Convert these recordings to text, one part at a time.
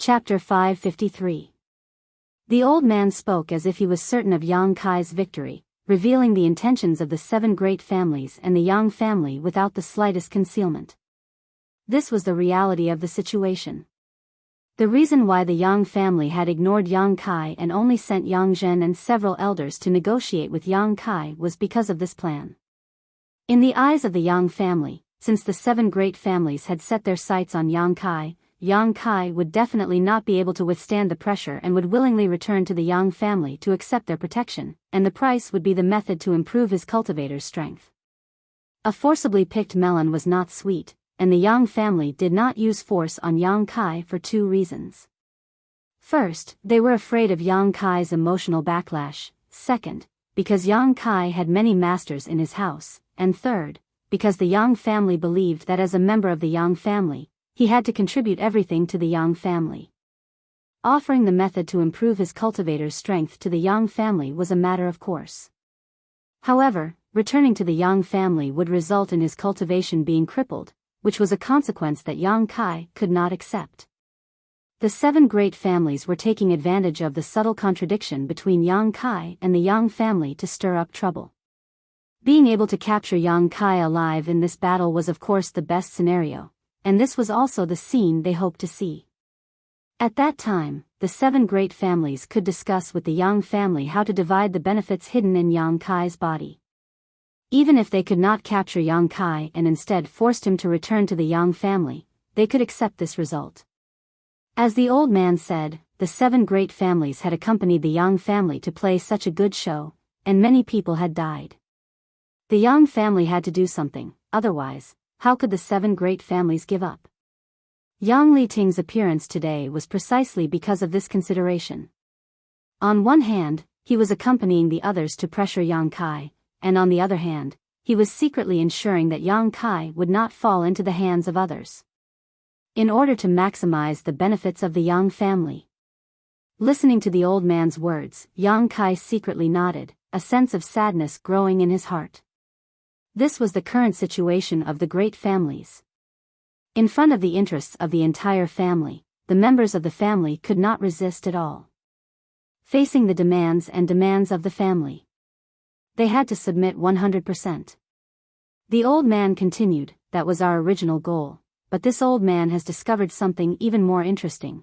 Chapter 553. The old man spoke as if he was certain of Yang Kai's victory, revealing the intentions of the 7 great families and the Yang family without the slightest concealment. This was the reality of the situation. The reason why the Yang family had ignored Yang Kai and only sent Yang Zhen and several elders to negotiate with Yang Kai was because of this plan. In the eyes of the Yang family, since the 7 great families had set their sights on Yang Kai would definitely not be able to withstand the pressure and would willingly return to the Yang family to accept their protection, and the price would be the method to improve his cultivator's strength. A forcibly picked melon was not sweet, and the Yang family did not use force on Yang Kai for 2 reasons. First, they were afraid of Yang Kai's emotional backlash. Second, because Yang Kai had many masters in his house, and third, because the Yang family believed that as a member of the Yang family, he had to contribute everything to the Yang family. Offering the method to improve his cultivator's strength to the Yang family was a matter of course. However, returning to the Yang family would result in his cultivation being crippled, which was a consequence that Yang Kai could not accept. The 7 great families were taking advantage of the subtle contradiction between Yang Kai and the Yang family to stir up trouble. Being able to capture Yang Kai alive in this battle was of course the best scenario, and this was also the scene they hoped to see. At that time, the 7 great families could discuss with the Yang family how to divide the benefits hidden in Yang Kai's body. Even if they could not capture Yang Kai and instead forced him to return to the Yang family, they could accept this result. As the old man said, the 7 great families had accompanied the Yang family to play such a good show, and many people had died. The Yang family had to do something, otherwise, how could the 7 great families give up? Yang Liting's appearance today was precisely because of this consideration. On one hand, he was accompanying the others to pressure Yang Kai, and on the other hand, he was secretly ensuring that Yang Kai would not fall into the hands of others. In order to maximize the benefits of the Yang family. Listening to the old man's words, Yang Kai secretly nodded, a sense of sadness growing in his heart. This was the current situation of the great families. In front of the interests of the entire family, the members of the family could not resist at all. Facing the demands of the family, they had to submit 100%. The old man continued, that was our original goal, but this old man has discovered something even more interesting.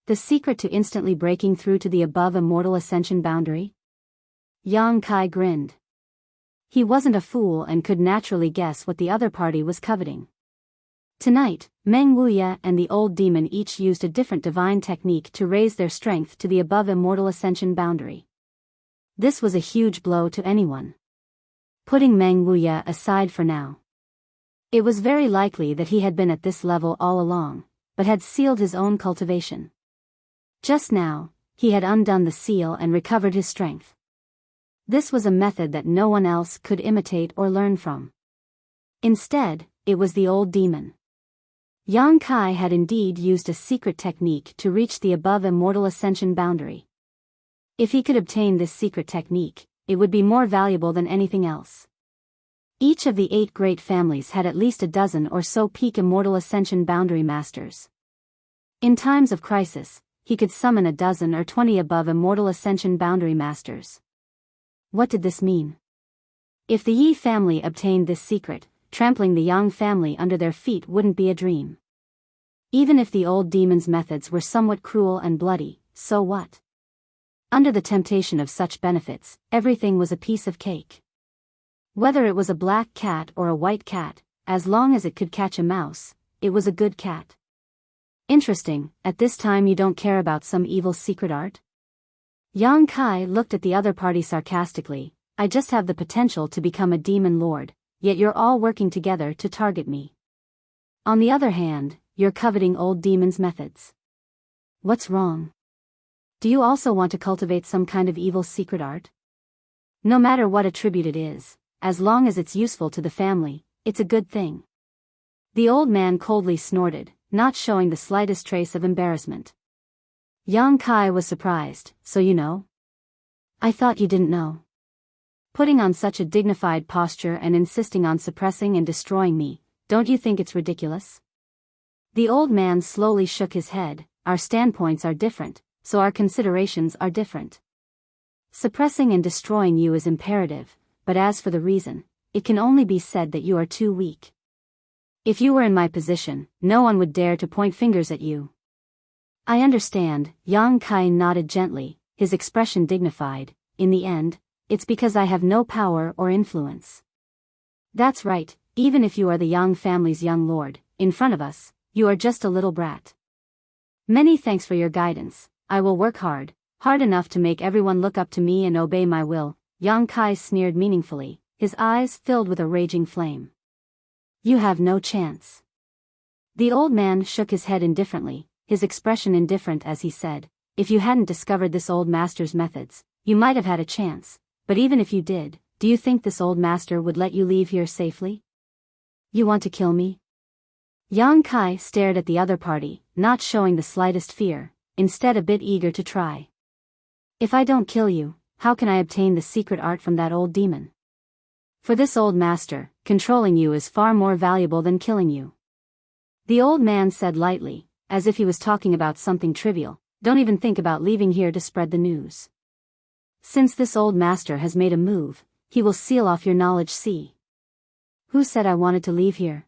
The secret to instantly breaking through to the above immortal ascension boundary? Yang Kai grinned. He wasn't a fool and could naturally guess what the other party was coveting. Tonight, Meng Wuya and the old demon each used a different divine technique to raise their strength to the above immortal ascension boundary. This was a huge blow to anyone. Putting Meng Wuya aside for now. It was very likely that he had been at this level all along, but had sealed his own cultivation. Just now, he had undone the seal and recovered his strength. This was a method that no one else could imitate or learn from. Instead, it was the old demon. Yang Kai had indeed used a secret technique to reach the above immortal ascension boundary. If he could obtain this secret technique, it would be more valuable than anything else. Each of the 8 great families had at least a dozen or so peak immortal ascension boundary masters. In times of crisis, he could summon a dozen or 20 above immortal ascension boundary masters. What did this mean? If the Yi family obtained this secret, trampling the Yang family under their feet wouldn't be a dream. Even if the old demon's methods were somewhat cruel and bloody, so what? Under the temptation of such benefits, everything was a piece of cake. Whether it was a black cat or a white cat, as long as it could catch a mouse, it was a good cat. Interesting, at this time you don't care about some evil secret art? Yang Kai looked at the other party sarcastically. I just have the potential to become a demon lord, yet you're all working together to target me. On the other hand, you're coveting old demon's methods. What's wrong? Do you also want to cultivate some kind of evil secret art? No matter what attribute it is, as long as it's useful to the family, it's a good thing. The old man coldly snorted, not showing the slightest trace of embarrassment. Yang Kai was surprised. So you know? I thought you didn't know. Putting on such a dignified posture and insisting on suppressing and destroying me, don't you think it's ridiculous? The old man slowly shook his head. our standpoints are different, so our considerations are different. Suppressing and destroying you is imperative, but as for the reason, it can only be said that you are too weak. If you were in my position, no one would dare to point fingers at you. I understand, Yang Kai nodded gently, his expression dignified. In the end, it's because I have no power or influence. That's right, even if you are the Yang family's young lord, in front of us, you are just a little brat. Many thanks for your guidance. I will work hard enough to make everyone look up to me and obey my will. Yang Kai sneered meaningfully, his eyes filled with a raging flame. You have no chance. The old man shook his head indifferently, his expression indifferent as he said, if you hadn't discovered this old master's methods, you might have had a chance, but even if you did, do you think this old master would let you leave here safely? You want to kill me? Yang Kai stared at the other party, not showing the slightest fear, instead a bit eager to try. If I don't kill you, how can I obtain the secret art from that old demon? For this old master, controlling you is far more valuable than killing you. The old man said lightly, as if he was talking about something trivial, don't even think about leaving here to spread the news. Since this old master has made a move, he will seal off your knowledge sea. Who said I wanted to leave here?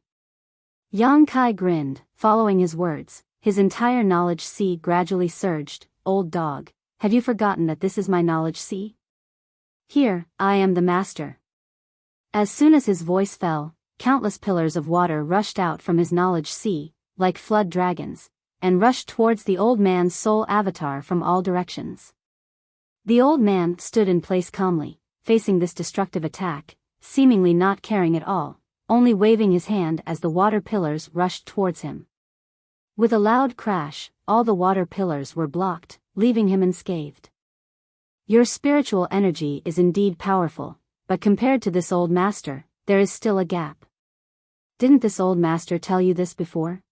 Yang Kai grinned, following his words, his entire knowledge sea gradually surged. Old dog, have you forgotten that this is my knowledge sea? Here, I am the master. As soon as his voice fell, countless pillars of water rushed out from his knowledge sea, like flood dragons, and rushed towards the old man's soul avatar from all directions. The old man stood in place calmly, facing this destructive attack, seemingly not caring at all, only waving his hand as the water pillars rushed towards him. With a loud crash, all the water pillars were blocked, leaving him unscathed. Your spiritual energy is indeed powerful, but compared to this old master, there is still a gap. Didn't this old master tell you this before?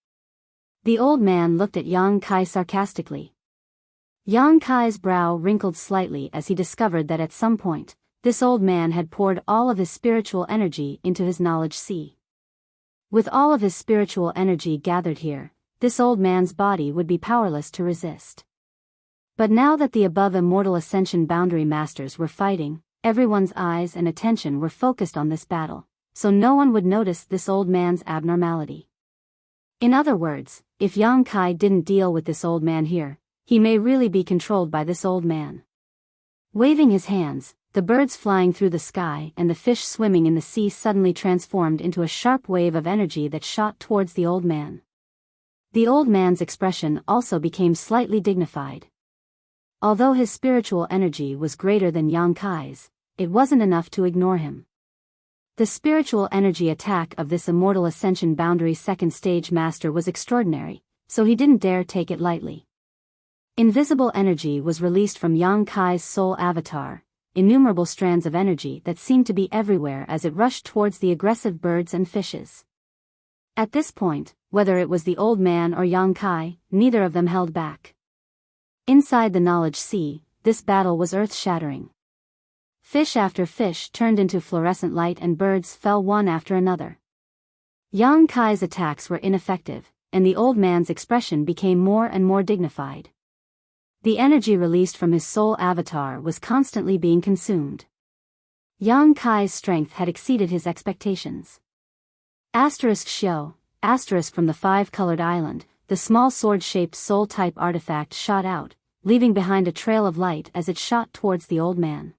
The old man looked at Yang Kai sarcastically. Yang Kai's brow wrinkled slightly as he discovered that at some point, this old man had poured all of his spiritual energy into his knowledge sea. With all of his spiritual energy gathered here, this old man's body would be powerless to resist. But now that the above immortal ascension boundary masters were fighting, everyone's eyes and attention were focused on this battle, so no one would notice this old man's abnormality. In other words, if Yang Kai didn't deal with this old man here, he may really be controlled by this old man. Waving his hands, the birds flying through the sky and the fish swimming in the sea suddenly transformed into a sharp wave of energy that shot towards the old man. The old man's expression also became slightly dignified. Although his spiritual energy was greater than Yang Kai's, it wasn't enough to ignore him. The spiritual energy attack of this immortal ascension boundary second stage master was extraordinary, so he didn't dare take it lightly. Invisible energy was released from Yang Kai's soul avatar, innumerable strands of energy that seemed to be everywhere as it rushed towards the aggressive birds and fishes. At this point, whether it was the old man or Yang Kai, neither of them held back. Inside the knowledge sea, this battle was earth-shattering. Fish after fish turned into fluorescent light and birds fell one after another. Yang Kai's attacks were ineffective, and the old man's expression became more and more dignified. The energy released from his soul avatar was constantly being consumed. Yang Kai's strength had exceeded his expectations. Shio, from the five-colored island, the small sword-shaped soul-type artifact shot out, leaving behind a trail of light as it shot towards the old man.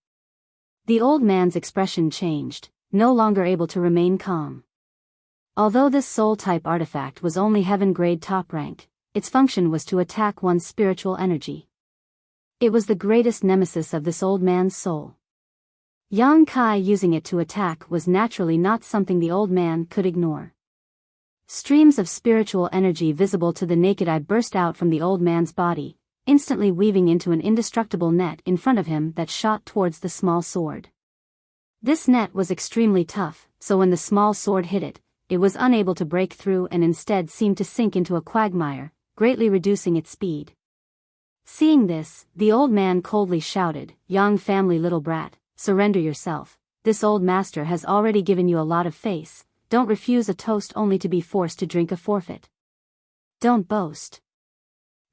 The old man's expression changed, no longer able to remain calm. Although this soul-type artifact was only heaven-grade top rank, its function was to attack one's spiritual energy. It was the greatest nemesis of this old man's soul. Yang Kai using it to attack was naturally not something the old man could ignore. Streams of spiritual energy visible to the naked eye burst out from the old man's body, instantly weaving into an indestructible net in front of him that shot towards the small sword. This net was extremely tough, so when the small sword hit it, it was unable to break through and instead seemed to sink into a quagmire, greatly reducing its speed. Seeing this, the old man coldly shouted, "Yang family little brat, surrender yourself. This old master has already given you a lot of face. Don't refuse a toast only to be forced to drink a forfeit. Don't boast."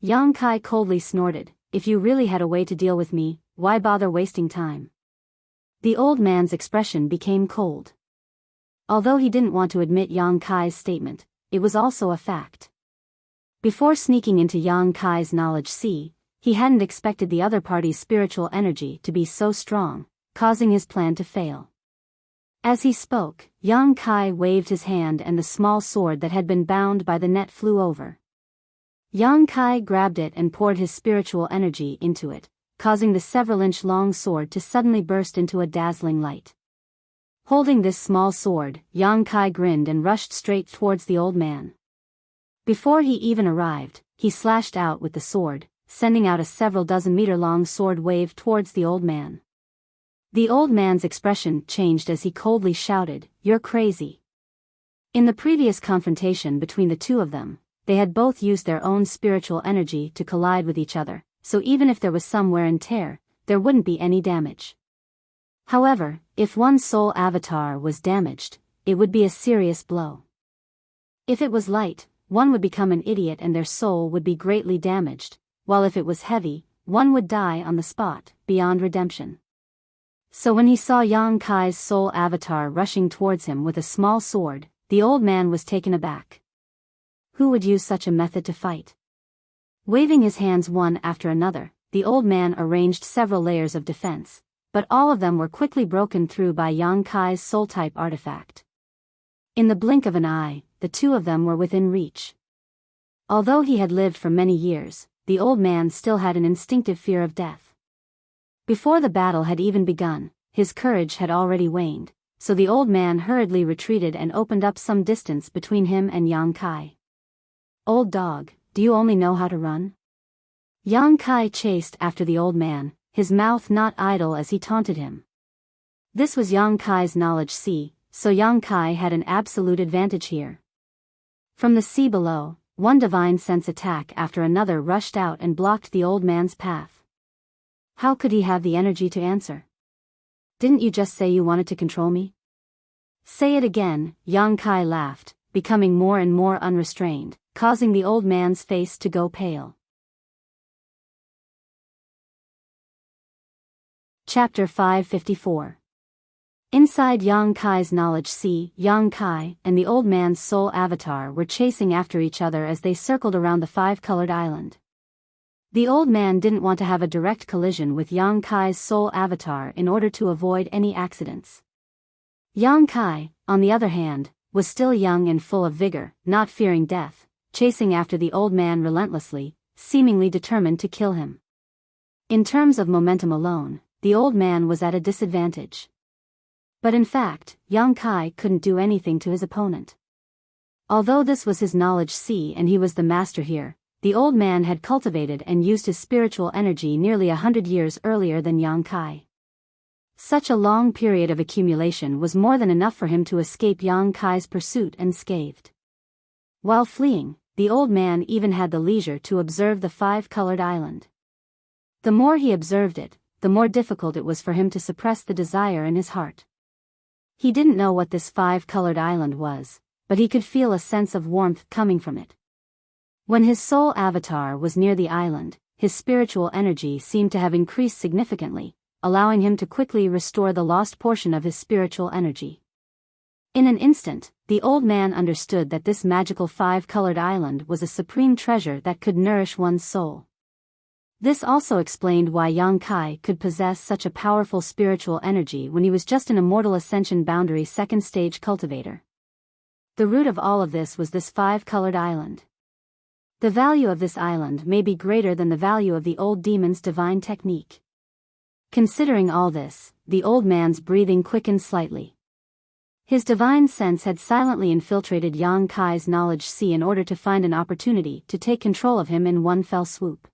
Yang Kai coldly snorted, "If you really had a way to deal with me, why bother wasting time?" The old man's expression became cold. Although he didn't want to admit Yang Kai's statement, it was also a fact. Before sneaking into Yang Kai's knowledge sea, he hadn't expected the other party's spiritual energy to be so strong, causing his plan to fail. As he spoke, Yang Kai waved his hand and the small sword that had been bound by the net flew over. Yang Kai grabbed it and poured his spiritual energy into it, causing the several-inch-long sword to suddenly burst into a dazzling light. Holding this small sword, Yang Kai grinned and rushed straight towards the old man. Before he even arrived, he slashed out with the sword, sending out a several dozen meter-long sword wave towards the old man. The old man's expression changed as he coldly shouted, "You're crazy." In the previous confrontation between the two of them, they had both used their own spiritual energy to collide with each other, so even if there was some wear and tear, there wouldn't be any damage. However, if one's soul avatar was damaged, it would be a serious blow. If it was light, one would become an idiot and their soul would be greatly damaged, while if it was heavy, one would die on the spot, beyond redemption. So when he saw Yang Kai's soul avatar rushing towards him with a small sword, the old man was taken aback. Who would use such a method to fight? Waving his hands one after another, the old man arranged several layers of defense, but all of them were quickly broken through by Yang Kai's soul-type artifact. In the blink of an eye, the two of them were within reach. Although he had lived for many years, the old man still had an instinctive fear of death. Before the battle had even begun, his courage had already waned, so the old man hurriedly retreated and opened up some distance between him and Yang Kai. "Old dog, do you only know how to run?" Yang Kai chased after the old man, his mouth not idle as he taunted him. This was Yang Kai's knowledge sea, so Yang Kai had an absolute advantage here. From the sea below, one divine sense attack after another rushed out and blocked the old man's path. How could he have the energy to answer? "Didn't you just say you wanted to control me?" "Say it again," Yang Kai laughed, becoming more and more unrestrained, causing the old man's face to go pale. Chapter 554. Inside Yang Kai's knowledge sea, Yang Kai and the old man's soul avatar were chasing after each other as they circled around the five-colored island. The old man didn't want to have a direct collision with Yang Kai's soul avatar in order to avoid any accidents. Yang Kai, on the other hand, was still young and full of vigor, not fearing death, chasing after the old man relentlessly, seemingly determined to kill him. In terms of momentum alone, the old man was at a disadvantage. But in fact, Yang Kai couldn't do anything to his opponent. Although this was his knowledge sea and he was the master here, the old man had cultivated and used his spiritual energy nearly 100 years earlier than Yang Kai. Such a long period of accumulation was more than enough for him to escape Yang Kai's pursuit unscathed. While fleeing, the old man even had the leisure to observe the five-colored island. The more he observed it, the more difficult it was for him to suppress the desire in his heart. He didn't know what this five-colored island was, but he could feel a sense of warmth coming from it. When his soul avatar was near the island, his spiritual energy seemed to have increased significantly, allowing him to quickly restore the lost portion of his spiritual energy. In an instant, the old man understood that this magical five-colored island was a supreme treasure that could nourish one's soul. This also explained why Yang Kai could possess such a powerful spiritual energy when he was just an immortal ascension boundary second-stage cultivator. The root of all of this was this five-colored island. The value of this island may be greater than the value of the old demon's divine technique. Considering all this, the old man's breathing quickened slightly. His divine sense had silently infiltrated Yang Kai's knowledge sea in order to find an opportunity to take control of him in one fell swoop.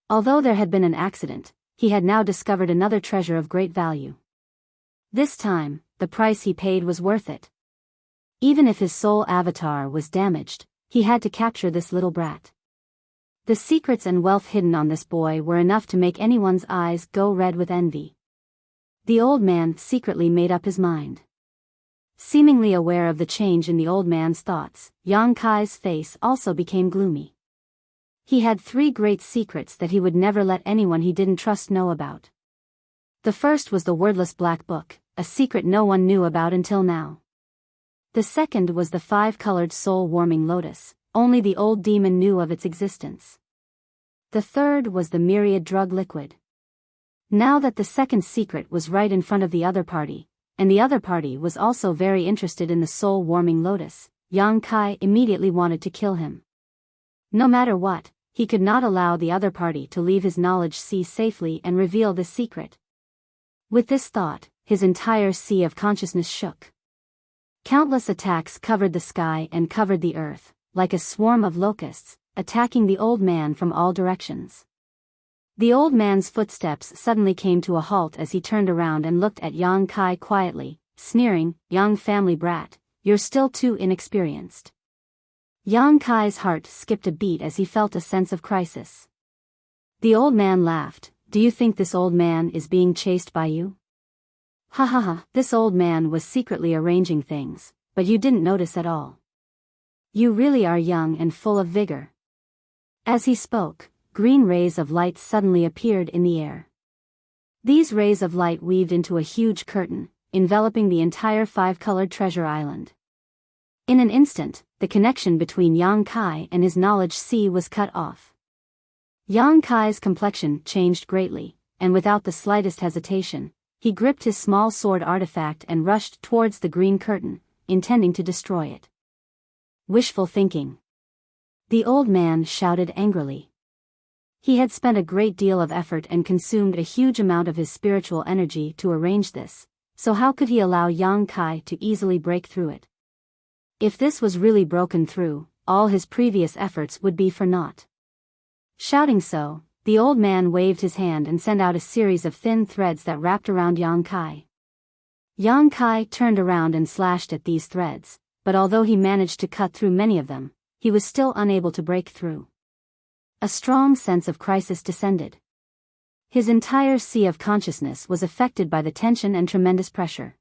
Although there had been an accident, he had now discovered another treasure of great value. This time, the price he paid was worth it. Even if his soul avatar was damaged, he had to capture this little brat. The secrets and wealth hidden on this boy were enough to make anyone's eyes go red with envy. The old man secretly made up his mind. Seemingly aware of the change in the old man's thoughts, Yang Kai's face also became gloomy. He had 3 great secrets that he would never let anyone he didn't trust know about. The first was the wordless black book, a secret no one knew about until now. The second was the 5-colored soul-warming lotus, only the old demon knew of its existence. The third was the myriad drug liquid. Now that the second secret was right in front of the other party, and the other party was also very interested in the soul-warming lotus, Yang Kai immediately wanted to kill him. No matter what, he could not allow the other party to leave his knowledge sea safely and reveal this secret. With this thought, his entire sea of consciousness shook. Countless attacks covered the sky and covered the earth, like a swarm of locusts, attacking the old man from all directions. The old man's footsteps suddenly came to a halt as he turned around and looked at Yang Kai quietly, sneering, "Young family brat, you're still too inexperienced." Yang Kai's heart skipped a beat as he felt a sense of crisis. The old man laughed. "Do you think this old man is being chased by you? Ha ha ha, this old man was secretly arranging things, but you didn't notice at all. You really are young and full of vigor." As he spoke, green rays of light suddenly appeared in the air. These rays of light weaved into a huge curtain, enveloping the entire 5-colored treasure island. In an instant, the connection between Yang Kai and his knowledge sea was cut off. Yang Kai's complexion changed greatly, and without the slightest hesitation, he gripped his small sword artifact and rushed towards the green curtain, intending to destroy it. Wishful thinking. The old man shouted angrily. He had spent a great deal of effort and consumed a huge amount of his spiritual energy to arrange this, so how could he allow Yang Kai to easily break through it? If this was really broken through, all his previous efforts would be for naught. Shouting so, the old man waved his hand and sent out a series of thin threads that wrapped around Yang Kai. Yang Kai turned around and slashed at these threads, but although he managed to cut through many of them, he was still unable to break through. A strong sense of crisis descended. His entire sea of consciousness was affected by the tension and tremendous pressure.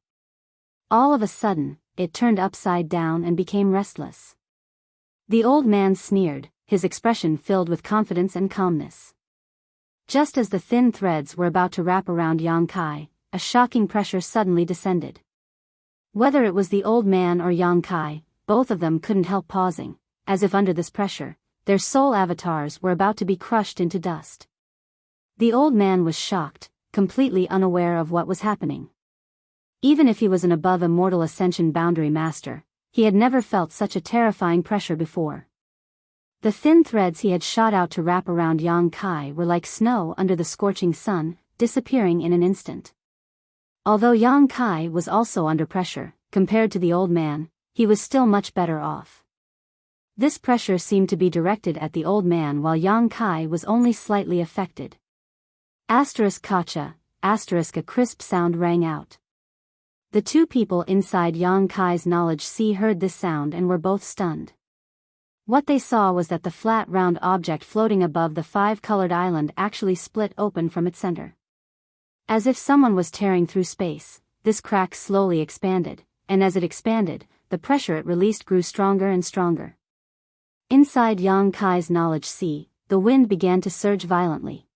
All of a sudden, it turned upside down and became restless. The old man sneered, his expression filled with confidence and calmness. Just as the thin threads were about to wrap around Yang Kai, a shocking pressure suddenly descended. Whether it was the old man or Yang Kai, both of them couldn't help pausing, as if under this pressure, their soul avatars were about to be crushed into dust. The old man was shocked, completely unaware of what was happening. Even if he was an above immortal ascension boundary master, he had never felt such a terrifying pressure before. The thin threads he had shot out to wrap around Yang Kai were like snow under the scorching sun, disappearing in an instant. Although Yang Kai was also under pressure, compared to the old man, he was still much better off. This pressure seemed to be directed at the old man while Yang Kai was only slightly affected. *Kacha, *, a crisp sound rang out. The two people inside Yang Kai's knowledge sea heard this sound and were both stunned. What they saw was that the flat round object floating above the 5-colored island actually split open from its center. As if someone was tearing through space, this crack slowly expanded, and as it expanded, the pressure it released grew stronger and stronger. Inside Yang Kai's knowledge sea, the wind began to surge violently.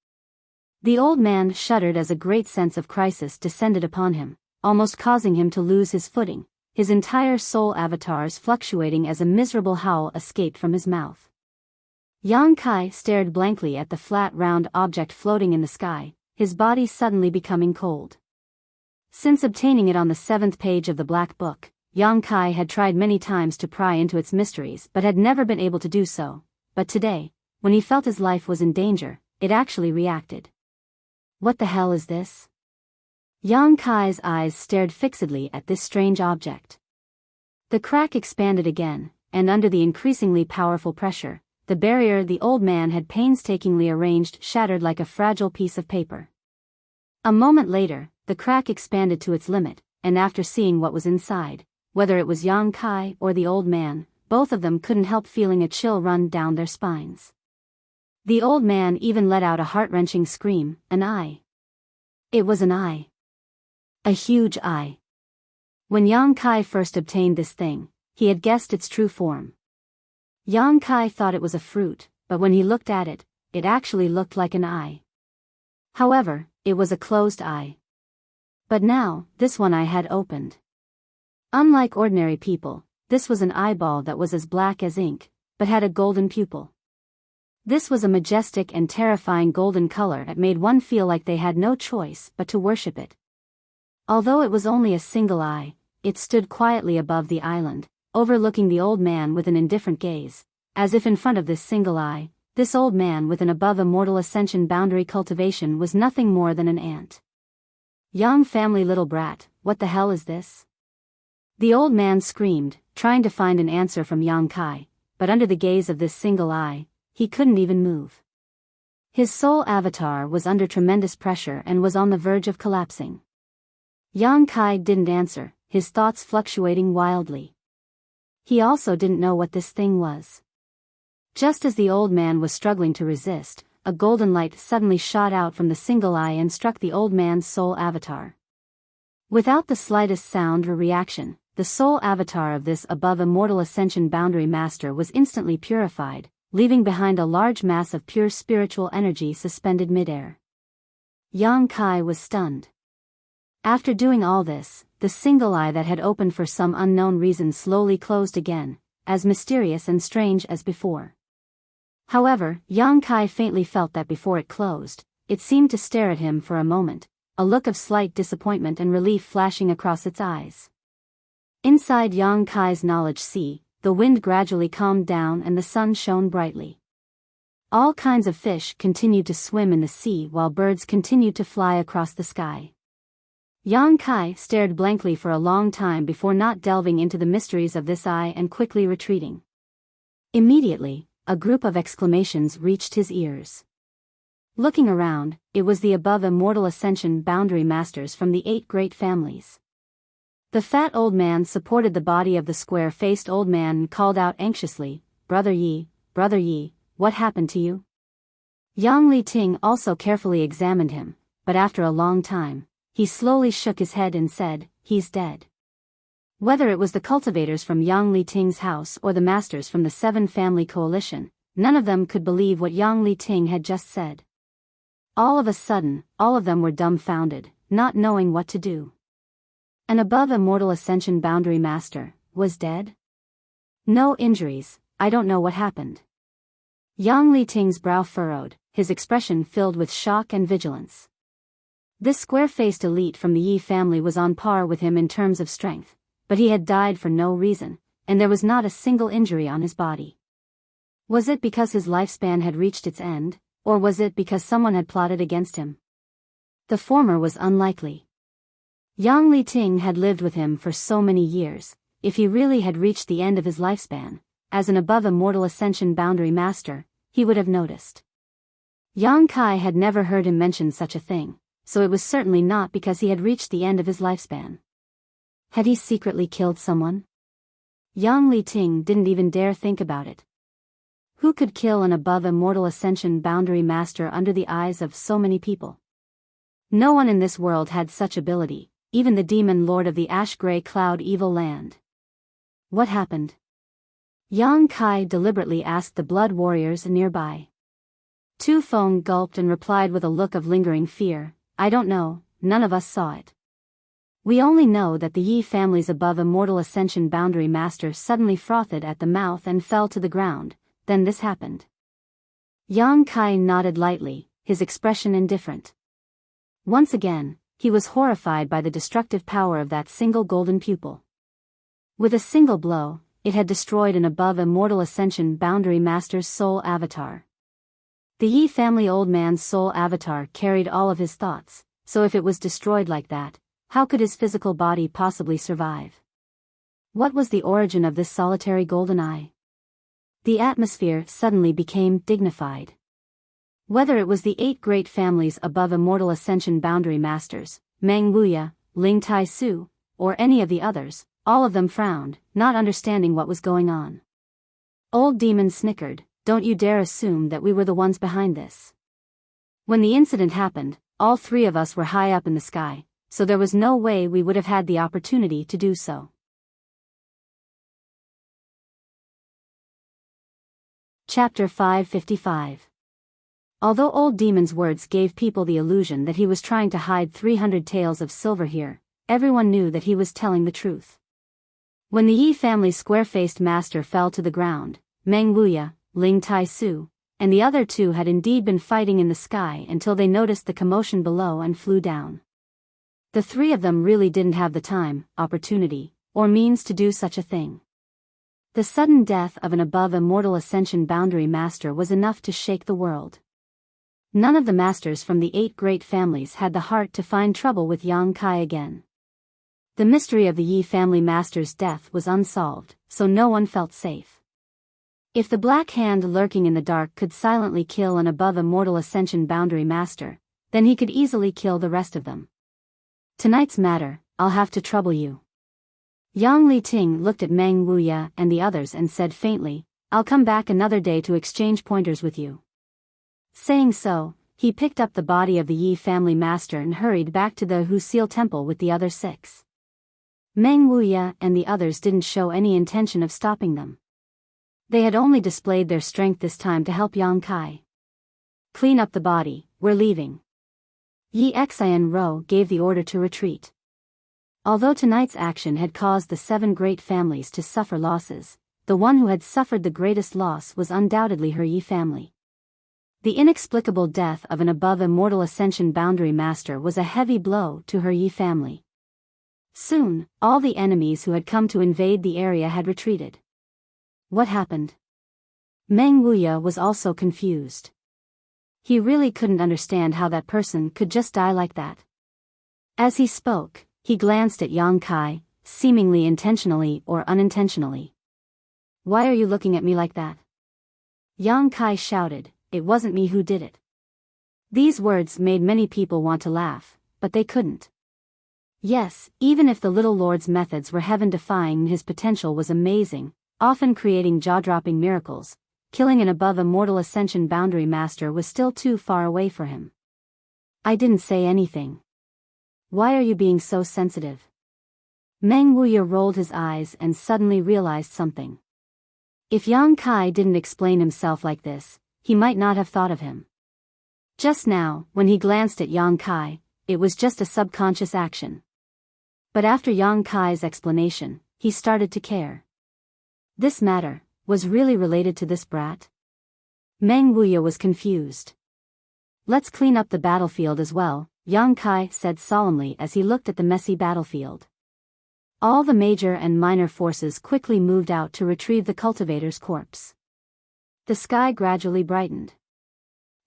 The old man shuddered as a great sense of crisis descended upon him, almost causing him to lose his footing, his entire soul avatars fluctuating as a miserable howl escaped from his mouth. Yang Kai stared blankly at the flat round object floating in the sky, his body suddenly becoming cold. Since obtaining it on the 7th page of the Black Book, Yang Kai had tried many times to pry into its mysteries but had never been able to do so, but today, when he felt his life was in danger, it actually reacted. What the hell is this? Yang Kai's eyes stared fixedly at this strange object. The crack expanded again, and under the increasingly powerful pressure, the barrier the old man had painstakingly arranged shattered like a fragile piece of paper. A moment later, the crack expanded to its limit, and after seeing what was inside, whether it was Yang Kai or the old man, both of them couldn't help feeling a chill run down their spines. The old man even let out a heart-wrenching scream, an eye. It was an eye. A huge eye. When Yang Kai first obtained this thing, he had guessed its true form. Yang Kai thought it was a fruit, but when he looked at it, it actually looked like an eye. However, it was a closed eye. But now, this one eye had opened. Unlike ordinary people, this was an eyeball that was as black as ink, but had a golden pupil. This was a majestic and terrifying golden color that made one feel like they had no choice but to worship it. Although it was only a single eye, it stood quietly above the island, overlooking the old man with an indifferent gaze, as if in front of this single eye, this old man with an above immortal ascension boundary cultivation was nothing more than an ant. Young family little brat, what the hell is this? The old man screamed, trying to find an answer from Yang Kai, but under the gaze of this single eye, he couldn't even move. His soul avatar was under tremendous pressure and was on the verge of collapsing. Yang Kai didn't answer, his thoughts fluctuating wildly. He also didn't know what this thing was. Just as the old man was struggling to resist, a golden light suddenly shot out from the single eye and struck the old man's soul avatar. Without the slightest sound or reaction, the soul avatar of this above immortal ascension boundary master was instantly purified, leaving behind a large mass of pure spiritual energy suspended midair. Yang Kai was stunned. After doing all this, the single eye that had opened for some unknown reason slowly closed again, as mysterious and strange as before. However, Yang Kai faintly felt that before it closed, it seemed to stare at him for a moment, a look of slight disappointment and relief flashing across its eyes. Inside Yang Kai's knowledge sea, the wind gradually calmed down and the sun shone brightly. All kinds of fish continued to swim in the sea while birds continued to fly across the sky. Yang Kai stared blankly for a long time before not delving into the mysteries of this eye and quickly retreating. Immediately, a group of exclamations reached his ears. Looking around, it was the above immortal ascension boundary masters from the 8 great families. The fat old man supported the body of the square-faced old man and called out anxiously, Brother Yi, what happened to you?" Yang Li Ting also carefully examined him, but after a long time, he slowly shook his head and said, "He's dead." Whether it was the cultivators from Yang Li Ting's house or the masters from the 7 family coalition, none of them could believe what Yang Li Ting had just said. All of a sudden, all of them were dumbfounded, not knowing what to do. An above immortal ascension boundary master was dead? No injuries, I don't know what happened. Yang Li Ting's brow furrowed, his expression filled with shock and vigilance. This square-faced elite from the Yi family was on par with him in terms of strength, but he had died for no reason, and there was not a single injury on his body. Was it because his lifespan had reached its end, or was it because someone had plotted against him? The former was unlikely. Yang Li Ting had lived with him for so many years. If he really had reached the end of his lifespan, as an above immortal ascension boundary master, he would have noticed. Yang Kai had never heard him mention such a thing, so it was certainly not because he had reached the end of his lifespan. Had he secretly killed someone? Yang Li Ting didn't even dare think about it. Who could kill an above immortal ascension boundary master under the eyes of so many people? No one in this world had such ability, even the demon lord of the ash-gray cloud evil land. What happened? Yang Kai deliberately asked the blood warriors nearby. Tu Feng gulped and replied with a look of lingering fear, "I don't know, none of us saw it. We only know that the Yi family's above immortal ascension boundary master suddenly frothed at the mouth and fell to the ground, then this happened." Yang Kai nodded lightly, his expression indifferent. Once again, he was horrified by the destructive power of that single golden pupil. With a single blow, it had destroyed an above immortal ascension boundary master's soul avatar. The Yi family old man's soul avatar carried all of his thoughts, so if it was destroyed like that, how could his physical body possibly survive? What was the origin of this solitary golden eye? The atmosphere suddenly became dignified. Whether it was the 8 great families above immortal ascension boundary masters, Meng Wuya, Ling Tai Su, or any of the others, all of them frowned, not understanding what was going on. Old Demon snickered, "Don't you dare assume that we were the ones behind this. When the incident happened, all 3 of us were high up in the sky, so there was no way we would have had the opportunity to do so." Chapter 555. Although Old Demon's words gave people the illusion that he was trying to hide 300 taels of silver here, everyone knew that he was telling the truth. When the Yi family's square-faced master fell to the ground, Meng Wuya, Ling Tai-su, and the other two had indeed been fighting in the sky until they noticed the commotion below and flew down. The three of them really didn't have the time, opportunity, or means to do such a thing. The sudden death of an above immortal ascension boundary master was enough to shake the world. None of the masters from the 8 great families had the heart to find trouble with Yang Kai again. The mystery of the Yi family master's death was unsolved, so no one felt safe. If the black hand lurking in the dark could silently kill an above immortal ascension boundary master, then he could easily kill the rest of them. Tonight's matter, I'll have to trouble you. Yang Li-ting looked at Meng Wuya and the others and said faintly, I'll come back another day to exchange pointers with you. Saying so, he picked up the body of the Yi family master and hurried back to the Wuxia temple with the other 6. Meng Wuya and the others didn't show any intention of stopping them. They had only displayed their strength this time to help Yang Kai. Clean up the body, we're leaving. Yi Xian Ro gave the order to retreat. Although tonight's action had caused the 7 great families to suffer losses, the one who had suffered the greatest loss was undoubtedly her Yi family. The inexplicable death of an above immortal ascension boundary master was a heavy blow to her Yi family. Soon, all the enemies who had come to invade the area had retreated. What happened? Meng Wuya was also confused. He really couldn't understand how that person could just die like that. As he spoke, he glanced at Yang Kai, seemingly intentionally or unintentionally. Why are you looking at me like that? Yang Kai shouted, it wasn't me who did it. These words made many people want to laugh, but they couldn't. Yes, even if the little lord's methods were heaven-defying and his potential was amazing, often creating jaw-dropping miracles, killing an above immortal ascension boundary master was still too far away for him. I didn't say anything. Why are you being so sensitive? Meng Wuya rolled his eyes and suddenly realized something. If Yang Kai didn't explain himself like this, he might not have thought of him. Just now, when he glanced at Yang Kai, it was just a subconscious action. But after Yang Kai's explanation, he started to care. This matter was really related to this brat? Meng Wuya was confused. Let's clean up the battlefield as well, Yang Kai said solemnly as he looked at the messy battlefield. All the major and minor forces quickly moved out to retrieve the cultivator's corpse. The sky gradually brightened.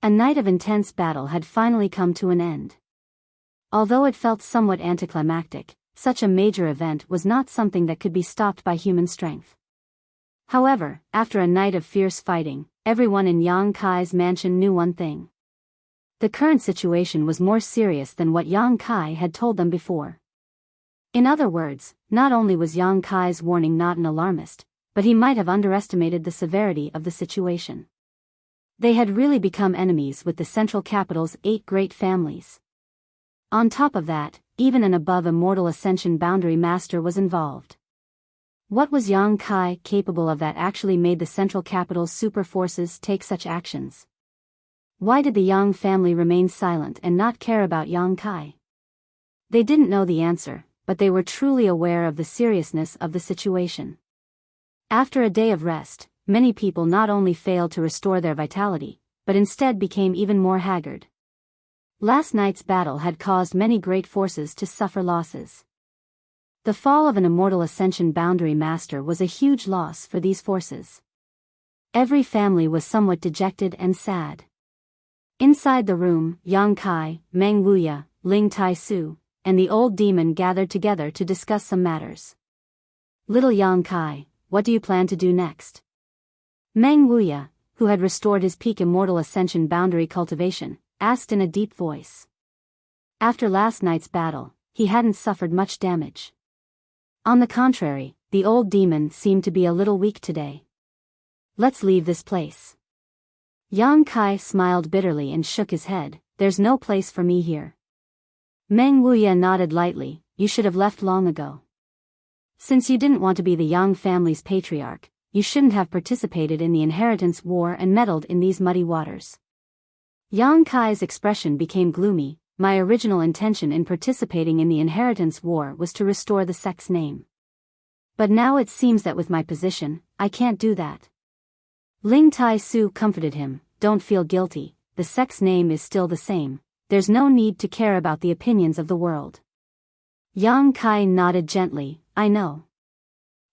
A night of intense battle had finally come to an end. Although it felt somewhat anticlimactic, such a major event was not something that could be stopped by human strength. However, after a night of fierce fighting, everyone in Yang Kai's mansion knew one thing. The current situation was more serious than what Yang Kai had told them before. In other words, not only was Yang Kai's warning not an alarmist, but he might have underestimated the severity of the situation. They had really become enemies with the central capital's 8 great families. On top of that, even an above immortal ascension boundary master was involved. What was Yang Kai capable of that actually made the central capital's super forces take such actions? Why did the Yang family remain silent and not care about Yang Kai? They didn't know the answer, but they were truly aware of the seriousness of the situation. After a day of rest, many people not only failed to restore their vitality, but instead became even more haggard. Last night's battle had caused many great forces to suffer losses. The fall of an immortal ascension boundary master was a huge loss for these forces. Every family was somewhat dejected and sad. Inside the room, Yang Kai, Meng Wuya, Ling Tai-su, and the old demon gathered together to discuss some matters. Little Yang Kai, what do you plan to do next? Meng Wuya, who had restored his peak immortal ascension boundary cultivation, asked in a deep voice. After last night's battle, he hadn't suffered much damage. On the contrary, the old demon seemed to be a little weak today. Let's leave this place. Yang Kai smiled bitterly and shook his head, there's no place for me here. Meng Wuya nodded lightly, you should have left long ago. Since you didn't want to be the Yang family's patriarch, you shouldn't have participated in the inheritance war and meddled in these muddy waters. Yang Kai's expression became gloomy. My original intention in participating in the inheritance war was to restore the sect's name. But now it seems that with my position, I can't do that. Ling Tai Su comforted him, don't feel guilty, the sect's name is still the same, there's no need to care about the opinions of the world. Yang Kai nodded gently, I know.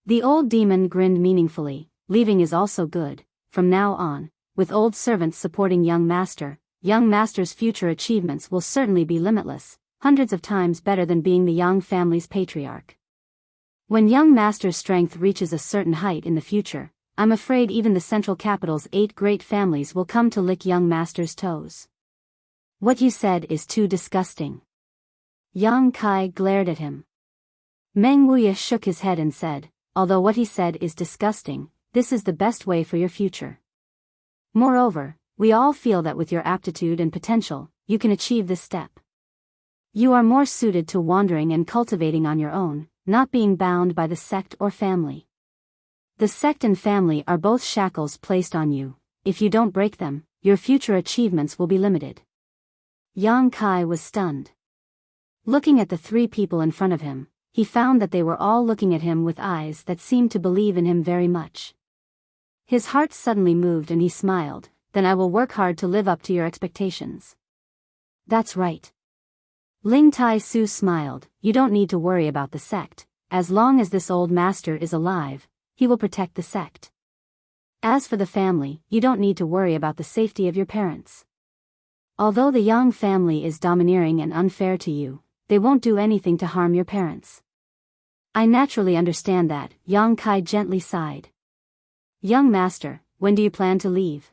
The old demon grinned meaningfully, leaving is also good, from now on, with old servants supporting young master's future achievements will certainly be limitless, hundreds of times better than being the Yang family's patriarch. When young master's strength reaches a certain height in the future, I'm afraid even the central capital's 8 great families will come to lick young master's toes. What you said is too disgusting. Yang Kai glared at him. Meng Wuya shook his head and said, although what he said is disgusting, this is the best way for your future. Moreover, we all feel that with your aptitude and potential, you can achieve this step. You are more suited to wandering and cultivating on your own, not being bound by the sect or family. The sect and family are both shackles placed on you. If you don't break them, your future achievements will be limited. Yang Kai was stunned. Looking at the 3 people in front of him, he found that they were all looking at him with eyes that seemed to believe in him very much. His heart suddenly moved and he smiled, then I will work hard to live up to your expectations. That's right. Ling Tai Su smiled, you don't need to worry about the sect, as long as this old master is alive, he will protect the sect. As for the family, you don't need to worry about the safety of your parents. Although the Yang family is domineering and unfair to you, they won't do anything to harm your parents. I naturally understand that, Yang Kai gently sighed. Young master, when do you plan to leave?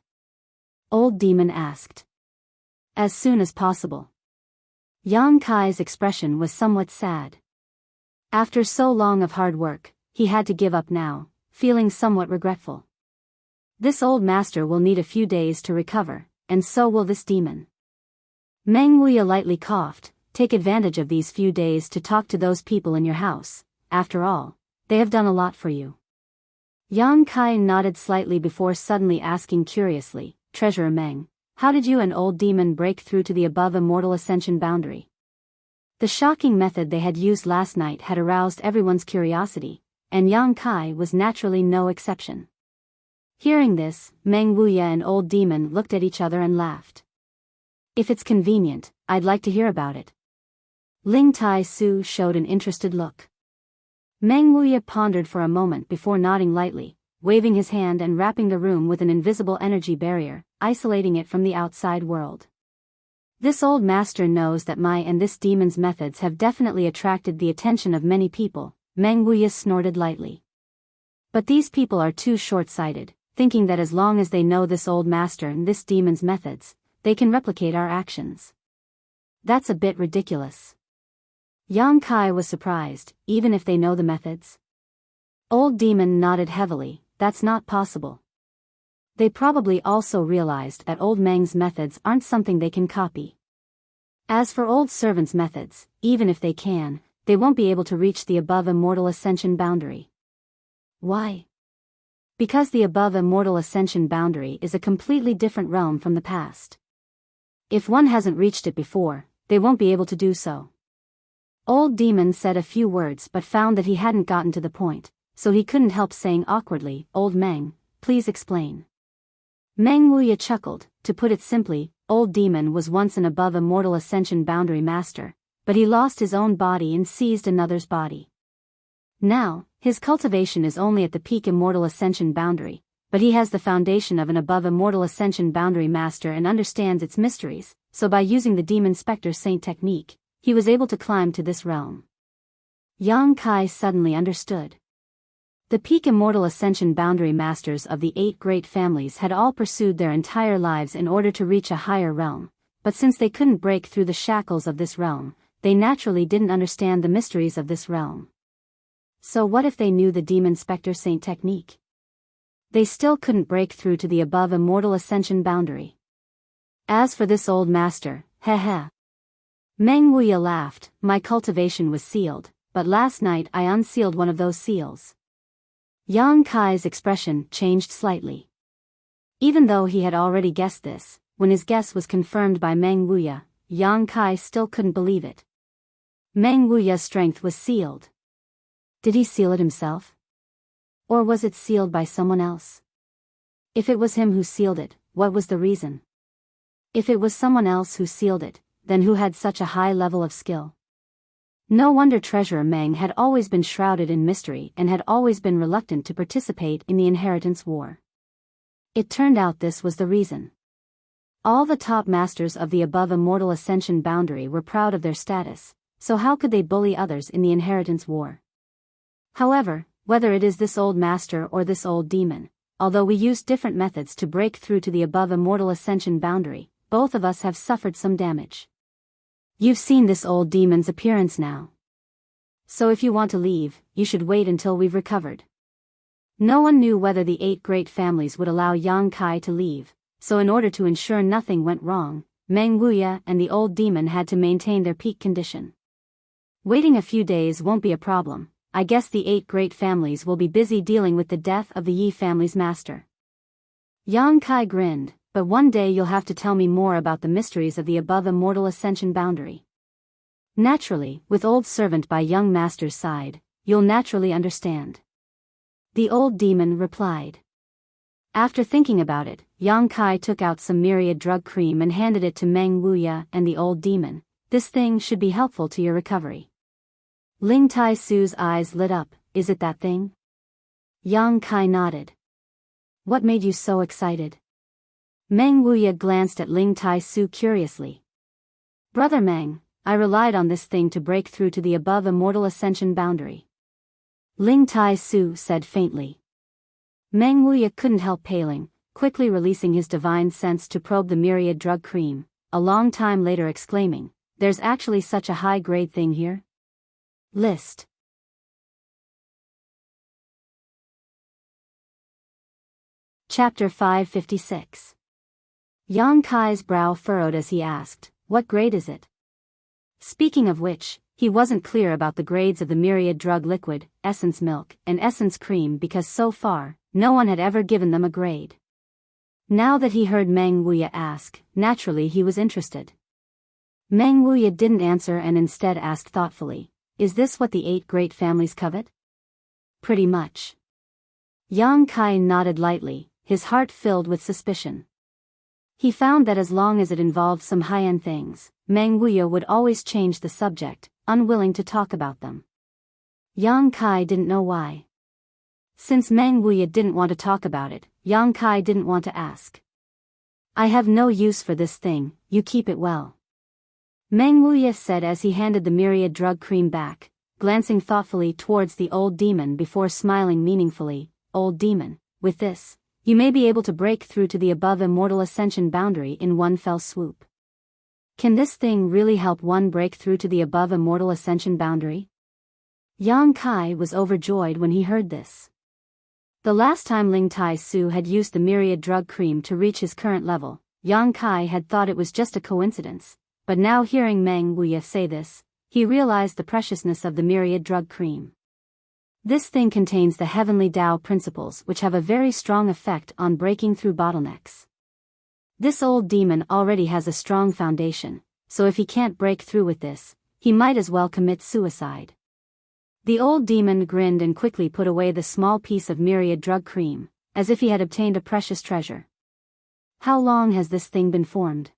Old demon asked. As soon as possible. Yang Kai's expression was somewhat sad. After so long of hard work, he had to give up now, feeling somewhat regretful. This old master will need a few days to recover, and so will this demon. Meng Wuya lightly coughed, take advantage of these few days to talk to those people in your house, after all, they have done a lot for you. Yang Kai nodded slightly before suddenly asking curiously, Treasurer Meng, how did you and old demon break through to the above immortal ascension boundary? The shocking method they had used last night had aroused everyone's curiosity, and Yang Kai was naturally no exception. Hearing this, Meng Wuya and old demon looked at each other and laughed. If it's convenient, I'd like to hear about it. Ling Tai Su showed an interested look. Meng Wuya pondered for a moment before nodding lightly, waving his hand and wrapping the room with an invisible energy barrier, isolating it from the outside world. This old master knows that my and this demon's methods have definitely attracted the attention of many people, Meng Wuya snorted lightly. But these people are too short-sighted, thinking that as long as they know this old master and this demon's methods, they can replicate our actions. That's a bit ridiculous. Yang Kai was surprised, even if they know the methods. Old demon nodded heavily, that's not possible. They probably also realized that old Meng's methods aren't something they can copy. As for old servant's methods, even if they can, they won't be able to reach the above immortal ascension boundary. Why? Because the above immortal ascension boundary is a completely different realm from the past. If one hasn't reached it before, they won't be able to do so. Old demon said a few words but found that he hadn't gotten to the point, so he couldn't help saying awkwardly, Old Meng, please explain. Meng Wuya chuckled, to put it simply, old demon was once an above immortal ascension boundary master, but he lost his own body and seized another's body. Now, his cultivation is only at the peak immortal ascension boundary, but he has the foundation of an above immortal ascension boundary master and understands its mysteries, so by using the demon spectre saint technique, he was able to climb to this realm. Yang Kai suddenly understood. The peak immortal ascension boundary masters of the 8 great families had all pursued their entire lives in order to reach a higher realm, but since they couldn't break through the shackles of this realm, they naturally didn't understand the mysteries of this realm. So what if they knew the demon spectre saint technique? They still couldn't break through to the above immortal ascension boundary. As for this old master, heh. Meng Wuya laughed, my cultivation was sealed, but last night I unsealed one of those seals. Yang Kai's expression changed slightly. Even though he had already guessed this, when his guess was confirmed by Meng Wuya, Yang Kai still couldn't believe it. Meng Wuya's strength was sealed. Did he seal it himself? Or was it sealed by someone else? If it was him who sealed it, what was the reason? If it was someone else who sealed it, then who had such a high level of skill? No wonder Treasurer Meng had always been shrouded in mystery and had always been reluctant to participate in the inheritance war. It turned out this was the reason. All the top masters of the above immortal ascension boundary were proud of their status, so how could they bully others in the inheritance war? However, whether it is this old master or this old demon, although we used different methods to break through to the above immortal ascension boundary, both of us have suffered some damage. You've seen this old demon's appearance now. So if you want to leave, you should wait until we've recovered. No one knew whether the 8 great families would allow Yang Kai to leave, so in order to ensure nothing went wrong, Meng Wuya and the old demon had to maintain their peak condition. Waiting a few days won't be a problem. I guess the 8 great families will be busy dealing with the death of the Yi family's master. Yang Kai grinned, but one day you'll have to tell me more about the mysteries of the above immortal ascension boundary. Naturally, with old servant by young master's side, you'll naturally understand. The old demon replied. After thinking about it, Yang Kai took out some myriad drug cream and handed it to Meng Wuya and the old demon. This thing should be helpful to your recovery. Ling Tai Su's eyes lit up. Is it that thing? Yang Kai nodded. What made you so excited? Meng Wuya glanced at Ling Tai Su curiously. Brother Meng, I relied on this thing to break through to the above immortal ascension boundary. Ling Tai Su said faintly. Meng Wuya couldn't help paling, quickly releasing his divine sense to probe the myriad drug cream, a long time later exclaiming, there's actually such a high-grade thing here? List. Chapter 556. Yang Kai's brow furrowed as he asked, what grade is it? Speaking of which, he wasn't clear about the grades of the myriad drug liquid, essence milk, and essence cream because so far, no one had ever given them a grade. Now that he heard Meng Wuya ask, naturally he was interested. Meng Wuya didn't answer and instead asked thoughtfully, is this what the 8 great families covet? Pretty much. Yang Kai nodded lightly, his heart filled with suspicion. He found that as long as it involved some high-end things, Meng Wuya would always change the subject, unwilling to talk about them. Yang Kai didn't know why. Since Meng Wuya didn't want to talk about it, Yang Kai didn't want to ask. I have no use for this thing, you keep it well. Meng Wuya said as he handed the myriad drug cream back, glancing thoughtfully towards the old demon before smiling meaningfully, old demon, with this, you may be able to break through to the above immortal ascension boundary in one fell swoop. Can this thing really help one break through to the above immortal ascension boundary? Yang Kai was overjoyed when he heard this. The last time Ling Tai Su had used the myriad drug cream to reach his current level, Yang Kai had thought it was just a coincidence, but now hearing Meng Wuya say this, he realized the preciousness of the myriad drug cream. This thing contains the heavenly Tao principles which have a very strong effect on breaking through bottlenecks. This old demon already has a strong foundation, so if he can't break through with this, he might as well commit suicide. The old demon grinned and quickly put away the small piece of myriad drug cream, as if he had obtained a precious treasure. How long has this thing been formed?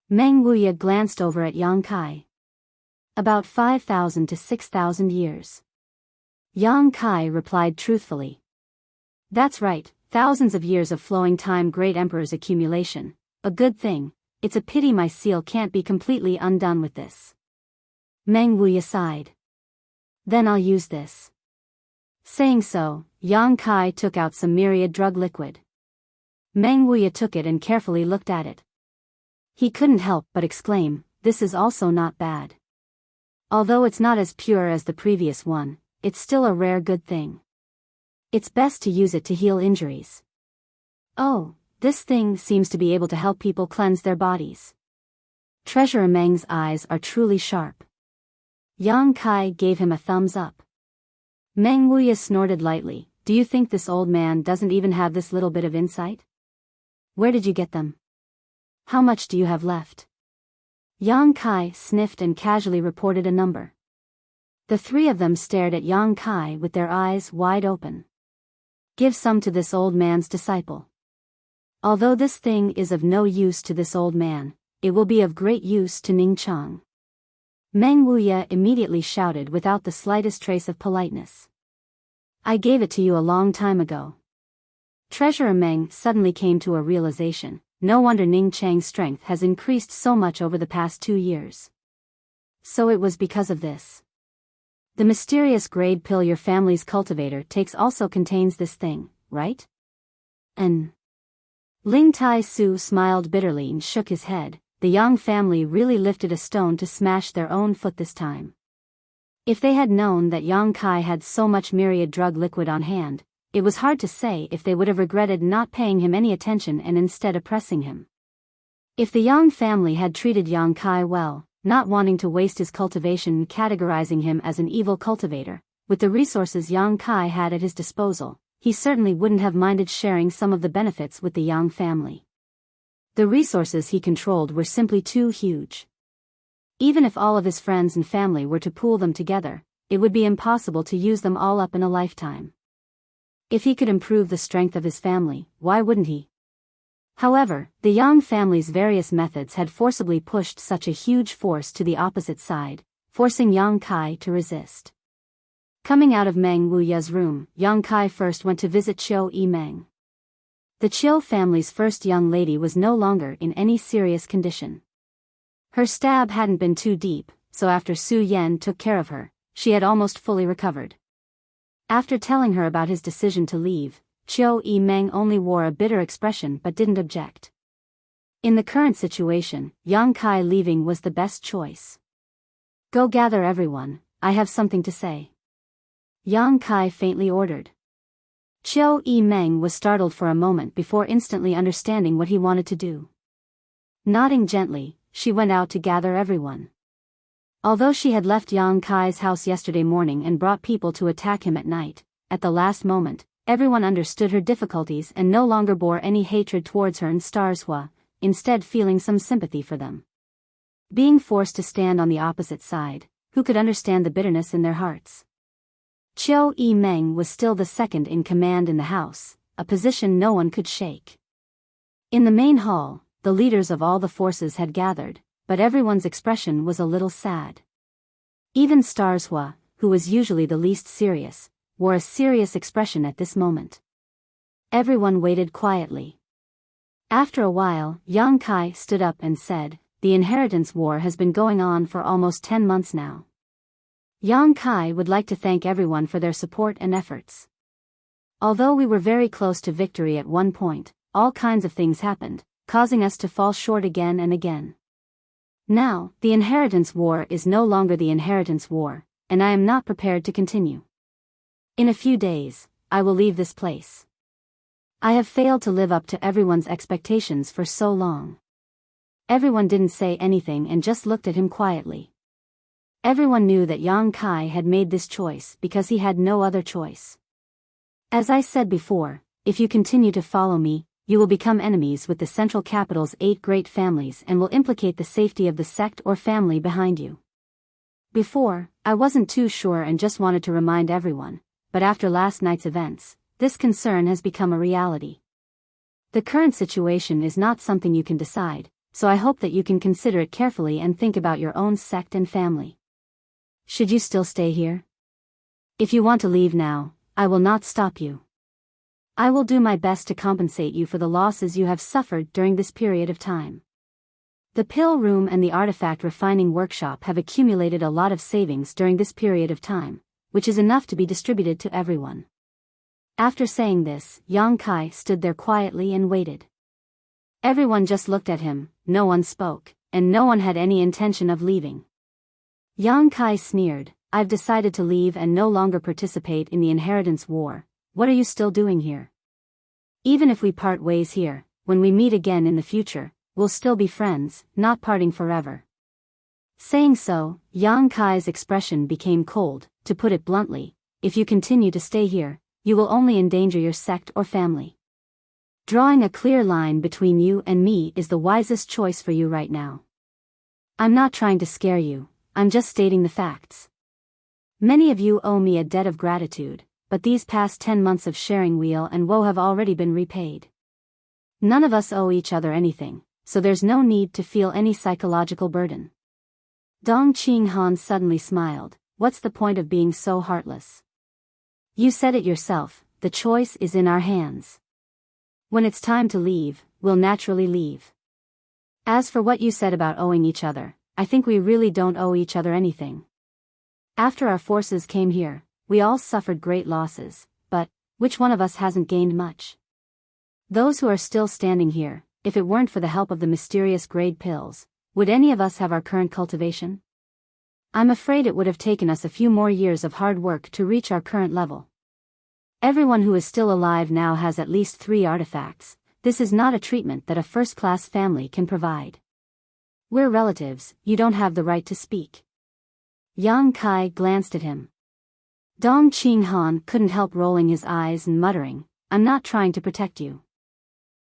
Meng Wuya glanced over at Yang Kai. About 5,000 to 6,000 years. Yang Kai replied truthfully. That's right, thousands of years of flowing time, great emperor's accumulation. A good thing, it's a pity my seal can't be completely undone with this. Meng Wuya sighed. Then I'll use this. Saying so, Yang Kai took out some myriad drug liquid. Meng Wuya took it and carefully looked at it. He couldn't help but exclaim, this is also not bad. Although it's not as pure as the previous one, it's still a rare good thing. It's best to use it to heal injuries. Oh, this thing seems to be able to help people cleanse their bodies. Treasurer Meng's eyes are truly sharp. Yang Kai gave him a thumbs up. Meng Wuya snorted lightly, Do you think this old man doesn't even have this little bit of insight? Where did you get them? How much do you have left? Yang Kai sniffed and casually reported a number. The three of them stared at Yang Kai with their eyes wide open. Give some to this old man's disciple. Although this thing is of no use to this old man, it will be of great use to Ning Cheng. Meng Wuya immediately shouted without the slightest trace of politeness. I gave it to you a long time ago. Treasurer Meng suddenly came to a realization. No wonder Ning Cheng's strength has increased so much over the past 2 years. So it was because of this. The mysterious grade pill your family's cultivator takes also contains this thing, right? Ling Tai Su smiled bitterly and shook his head. The Yang family really lifted a stone to smash their own foot this time. If they had known that Yang Kai had so much myriad drug liquid on hand, it was hard to say if they would have regretted not paying him any attention and instead oppressing him. If the Yang family had treated Yang Kai well, not wanting to waste his cultivation and categorizing him as an evil cultivator, with the resources Yang Kai had at his disposal, he certainly wouldn't have minded sharing some of the benefits with the Yang family. The resources he controlled were simply too huge. Even if all of his friends and family were to pool them together, it would be impossible to use them all up in a lifetime. If he could improve the strength of his family, why wouldn't he? However, the Yang family's various methods had forcibly pushed such a huge force to the opposite side, forcing Yang Kai to resist. Coming out of Meng Wuya's room, Yang Kai first went to visit Chiu Meng. The Chiu family's first young lady was no longer in any serious condition. Her stab hadn't been too deep, so after Su Yan took care of her, she had almost fully recovered. After telling her about his decision to leave, Chiu Meng only wore a bitter expression but didn't object. In the current situation, Yang Kai leaving was the best choice. Go gather everyone, I have something to say. Yang Kai faintly ordered. Chiu Meng was startled for a moment before instantly understanding what he wanted to do. Nodding gently, she went out to gather everyone. Although she had left Yang Kai's house yesterday morning and brought people to attack him at night, at the last moment, everyone understood her difficulties and no longer bore any hatred towards her and Starshua, instead feeling some sympathy for them. Being forced to stand on the opposite side, who could understand the bitterness in their hearts? Chiu Meng was still the second in command in the house, a position no one could shake. In the main hall, the leaders of all the forces had gathered, but everyone's expression was a little sad. Even Starshua, who was usually the least serious, wore a serious expression at this moment. Everyone waited quietly. After a while, Yang Kai stood up and said, "The inheritance war has been going on for almost 10 months now. Yang Kai would like to thank everyone for their support and efforts. Although we were very close to victory at one point, all kinds of things happened, causing us to fall short again and again. Now, the inheritance war is no longer the inheritance war, and I am not prepared to continue. In a few days, I will leave this place. I have failed to live up to everyone's expectations for so long." Everyone didn't say anything and just looked at him quietly. Everyone knew that Yang Kai had made this choice because he had no other choice. As I said before, if you continue to follow me, you will become enemies with the central capital's 8 great families and will implicate the safety of the sect or family behind you. Before, I wasn't too sure and just wanted to remind everyone, but after last night's events, this concern has become a reality. The current situation is not something you can decide, so I hope that you can consider it carefully and think about your own sect and family. Should you still stay here? If you want to leave now, I will not stop you. I will do my best to compensate you for the losses you have suffered during this period of time. The pill room and the artifact refining workshop have accumulated a lot of savings during this period of time, which is enough to be distributed to everyone." After saying this, Yang Kai stood there quietly and waited. Everyone just looked at him, no one spoke, and no one had any intention of leaving. Yang Kai sneered, "I've decided to leave and no longer participate in the inheritance war. What are you still doing here? Even if we part ways here, when we meet again in the future, we'll still be friends, not parting forever." Saying so, Yang Kai's expression became cold. To put it bluntly, if you continue to stay here, you will only endanger your sect or family. Drawing a clear line between you and me is the wisest choice for you right now. I'm not trying to scare you, I'm just stating the facts. Many of you owe me a debt of gratitude, but these past 10 months of sharing weal and woe have already been repaid. None of us owe each other anything, so there's no need to feel any psychological burden. Dong Qinghan suddenly smiled. What's the point of being so heartless? You said it yourself, the choice is in our hands. When it's time to leave, we'll naturally leave. As for what you said about owing each other, I think we really don't owe each other anything. After our forces came here, we all suffered great losses, but which one of us hasn't gained much? Those who are still standing here, if it weren't for the help of the mysterious grade pills, would any of us have our current cultivation? I'm afraid it would have taken us a few more years of hard work to reach our current level. Everyone who is still alive now has at least 3 artifacts. This is not a treatment that a first-class family can provide. We're relatives, you don't have the right to speak. Yang Kai glanced at him. Dong Qinghan couldn't help rolling his eyes and muttering, I'm not trying to protect you.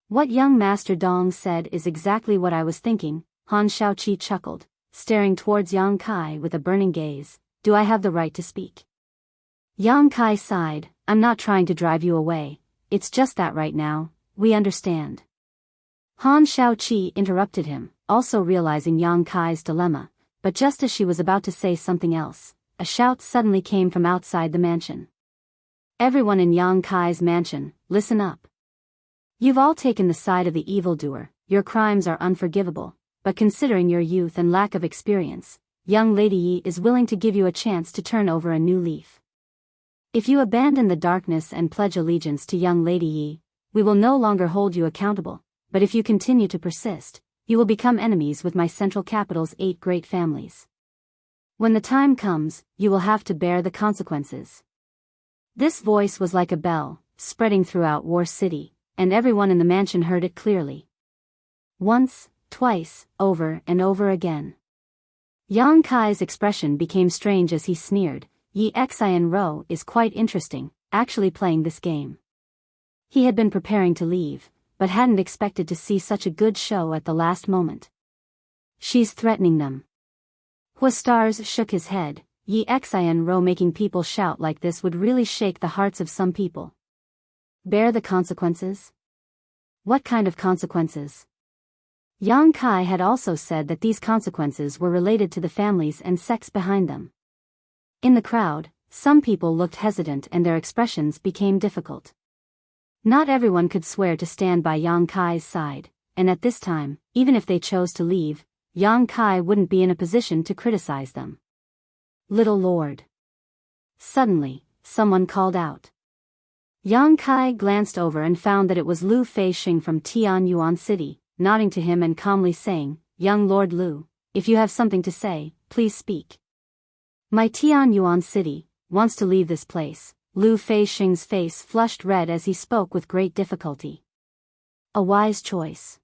What young Master Dong said is exactly what I was thinking, Han Shaoqi chuckled, staring towards Yang Kai with a burning gaze. Do I have the right to speak? Yang Kai sighed, I'm not trying to drive you away, it's just that right now, we understand. Han Shaoqi interrupted him, also realizing Yang Kai's dilemma, but just as she was about to say something else, a shout suddenly came from outside the mansion. Everyone in Yang Kai's mansion, listen up. You've all taken the side of the evildoer, your crimes are unforgivable, but considering your youth and lack of experience, young Lady Yi is willing to give you a chance to turn over a new leaf. If you abandon the darkness and pledge allegiance to young Lady Yi, we will no longer hold you accountable, but if you continue to persist, you will become enemies with my central capital's 8 great families. When the time comes, you will have to bear the consequences. This voice was like a bell, spreading throughout War City, and everyone in the mansion heard it clearly. Once, twice, over and over again. Yang Kai's expression became strange as he sneered, Yi Xian Ro is quite interesting, actually playing this game. He had been preparing to leave, but hadn't expected to see such a good show at the last moment. She's threatening them. Huastars shook his head. Yi Xian Ro making people shout like this would really shake the hearts of some people. Bear the consequences? What kind of consequences? Yang Kai had also said that these consequences were related to the families and sects behind them. In the crowd, some people looked hesitant and their expressions became difficult. Not everyone could swear to stand by Yang Kai's side, and at this time, even if they chose to leave, Yang Kai wouldn't be in a position to criticize them. Little Lord. Suddenly, someone called out. Yang Kai glanced over and found that it was Lu Feixing from Tianyuan City, nodding to him and calmly saying, Young Lord Lu, if you have something to say, please speak. My Tianyuan City wants to leave this place. Lu Feixing's face flushed red as he spoke with great difficulty. A wise choice.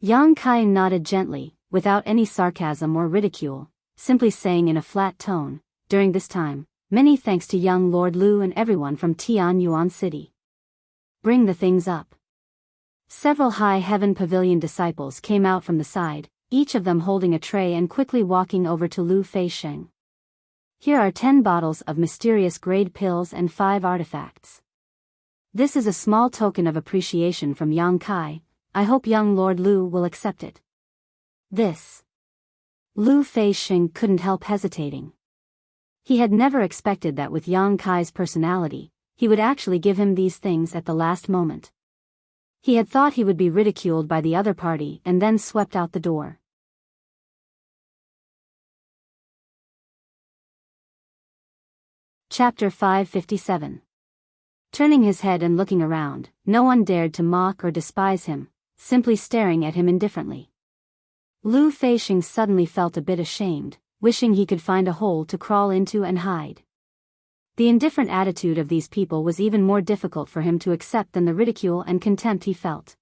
Yang Kai nodded gently, without any sarcasm or ridicule, simply saying in a flat tone, during this time, many thanks to young Lord Lu and everyone from Tianyuan City. Bring the things up. Several High Heaven Pavilion disciples came out from the side, each of them holding a tray and quickly walking over to Lu Feixing. Here are 10 bottles of mysterious grade pills and 5 artifacts. This is a small token of appreciation from Yang Kai. I hope young Lord Lu will accept it. This. Lu Feixing couldn't help hesitating. He had never expected that with Yang Kai's personality, he would actually give him these things at the last moment. He had thought he would be ridiculed by the other party and then swept out the door. Chapter 557. Turning his head and looking around, no one dared to mock or despise him, simply staring at him indifferently. Lu Feixing suddenly felt a bit ashamed, wishing he could find a hole to crawl into and hide. The indifferent attitude of these people was even more difficult for him to accept than the ridicule and contempt he felt.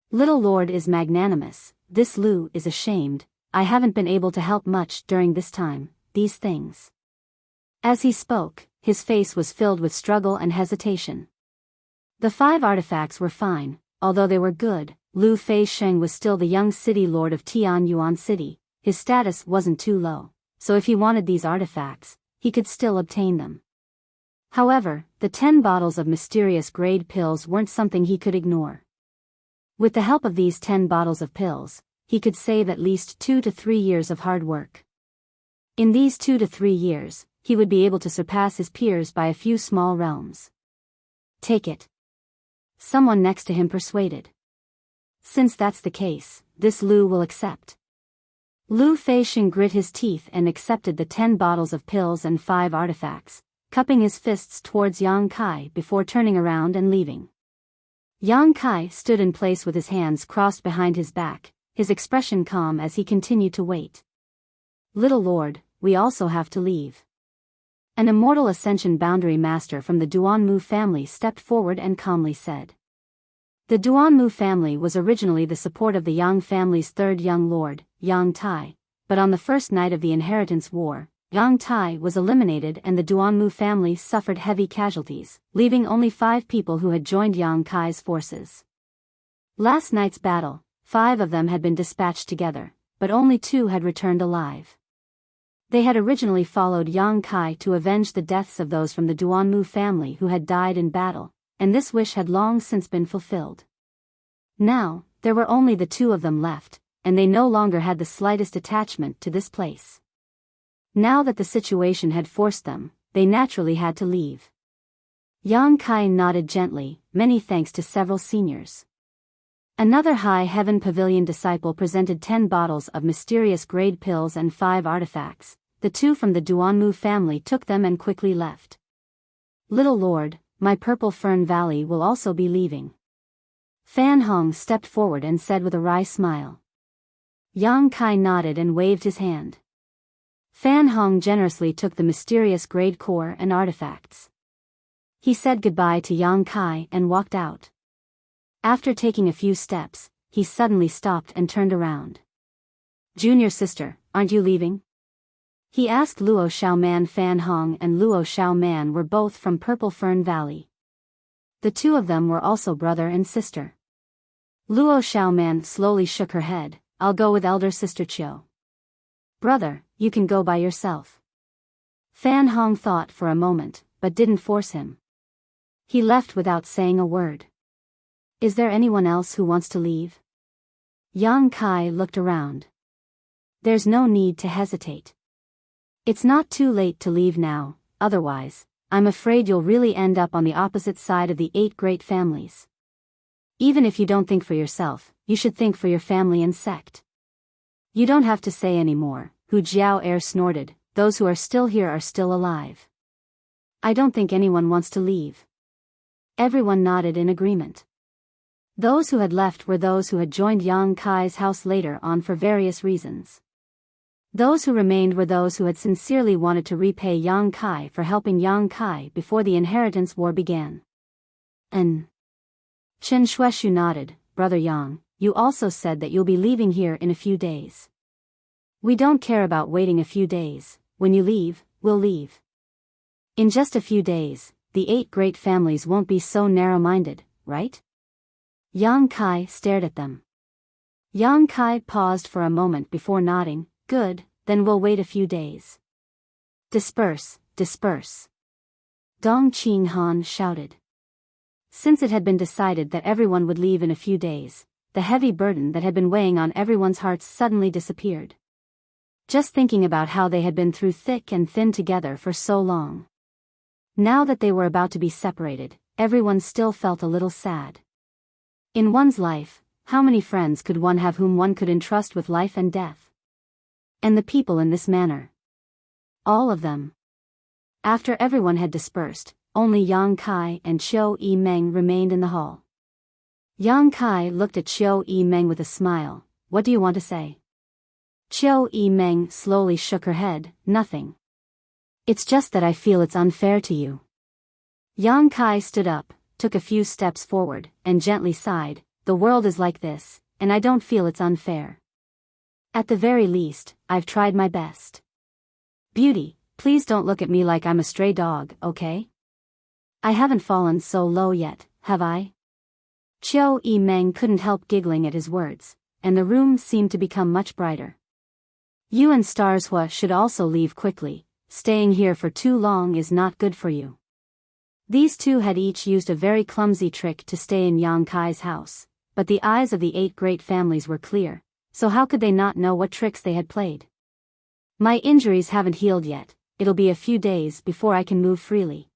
Little Lord is magnanimous, this Lu is ashamed, I haven't been able to help much during this time, these things. As he spoke, his face was filled with struggle and hesitation. The 5 artifacts were fine, although they were good. Lu Fei-sheng was still the young city lord of Tianyuan City. His status wasn't too low, so if he wanted these artifacts, he could still obtain them. However, the 10 bottles of mysterious grade pills weren't something he could ignore. With the help of these 10 bottles of pills, he could save at least 2 to 3 years of hard work. In these 2 to 3 years, he would be able to surpass his peers by a few small realms. Take it. Someone next to him persuaded. Since that's the case, this Lu will accept. Lu Fei-sheng grit his teeth and accepted the 10 bottles of pills and 5 artifacts, cupping his fists towards Yang Kai before turning around and leaving. Yang Kai stood in place with his hands crossed behind his back, his expression calm as he continued to wait. Little Lord, we also have to leave. An immortal Ascension Boundary Master from the Duanmu family stepped forward and calmly said. The Duanmu family was originally the support of the Yang family's third young lord, Yang Tai, but on the first night of the Inheritance War, Yang Tai was eliminated and the Duanmu family suffered heavy casualties, leaving only 5 people who had joined Yang Kai's forces. Last night's battle, 5 of them had been dispatched together, but only 2 had returned alive. They had originally followed Yang Kai to avenge the deaths of those from the Duanmu family who had died in battle, and this wish had long since been fulfilled. Now, there were only the 2 of them left, and they no longer had the slightest attachment to this place. Now that the situation had forced them, they naturally had to leave. Yang Kai nodded gently, many thanks to several seniors. Another High Heaven Pavilion disciple presented 10 bottles of mysterious grade pills and 5 artifacts. The 2 from the Duanmu family took them and quickly left. Little Lord, my Purple Fern Valley will also be leaving. Fan Hong stepped forward and said with a wry smile. Yang Kai nodded and waved his hand. Fan Hong generously took the mysterious grade core and artifacts. He said goodbye to Yang Kai and walked out. After taking a few steps, he suddenly stopped and turned around. Junior sister, aren't you leaving? He asked. Luo Xiaoman. Fan Hong and Luo Xiaoman were both from Purple Fern Valley. The 2 of them were also brother and sister. Luo Xiaoman slowly shook her head. I'll go with elder sister Chiu. Brother, you can go by yourself. Fan Hong thought for a moment, but didn't force him. He left without saying a word. Is there anyone else who wants to leave? Yang Kai looked around. There's no need to hesitate. It's not too late to leave now, otherwise, I'm afraid you'll really end up on the opposite side of the 8 great families. Even if you don't think for yourself, you should think for your family and sect. You don't have to say any more, Hu Jiao Air snorted, those who are still here are still alive. I don't think anyone wants to leave. Everyone nodded in agreement. Those who had left were those who had joined Yang Kai's house later on for various reasons. Those who remained were those who had sincerely wanted to repay Yang Kai for helping Yang Kai before the Inheritance War began. Chen Shueshu nodded. Brother Yang, you also said that you'll be leaving here in a few days. We don't care about waiting a few days. When you leave, we'll leave. In just a few days, the 8 great families won't be so narrow-minded, right? Yang Kai stared at them. Yang Kai paused for a moment before nodding. Good, then we'll wait a few days. Disperse, disperse. Dong Qing Han shouted. Since it had been decided that everyone would leave in a few days, the heavy burden that had been weighing on everyone's hearts suddenly disappeared. Just thinking about how they had been through thick and thin together for so long. Now that they were about to be separated, everyone still felt a little sad. In one's life, how many friends could one have whom one could entrust with life and death? And the people in this manner. All of them. After everyone had dispersed, only Yang Kai and Chiu Yi-meng remained in the hall. Yang Kai looked at Chiu Yi-meng with a smile. What do you want to say? Chiu Yi-meng slowly shook her head. Nothing. It's just that I feel it's unfair to you. Yang Kai stood up, took a few steps forward, and gently sighed. The world is like this, and I don't feel it's unfair. At the very least, I've tried my best. Beauty, please don't look at me like I'm a stray dog, okay? I haven't fallen so low yet, have I? Chiu E Meng couldn't help giggling at his words, and the room seemed to become much brighter. You and Starshua should also leave quickly, staying here for too long is not good for you. These two had each used a very clumsy trick to stay in Yang Kai's house, but the eyes of the 8 great families were clear, so how could they not know what tricks they had played? My injuries haven't healed yet, it'll be a few days before I can move freely.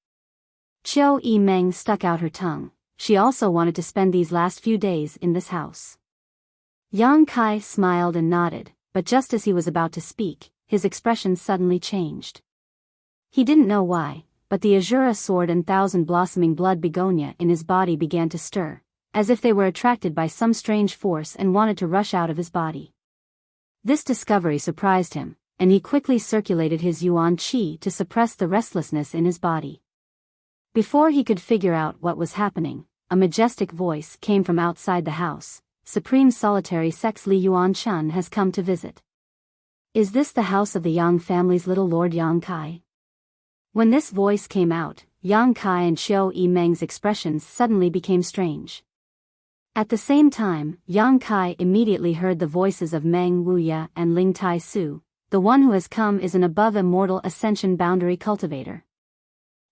Chiu E Meng stuck out her tongue. She also wanted to spend these last few days in this house. Yang Kai smiled and nodded, but just as he was about to speak, his expression suddenly changed. He didn't know why, but the Azura sword and 1,000 blossoming blood begonia in his body began to stir, as if they were attracted by some strange force and wanted to rush out of his body. This discovery surprised him, and he quickly circulated his yuan qi to suppress the restlessness in his body. Before he could figure out what was happening, a majestic voice came from outside the house. Supreme Solitary Sex Li Yuanchun has come to visit. Is this the house of the Yang family's little Lord Yang Kai? When this voice came out, Yang Kai and Chiu E Meng's expressions suddenly became strange. At the same time, Yang Kai immediately heard the voices of Meng Wuya and Ling Tai Su. The one who has come is an above immortal ascension boundary cultivator.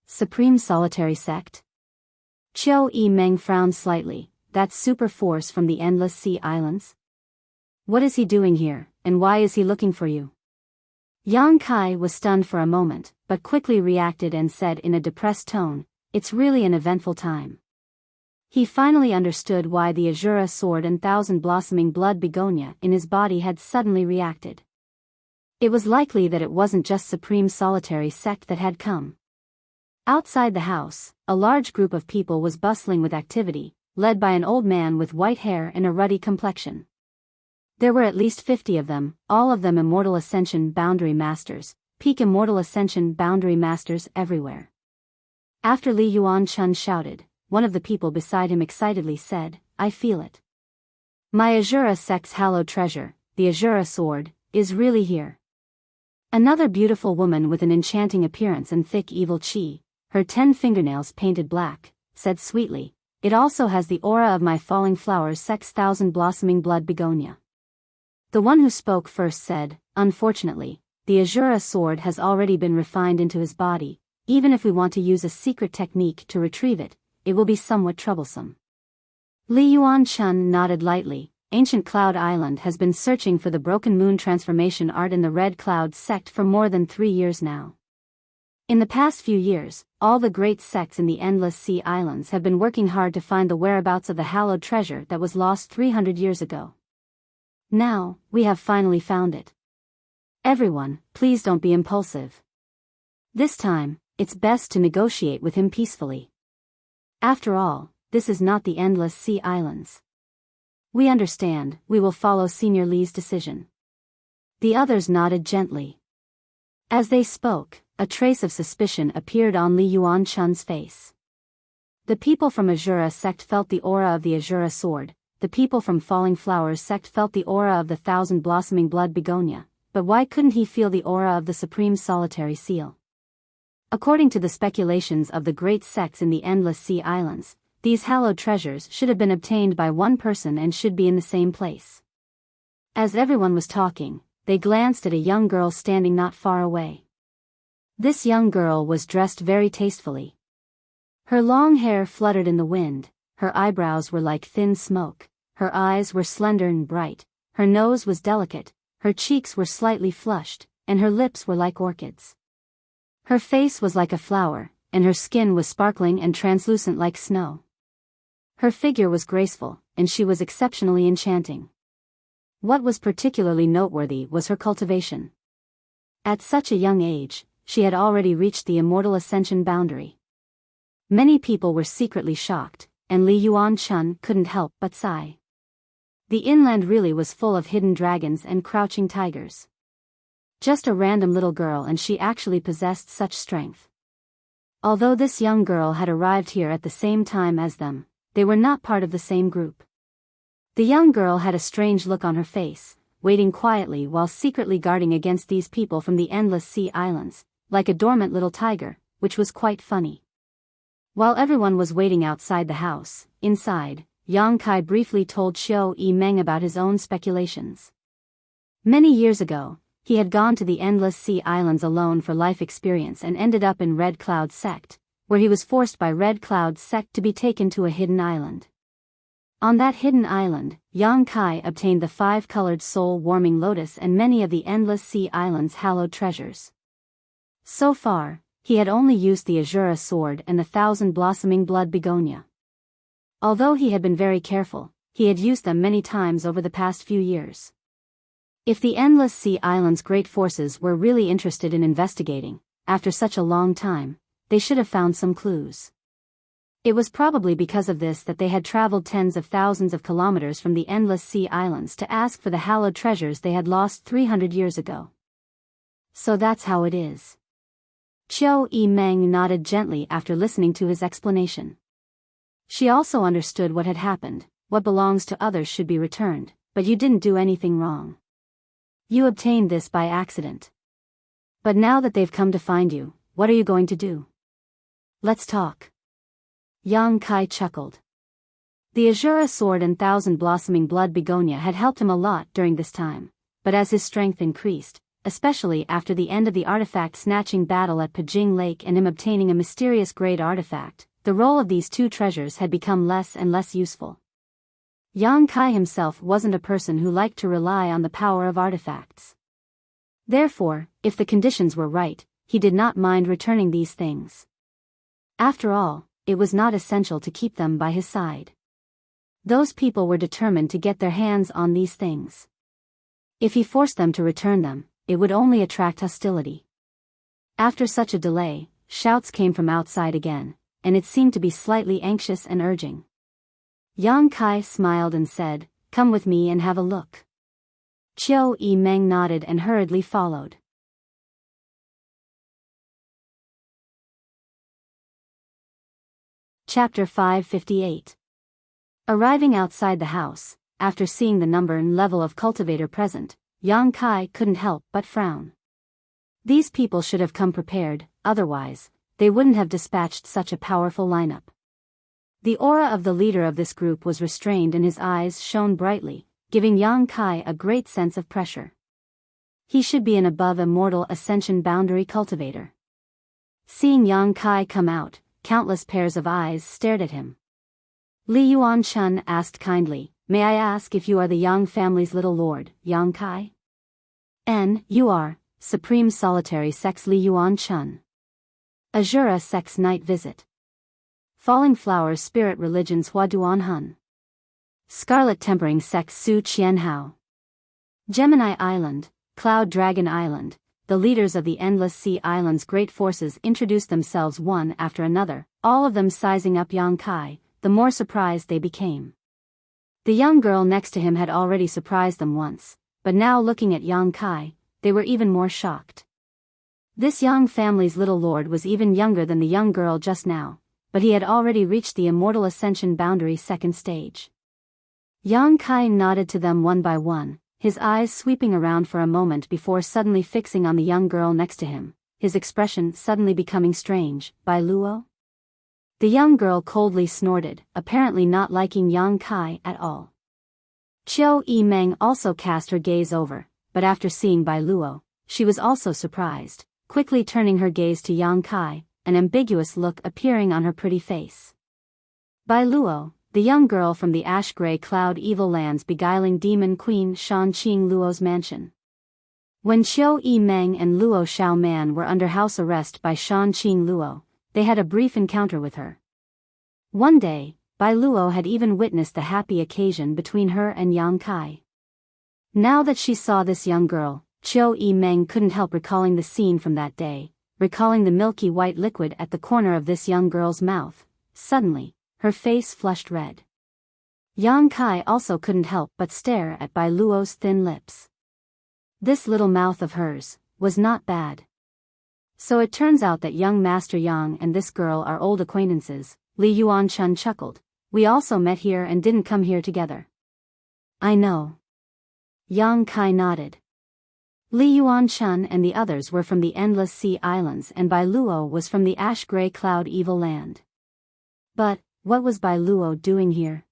Supreme Solitary Sect? Chiu E Meng frowned slightly. That super force from the Endless Sea Islands? What is he doing here, and why is he looking for you? Yang Kai was stunned for a moment, but quickly reacted and said in a depressed tone, it's really an eventful time. He finally understood why the Azura sword and 1,000 blossoming blood begonia in his body had suddenly reacted. It was likely that it wasn't just Supreme Solitary Sect that had come. Outside the house, a large group of people was bustling with activity, led by an old man with white hair and a ruddy complexion. There were at least 50 of them, all of them Immortal Ascension Boundary Masters, peak Immortal Ascension Boundary Masters everywhere. After Li Yuanchun shouted, one of the people beside him excitedly said, I feel it. My Azura Sect's hallowed treasure, the Azura sword, is really here. Another beautiful woman with an enchanting appearance and thick evil chi, her 10 fingernails painted black, said sweetly, it also has the aura of my falling flowers Sect's 1,000 blossoming blood begonia. The one who spoke first said, unfortunately, the Azura sword has already been refined into his body. Even if we want to use a secret technique to retrieve it, it will be somewhat troublesome. Li Yuanchun nodded lightly. Ancient Cloud Island has been searching for the Broken Moon transformation art in the Red Cloud sect for more than 3 years now. In the past few years, all the great sects in the Endless Sea Islands have been working hard to find the whereabouts of the hallowed treasure that was lost 300 years ago. Now, we have finally found it. Everyone, please don't be impulsive. This time, it's best to negotiate with him peacefully. After all, this is not the Endless Sea Islands. We understand, we will follow Senior Li's decision. The others nodded gently. As they spoke, a trace of suspicion appeared on Li Yuanchun's face. The people from Azura sect felt the aura of the Azura sword, the people from Falling Flowers sect felt the aura of the 1,000 blossoming blood begonia, but why couldn't he feel the aura of the Supreme Solitary Seal? According to the speculations of the great sects in the Endless Sea Islands, these hallowed treasures should have been obtained by one person and should be in the same place. As everyone was talking, they glanced at a young girl standing not far away. This young girl was dressed very tastefully. Her long hair fluttered in the wind, her eyebrows were like thin smoke, her eyes were slender and bright, her nose was delicate, her cheeks were slightly flushed, and her lips were like orchids. Her face was like a flower, and her skin was sparkling and translucent like snow. Her figure was graceful, and she was exceptionally enchanting. What was particularly noteworthy was her cultivation. At such a young age, she had already reached the Immortal Ascension boundary. Many people were secretly shocked, and Li Yuanchun couldn't help but sigh. The inland really was full of hidden dragons and crouching tigers. Just a random little girl, and she actually possessed such strength. Although this young girl had arrived here at the same time as them, they were not part of the same group. The young girl had a strange look on her face, waiting quietly while secretly guarding against these people from the Endless Sea Islands. like a dormant little tiger, which was quite funny. While everyone was waiting outside the house, inside, Yang Kai briefly told Xiao Yimeng about his own speculations. Many years ago, he had gone to the Endless Sea Islands alone for life experience and ended up in Red Cloud Sect, where he was forced by Red Cloud Sect to be taken to a hidden island. On that hidden island, Yang Kai obtained the 5-colored soul-warming lotus and many of the Endless Sea Islands' hallowed treasures. So far, he had only used the Azura sword and the 1,000-blossoming blood begonia. Although he had been very careful, he had used them many times over the past few years. If the Endless Sea Islands' great forces were really interested in investigating, after such a long time, they should have found some clues. It was probably because of this that they had traveled tens of thousands of kilometers from the Endless Sea Islands to ask for the hallowed treasures they had lost 300 years ago. So that's how it is. Qiu Yimeng nodded gently after listening to his explanation. She also understood what had happened. What belongs to others should be returned, but you didn't do anything wrong. You obtained this by accident. But now that they've come to find you, what are you going to do? Let's talk. Yang Kai chuckled. The Azura sword and 1,000-blossoming blood begonia had helped him a lot during this time, but as his strength increased, especially after the end of the artifact-snatching battle at Pajing Lake and him obtaining a mysterious great artifact, the role of these two treasures had become less and less useful. Yang Kai himself wasn't a person who liked to rely on the power of artifacts. Therefore, if the conditions were right, he did not mind returning these things. After all, it was not essential to keep them by his side. Those people were determined to get their hands on these things. If he forced them to return them, it would only attract hostility. After such a delay, shouts came from outside again, and it seemed to be slightly anxious and urging. Yang Kai smiled and said, "Come with me and have a look." Qiu Yimeng nodded and hurriedly followed. Chapter 558. Arriving outside the house, after seeing the number and level of cultivator present, Yang Kai couldn't help but frown. These people should have come prepared, otherwise, they wouldn't have dispatched such a powerful lineup. The aura of the leader of this group was restrained and his eyes shone brightly, giving Yang Kai a great sense of pressure. He should be an above-immortal ascension boundary cultivator. Seeing Yang Kai come out, countless pairs of eyes stared at him. Li Yuan-chun asked kindly, "May I ask if you are the Yang family's little lord, Yang Kai?" You are, Supreme Solitary Sex Li Yuan-chun. Azura Sex Night Visit. Falling Flowers Spirit Religions Hua Duan Hun. Scarlet Tempering Sex Su Qian Hao. Gemini Island, Cloud Dragon Island. The leaders of the Endless Sea Islands' great forces introduced themselves one after another, all of them sizing up Yang Kai. The more surprised they became. The young girl next to him had already surprised them once, but now looking at Yang Kai, they were even more shocked. This Yang family's little lord was even younger than the young girl just now, but he had already reached the Immortal Ascension Boundary second stage. Yang Kai nodded to them one by one, his eyes sweeping around for a moment before suddenly fixing on the young girl next to him, his expression suddenly becoming strange. "Bai Luo?" The young girl coldly snorted, apparently not liking Yang Kai at all. Qiu Yimeng also cast her gaze over, but after seeing Bai Luo, she was also surprised, quickly turning her gaze to Yang Kai, an ambiguous look appearing on her pretty face. Bai Luo, the young girl from the ash-gray cloud evil lands beguiling demon queen Shan Qing Luo's mansion. When Qiu Yimeng and Luo Xiaoman were under house arrest by Shan Qing Luo, they had a brief encounter with her. One day, Bai Luo had even witnessed the happy occasion between her and Yang Kai. Now that she saw this young girl, Qiu Yimeng couldn't help recalling the scene from that day, recalling the milky white liquid at the corner of this young girl's mouth. Suddenly, her face flushed red. Yang Kai also couldn't help but stare at Bai Luo's thin lips. This little mouth of hers was not bad. So it turns out that young Master Yang and this girl are old acquaintances. Li Yuan-chun chuckled. "We also met here and didn't come here together." "I know." Yang Kai nodded. Li Yuan-chun and the others were from the Endless Sea Islands and Bai Luo was from the Ash-Gray Cloud Evil Land. But, what was Bai Luo doing here?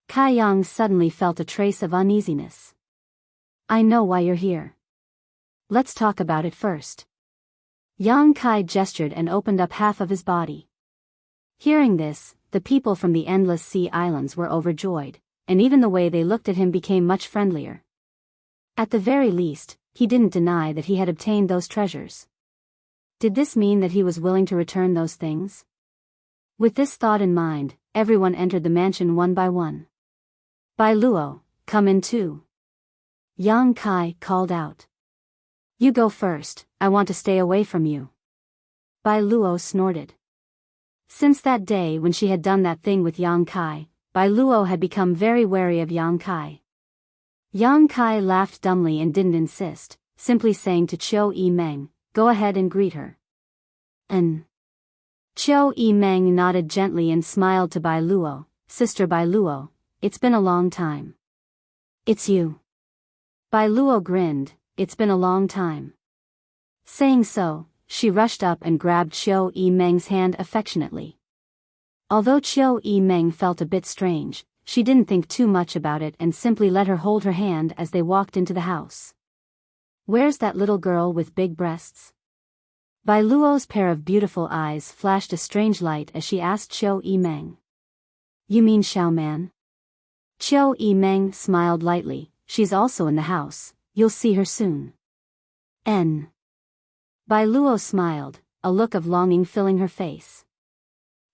Kai Yang suddenly felt a trace of uneasiness. I know why you're here. Let's talk about it first. Yang Kai gestured and opened up half of his body. Hearing this, the people from the Endless Sea Islands were overjoyed, and even the way they looked at him became much friendlier. At the very least, he didn't deny that he had obtained those treasures. Did this mean that he was willing to return those things? With this thought in mind, everyone entered the mansion one by one. Bai Luo, come in too. Yang Kai called out. You go first, I want to stay away from you. Bai Luo snorted. Since that day when she had done that thing with Yang Kai, Bai Luo had become very wary of Yang Kai. Yang Kai laughed dumbly and didn't insist, simply saying to Chiu Yi-meng, go ahead and greet her. Chiu Yi-meng nodded gently and smiled to Bai Luo, Sister Bai Luo, it's been a long time. It's you. Bai Luo grinned, it's been a long time. Saying so, she rushed up and grabbed Chiu Yi-meng's hand affectionately. Although Chiu Yi-meng felt a bit strange, she didn't think too much about it and simply let her hold her hand as they walked into the house. Where's that little girl with big breasts? Bai Luo's pair of beautiful eyes flashed a strange light as she asked Chiu Yi-meng. You mean Xiao Man? Chiu Yi-meng smiled lightly, she's also in the house, you'll see her soon. Bai Luo smiled, a look of longing filling her face.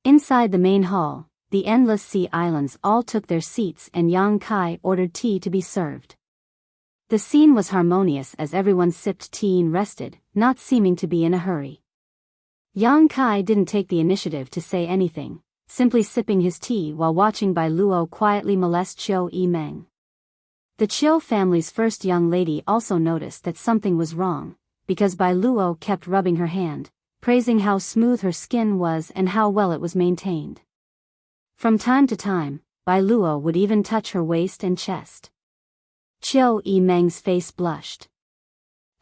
Inside the main hall, the Endless Sea Islands all took their seats and Yang Kai ordered tea to be served. The scene was harmonious as everyone sipped tea and rested, not seeming to be in a hurry. Yang Kai didn't take the initiative to say anything, simply sipping his tea while watching Bai Luo quietly molest Chiu Yi-meng. The Chiu family's first young lady also noticed that something was wrong, because Bai Luo kept rubbing her hand, praising how smooth her skin was and how well it was maintained. From time to time, Bai Luo would even touch her waist and chest. Chiu Yi-meng's face blushed.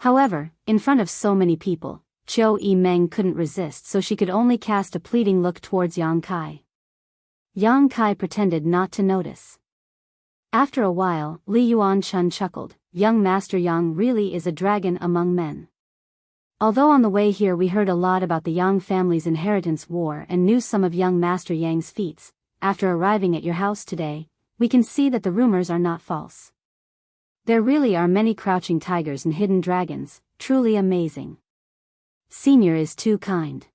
However, in front of so many people, Chiu Yi-meng couldn't resist, so she could only cast a pleading look towards Yang Kai. Yang Kai pretended not to notice. After a while, Li Yuan-chun chuckled, young Master Yang really is a dragon among men. Although on the way here we heard a lot about the Yang family's inheritance war and knew some of young Master Yang's feats, after arriving at your house today, we can see that the rumors are not false. There really are many crouching tigers and hidden dragons, truly amazing. Senior is too kind.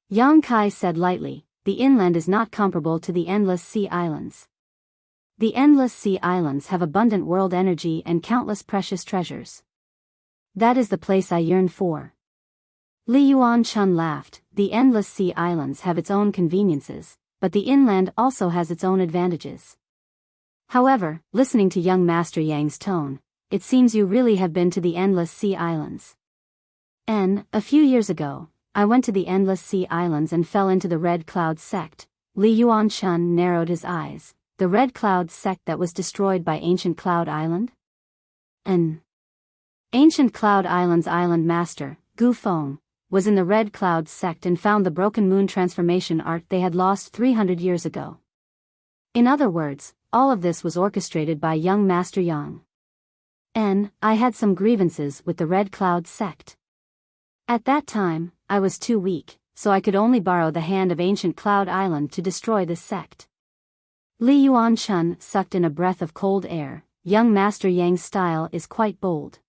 Yang Kai said lightly, the inland is not comparable to the Endless Sea Islands. The Endless Sea Islands have abundant world energy and countless precious treasures. That is the place I yearn for. Li Yuan-chun laughed, the Endless Sea Islands have its own conveniences, but the inland also has its own advantages. However, listening to young Master Yang's tone, it seems you really have been to the Endless Sea Islands. A few years ago, I went to the Endless Sea Islands and fell into the Red Cloud sect. Li Yuan-chun narrowed his eyes. The Red Cloud sect that was destroyed by Ancient Cloud Island? Ancient Cloud Island's island master, Gu Feng, was in the Red Cloud sect and found the Broken Moon transformation art they had lost 300 years ago. In other words, all of this was orchestrated by young Master Yang. I had some grievances with the Red Cloud sect. At that time, I was too weak, so I could only borrow the hand of Ancient Cloud Island to destroy this sect. Li Yuan-chun sucked in a breath of cold air. Young Master Yang's style is quite bold.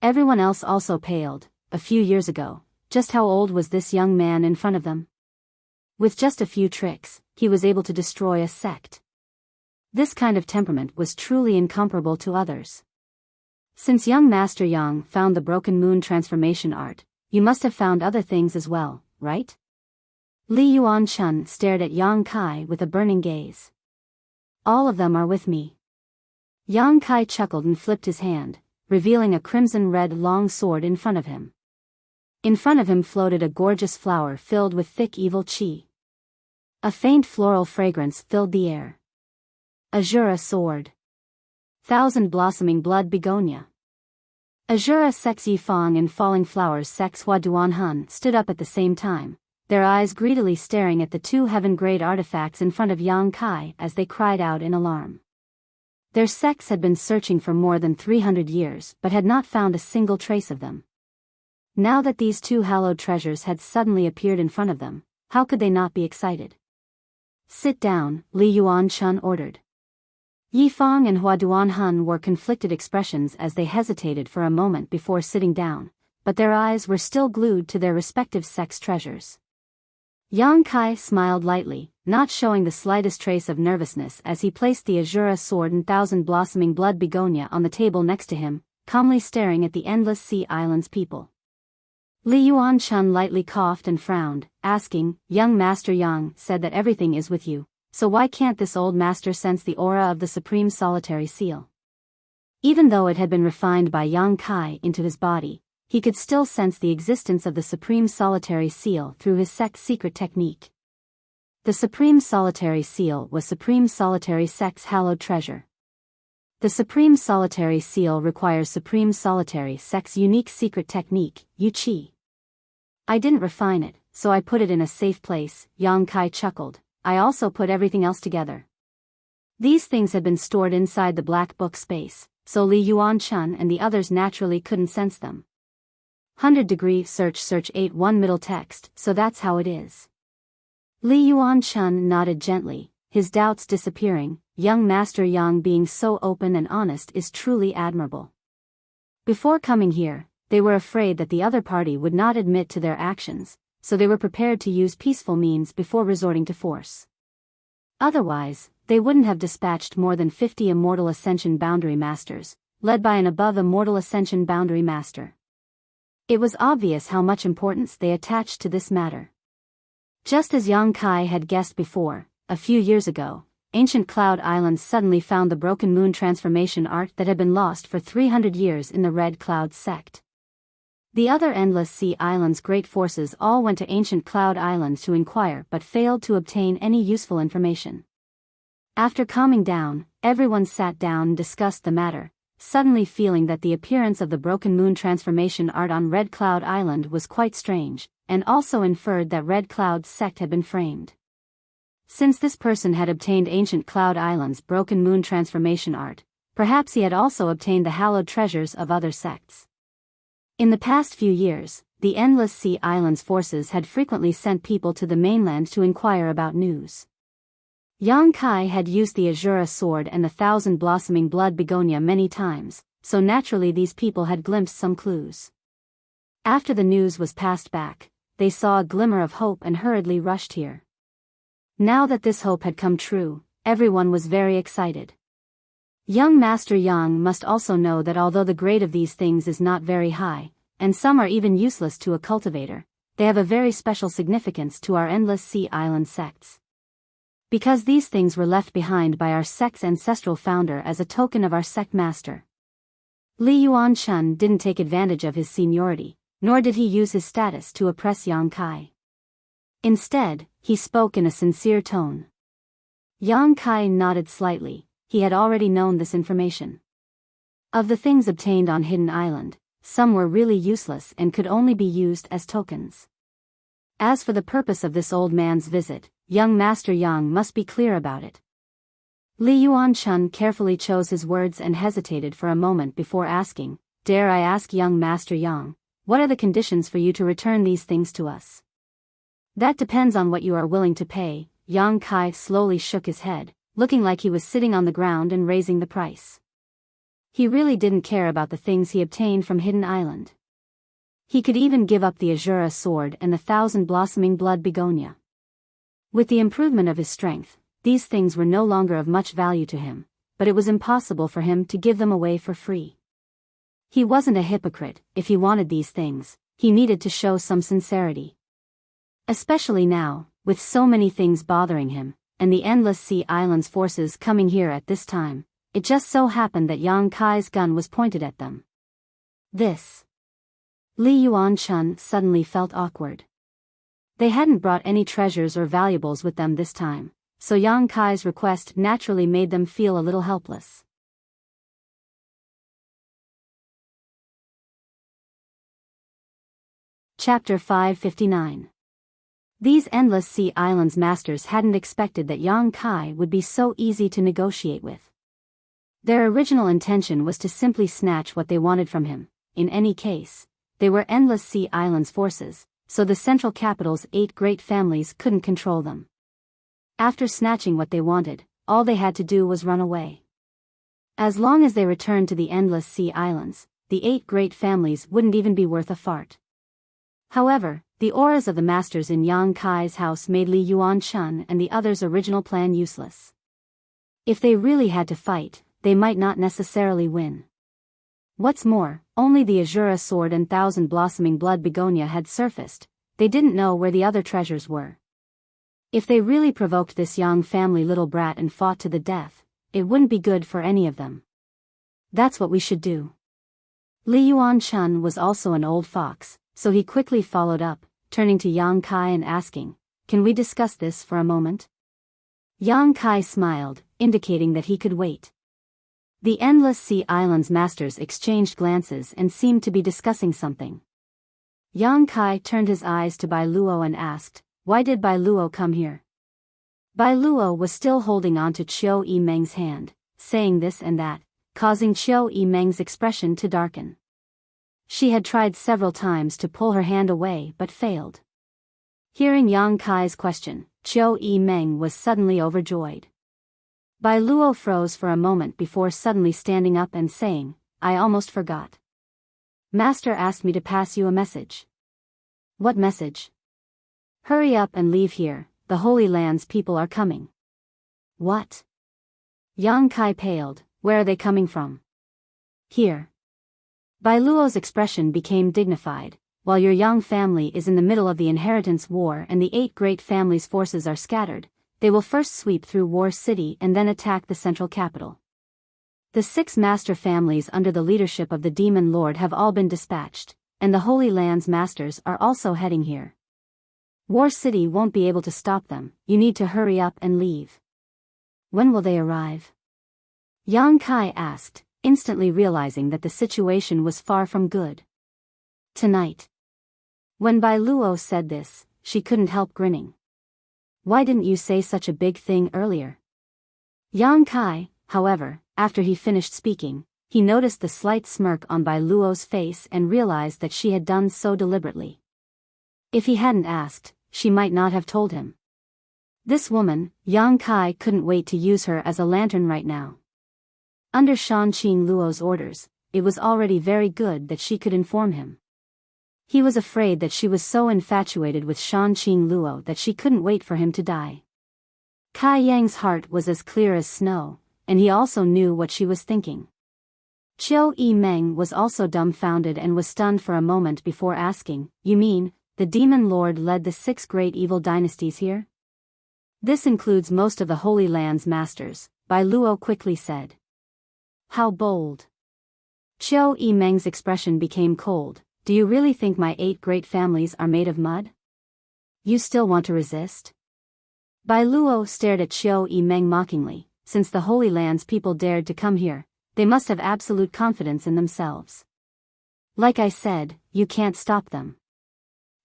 Everyone else also paled. A few years ago, just how old was this young man in front of them? With just a few tricks, he was able to destroy a sect. This kind of temperament was truly incomparable to others. Since young Master Yang found the Broken Moon transformation art, you must have found other things as well, right? Li Yuan-chun stared at Yang Kai with a burning gaze. All of them are with me. Yang Kai chuckled and flipped his hand, revealing a crimson-red long sword in front of him. In front of him floated a gorgeous flower filled with thick evil qi. A faint floral fragrance filled the air. Azura sword. Thousand blossoming blood begonia. Azura Sex Yifang and Falling Flowers Sex Hua Duanhun stood up at the same time, their eyes greedily staring at the two heaven-grade artifacts in front of Yang Kai as they cried out in alarm. Their sects had been searching for more than 300 years but had not found a single trace of them. Now that these two hallowed treasures had suddenly appeared in front of them, how could they not be excited? "Sit down," Li Yuanchun ordered. Yifang and Hua Duanhun wore conflicted expressions as they hesitated for a moment before sitting down, but their eyes were still glued to their respective sex treasures. Yang Kai smiled lightly, not showing the slightest trace of nervousness as he placed the Azura sword and thousand-blossoming blood begonia on the table next to him, calmly staring at the endless sea island's people. Li Yuanchun lightly coughed and frowned, asking, "Young Master Yang said that everything is with you. So why can't this old master sense the aura of the supreme solitary seal?" Even though it had been refined by Yang Kai into his body, he could still sense the existence of the supreme solitary seal through his sect's secret technique. The supreme solitary seal was supreme solitary sect's hallowed treasure. The supreme solitary seal requires supreme solitary sect's unique secret technique, Yu Qi. "I didn't refine it, so I put it in a safe place," Yang Kai chuckled. "I also put everything else together." These things had been stored inside the black book space, so Li Yuanchun and the others naturally couldn't sense them. 100-degree search 8-1 middle text, so that's how it is. Li Yuanchun nodded gently, his doubts disappearing. Young Master Yang being so open and honest is truly admirable. Before coming here, they were afraid that the other party would not admit to their actions, so they were prepared to use peaceful means before resorting to force. Otherwise, they wouldn't have dispatched more than 50 Immortal Ascension Boundary Masters, led by an above Immortal Ascension Boundary Master. It was obvious how much importance they attached to this matter. Just as Yang Kai had guessed before, a few years ago, ancient Cloud Islands suddenly found the Broken Moon transformation art that had been lost for 300 years in the Red Cloud sect. The other Endless Sea Islands' great forces all went to ancient Cloud Islands to inquire but failed to obtain any useful information. After calming down, everyone sat down and discussed the matter, suddenly feeling that the appearance of the Broken Moon transformation art on Red Cloud Island was quite strange, and also inferred that Red Cloud's sect had been framed. Since this person had obtained ancient Cloud Island's Broken Moon transformation art, perhaps he had also obtained the hallowed treasures of other sects. In the past few years, the Endless Sea Islands forces had frequently sent people to the mainland to inquire about news. Yang Kai had used the Azura sword and the thousand-blossoming blood begonia many times, so naturally these people had glimpsed some clues. After the news was passed back, they saw a glimmer of hope and hurriedly rushed here. Now that this hope had come true, everyone was very excited. Young Master Yang must also know that although the grade of these things is not very high, and some are even useless to a cultivator, they have a very special significance to our Endless Sea Island sects. Because these things were left behind by our sect's ancestral founder as a token of our sect master. Li Yuanchun didn't take advantage of his seniority, nor did he use his status to oppress Yang Kai. Instead, he spoke in a sincere tone. Yang Kai nodded slightly. He had already known this information. Of the things obtained on Hidden Island, some were really useless and could only be used as tokens. As for the purpose of this old man's visit, young Master Yang must be clear about it. Li Yuanchun carefully chose his words and hesitated for a moment before asking, "Dare I ask young Master Yang, what are the conditions for you to return these things to us?" "That depends on what you are willing to pay." Yang Kai slowly shook his head, looking like he was sitting on the ground and raising the price. He really didn't care about the things he obtained from Hidden Island. He could even give up the Azura sword and the thousand-blossoming blood begonia. With the improvement of his strength, these things were no longer of much value to him, but it was impossible for him to give them away for free. He wasn't a hypocrite. If he wanted these things, he needed to show some sincerity. Especially now, with so many things bothering him, and the Endless Sea Islands forces coming here at this time, it just so happened that Yang Kai's gun was pointed at them. This. Li Yuanchun suddenly felt awkward. They hadn't brought any treasures or valuables with them this time, so Yang Kai's request naturally made them feel a little helpless. Chapter 559. These endless sea islands masters hadn't expected that Yang Kai would be so easy to negotiate with. Their original intention was to simply snatch what they wanted from him. In any case, they were endless sea islands forces, so the central capital's 8 great families couldn't control them. After snatching what they wanted, all they had to do was run away. As long as they returned to the endless sea islands, the 8 great families wouldn't even be worth a fart. However, the auras of the masters in Yang Kai's house made Li Yuanchun and the others' original plan useless. If they really had to fight, they might not necessarily win. What's more, only the Azura sword and 1,000 blossoming blood begonia had surfaced. They didn't know where the other treasures were. If they really provoked this Yang family little brat and fought to the death, it wouldn't be good for any of them. That's what we should do. Li Yuanchun was also an old fox, so he quickly followed up, turning to Yang Kai and asking, "Can we discuss this for a moment?" Yang Kai smiled, indicating that he could wait. The endless sea islands masters exchanged glances and seemed to be discussing something. Yang Kai turned his eyes to Bai Luo and asked, "Why did Bai Luo come here?" Bai Luo was still holding on to Qiu Yimeng's hand, saying this and that, causing Qiu Yimeng's expression to darken. She had tried several times to pull her hand away but failed. Hearing Yang Kai's question, Qiu Yimeng was suddenly overjoyed. Bai Luo froze for a moment before suddenly standing up and saying, "I almost forgot. Master asked me to pass you a message." "What message?" "Hurry up and leave here, the Holy Land's people are coming." "What?" Yang Kai paled. "Where are they coming from?" "Here." Bai Luo's expression became dignified. "While your Yang family is in the middle of the inheritance war and the 8 great families' forces are scattered, they will first sweep through War City and then attack the central capital. The 6 master families under the leadership of the Demon Lord have all been dispatched, and the Holy Land's masters are also heading here. War City won't be able to stop them. You need to hurry up and leave." "When will they arrive?" Yang Kai asked, instantly realizing that the situation was far from good. "Tonight." When Bai Luo said this, she couldn't help grinning. "Why didn't you say such a big thing earlier?" Yang Kai, however, after he finished speaking, he noticed the slight smirk on Bai Luo's face and realized that she had done so deliberately. If he hadn't asked, she might not have told him. This woman, Yang Kai couldn't wait to use her as a lantern right now. Under Shanqing Luo's orders, it was already very good that she could inform him. He was afraid that she was so infatuated with Shanqing Luo that she couldn't wait for him to die. Kai Yang's heart was as clear as snow, and he also knew what she was thinking. Qiu Yimeng was also dumbfounded and was stunned for a moment before asking, "You mean, the Demon Lord led the 6 great evil dynasties here?" "This includes most of the Holy Land's masters," Bai Luo quickly said. "How bold." Qiu Yimeng's expression became cold. "Do you really think my 8 great families are made of mud? You still want to resist?" Bai Luo stared at Qiu Yimeng mockingly. Since the Holy Land's people dared to come here, they must have absolute confidence in themselves. "Like I said, you can't stop them.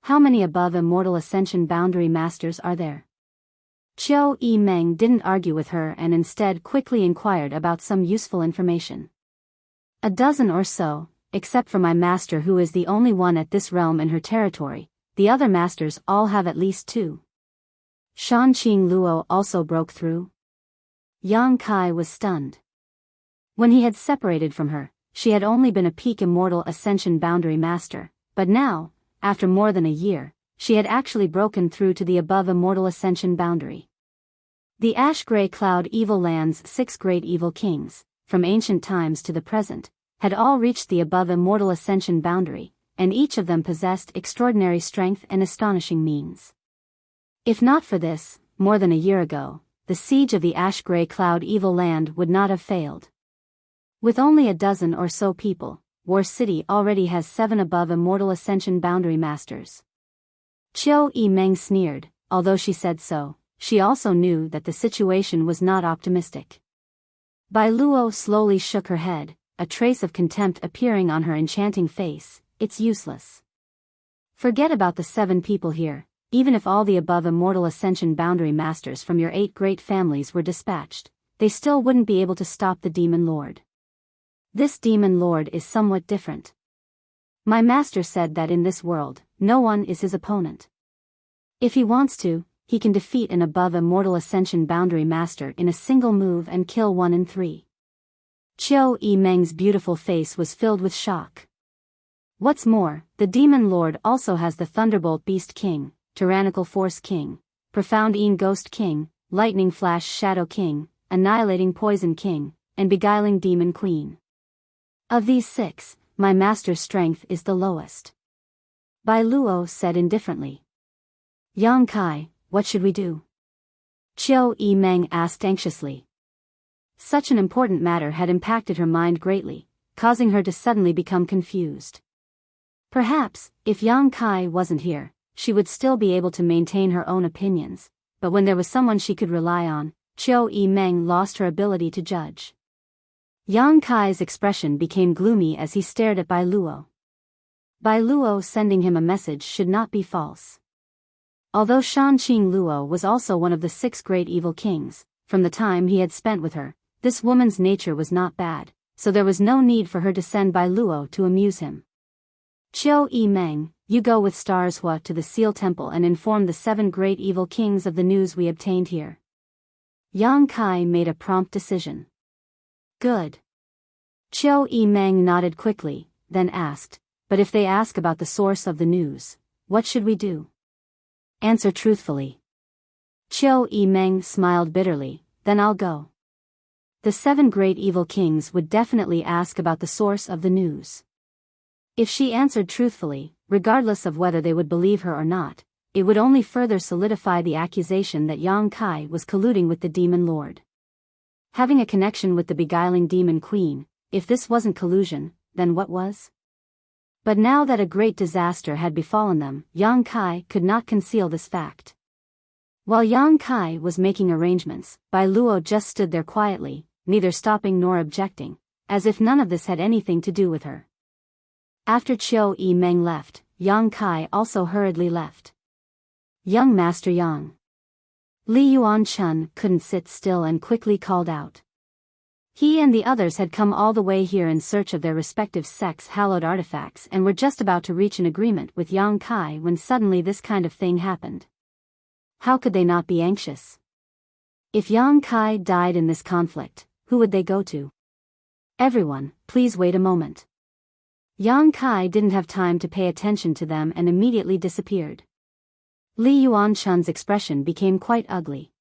How many above Immortal Ascension boundary masters are there?" Qiu Yimeng didn't argue with her and instead quickly inquired about some useful information. "A dozen or so, except for my master who is the only one at this realm in her territory. The other masters all have at least 2. Shanqing Luo also broke through." Yang Kai was stunned. When he had separated from her, she had only been a peak Immortal Ascension boundary master, but now, after more than a year, she had actually broken through to the above Immortal Ascension boundary. The ash-gray cloud evil land's 6 great evil kings, from ancient times to the present, had all reached the above Immortal Ascension boundary, and each of them possessed extraordinary strength and astonishing means. If not for this, more than a year ago, the siege of the ash-gray cloud evil land would not have failed. With only a dozen or so people, War City already has 7 above Immortal Ascension boundary masters. Qiu Yimeng sneered. Although she said so, she also knew that the situation was not optimistic. Bai Luo slowly shook her head, a trace of contempt appearing on her enchanting face. "It's useless. Forget about the 7 people here. Even if all the above immortal ascension boundary masters from your 8 great families were dispatched, they still wouldn't be able to stop the demon lord. This demon lord is somewhat different. My master said that in this world, no one is his opponent. If he wants to, he can defeat an above immortal ascension boundary master in a single move and kill 1 in 3. Qiu Yimeng's beautiful face was filled with shock. What's more, the demon lord also has the Thunderbolt Beast King, Tyrannical Force King, Profound Een Ghost King, Lightning Flash Shadow King, Annihilating Poison King, and Beguiling Demon Queen. Of these 6, my master's strength is the lowest. Bai Luo said indifferently. Yang Kai, what should we do? Qiu Yimeng asked anxiously. Such an important matter had impacted her mind greatly, causing her to suddenly become confused. Perhaps, if Yang Kai wasn't here, she would still be able to maintain her own opinions, but when there was someone she could rely on, Qiu Yimeng lost her ability to judge. Yang Kai's expression became gloomy as he stared at Bai Luo. Bai Luo sending him a message should not be false. Although Shanqing Luo was also one of the 6 great evil kings, from the time he had spent with her, this woman's nature was not bad, so there was no need for her to send Bai Luo to amuse him. Qiu Yimeng, you go with Stars Hua to the Seal Temple and inform the 7 great evil kings of the news we obtained here. Yang Kai made a prompt decision. Good. Qiu Yimeng nodded quickly, then asked, but if they ask about the source of the news, what should we do? Answer truthfully. Qiu Yimeng smiled bitterly, then I'll go. The 7 great evil kings would definitely ask about the source of the news. If she answered truthfully, regardless of whether they would believe her or not, it would only further solidify the accusation that Yang Kai was colluding with the demon lord. Having a connection with the beguiling demon queen, if this wasn't collusion, then what was? But now that a great disaster had befallen them, Yang Kai could not conceal this fact. While Yang Kai was making arrangements, Bai Luo just stood there quietly, neither stopping nor objecting, as if none of this had anything to do with her. After Qiu Yimeng left, Yang Kai also hurriedly left. Young Master Yang. Li Yuanchun couldn't sit still and quickly called out. He and the others had come all the way here in search of their respective sects' hallowed artifacts and were just about to reach an agreement with Yang Kai when suddenly this kind of thing happened. How could they not be anxious? If Yang Kai died in this conflict, who would they go to? Everyone, please wait a moment. Yang Kai didn't have time to pay attention to them and immediately disappeared. Li Yuanchun's expression became quite ugly.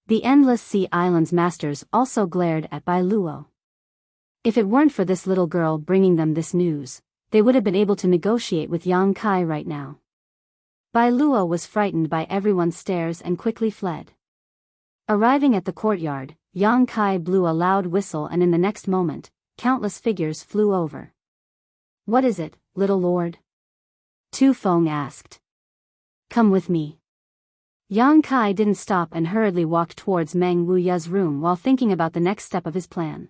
The Endless Sea Islands masters also glared at Bai Luo. If it weren't for this little girl bringing them this news, they would have been able to negotiate with Yang Kai right now. Bai Luo was frightened by everyone's stares and quickly fled. Arriving at the courtyard, Yang Kai blew a loud whistle and in the next moment, countless figures flew over. What is it, little lord? Tu Feng asked. Come with me. Yang Kai didn't stop and hurriedly walked towards Meng Wuya's room while thinking about the next step of his plan.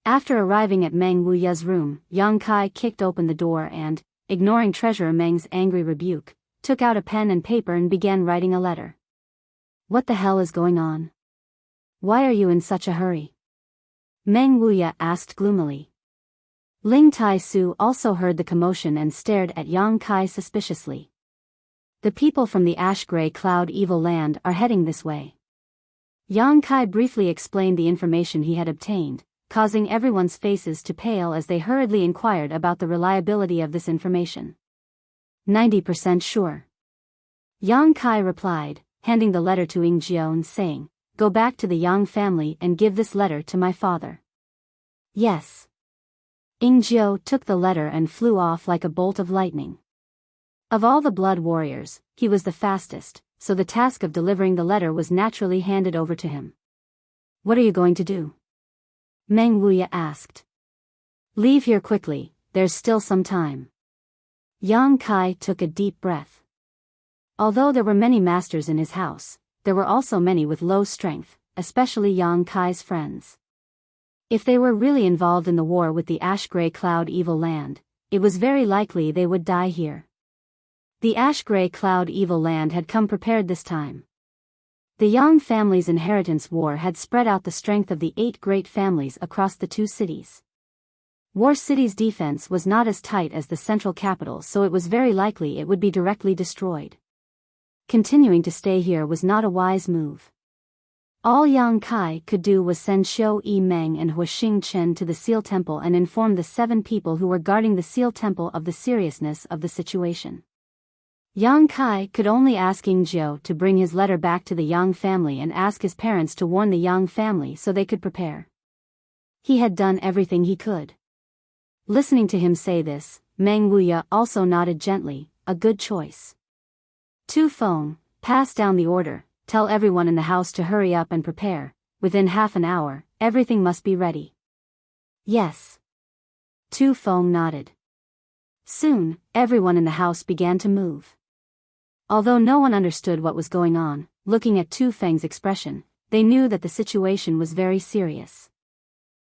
After arriving at Meng Wuya's room, Yang Kai kicked open the door and, ignoring Treasurer Meng's angry rebuke, took out a pen and paper and began writing a letter. What the hell is going on? Why are you in such a hurry? Meng Wuya asked gloomily. Ling Tai Su also heard the commotion and stared at Yang Kai suspiciously. The people from the ash-gray cloud evil land are heading this way. Yang Kai briefly explained the information he had obtained, causing everyone's faces to pale as they hurriedly inquired about the reliability of this information. 90% sure. Yang Kai replied, handing the letter to Ying Jiao and saying, Go back to the Yang family and give this letter to my father. Yes. Ying Jiao took the letter and flew off like a bolt of lightning. Of all the blood warriors, he was the fastest, so the task of delivering the letter was naturally handed over to him. What are you going to do? Meng Wuya asked. Leave here quickly, there's still some time. Yang Kai took a deep breath. Although there were many masters in his house, there were also many with low strength, especially Yang Kai's friends. If they were really involved in the war with the ash-gray cloud evil land, it was very likely they would die here. The ash-gray cloud evil land had come prepared this time. The Yang family's inheritance war had spread out the strength of the 8 great families across the 2 cities. War City's defense was not as tight as the central capital, so it was very likely it would be directly destroyed. Continuing to stay here was not a wise move. All Yang Kai could do was send Xiu Yi Meng and Huixing Chen to the Seal Temple and inform the 7 people who were guarding the Seal Temple of the seriousness of the situation. Yang Kai could only ask Ying Jiu to bring his letter back to the Yang family and ask his parents to warn the Yang family so they could prepare. He had done everything he could. Listening to him say this, Meng Wuya also nodded gently, a good choice. Tu Feng, pass down the order, tell everyone in the house to hurry up and prepare, within half an hour, everything must be ready. Yes. Tu Feng nodded. Soon, everyone in the house began to move. Although no one understood what was going on, looking at Tu Feng's expression, they knew that the situation was very serious.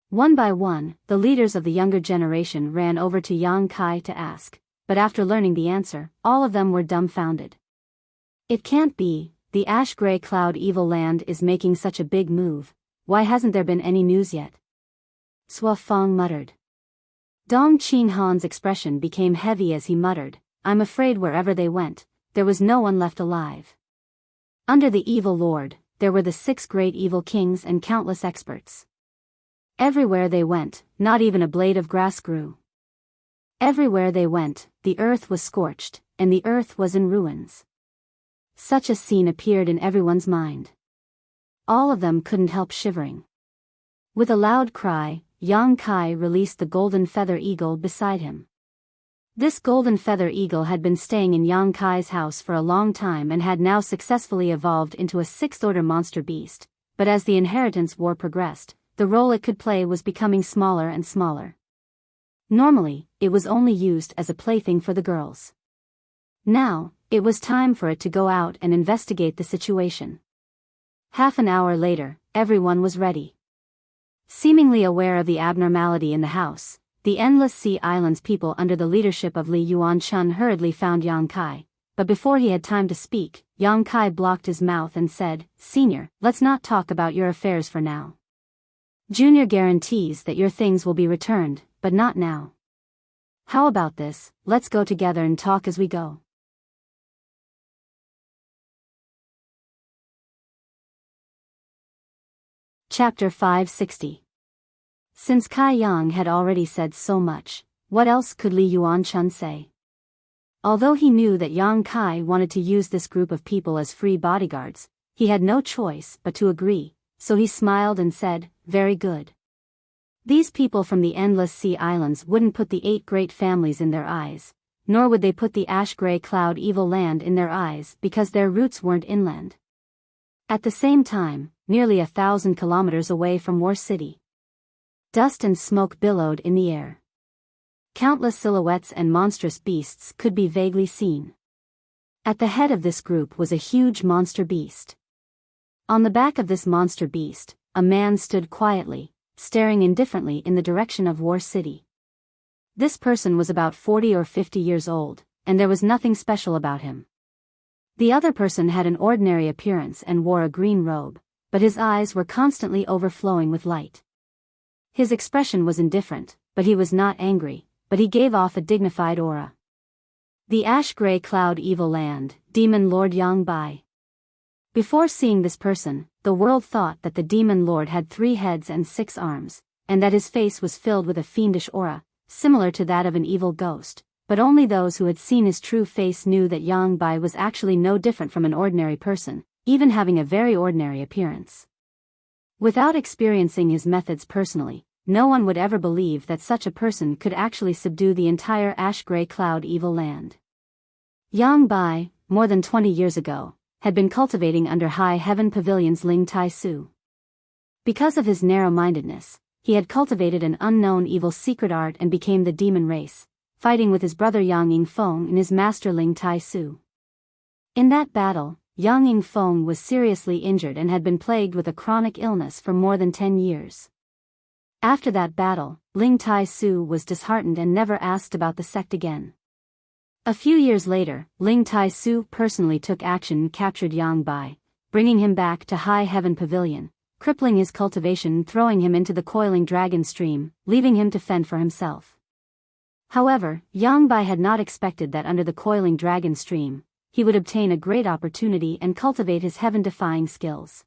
One by one, the leaders of the younger generation ran over to Yang Kai to ask, but after learning the answer, all of them were dumbfounded. It can't be, the ash-gray cloud evil land is making such a big move, why hasn't there been any news yet? Sua Feng muttered. Dong Qinghan's expression became heavy as he muttered, I'm afraid wherever they went, there was no one left alive. Under the evil lord, there were the 6 great evil kings and countless experts. Everywhere they went, not even a blade of grass grew. Everywhere they went, the earth was scorched, and the earth was in ruins. Such a scene appeared in everyone's mind. All of them couldn't help shivering. With a loud cry, Yang Kai released the golden feather eagle beside him. This golden feather eagle had been staying in Yang Kai's house for a long time and had now successfully evolved into a 6th-order monster beast, but as the inheritance war progressed, the role it could play was becoming smaller and smaller. Normally, it was only used as a plaything for the girls. Now, it was time for it to go out and investigate the situation. Half an hour later, everyone was ready. Seemingly aware of the abnormality in the house, the Endless Sea Islands people under the leadership of Li Yuanchun hurriedly found Yang Kai, but before he had time to speak, Yang Kai blocked his mouth and said, Senior, let's not talk about your affairs for now. Junior guarantees that your things will be returned, but not now. How about this, let's go together and talk as we go. Chapter 560. Since Kai Yang had already said so much, what else could Li Yuanchun say? Although he knew that Yang Kai wanted to use this group of people as free bodyguards, he had no choice but to agree, so he smiled and said, very good. These people from the Endless Sea Islands wouldn't put the 8 great families in their eyes, nor would they put the ash-gray cloud evil land in their eyes because their roots weren't inland. At the same time, nearly 1,000 kilometers away from War City, dust and smoke billowed in the air. Countless silhouettes and monstrous beasts could be vaguely seen. At the head of this group was a huge monster beast. On the back of this monster beast, a man stood quietly, staring indifferently in the direction of War City. This person was about 40 or 50 years old, and there was nothing special about him. The other person had an ordinary appearance and wore a green robe, but his eyes were constantly overflowing with light. His expression was indifferent, but he was not angry, but he gave off a dignified aura. The ash-gray cloud evil land, Demon Lord Yang Bai. Before seeing this person, the world thought that the Demon Lord had 3 heads and 6 arms, and that his face was filled with a fiendish aura, similar to that of an evil ghost, but only those who had seen his true face knew that Yang Bai was actually no different from an ordinary person, even having a very ordinary appearance. Without experiencing his methods personally, no one would ever believe that such a person could actually subdue the entire ash-gray cloud evil land. Yang Bai, more than 20 years ago, had been cultivating under High Heaven Pavilion's Ling Tai Su. Because of his narrow-mindedness, he had cultivated an unknown evil secret art and became the demon race, fighting with his brother Yang Yingfeng and his master Ling Tai Su. In that battle, Yang Yingfeng was seriously injured and had been plagued with a chronic illness for more than 10 years. After that battle, Ling Tai Su was disheartened and never asked about the sect again. A few years later, Ling Tai-su personally took action and captured Yang Bai, bringing him back to High Heaven Pavilion, crippling his cultivation and throwing him into the coiling dragon stream, leaving him to fend for himself. However, Yang Bai had not expected that under the coiling dragon stream, he would obtain a great opportunity and cultivate his heaven-defying skills.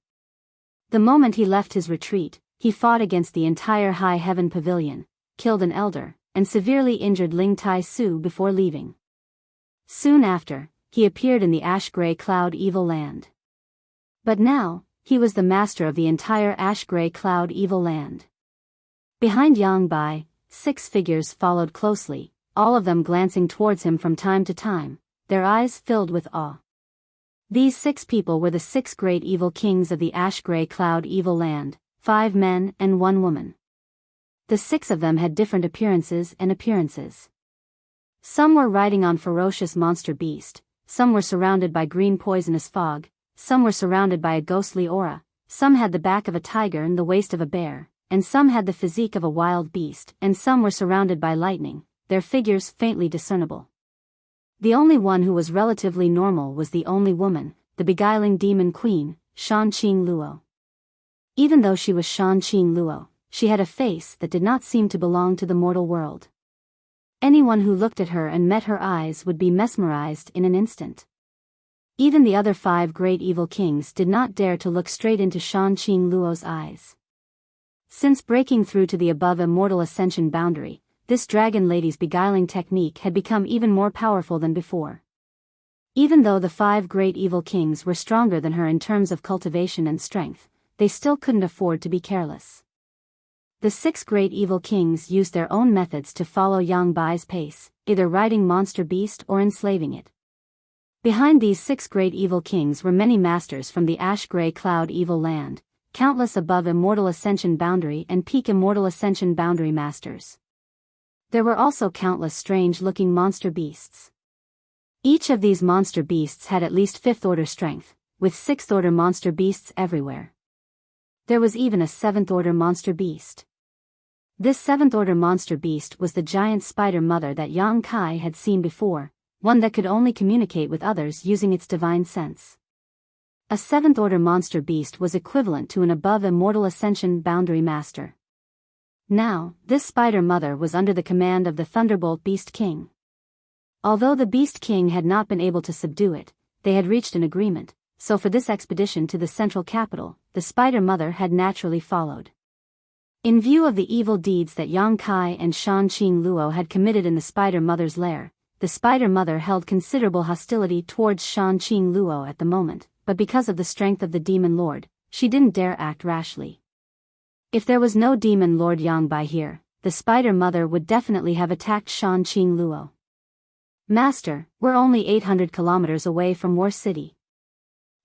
The moment he left his retreat, he fought against the entire High Heaven Pavilion, killed an elder, and severely injured Ling Tai-su before leaving. Soon after, he appeared in the ash-gray cloud evil land. But now, he was the master of the entire ash-gray cloud evil land. Behind Yang Bai, 6 figures followed closely, all of them glancing towards him from time to time, their eyes filled with awe. These 6 people were the 6 great evil kings of the ash-gray cloud evil land, 5 men and 1 woman. The 6 of them had different appearances. Some were riding on ferocious monster beast, some were surrounded by green poisonous fog, some were surrounded by a ghostly aura, some had the back of a tiger and the waist of a bear, and some had the physique of a wild beast, and some were surrounded by lightning, their figures faintly discernible. The only one who was relatively normal was the only woman, the beguiling demon queen, Shan Qing Luo. Even though she was Shan Qing Luo, she had a face that did not seem to belong to the mortal world. Anyone who looked at her and met her eyes would be mesmerized in an instant. Even the other 5 great evil kings did not dare to look straight into Shan Qing Luo's eyes. Since breaking through to the above immortal ascension boundary, this dragon lady's beguiling technique had become even more powerful than before. Even though the 5 great evil kings were stronger than her in terms of cultivation and strength, they still couldn't afford to be careless. The 6 great evil kings used their own methods to follow Yang Bai's pace, either riding monster beast or enslaving it. Behind these 6 great evil kings were many masters from the ash-gray cloud evil land, countless above immortal ascension boundary and peak immortal ascension boundary masters. There were also countless strange-looking monster beasts. Each of these monster beasts had at least 5th-order strength, with 6th-order monster beasts everywhere. There was even a 7th-order monster beast. This 7th-order monster beast was the giant spider mother that Yang Kai had seen before, one that could only communicate with others using its divine sense. A 7th-order monster beast was equivalent to an above immortal ascension boundary master. Now, this spider mother was under the command of the Thunderbolt Beast King. Although the Beast King had not been able to subdue it, they had reached an agreement, so for this expedition to the central capital, the spider mother had naturally followed. In view of the evil deeds that Yang Kai and Shan Qing Luo had committed in the spider mother's lair, the spider mother held considerable hostility towards Shan Qing Luo at the moment, but because of the strength of the demon lord, she didn't dare act rashly. If there was no demon lord Yang Bai here, the spider mother would definitely have attacked Shan Qing Luo. Master, we're only 800 kilometers away from War City.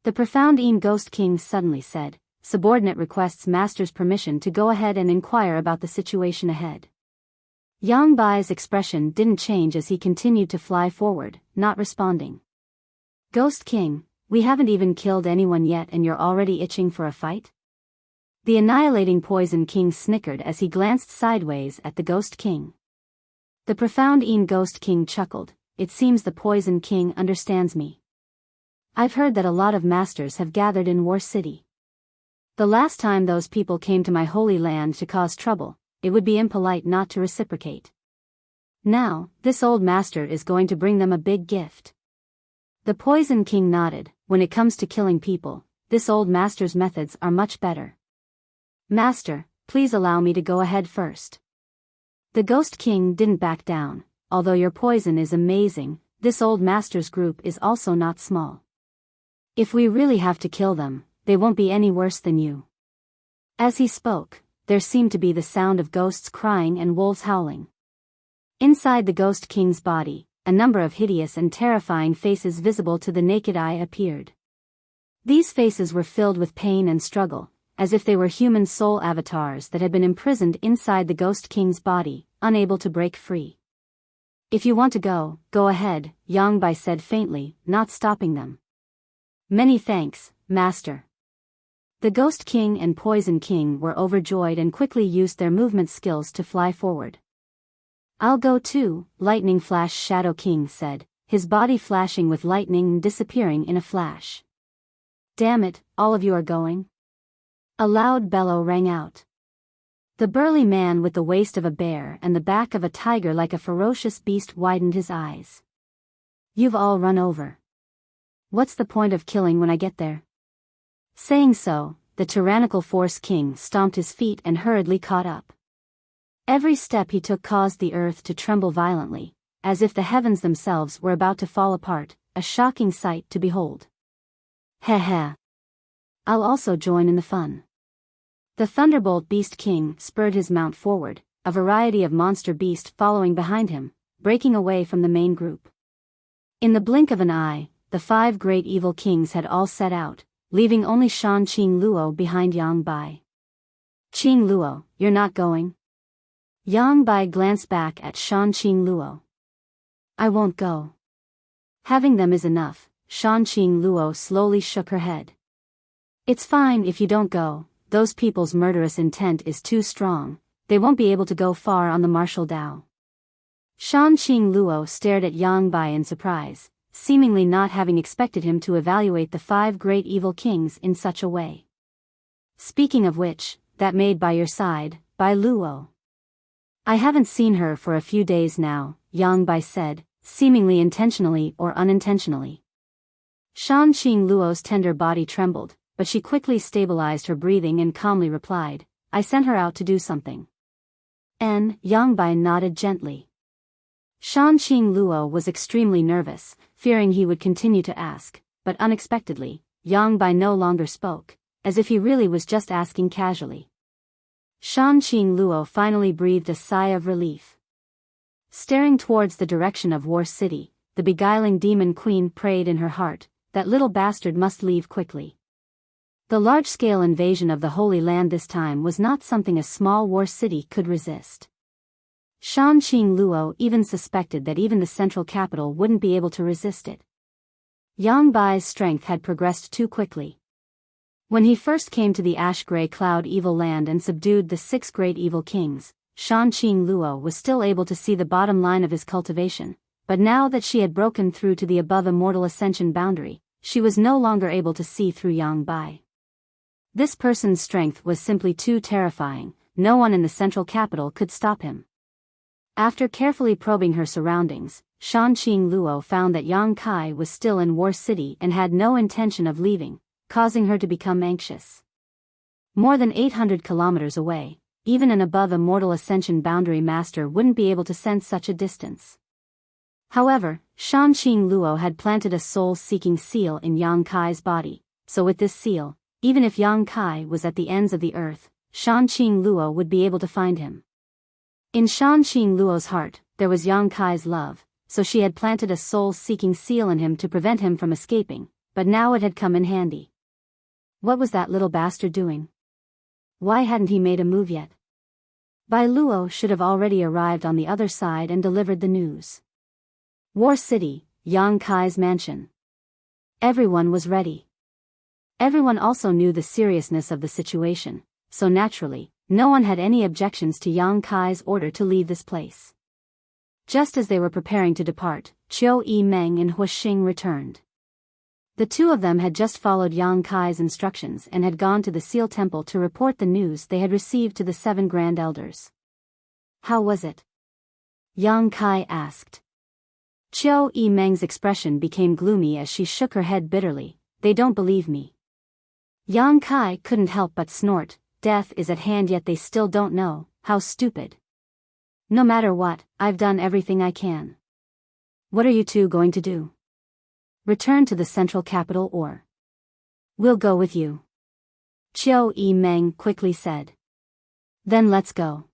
The profound Een Ghost King suddenly said. Subordinate requests Master's permission to go ahead and inquire about the situation ahead. Yang Bai's expression didn't change as he continued to fly forward, not responding. Ghost King, we haven't even killed anyone yet and you're already itching for a fight? The annihilating Poison King snickered as he glanced sideways at the Ghost King. The profound Een Ghost King chuckled. It seems the Poison King understands me. I've heard that a lot of masters have gathered in War City. The last time those people came to my holy land to cause trouble, it would be impolite not to reciprocate. Now, this old master is going to bring them a big gift. The Poison King nodded. When it comes to killing people, this old master's methods are much better. Master, please allow me to go ahead first. The Ghost King didn't back down. Although your poison is amazing, this old master's group is also not small. If we really have to kill them, they won't be any worse than you. As he spoke, there seemed to be the sound of ghosts crying and wolves howling. Inside the Ghost King's body, a number of hideous and terrifying faces visible to the naked eye appeared. These faces were filled with pain and struggle, as if they were human soul avatars that had been imprisoned inside the Ghost King's body, unable to break free. If you want to go, go ahead, Yang Bai said faintly, not stopping them. Many thanks, Master. The Ghost King and Poison King were overjoyed and quickly used their movement skills to fly forward. I'll go too, Lightning Flash Shadow King said, his body flashing with lightning and disappearing in a flash. "Damn it, all of you are going?" A loud bellow rang out. The burly man with the waist of a bear and the back of a tiger like a ferocious beast widened his eyes. "You've all run over. What's the point of killing when I get there?" Saying so, the tyrannical Force King stomped his feet and hurriedly caught up. Every step he took caused the earth to tremble violently, as if the heavens themselves were about to fall apart, a shocking sight to behold. "Heh heh. I'll also join in the fun." The Thunderbolt Beast King spurred his mount forward, a variety of monster beast following behind him, breaking away from the main group. In the blink of an eye, the 5 great evil kings had all set out, leaving only Shan Qing Luo behind Yang Bai. "Qing Luo, you're not going?" Yang Bai glanced back at Shan Qing Luo. "I won't go." "Having them is enough," Shan Qing Luo slowly shook her head. "It's fine if you don't go. Those people's murderous intent is too strong, they won't be able to go far on the martial Dao." Shan Qing Luo stared at Yang Bai in surprise, seemingly not having expected him to evaluate the 5 great evil kings in such a way. "Speaking of which, that maid by your side, Bai Luo." "I haven't seen her for a few days now," Yang Bai said, seemingly intentionally or unintentionally. Shan Qing Luo's tender body trembled, but she quickly stabilized her breathing and calmly replied, "I sent her out to do something." Yang Bai nodded gently. Shan Qing Luo was extremely nervous, fearing he would continue to ask, but unexpectedly, Yang Bai no longer spoke, as if he really was just asking casually. Shan Qing Luo finally breathed a sigh of relief. Staring towards the direction of War City, the beguiling demon queen prayed in her heart, that little bastard must leave quickly. The large-scale invasion of the Holy Land this time was not something a small war city could resist. Shan Qing Luo even suspected that even the central capital wouldn't be able to resist it. Yang Bai's strength had progressed too quickly. When he first came to the ash-gray cloud evil land and subdued the 6 great evil kings, Shan Qing Luo was still able to see the bottom line of his cultivation, but now that she had broken through to the above immortal ascension boundary, she was no longer able to see through Yang Bai. This person's strength was simply too terrifying, no one in the central capital could stop him. After carefully probing her surroundings, Shan Qing Luo found that Yang Kai was still in War City and had no intention of leaving, causing her to become anxious. More than 800 kilometers away, even an above immortal ascension boundary master wouldn't be able to sense such a distance. However, Shan Qing Luo had planted a soul-seeking seal in Yang Kai's body, so with this seal, even if Yang Kai was at the ends of the earth, Shan Qing Luo would be able to find him. In Shan Qing Luo's heart, there was Yang Kai's love, so she had planted a soul-seeking seal in him to prevent him from escaping, but now it had come in handy. What was that little bastard doing? Why hadn't he made a move yet? Bai Luo should have already arrived on the other side and delivered the news. War City, Yang Kai's mansion. Everyone was ready. Everyone also knew the seriousness of the situation, so naturally, no one had any objections to Yang Kai's order to leave this place. Just as they were preparing to depart, Qiu Yimeng and Hu Xing returned. The two of them had just followed Yang Kai's instructions and had gone to the Seal Temple to report the news they had received to the 7 Grand Elders. "How was it?" Yang Kai asked. Qiu Yimeng's expression became gloomy as she shook her head bitterly. "They don't believe me." Yang Kai couldn't help but snort. Death is at hand, yet they still don't know. How stupid. "No matter what, I've done everything I can." "What are you two going to do? Return to the central capital or?" "We'll go with you," Qiu Yimeng quickly said. "Then let's go."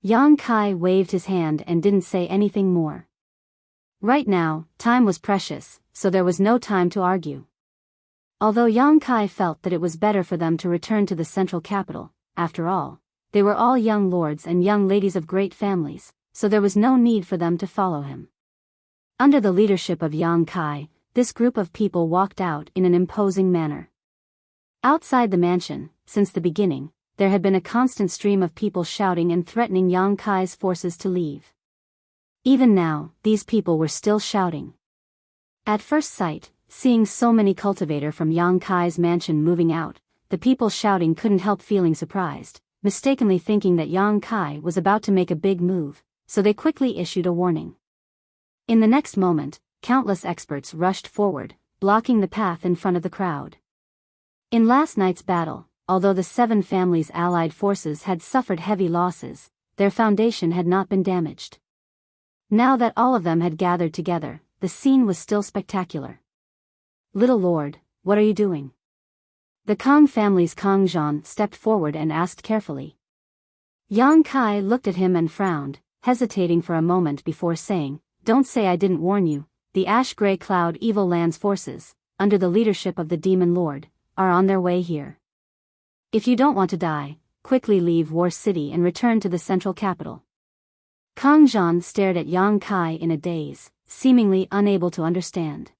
Yang Kai waved his hand and didn't say anything more. Right now, time was precious, so there was no time to argue. Although Yang Kai felt that it was better for them to return to the central capital, after all, they were all young lords and young ladies of great families, so there was no need for them to follow him. Under the leadership of Yang Kai, this group of people walked out in an imposing manner. Outside the mansion, since the beginning, there had been a constant stream of people shouting and threatening Yang Kai's forces to leave. Even now, these people were still shouting. At first sight, seeing so many cultivator from Yang Kai's mansion moving out, the people shouting couldn't help feeling surprised, mistakenly thinking that Yang Kai was about to make a big move, so they quickly issued a warning. In the next moment, countless experts rushed forward, blocking the path in front of the crowd. In last night's battle, although the 7 families' allied forces had suffered heavy losses, their foundation had not been damaged. Now that all of them had gathered together, the scene was still spectacular. "Little Lord, what are you doing?" The Kang family's Kang Zhan stepped forward and asked carefully. Yang Kai looked at him and frowned, hesitating for a moment before saying, "Don't say I didn't warn you. The Ash-Gray Cloud Evil Land's forces, under the leadership of the Demon Lord, are on their way here. If you don't want to die, quickly leave War City and return to the central capital." Kang Zhan stared at Yang Kai in a daze, seemingly unable to understand.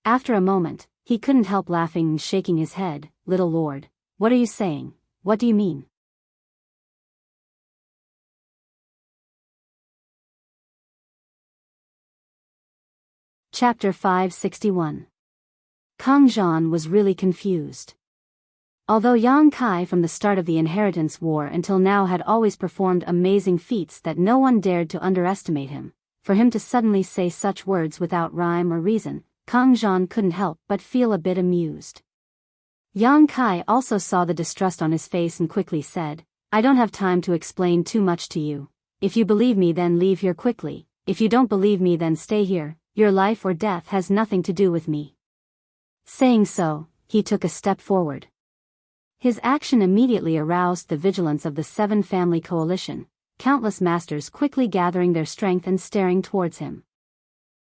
After a moment, he couldn't help laughing and shaking his head. "Little Lord, what are you saying? What do you mean?" Chapter 561. Kang Zhan was really confused. Although Yang Kai from the start of the Inheritance War until now had always performed amazing feats that no one dared to underestimate him, for him to suddenly say such words without rhyme or reason, Kang Zhan couldn't help but feel a bit amused. Yang Kai also saw the distrust on his face and quickly said, "I don't have time to explain too much to you. If you believe me, then leave here quickly. If you don't believe me, then stay here. Your life or death has nothing to do with me." Saying so, he took a step forward. His action immediately aroused the vigilance of the 7 family coalition, countless masters quickly gathering their strength and staring towards him.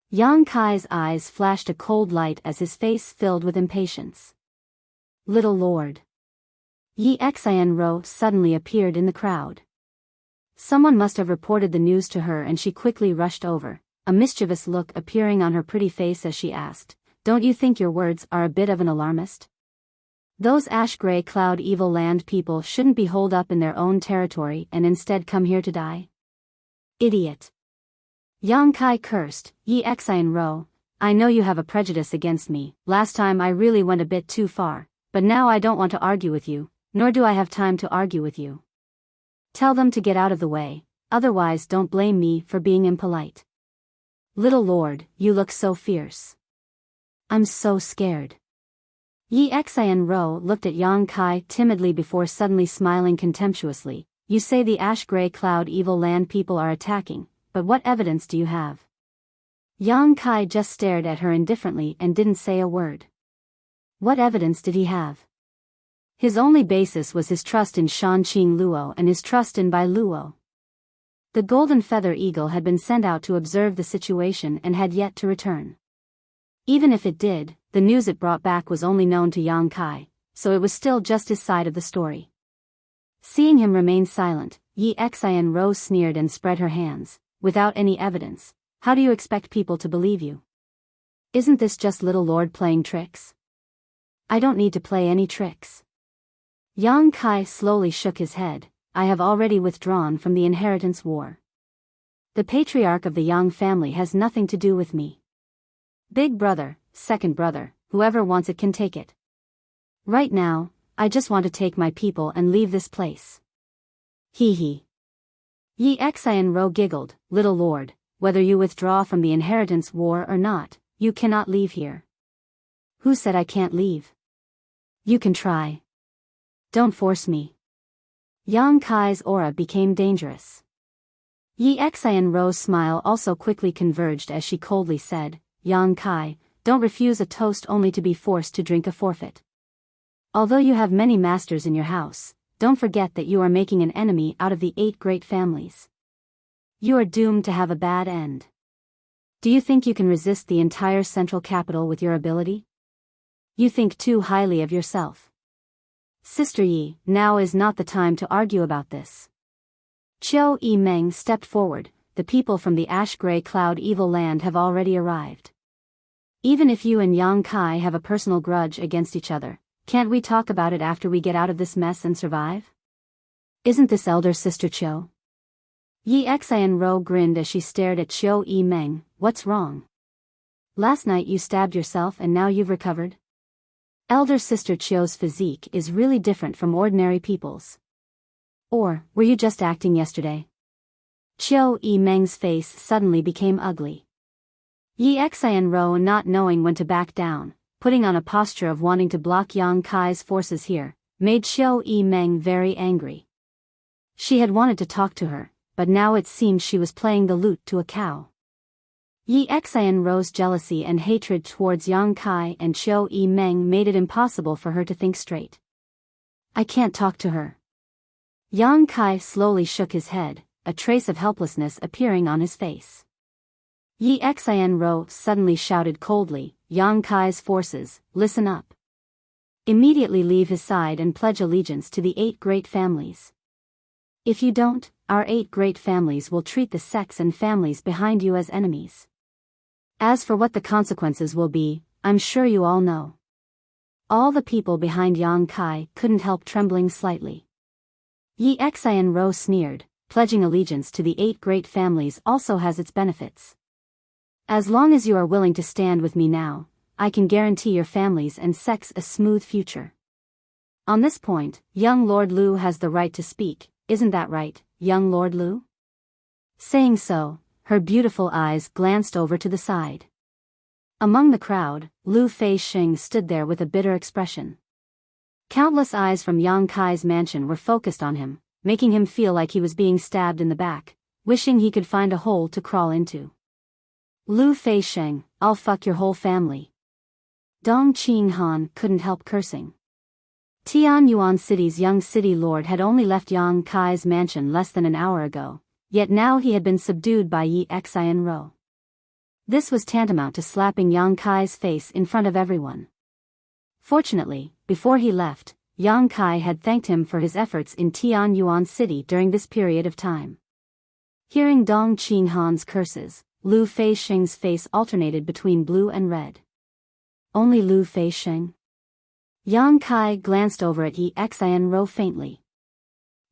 Yang Kai's eyes flashed a cold light as his face filled with impatience. "Little Lord." Yi Xianro suddenly appeared in the crowd. Someone must have reported the news to her and she quickly rushed over, a mischievous look appearing on her pretty face as she asked, "Don't you think your words are a bit of an alarmist? Those Ash-Gray Cloud Evil Land people shouldn't be holed up in their own territory and instead come here to die." "Idiot." Yang Kai cursed. "Yi Xianro, I know you have a prejudice against me. Last time I really went a bit too far, but now I don't want to argue with you, nor do I have time to argue with you. Tell them to get out of the way, otherwise don't blame me for being impolite." "Little Lord, you look so fierce. I'm so scared." Yi Xianro looked at Yang Kai timidly before suddenly smiling contemptuously. "You say the Ash-Gray Cloud Evil Land people are attacking, but what evidence do you have?" Yang Kai just stared at her indifferently and didn't say a word. What evidence did he have? His only basis was his trust in Shanqing Luo and his trust in Bai Luo. The Golden Feather Eagle had been sent out to observe the situation and had yet to return. Even if it did, the news it brought back was only known to Yang Kai, so it was still just his side of the story. Seeing him remain silent, Yi Xianro sneered and spread her hands. "Without any evidence, how do you expect people to believe you? Isn't this just Little Lord playing tricks?" "I don't need to play any tricks." Yang Kai slowly shook his head. "I have already withdrawn from the Inheritance War. The patriarch of the Yang family has nothing to do with me. Big brother, second brother, whoever wants it can take it. Right now, I just want to take my people and leave this place." "Hee hee." Yi Xianro giggled. "Little Lord, whether you withdraw from the Inheritance War or not, you cannot leave here." "Who said I can't leave?" "You can try. Don't force me." Yang Kai's aura became dangerous. Yi Xianro's smile also quickly converged as she coldly said, "Yang Kai, don't refuse a toast only to be forced to drink a forfeit. Although you have many masters in your house, don't forget that you are making an enemy out of the 8 great families. You are doomed to have a bad end. Do you think you can resist the entire central capital with your ability? You think too highly of yourself. Sister Yi, now is not the time to argue about this." Qiu Yimeng stepped forward. "The people from the Ash-Gray Cloud Evil Land have already arrived. Even if you and Yang Kai have a personal grudge against each other, can't we talk about it after we get out of this mess and survive? Isn't this elder sister Qiu?" Yi Xianro grinned as she stared at Qiu Yimeng. "What's wrong? Last night you stabbed yourself and now you've recovered? Elder sister Chio's physique is really different from ordinary people's. Or, were you just acting yesterday? Chiu Meng's face suddenly became ugly. Yi Xianro, not knowing when to back down, putting on a posture of wanting to block Yang Kai's forces here, made Chiu Meng very angry. She had wanted to talk to her, but now it seemed she was playing the lute to a cow. Yi Xianro's jealousy and hatred towards Yang Kai and Chiu Meng made it impossible for her to think straight. I can't talk to her. Yang Kai slowly shook his head, a trace of helplessness appearing on his face. Yi Xianro suddenly shouted coldly, Yang Kai's forces, listen up. Immediately leave his side and pledge allegiance to the 8 great families. If you don't, our 8 great families will treat the sects and families behind you as enemies. As for what the consequences will be, I'm sure you all know. All the people behind Yang Kai couldn't help trembling slightly. Yi Xianro sneered, pledging allegiance to the 8 great families also has its benefits. As long as you are willing to stand with me now, I can guarantee your families and sects a smooth future. On this point, young Lord Lu has the right to speak, isn't that right, young Lord Lu? Saying so, her beautiful eyes glanced over to the side. Among the crowd, Lu Feixing stood there with a bitter expression. Countless eyes from Yang Kai's mansion were focused on him, making him feel like he was being stabbed in the back, wishing he could find a hole to crawl into. Lu Feixing, I'll fuck your whole family. Dong Qinghan couldn't help cursing. Tianyuan City's young city lord had only left Yang Kai's mansion less than an hour ago, yet now he had been subdued by Yi Xianro. This was tantamount to slapping Yang Kai's face in front of everyone. Fortunately, before he left, Yang Kai had thanked him for his efforts in Tianyuan City during this period of time. Hearing Dong Qinghan's curses, Lu Feixing's face alternated between blue and red. Only Lu Feixing? Yang Kai glanced over at Yi Xianro faintly.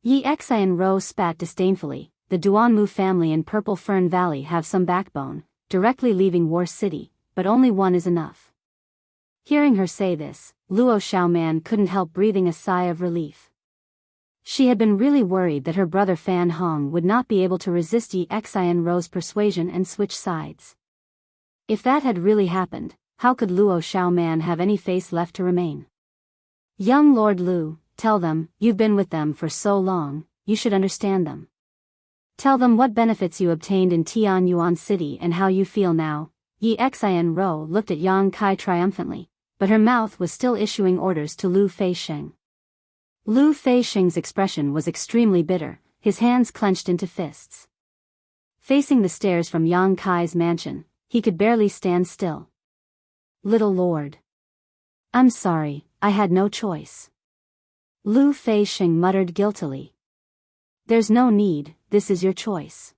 Yi Xianro spat disdainfully, the Duanmu family in Purple Fern Valley have some backbone, directly leaving War City, but only one is enough. Hearing her say this, Luo Xiaoman couldn't help breathing a sigh of relief. She had been really worried that her brother Fan Hong would not be able to resist Yi Xianro's persuasion and switch sides. If that had really happened, how could Luo Xiaoman have any face left to remain? Young Lord Lu, tell them, you've been with them for so long, you should understand them. Tell them what benefits you obtained in Tianyuan City and how you feel now. Yi Xianro looked at Yang Kai triumphantly, but her mouth was still issuing orders to Lu Feixing. Lu Feixing's expression was extremely bitter, his hands clenched into fists. Facing the stairs from Yang Kai's mansion, he could barely stand still. Little Lord. I'm sorry, I had no choice. Lu Feixing muttered guiltily. There's no need, this is your choice.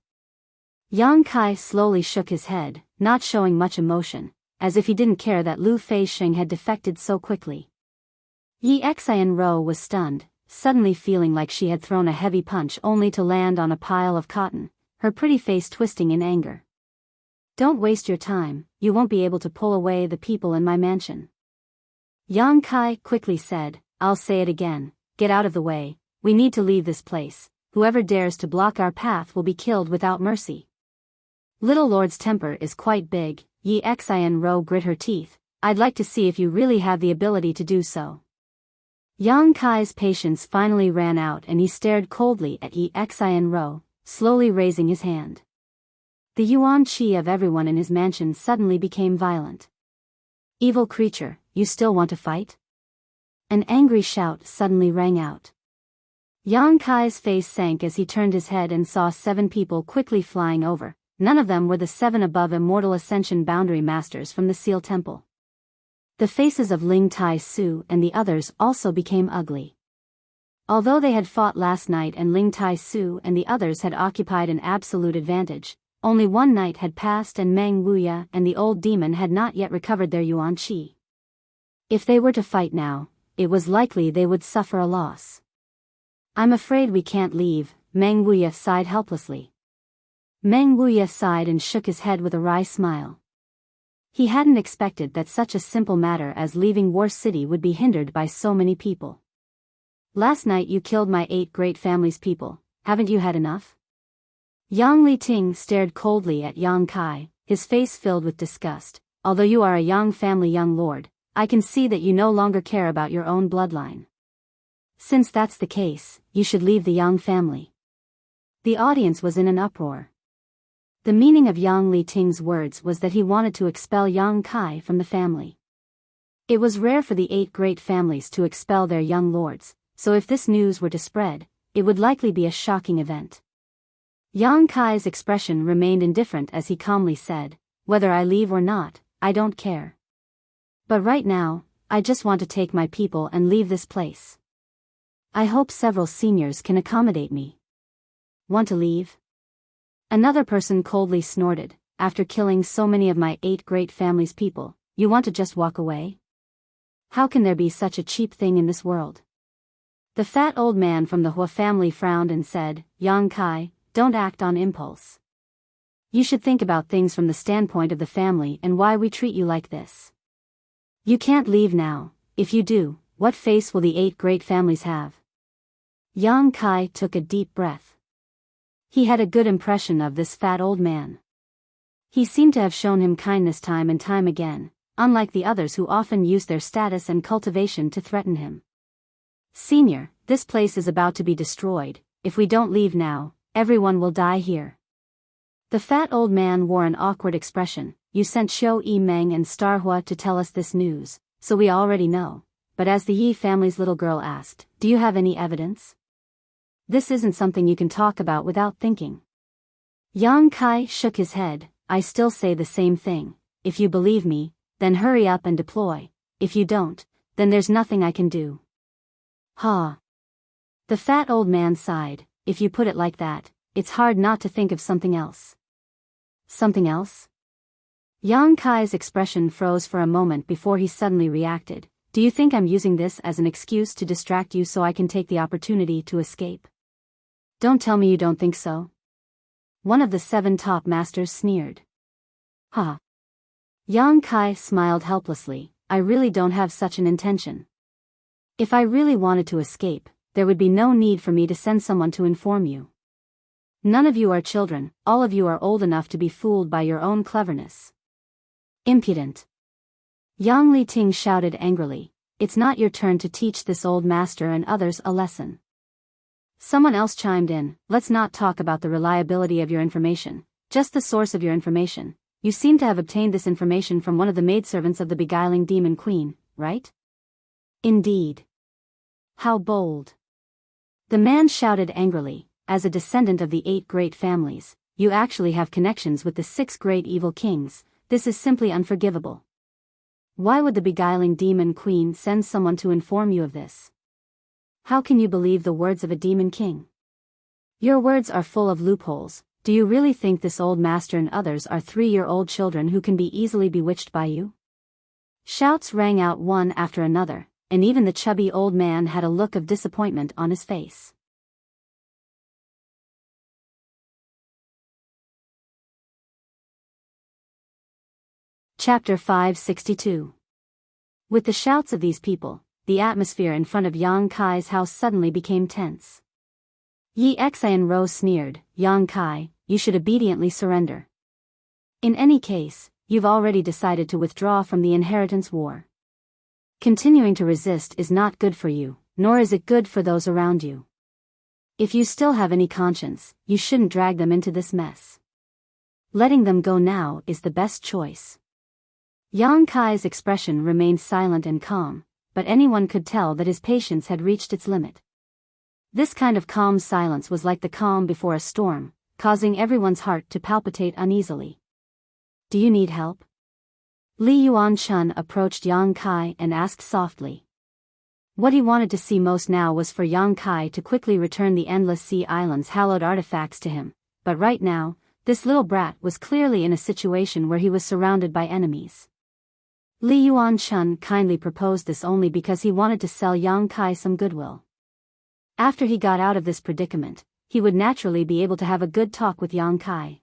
Yang Kai slowly shook his head, not showing much emotion, as if he didn't care that Lu Feixing had defected so quickly. Yi Xianro was stunned, suddenly feeling like she had thrown a heavy punch only to land on a pile of cotton, her pretty face twisting in anger. Don't waste your time, you won't be able to pull away the people in my mansion. Yang Kai quickly said, I'll say it again, get out of the way, we need to leave this place, whoever dares to block our path will be killed without mercy. Little Lord's temper is quite big, Yi Xianro grit her teeth, I'd like to see if you really have the ability to do so. Yang Kai's patience finally ran out and he stared coldly at Yi Xianro, slowly raising his hand. The yuan qi of everyone in his mansion suddenly became violent. Evil creature, you still want to fight? An angry shout suddenly rang out. Yang Kai's face sank as he turned his head and saw 7 people quickly flying over. None of them were the 7 above Immortal Ascension Boundary Masters from the Seal Temple. The faces of Ling Tai Su and the others also became ugly. Although they had fought last night and Ling Tai Su and the others had occupied an absolute advantage, only one night had passed and Meng Wuya and the old demon had not yet recovered their yuan qi. If they were to fight now, it was likely they would suffer a loss. I'm afraid we can't leave, Meng Wuya sighed helplessly. Meng Wuya sighed and shook his head with a wry smile. He hadn't expected that such a simple matter as leaving War City would be hindered by so many people. Last night you killed my 8 great family's people, haven't you had enough? Yang Liting stared coldly at Yang Kai, his face filled with disgust. Although you are a Yang family young lord, I can see that you no longer care about your own bloodline. Since that's the case, you should leave the Yang family. The audience was in an uproar. The meaning of Yang Liting's words was that he wanted to expel Yang Kai from the family. It was rare for the 8 great families to expel their young lords, so if this news were to spread, it would likely be a shocking event. Yang Kai's expression remained indifferent as he calmly said, "Whether I leave or not, I don't care. But right now, I just want to take my people and leave this place. I hope several seniors can accommodate me." "Want to leave?" Another person coldly snorted. "After killing so many of my 8 great family's people, you want to just walk away? How can there be such a cheap thing in this world?" The fat old man from the Hua family frowned and said, "Yang Kai, don't act on impulse. You should think about things from the standpoint of the family and why we treat you like this. You can't leave now. If you do, what face will the 8 great families have?" Yang Kai took a deep breath. He had a good impression of this fat old man. He seemed to have shown him kindness time and time again, unlike the others who often used their status and cultivation to threaten him. "Senior, this place is about to be destroyed. If we don't leave now, everyone will die here." The fat old man wore an awkward expression. "You sent Xiao Yi Meng and Star Hua to tell us this news, so we already know." But as the Yi family's little girl asked, "Do you have any evidence?" "This isn't something you can talk about without thinking." Yang Kai shook his head. "I still say the same thing. If you believe me, then hurry up and deploy. If you don't, then there's nothing I can do." "Ha." The fat old man sighed. "If you put it like that, it's hard not to think of something else." "Something else?" Yang Kai's expression froze for a moment before he suddenly reacted. "Do you think I'm using this as an excuse to distract you so I can take the opportunity to escape?" "Don't tell me you don't think so." One of the 7 top masters sneered. "Ha." Yang Kai smiled helplessly. "I really don't have such an intention. If I really wanted to escape, there would be no need for me to send someone to inform you. None of you are children, all of you are old enough to be fooled by your own cleverness." "Impudent." Yang Liting shouted angrily. "It's not your turn to teach this old master and others a lesson." Someone else chimed in. "Let's not talk about the reliability of your information, just the source of your information. You seem to have obtained this information from one of the maidservants of the beguiling demon queen, right?" "Indeed." "How bold." The man shouted angrily. "As a descendant of the 8 great families, you actually have connections with the 6 great evil kings. This is simply unforgivable. Why would the beguiling demon queen send someone to inform you of this? How can you believe the words of a demon king? Your words are full of loopholes. Do you really think this old master and others are 3-year-old children who can be easily bewitched by you?" Shouts rang out one after another, and even the chubby old man had a look of disappointment on his face. Chapter 562. With the shouts of these people, the atmosphere in front of Yang Kai's house suddenly became tense. Yi Xian Rou sneered. "Yang Kai, you should obediently surrender. In any case, you've already decided to withdraw from the inheritance war. Continuing to resist is not good for you, nor is it good for those around you. If you still have any conscience, you shouldn't drag them into this mess. Letting them go now is the best choice." Yang Kai's expression remained silent and calm, but anyone could tell that his patience had reached its limit. This kind of calm silence was like the calm before a storm, causing everyone's heart to palpitate uneasily. "Do you need help?" Li Yuanchun approached Yang Kai and asked softly. What he wanted to see most now was for Yang Kai to quickly return the Endless Sea Island's hallowed artifacts to him, but right now, this little brat was clearly in a situation where he was surrounded by enemies. Li Yuanchun kindly proposed this only because he wanted to sell Yang Kai some goodwill. After he got out of this predicament, he would naturally be able to have a good talk with Yang Kai.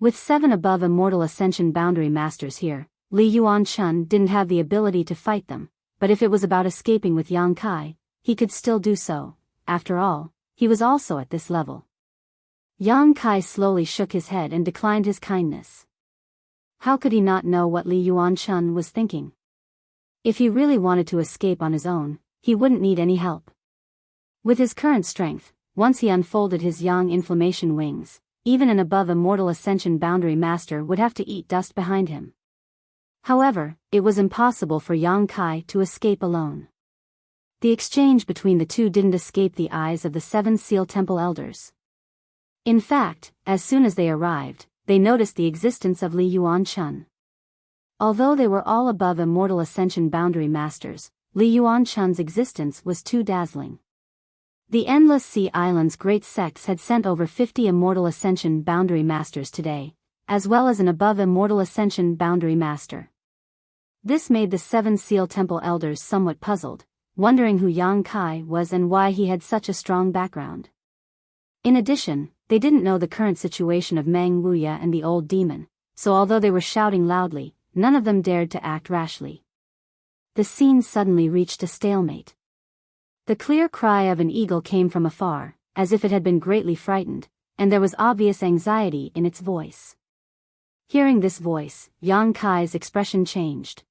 With 7 above immortal ascension boundary masters here, Li Yuanchun didn't have the ability to fight them, but if it was about escaping with Yang Kai, he could still do so. After all, he was also at this level. Yang Kai slowly shook his head and declined his kindness. How could he not know what Li Yuanchun was thinking? If he really wanted to escape on his own, he wouldn't need any help. With his current strength, once he unfolded his yang inflammation wings, even an above immortal ascension boundary master would have to eat dust behind him. However, it was impossible for Yang Kai to escape alone. The exchange between the two didn't escape the eyes of the 7 Seal Temple elders. In fact, as soon as they arrived, they noticed the existence of Li Yuanchun. Although they were all above immortal ascension boundary masters, Li Yuanchun's existence was too dazzling. The Endless Sea Island's great sects had sent over 50 immortal ascension boundary masters today, as well as an above immortal ascension boundary master. This made the 7 Seal Temple elders somewhat puzzled, wondering who Yang Kai was and why he had such a strong background. In addition, they didn't know the current situation of Meng Wuya and the old demon, so although they were shouting loudly, none of them dared to act rashly. The scene suddenly reached a stalemate. The clear cry of an eagle came from afar, as if it had been greatly frightened, and there was obvious anxiety in its voice. Hearing this voice, Yang Kai's expression changed.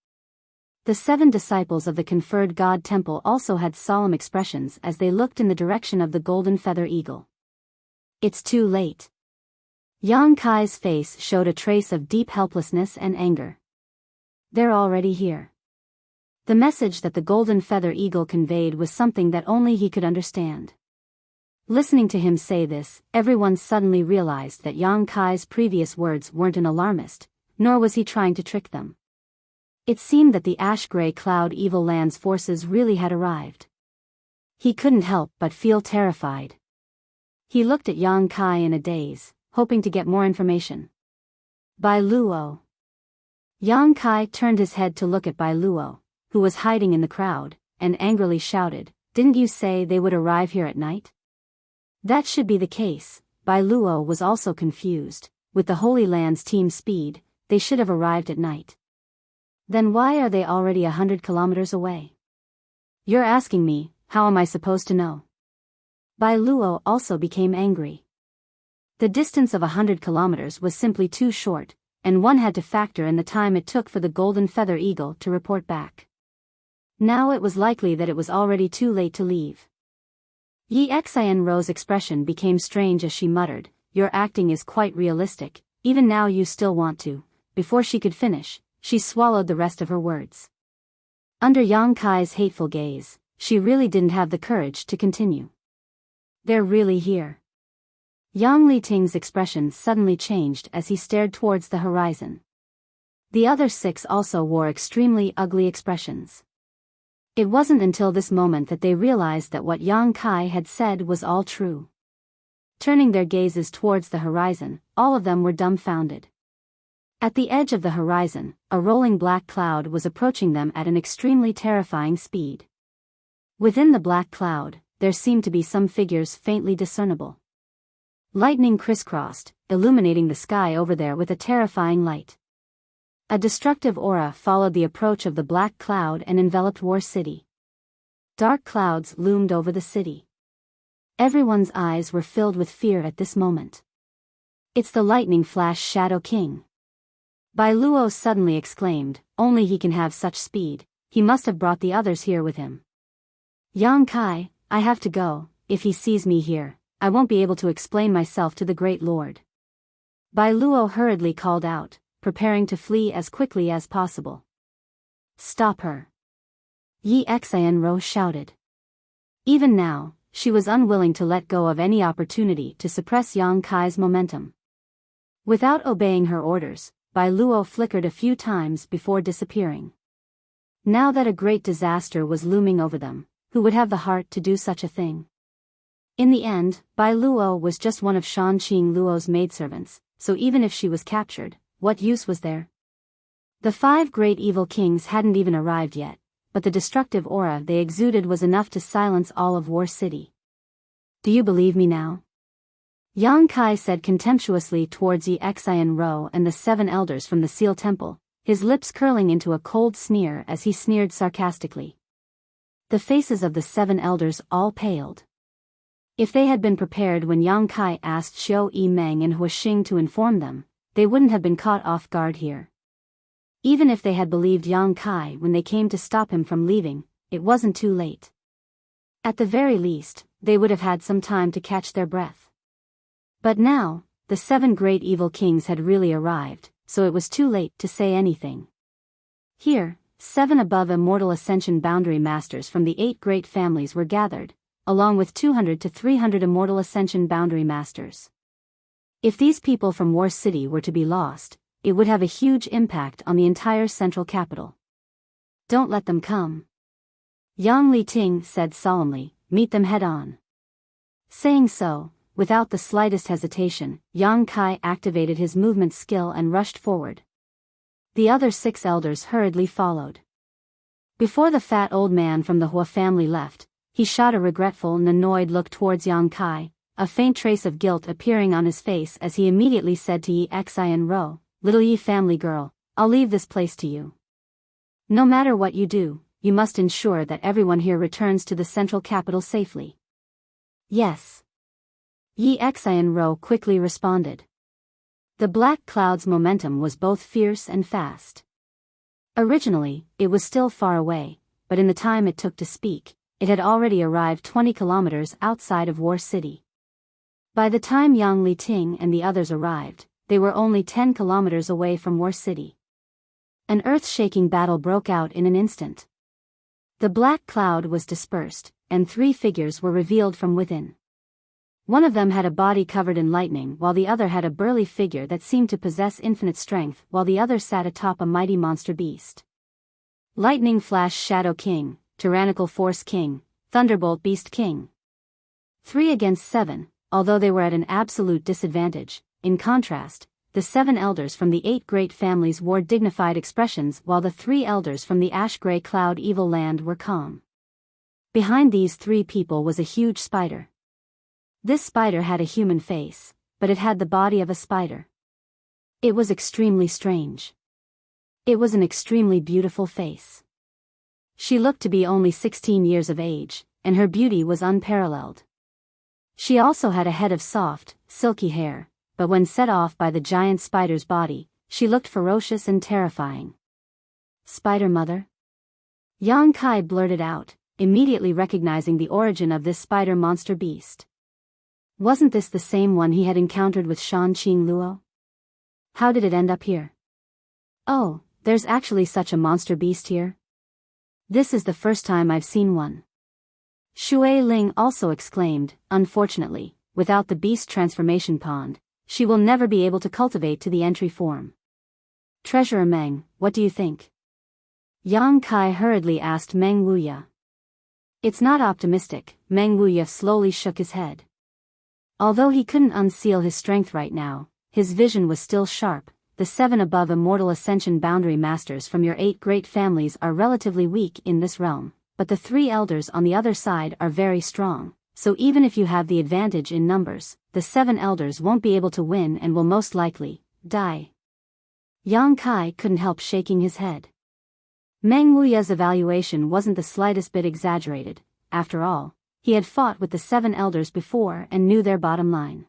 The 7 disciples of the conferred God Temple also had solemn expressions as they looked in the direction of the golden feather eagle. It's too late. Yang Kai's face showed a trace of deep helplessness and anger. They're already here. The message that the golden feather eagle conveyed was something that only he could understand. Listening to him say this, everyone suddenly realized that Yang Kai's previous words weren't an alarmist, nor was he trying to trick them. It seemed that the ash-gray cloud evil land's forces really had arrived. He couldn't help but feel terrified. He looked at Yang Kai in a daze, hoping to get more information. Bai Luo. Yang Kai turned his head to look at Bai Luo, who was hiding in the crowd, and angrily shouted, "Didn't you say they would arrive here at night?" That should be the case. Bai Luo was also confused. With the Holy Land's team speed, they should have arrived at night. Then why are they already 100 kilometers away? You're asking me, how am I supposed to know? Bai Luo also became angry. The distance of 100 kilometers was simply too short, and one had to factor in the time it took for the golden feather eagle to report back. Now it was likely that it was already too late to leave. Yi Xianrou's expression became strange as she muttered, "Your acting is quite realistic, even now you still want to." Before she could finish, she swallowed the rest of her words. Under Yang Kai's hateful gaze, she really didn't have the courage to continue. They're really here. Yang Liting's expression suddenly changed as he stared towards the horizon. The other 6 also wore extremely ugly expressions. It wasn't until this moment that they realized that what Yang Kai had said was all true. Turning their gazes towards the horizon, all of them were dumbfounded. At the edge of the horizon, a rolling black cloud was approaching them at an extremely terrifying speed. Within the black cloud, there seemed to be some figures faintly discernible. Lightning crisscrossed, illuminating the sky over there with a terrifying light. A destructive aura followed the approach of the black cloud and enveloped War City. Dark clouds loomed over the city. Everyone's eyes were filled with fear at this moment. "It's the lightning flash Shadow King." Bai Luo suddenly exclaimed, "Only he can have such speed, he must have brought the others here with him." "Yang Kai, I have to go. If he sees me here, I won't be able to explain myself to the Great Lord." Bai Luo hurriedly called out, preparing to flee as quickly as possible. "Stop her!" Yi Xianrou shouted. Even now, she was unwilling to let go of any opportunity to suppress Yang Kai's momentum. Without obeying her orders, Bai Luo flickered a few times before disappearing. Now that a great disaster was looming over them, who would have the heart to do such a thing? In the end, Bai Luo was just one of Shan Qing Luo's maidservants, so even if she was captured, what use was there? The 5 great evil kings hadn't even arrived yet, but the destructive aura they exuded was enough to silence all of War City. "Do you believe me now?" Yang Kai said contemptuously towards Yi Xian Ro and the 7 elders from the Seal Temple, his lips curling into a cold sneer as he sneered sarcastically. The faces of the 7 elders all paled. If they had been prepared when Yang Kai asked Xiao Yi Meng and Huixing to inform them, they wouldn't have been caught off guard here. Even if they had believed Yang Kai when they came to stop him from leaving, it wasn't too late. At the very least, they would have had some time to catch their breath. But now, the 7 great evil kings had really arrived, so it was too late to say anything. Here, 7 above immortal ascension boundary masters from the 8 great families were gathered, along with 200 to 300 immortal ascension boundary masters. If these people from War City were to be lost, it would have a huge impact on the entire central capital. Don't let them come. Yang Liting said solemnly, meet them head on. Saying so, without the slightest hesitation, Yang Kai activated his movement skill and rushed forward. The other 6 elders hurriedly followed. Before the fat old man from the Hua family left, he shot a regretful and annoyed look towards Yang Kai, a faint trace of guilt appearing on his face as he immediately said to Yi Xian Ro, little Yi family girl, I'll leave this place to you. No matter what you do, you must ensure that everyone here returns to the central capital safely. Yes. Yi Xian Ro quickly responded. The black cloud's momentum was both fierce and fast. Originally, it was still far away, but in the time it took to speak, it had already arrived 20 kilometers outside of War City. By the time Yang Liting and the others arrived, they were only 10 kilometers away from War City. An earth-shaking battle broke out in an instant. The black cloud was dispersed, and 3 figures were revealed from within. One of them had a body covered in lightning while the other had a burly figure that seemed to possess infinite strength while the other sat atop a mighty monster beast. Lightning Flash Shadow King, Tyrannical Force King, Thunderbolt Beast King. 3 against 7, although they were at an absolute disadvantage. In contrast, the 7 elders from the 8 great families wore dignified expressions while the 3 elders from the ash-gray cloud evil land were calm. Behind these 3 people was a huge spider. This spider had a human face, but it had the body of a spider. It was extremely strange. It was an extremely beautiful face. She looked to be only 16 years of age, and her beauty was unparalleled. She also had a head of soft, silky hair, but when set off by the giant spider's body, she looked ferocious and terrifying. Spider Mother? Yang Kai blurted out, immediately recognizing the origin of this spider monster beast. Wasn't this the same one he had encountered with Shan Qing Luo? How did it end up here? Oh, there's actually such a monster beast here? This is the first time I've seen one. Shui Ling also exclaimed, unfortunately, without the beast transformation pond, she will never be able to cultivate to the entry form. Treasurer Meng, what do you think? Yang Kai hurriedly asked Meng Wuya. It's not optimistic, Meng Wuya slowly shook his head. Although he couldn't unseal his strength right now, his vision was still sharp. The 7 above immortal ascension boundary masters from your 8 great families are relatively weak in this realm, but the 3 elders on the other side are very strong, so even if you have the advantage in numbers, the 7 elders won't be able to win and will most likely die. Yang Kai couldn't help shaking his head. Meng Wuya's evaluation wasn't the slightest bit exaggerated. After all, he had fought with the 7 elders before and knew their bottom line.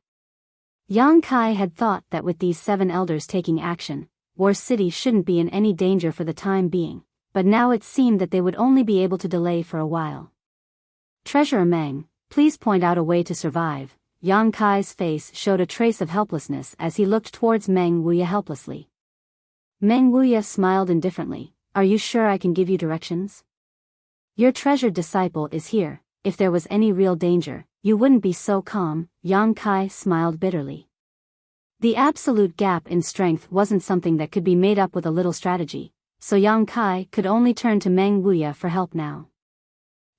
Yang Kai had thought that with these 7 elders taking action, War City shouldn't be in any danger for the time being, but now it seemed that they would only be able to delay for a while. Treasurer Meng, please point out a way to survive. Yang Kai's face showed a trace of helplessness as he looked towards Meng Wuya helplessly. Meng Wuya smiled indifferently. Are you sure I can give you directions? Your treasured disciple is here. If there was any real danger, you wouldn't be so calm. Yang Kai smiled bitterly. The absolute gap in strength wasn't something that could be made up with a little strategy, so Yang Kai could only turn to Meng Wuya for help now.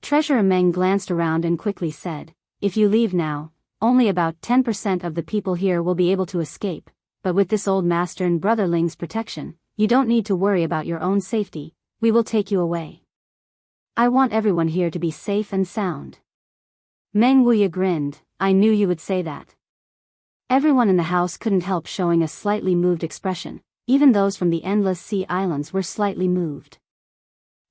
Treasurer Meng glanced around and quickly said, if you leave now, only about 10% of the people here will be able to escape, but with this old master and brotherling's protection, you don't need to worry about your own safety. We will take you away. I want everyone here to be safe and sound. Meng Wuya grinned. I knew you would say that. Everyone in the house couldn't help showing a slightly moved expression. Even those from the endless sea islands were slightly moved.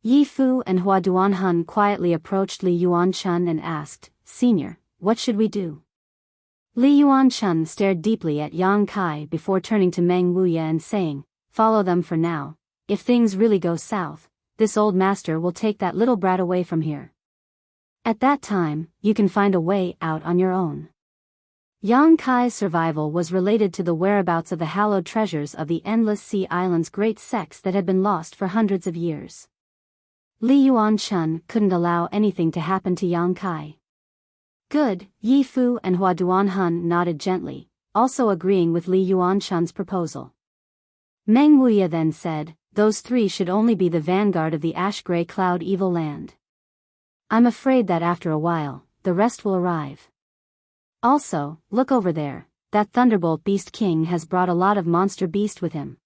Yi Fu and Hua Duanhun quietly approached Li Yuanchun and asked, "Senior, what should we do?" Li Yuanchun stared deeply at Yang Kai before turning to Meng Wuya and saying, "Follow them for now. If things really go south, this old master will take that little brat away from here. At that time, you can find a way out on your own." Yang Kai's survival was related to the whereabouts of the hallowed treasures of the Endless Sea Islands, great sects that had been lost for hundreds of years. Li Yuanchun couldn't allow anything to happen to Yang Kai. Good, Yi Fu and Hua Duanhun nodded gently, also agreeing with Li Yuanchun's proposal. Meng Wuya then said, "Those three should only be the vanguard of the ash-gray cloud evil land. I'm afraid that after a while, the rest will arrive. Also, look over there, that Thunderbolt Beast King has brought a lot of monster beast with him."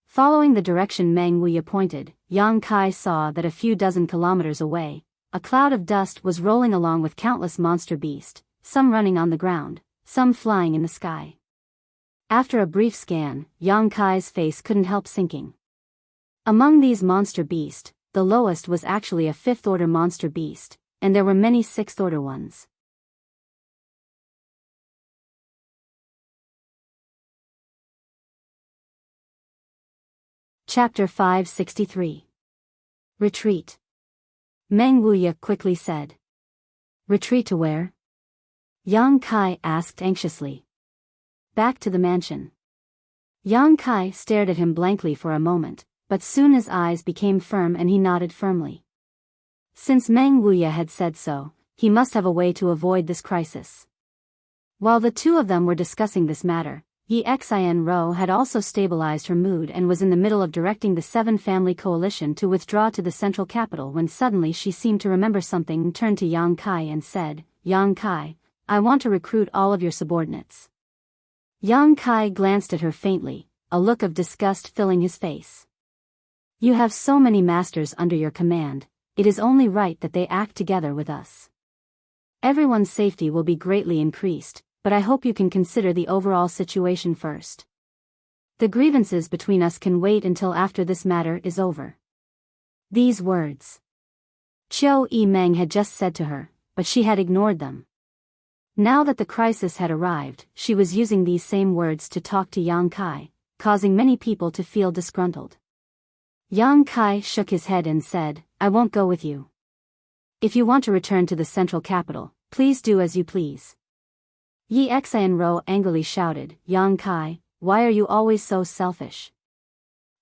Following the direction Meng Wuya pointed, Yang Kai saw that a few dozen kilometers away, a cloud of dust was rolling along with countless monster beast, some running on the ground, some flying in the sky. After a brief scan, Yang Kai's face couldn't help sinking. Among these monster beast, the lowest was actually a fifth-order monster beast, and there were many sixth-order ones. Chapter 563. Retreat. Meng Wuya quickly said. "Retreat to where?" Yang Kai asked anxiously. "Back to the mansion." Yang Kai stared at him blankly for a moment, but soon his eyes became firm and he nodded firmly. Since Meng Wuya had said so, he must have a way to avoid this crisis. While the two of them were discussing this matter, Yi Xianro had also stabilized her mood and was in the middle of directing the seven-family coalition to withdraw to the central capital when suddenly she seemed to remember something and turned to Yang Kai and said, "Yang Kai, I want to recruit all of your subordinates." Yang Kai glanced at her faintly, a look of disgust filling his face. "You have so many masters under your command, it is only right that they act together with us. Everyone's safety will be greatly increased, but I hope you can consider the overall situation first. The grievances between us can wait until after this matter is over." These words Qiu Yimeng had just said to her, but she had ignored them. Now that the crisis had arrived, she was using these same words to talk to Yang Kai, causing many people to feel disgruntled. Yang Kai shook his head and said, "I won't go with you. If you want to return to the central capital, please do as you please." Yi Xianro angrily shouted, "Yang Kai, why are you always so selfish?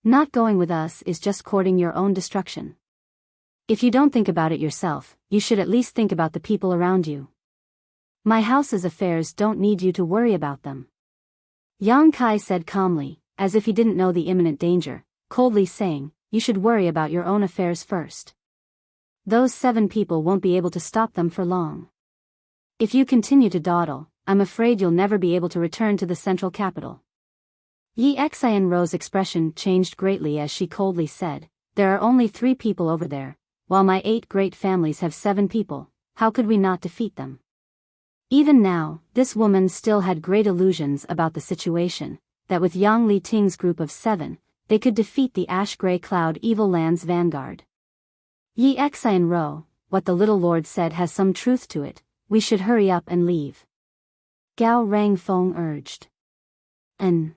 Not going with us is just courting your own destruction. If you don't think about it yourself, you should at least think about the people around you. My house's affairs don't need you to worry about them." Yang Kai said calmly, as if he didn't know the imminent danger, coldly saying, "You should worry about your own affairs first. Those 7 people won't be able to stop them for long. If you continue to dawdle, I'm afraid you'll never be able to return to the central capital." Yi Xianro's expression changed greatly as she coldly said, "There are only 3 people over there, while my 8 great families have 7 people, how could we not defeat them?" Even now, this woman still had great illusions about the situation, that with Yang Li Ting's group of 7, they could defeat the ash-gray cloud evil land's vanguard. "Yi Xianro, what the little lord said has some truth to it, we should hurry up and leave," Gao Rangfeng urged. And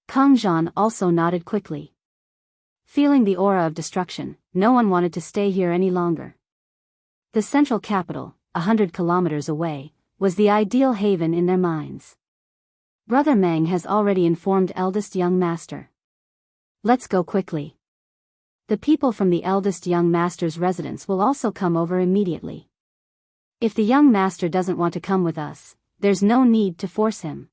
Kang Zhan also nodded quickly. Feeling the aura of destruction, no one wanted to stay here any longer. The central capital, 100 kilometers away, was the ideal haven in their minds. Brother Meng has already informed eldest young master. Let's go quickly. The people from the eldest young master's residence will also come over immediately. If the young master doesn't want to come with us, there's no need to force him.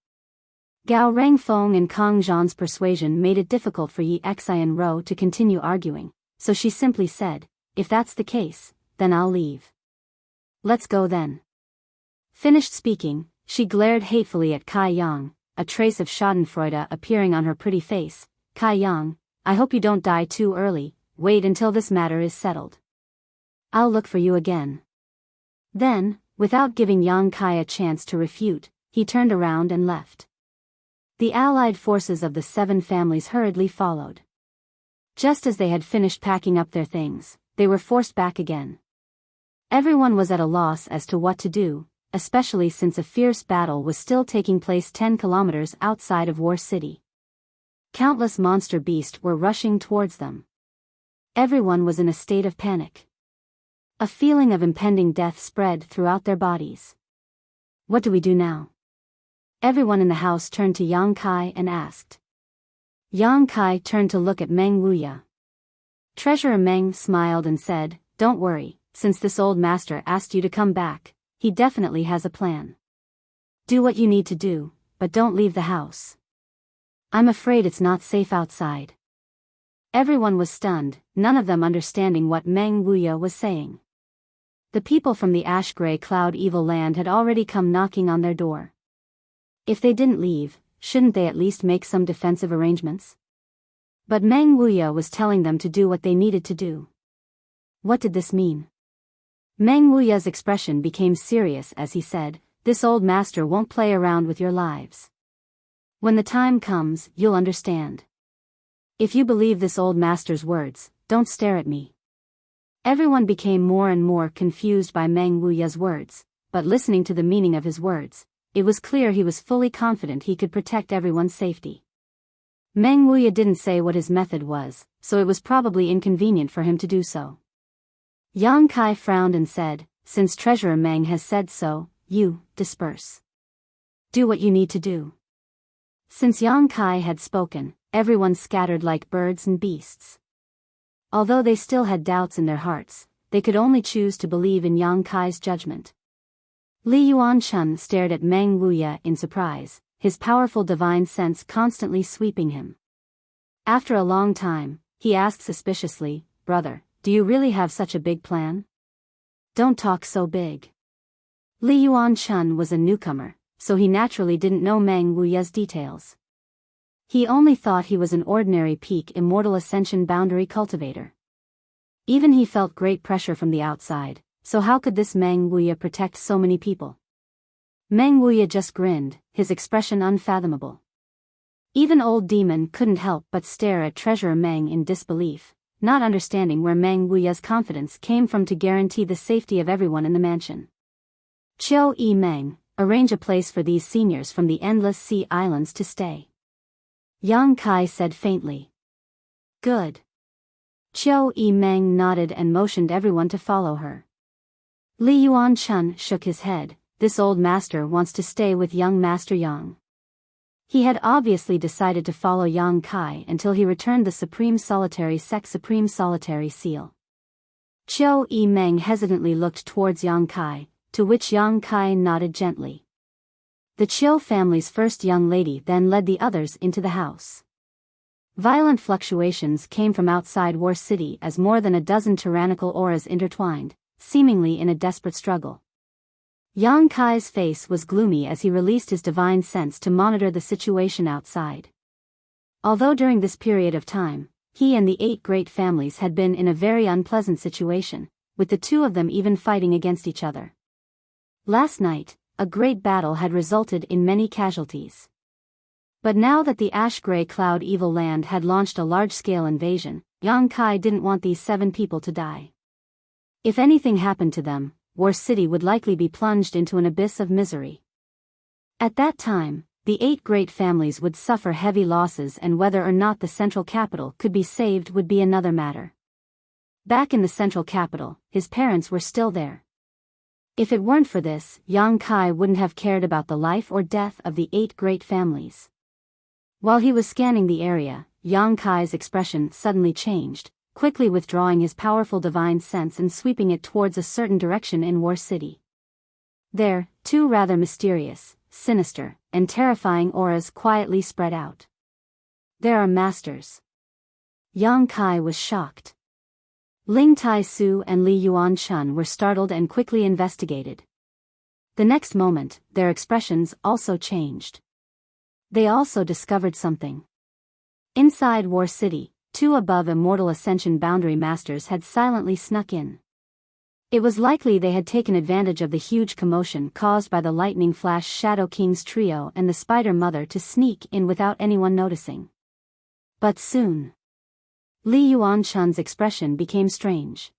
Gao Rangfeng and Kang Zhan's persuasion made it difficult for Yi Xianro to continue arguing, so she simply said, "If that's the case, then I'll leave." "Let's go then." Finished speaking, she glared hatefully at Kai Yang, a trace of schadenfreude appearing on her pretty face. "Kai Yang, I hope you don't die too early, wait until this matter is settled. I'll look for you again." Then, without giving Yang Kai a chance to refute, he turned around and left. The allied forces of the 7 families hurriedly followed. Just as they had finished packing up their things, they were forced back again. Everyone was at a loss as to what to do, especially since a fierce battle was still taking place 10 kilometers outside of War City. Countless monster beasts were rushing towards them. Everyone was in a state of panic. A feeling of impending death spread throughout their bodies. What do we do now? Everyone in the house turned to Yang Kai and asked. Yang Kai turned to look at Meng Wuya. Treasurer Meng smiled and said, "Don't worry, since this old master asked you to come back, he definitely has a plan. Do what you need to do, but don't leave the house. I'm afraid it's not safe outside." Everyone was stunned, none of them understanding what Meng Wuya was saying. The people from the ash-gray cloud evil land had already come knocking on their door. If they didn't leave, shouldn't they at least make some defensive arrangements? But Meng Wuya was telling them to do what they needed to do. What did this mean? Meng Wuya's expression became serious as he said, "This old master won't play around with your lives. When the time comes, you'll understand. If you believe this old master's words, don't stare at me." Everyone became more and more confused by Meng Wuya's words, but listening to the meaning of his words, it was clear he was fully confident he could protect everyone's safety. Meng Wuya didn't say what his method was, so it was probably inconvenient for him to do so. Yang Kai frowned and said, "Since Treasurer Meng has said so, you, disperse. Do what you need to do." Since Yang Kai had spoken, everyone scattered like birds and beasts. Although they still had doubts in their hearts, they could only choose to believe in Yang Kai's judgment. Li Yuanchun stared at Meng Wuya in surprise, his powerful divine sense constantly sweeping him. After a long time, he asked suspiciously, "Brother, do you really have such a big plan? Don't talk so big." Li Yuanchun was a newcomer, so he naturally didn't know Meng Wuya's details. He only thought he was an ordinary peak immortal ascension boundary cultivator. Even he felt great pressure from the outside, so how could this Meng Wuya protect so many people? Meng Wuya just grinned, his expression unfathomable. Even old demon couldn't help but stare at Treasurer Meng in disbelief, not understanding where Meng Wuya's confidence came from to guarantee the safety of everyone in the mansion. "Chiu E Meng, arrange a place for these seniors from the Endless Sea Islands to stay," Yang Kai said faintly. "Good." Chiu E Meng nodded and motioned everyone to follow her. Li Yuanchun shook his head, "This old master wants to stay with young Master Yang." He had obviously decided to follow Yang Kai until he returned the Supreme Solitary Seal. Chiu E Meng hesitantly looked towards Yang Kai, to which Yang Kai nodded gently. The Chiu family's first young lady then led the others into the house. Violent fluctuations came from outside War City as more than a dozen tyrannical auras intertwined, seemingly in a desperate struggle. Yang Kai's face was gloomy as he released his divine sense to monitor the situation outside. Although during this period of time, he and the 8 great families had been in a very unpleasant situation, with the 2 of them even fighting against each other. Last night, a great battle had resulted in many casualties. But now that the ash-gray cloud evil land had launched a large-scale invasion, Yang Kai didn't want these 7 people to die. If anything happened to them, War City would likely be plunged into an abyss of misery. At that time, the 8 great families would suffer heavy losses, and whether or not the central capital could be saved would be another matter. Back in the central capital, his parents were still there. If it weren't for this, Yang Kai wouldn't have cared about the life or death of the 8 great families. While he was scanning the area, Yang Kai's expression suddenly changed, quickly withdrawing his powerful divine sense and sweeping it towards a certain direction in War City. There, 2 rather mysterious, sinister, and terrifying auras quietly spread out. "There are masters." Yang Kai was shocked. Ling Tai-su and Li Yuanchun were startled and quickly investigated. The next moment, their expressions also changed. They also discovered something. Inside War City, 2 above immortal ascension boundary masters had silently snuck in. It was likely they had taken advantage of the huge commotion caused by the lightning flash Shadow King's trio and the Spider Mother to sneak in without anyone noticing. But soon, Li Yuanchun's expression became strange.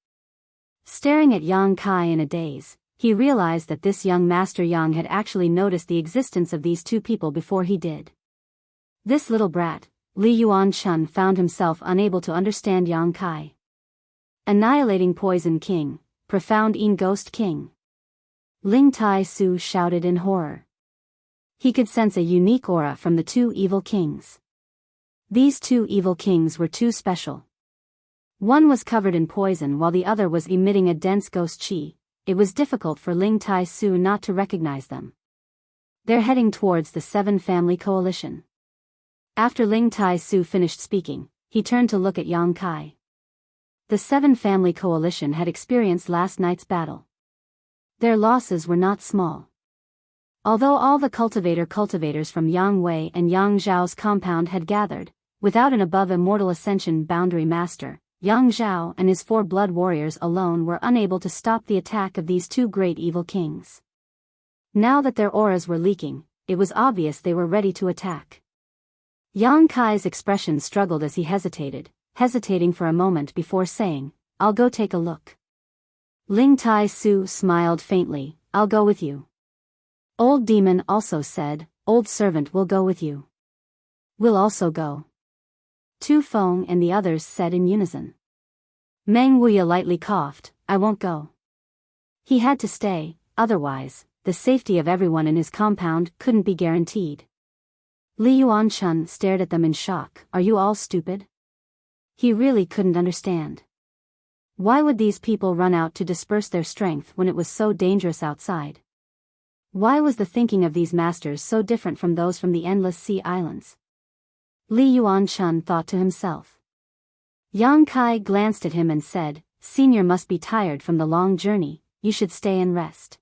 Staring at Yang Kai in a daze, he realized that this young Master Yang had actually noticed the existence of these two people before he did. This little brat, Li Yuanchun, found himself unable to understand Yang Kai. Annihilating Poison King, Profound Ghost King. Ling Tai Su shouted in horror. He could sense a unique aura from the two evil kings. These two evil kings were too special. One was covered in poison while the other was emitting a dense ghost chi. It was difficult for Ling Tai Su not to recognize them. They're heading towards the Seven Family Coalition. After Ling Tai Su finished speaking, he turned to look at Yang Kai. The Seven Family Coalition had experienced last night's battle. Their losses were not small. Although all the cultivators from Yang Wei and Yang Zhao's compound had gathered, without an above immortal ascension boundary master, Yang Zhao and his 4 blood warriors alone were unable to stop the attack of these two great evil kings. Now that their auras were leaking, it was obvious they were ready to attack. Yang Kai's expression struggled as he hesitating for a moment before saying, "I'll go take a look." Ling Tai Su smiled faintly, "I'll go with you." Old Demon also said, "Old Servant will go with you." "We'll also go." Tu Feng and the others said in unison. Meng Wuya lightly coughed, "I won't go." He had to stay, otherwise, the safety of everyone in his compound couldn't be guaranteed. Li Yuanchun stared at them in shock. "Are you all stupid?" He really couldn't understand. Why would these people run out to disperse their strength when it was so dangerous outside? Why was the thinking of these masters so different from those from the Endless Sea Islands? Li Yuanchun thought to himself. Yang Kai glanced at him and said, "Senior must be tired from the long journey, you should stay and rest."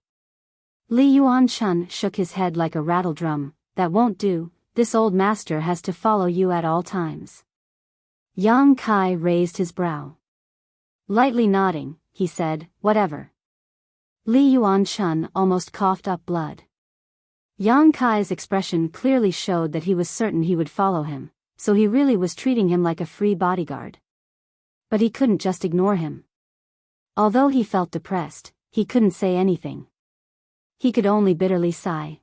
Li Yuanchun shook his head like a rattle drum. "That won't do, this old master has to follow you at all times." Yang Kai raised his brow. Lightly nodding, he said, "Whatever." Li Yuanchun almost coughed up blood. Yang Kai's expression clearly showed that he was certain he would follow him, so he really was treating him like a free bodyguard. But he couldn't just ignore him. Although he felt depressed, he couldn't say anything. He could only bitterly sigh.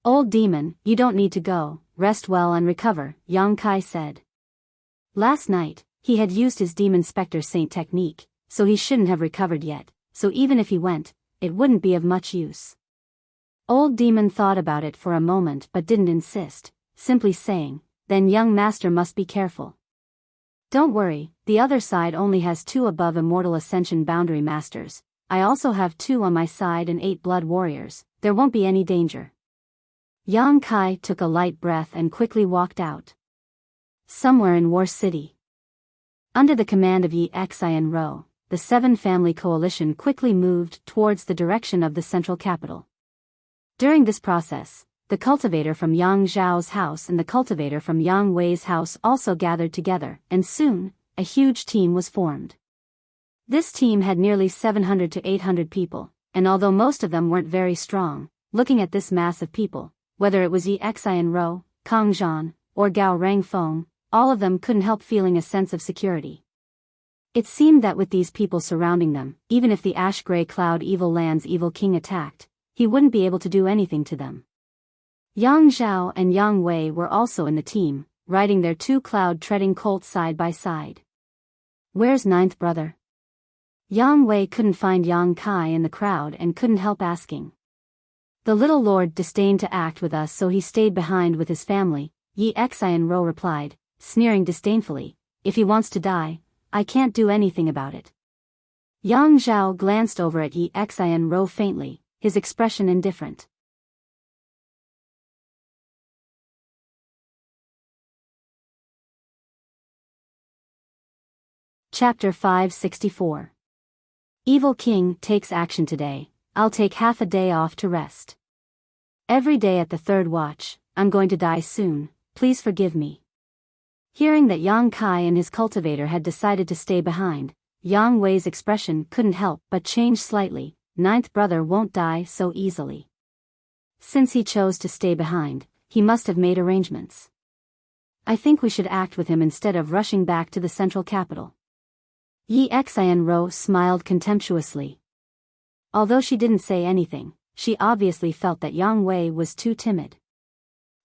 "Old Demon, you don't need to go, rest well and recover," Yang Kai said. Last night, he had used his Demon Spectre Saint technique, so he shouldn't have recovered yet, so even if he went, it wouldn't be of much use. Old Demon thought about it for a moment but didn't insist, simply saying, "Then young master must be careful. Don't worry, the other side only has 2 above immortal ascension boundary masters, I also have 2 on my side and 8 blood warriors, there won't be any danger." Yang Kai took a light breath and quickly walked out. Somewhere in War City, under the command of Yi Xian Ro, the Seven Family Coalition quickly moved towards the direction of the central capital. During this process, the cultivator from Yang Zhao's house and the cultivator from Yang Wei's house also gathered together, and soon, a huge team was formed. This team had nearly 700 to 800 people, and although most of them weren't very strong, looking at this mass of people, whether it was Yi Xian Ro, Kang Zhan, or Gao Rangfeng, all of them couldn't help feeling a sense of security. It seemed that with these people surrounding them, even if the ash-gray cloud Evil Land's evil king attacked, he wouldn't be able to do anything to them. Yang Zhao and Yang Wei were also in the team, riding their 2 cloud-treading colts side by side. "Where's 9th brother?" Yang Wei couldn't find Yang Kai in the crowd and couldn't help asking. "The little lord disdained to act with us, so he stayed behind with his family," Yi Xian Ro replied, sneering disdainfully. "If he wants to die, I can't do anything about it." Yang Zhao glanced over at Yi Xian Ro faintly, his expression indifferent. Chapter 564. Evil King takes action today. I'll take half a day off to rest. Every day at the 3rd watch, I'm going to die soon, please forgive me. Hearing that Yang Kai and his cultivator had decided to stay behind, Yang Wei's expression couldn't help but change slightly. Ninth brother won't die so easily. Since he chose to stay behind, he must have made arrangements. I think we should act with him instead of rushing back to the central capital. Yi Xianro smiled contemptuously. Although she didn't say anything, she obviously felt that Yang Wei was too timid.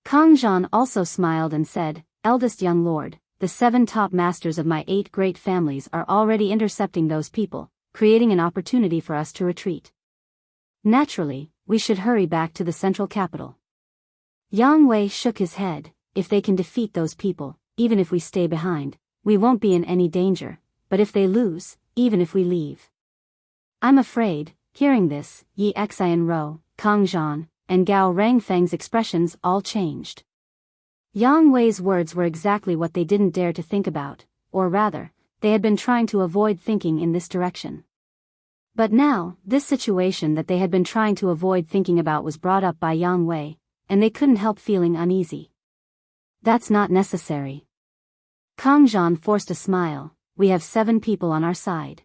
Kang Zhan also smiled and said, "Eldest young lord, the 7 top masters of my 8 great families are already intercepting those people, creating an opportunity for us to retreat. Naturally, we should hurry back to the central capital." Yang Wei shook his head. If they can defeat those people, even if we stay behind, we won't be in any danger, but if they lose, even if we leave. I'm afraid. Hearing this, Yi Xianro, Kang Zhan, and Gao Rangfeng's expressions all changed. Yang Wei's words were exactly what they didn't dare to think about, or rather, they had been trying to avoid thinking in this direction. But now, this situation that they had been trying to avoid thinking about was brought up by Yang Wei, and they couldn't help feeling uneasy. That's not necessary. Kang Zhan forced a smile. We have 7 people on our side.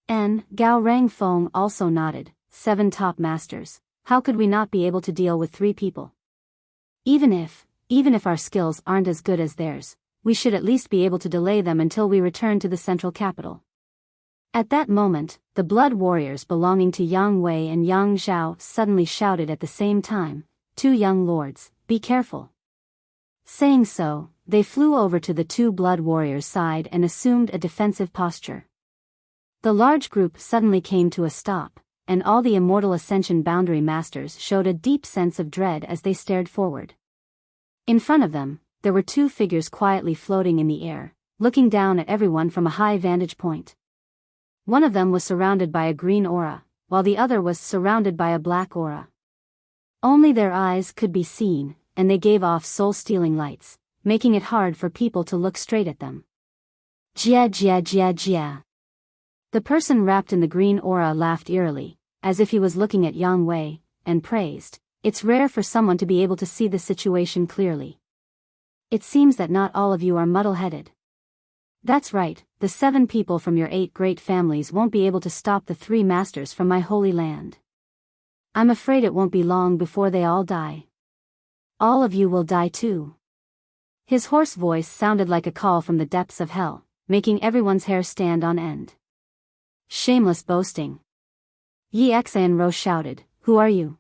And Gao Rangfeng also nodded. 7 top masters. How could we not be able to deal with 3 people? Even if our skills aren't as good as theirs, we should at least be able to delay them until we return to the central capital. At that moment, the blood warriors belonging to Yang Wei and Yang Zhao suddenly shouted at the same time, "2 young lords, be careful." Saying so, they flew over to the 2 blood warriors' side and assumed a defensive posture. The large group suddenly came to a stop, and all the immortal ascension boundary masters showed a deep sense of dread as they stared forward. In front of them, there were 2 figures quietly floating in the air, looking down at everyone from a high vantage point. One of them was surrounded by a green aura, while the other was surrounded by a black aura. Only their eyes could be seen, and they gave off soul-stealing lights, making it hard for people to look straight at them. Jia jia jia jia. The person wrapped in the green aura laughed eerily, as if he was looking at Yang Wei, and praised, "It's rare for someone to be able to see the situation clearly. It seems that not all of you are muddle-headed. That's right, the 7 people from your 8 great families won't be able to stop the 3 masters from my holy land. I'm afraid it won't be long before they all die. All of you will die too." His hoarse voice sounded like a call from the depths of hell, making everyone's hair stand on end. Shameless boasting. Yi Xianro shouted, "Who are you?"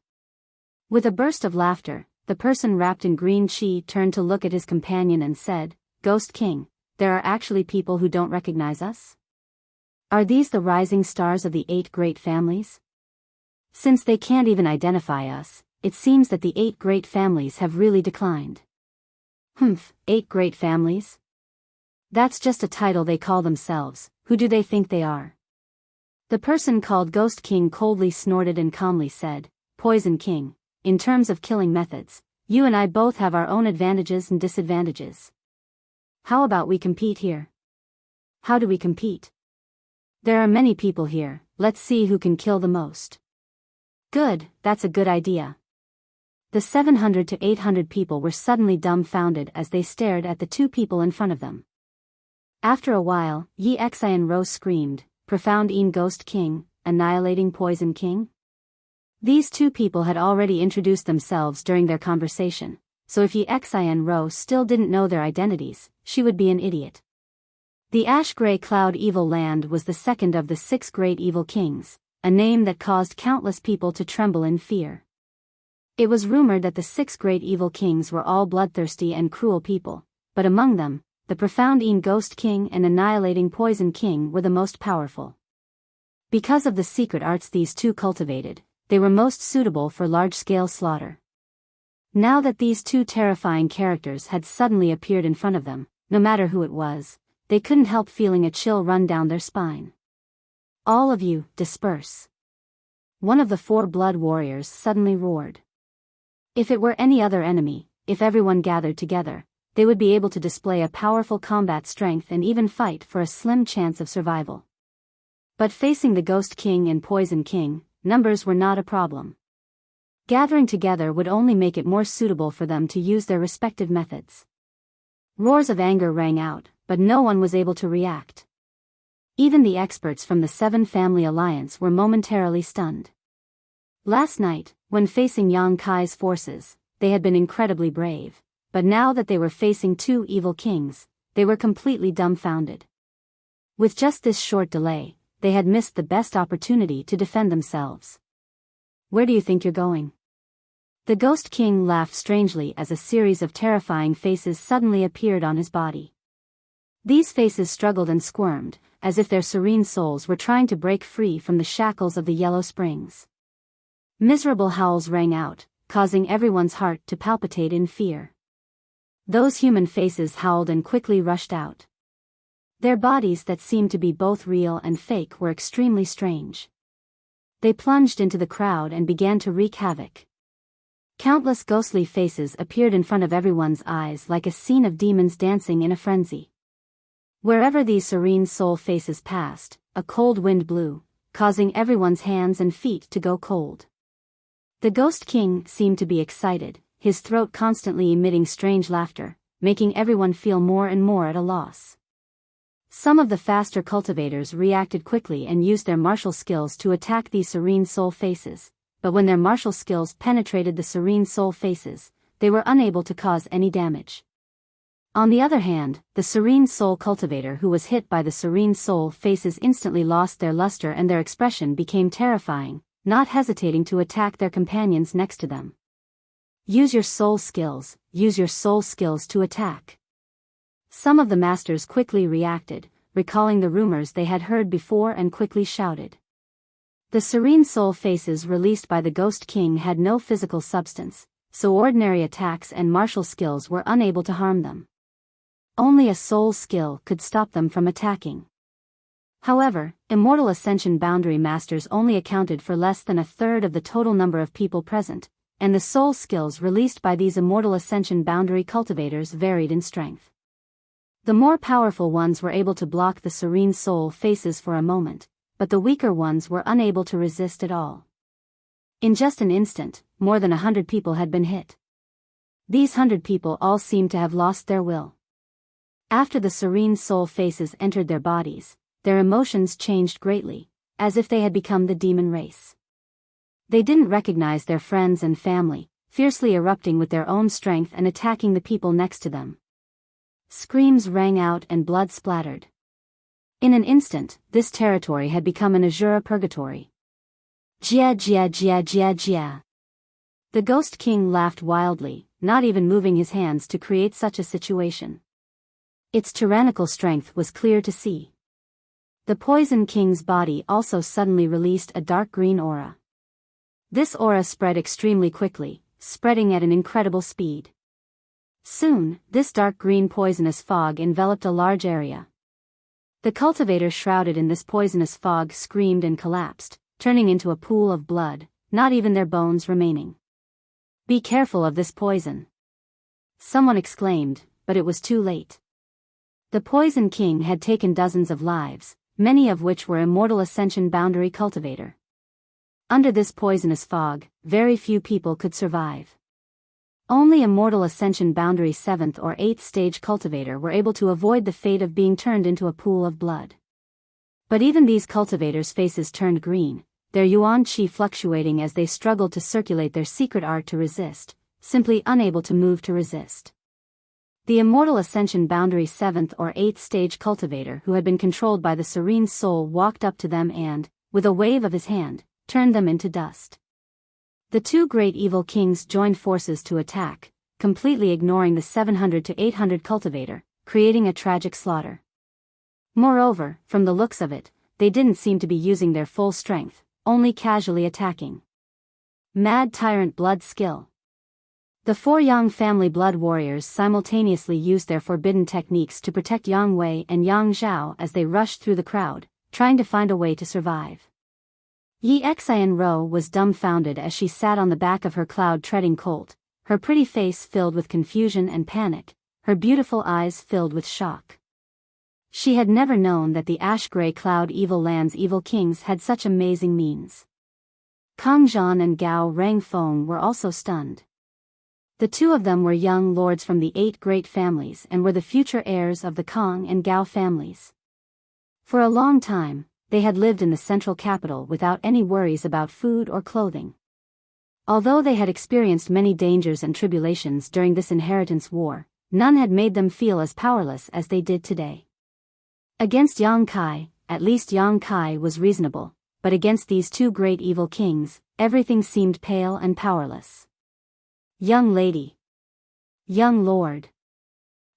With a burst of laughter, the person wrapped in green qi turned to look at his companion and said, "Ghost King, there are actually people who don't recognize us? Are these the rising stars of the 8 great families? Since they can't even identify us, it seems that the 8 great families have really declined." 8 great families? That's just a title they call themselves. Who do they think they are? The person called Ghost King coldly snorted and calmly said, "Poison King, in terms of killing methods, you and I both have our own advantages and disadvantages. How about we compete here?" "How do we compete?" "There are many people here, let's see who can kill the most." "Good, that's a good idea." The 700 to 800 people were suddenly dumbfounded as they stared at the 2 people in front of them. After a while, Yi Xianro screamed, "Profound Een Ghost King, Annihilating Poison King?" These 2 people had already introduced themselves during their conversation, so if Yi Xianro still didn't know their identities, she would be an idiot. The Ash-Gray Cloud Evil Land was the second of the 6 great evil kings, a name that caused countless people to tremble in fear. It was rumored that the 6 great evil kings were all bloodthirsty and cruel people, but among them, the Profound Een Ghost King and Annihilating Poison King were the most powerful. Because of the secret arts these 2 cultivated, they were most suitable for large-scale slaughter. Now that these 2 terrifying characters had suddenly appeared in front of them, no matter who it was, they couldn't help feeling a chill run down their spine. "All of you, disperse." One of the 4 blood warriors suddenly roared. If it were any other enemy, if everyone gathered together, they would be able to display a powerful combat strength and even fight for a slim chance of survival. But facing the Ghost King and Poison King, numbers were not a problem. Gathering together would only make it more suitable for them to use their respective methods. Roars of anger rang out, but no one was able to react. Even the experts from the Seven Family Alliance were momentarily stunned. Last night, when facing Yang Kai's forces, they had been incredibly brave, but now that they were facing two evil kings, they were completely dumbfounded. With just this short delay, they had missed the best opportunity to defend themselves. Where do you think you're going? The Ghost King laughed strangely as a series of terrifying faces suddenly appeared on his body. These faces struggled and squirmed, as if their serene souls were trying to break free from the shackles of the Yellow Springs. Miserable howls rang out, causing everyone's heart to palpitate in fear. Those human faces howled and quickly rushed out. Their bodies that seemed to be both real and fake were extremely strange. They plunged into the crowd and began to wreak havoc. Countless ghostly faces appeared in front of everyone's eyes like a scene of demons dancing in a frenzy. Wherever these serene soul faces passed, a cold wind blew, causing everyone's hands and feet to go cold. The Ghost King seemed to be excited, his throat constantly emitting strange laughter, making everyone feel more and more at a loss. Some of the faster cultivators reacted quickly and used their martial skills to attack these serene soul faces, but when their martial skills penetrated the serene soul faces, they were unable to cause any damage. On the other hand, the Serene Soul cultivator who was hit by the Serene Soul faces instantly lost their luster and their expression became terrifying, not hesitating to attack their companions next to them. Use your soul skills to attack. Some of the masters quickly reacted, recalling the rumors they had heard before and quickly shouted. The Serene Soul faces released by the Ghost King had no physical substance, so ordinary attacks and martial skills were unable to harm them. Only a soul skill could stop them from attacking. However, Immortal Ascension Boundary Masters only accounted for less than a third of the total number of people present, and the soul skills released by these Immortal Ascension Boundary cultivators varied in strength. The more powerful ones were able to block the Serene Soul faces for a moment, but the weaker ones were unable to resist at all. In just an instant, more than 100 people had been hit. These 100 people all seemed to have lost their will. After the Serene Soul faces entered their bodies, their emotions changed greatly, as if they had become the demon race. They didn't recognize their friends and family, fiercely erupting with their own strength and attacking the people next to them. Screams rang out and blood splattered. In an instant, this territory had become an Azura purgatory. Jia jia jia jia jia. The Ghost King laughed wildly, not even moving his hands to create such a situation. Its tyrannical strength was clear to see. The Poison King's body also suddenly released a dark green aura. This aura spread extremely quickly, spreading at an incredible speed. Soon, this dark green poisonous fog enveloped a large area. The cultivator shrouded in this poisonous fog screamed and collapsed, turning into a pool of blood, not even their bones remaining. Be careful of this poison. Someone exclaimed, but it was too late. The Poison King had taken dozens of lives, many of which were Immortal Ascension Boundary cultivator. Under this poisonous fog, very few people could survive. Only Immortal Ascension Boundary 7th or 8th stage cultivator were able to avoid the fate of being turned into a pool of blood. But even these cultivators' faces turned green, their yuan qi fluctuating as they struggled to circulate their secret art to resist, simply unable to move to resist. The Immortal Ascension Boundary 7th or 8th stage cultivator who had been controlled by the Serene Soul walked up to them and, with a wave of his hand, turned them into dust. The two great evil kings joined forces to attack, completely ignoring the 700 to 800 cultivator, creating a tragic slaughter. Moreover, from the looks of it, they didn't seem to be using their full strength, only casually attacking. Mad Tyrant Blood Skill. The four Yang family blood warriors simultaneously used their forbidden techniques to protect Yang Wei and Yang Zhao as they rushed through the crowd, trying to find a way to survive. Yi Xian Ro was dumbfounded as she sat on the back of her cloud-treading colt, her pretty face filled with confusion and panic, her beautiful eyes filled with shock. She had never known that the ash-gray cloud evil land's evil kings had such amazing means. Kang Zhan and Gao Rangfeng were also stunned. The two of them were young lords from the 8 great families and were the future heirs of the Kang and Gao families. For a long time, they had lived in the central capital without any worries about food or clothing. Although they had experienced many dangers and tribulations during this inheritance war, none had made them feel as powerless as they did today. Against Yang Kai, at least Yang Kai was reasonable, but against these two great evil kings, everything seemed pale and powerless. Young lady. Young lord.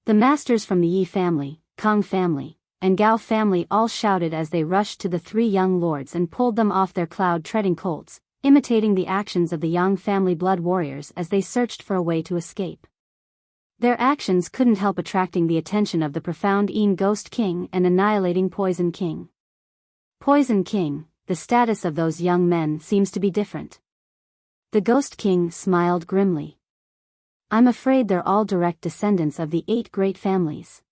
The masters from the Yi family, Kang family, and Gao family all shouted as they rushed to the three young lords and pulled them off their cloud-treading colts, imitating the actions of the Yang family blood warriors as they searched for a way to escape. Their actions couldn't help attracting the attention of the profound Yin Ghost King and annihilating Poison King. Poison King, the status of those young men seems to be different. The Ghost King smiled grimly. I'm afraid they're all direct descendants of the 8 great families.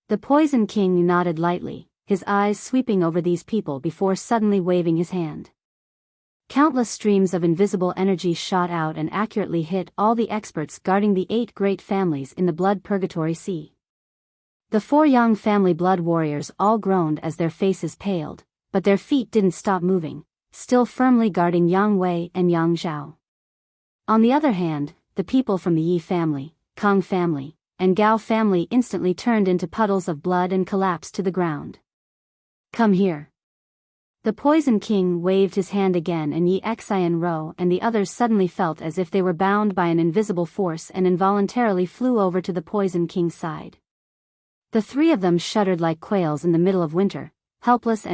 The Poison King nodded lightly, his eyes sweeping over these people before suddenly waving his hand. Countless streams of invisible energy shot out and accurately hit all the experts guarding the 8 great families in the blood purgatory sea. The 4 Yang family blood warriors all groaned as their faces paled, but their feet didn't stop moving, still firmly guarding Yang Wei and Yang Zhao. On the other hand, the people from the Yi family, Kang family, and Gao family instantly turned into puddles of blood and collapsed to the ground. Come here. The Poison King waved his hand again and Yi Xianro and the others suddenly felt as if they were bound by an invisible force and involuntarily flew over to the Poison King's side. The 3 of them shuddered like quails in the middle of winter, helpless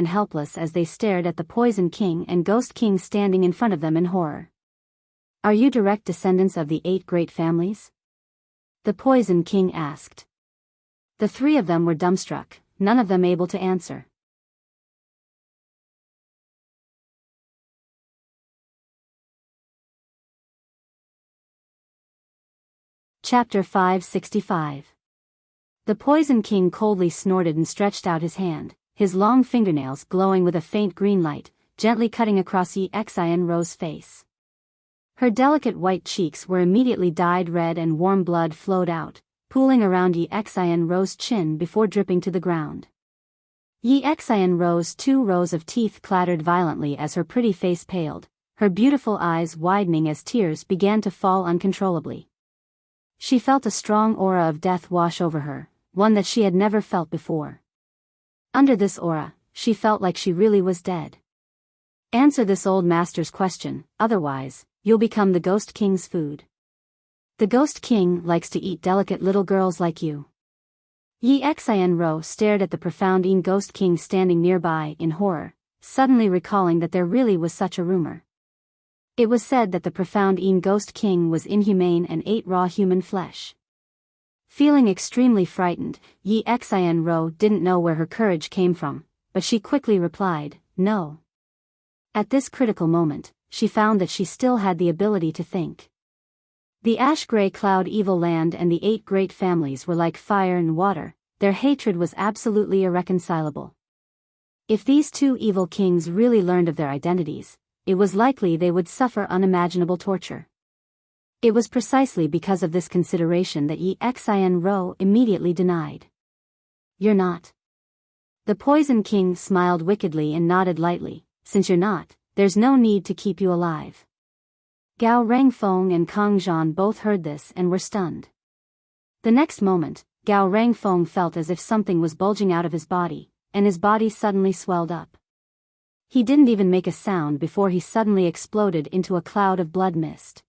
as they stared at the Poison King and Ghost King standing in front of them in horror. Are you direct descendants of the 8 great families? The Poison King asked. The 3 of them were dumbstruck, none of them able to answer. Chapter 565. The Poison King coldly snorted and stretched out his hand, his long fingernails glowing with a faint green light, gently cutting across Yi Xianro's face. Her delicate white cheeks were immediately dyed red and warm blood flowed out, pooling around Yi Xianro's chin before dripping to the ground. Yi Xianro's 2 rows of teeth clattered violently as her pretty face paled, her beautiful eyes widening as tears began to fall uncontrollably. She felt a strong aura of death wash over her, one that she had never felt before. Under this aura, she felt like she really was dead. Answer this old master's question, otherwise, you'll become the Ghost King's food. The Ghost King likes to eat delicate little girls like you. Yi Xianro stared at the profound Yin Ghost King standing nearby in horror, suddenly recalling that there really was such a rumor. It was said that the profound Yin Ghost King was inhumane and ate raw human flesh. Feeling extremely frightened, Yi Xianro didn't know where her courage came from, but she quickly replied, no. At this critical moment, she found that she still had the ability to think. The ash-gray cloud evil land and the 8 great families were like fire and water, their hatred was absolutely irreconcilable. If these 2 evil kings really learned of their identities, it was likely they would suffer unimaginable torture. It was precisely because of this consideration that Yi Xianro immediately denied. You're not. The Poison King smiled wickedly and nodded lightly. Since you're not, there's no need to keep you alive. Gao Rangfeng and Kang Zhan both heard this and were stunned. The next moment, Gao Rangfeng felt as if something was bulging out of his body, and his body suddenly swelled up. He didn't even make a sound before he suddenly exploded into a cloud of blood mist.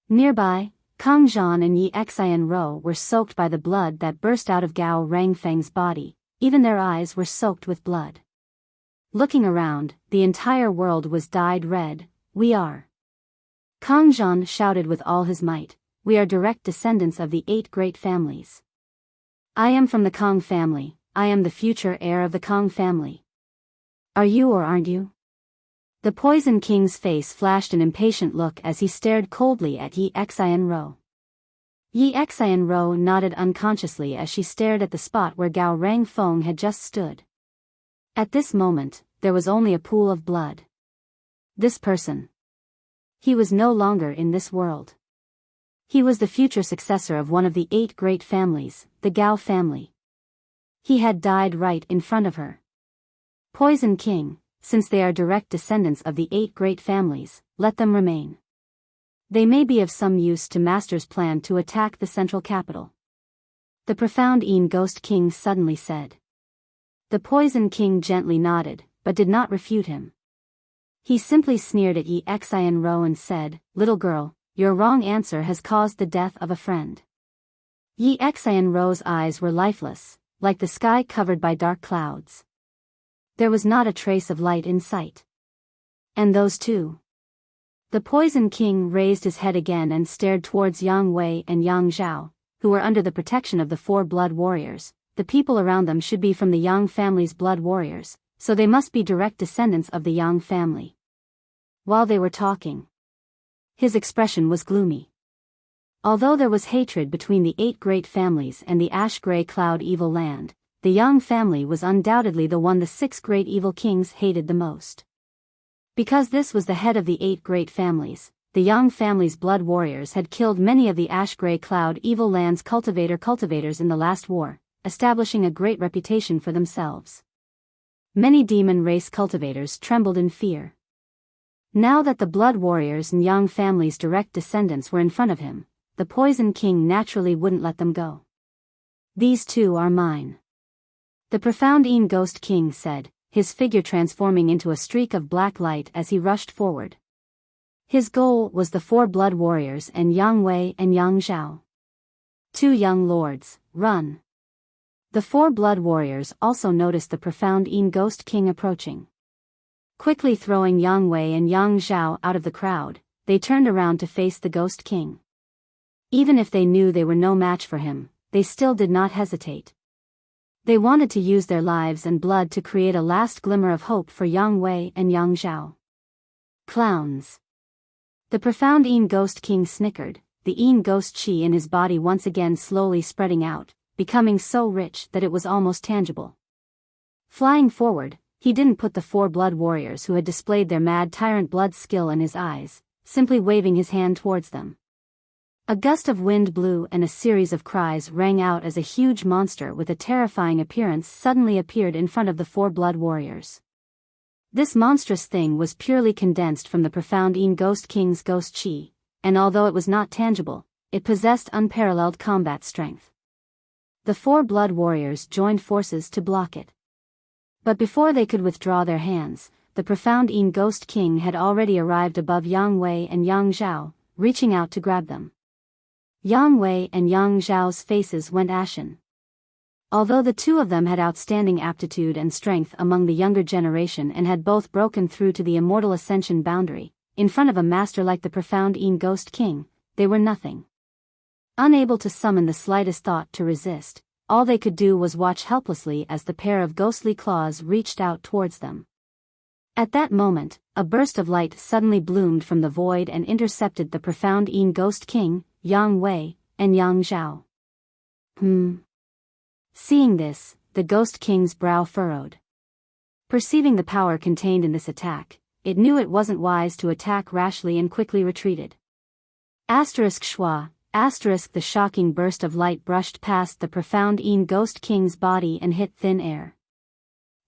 Nearby, Kang Zhan and Yi Xianro were soaked by the blood that burst out of Gao Rangfeng's body, even their eyes were soaked with blood. Looking around, the entire world was dyed red. We are. Kang Zhan shouted with all his might, we are direct descendants of the 8 great families. I am from the Kang family, I am the future heir of the Kang family. Are you or aren't you? The Poison King's face flashed an impatient look as he stared coldly at Yi Xianro. Yi Xianro nodded unconsciously as she stared at the spot where Gao Rangfeng had just stood. At this moment, there was only a pool of blood. This person. He was no longer in this world. He was the future successor of one of the 8 great families, the Gao family. He had died right in front of her. Poison King, since they are direct descendants of the 8 great families, let them remain. They may be of some use to Master's plan to attack the central capital. The profound Ghost King suddenly said. The Poison King gently nodded, but did not refute him. He simply sneered at Xianro and said, "Little girl, your wrong answer has caused the death of a friend." Xianro's eyes were lifeless, like the sky covered by dark clouds. There was not a trace of light in sight. And those two? The Poison King raised his head again and stared towards Yang Wei and Yang Zhao, who were under the protection of the 4 blood warriors. The people around them should be from the Yang family's blood warriors, so they must be direct descendants of the Yang family. While they were talking, his expression was gloomy. Although there was hatred between the 8 great families and the ash-gray cloud evil land, the Yang family was undoubtedly the one the 6 great evil kings hated the most. Because this was the head of the 8 great families, the Yang family's blood warriors had killed many of the ash-gray cloud evil land's cultivators in the last war, establishing a great reputation for themselves. Many demon race cultivators trembled in fear. Now that the blood warriors and Yang family's direct descendants were in front of him, the Poison King naturally wouldn't let them go. "These two are mine," the profound Ghost King said, his figure transforming into a streak of black light as he rushed forward. His goal was the 4 blood warriors and Yang Wei and Yang Zhao. "2 young lords, run." The 4 blood warriors also noticed the profound Ghost King approaching. Quickly throwing Yang Wei and Yang Zhao out of the crowd, they turned around to face the Ghost King. Even if they knew they were no match for him, they still did not hesitate. They wanted to use their lives and blood to create a last glimmer of hope for Yang Wei and Yang Zhao. "Clowns." The profound Ghost King snickered, the Ghost Chi in his body once again slowly spreading out, becoming so rich that it was almost tangible. Flying forward, he didn't put the 4 blood warriors who had displayed their mad tyrant blood skill in his eyes, simply waving his hand towards them. A gust of wind blew and a series of cries rang out as a huge monster with a terrifying appearance suddenly appeared in front of the 4 blood warriors. This monstrous thing was purely condensed from the profound Ghost King's Ghost Chi, and although it was not tangible, it possessed unparalleled combat strength. The 4 blood warriors joined forces to block it. But before they could withdraw their hands, the profound Ghost King had already arrived above Yang Wei and Yang Zhao, reaching out to grab them. Yang Wei and Yang Zhao's faces went ashen. Although the two of them had outstanding aptitude and strength among the younger generation and had both broken through to the immortal ascension boundary, in front of a master like the profound Ghost King, they were nothing. Unable to summon the slightest thought to resist, all they could do was watch helplessly as the pair of ghostly claws reached out towards them. At that moment, a burst of light suddenly bloomed from the void and intercepted the profound Ghost King, Yang Wei, and Yang Zhao. Seeing this, the Ghost King's brow furrowed. Perceiving the power contained in this attack, it knew it wasn't wise to attack rashly and quickly retreated. Schwa, the shocking burst of light brushed past the profound Ghost King's body and hit thin air.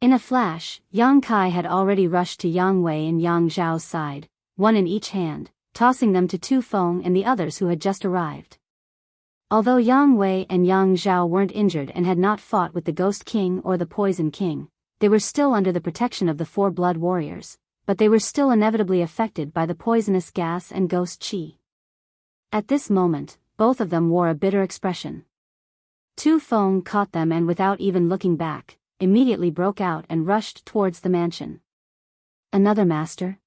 In a flash, Yang Kai had already rushed to Yang Wei and Yang Zhao's side, one in each hand, tossing them to Tu Feng and the others who had just arrived. Although Yang Wei and Yang Zhao weren't injured and had not fought with the Ghost King or the Poison King, they were still under the protection of the 4 blood warriors, but they were still inevitably affected by the poisonous gas and Ghost Chi. At this moment, both of them wore a bitter expression. Tu Feng caught them and without even looking back, immediately broke out and rushed towards the mansion. "Another master?"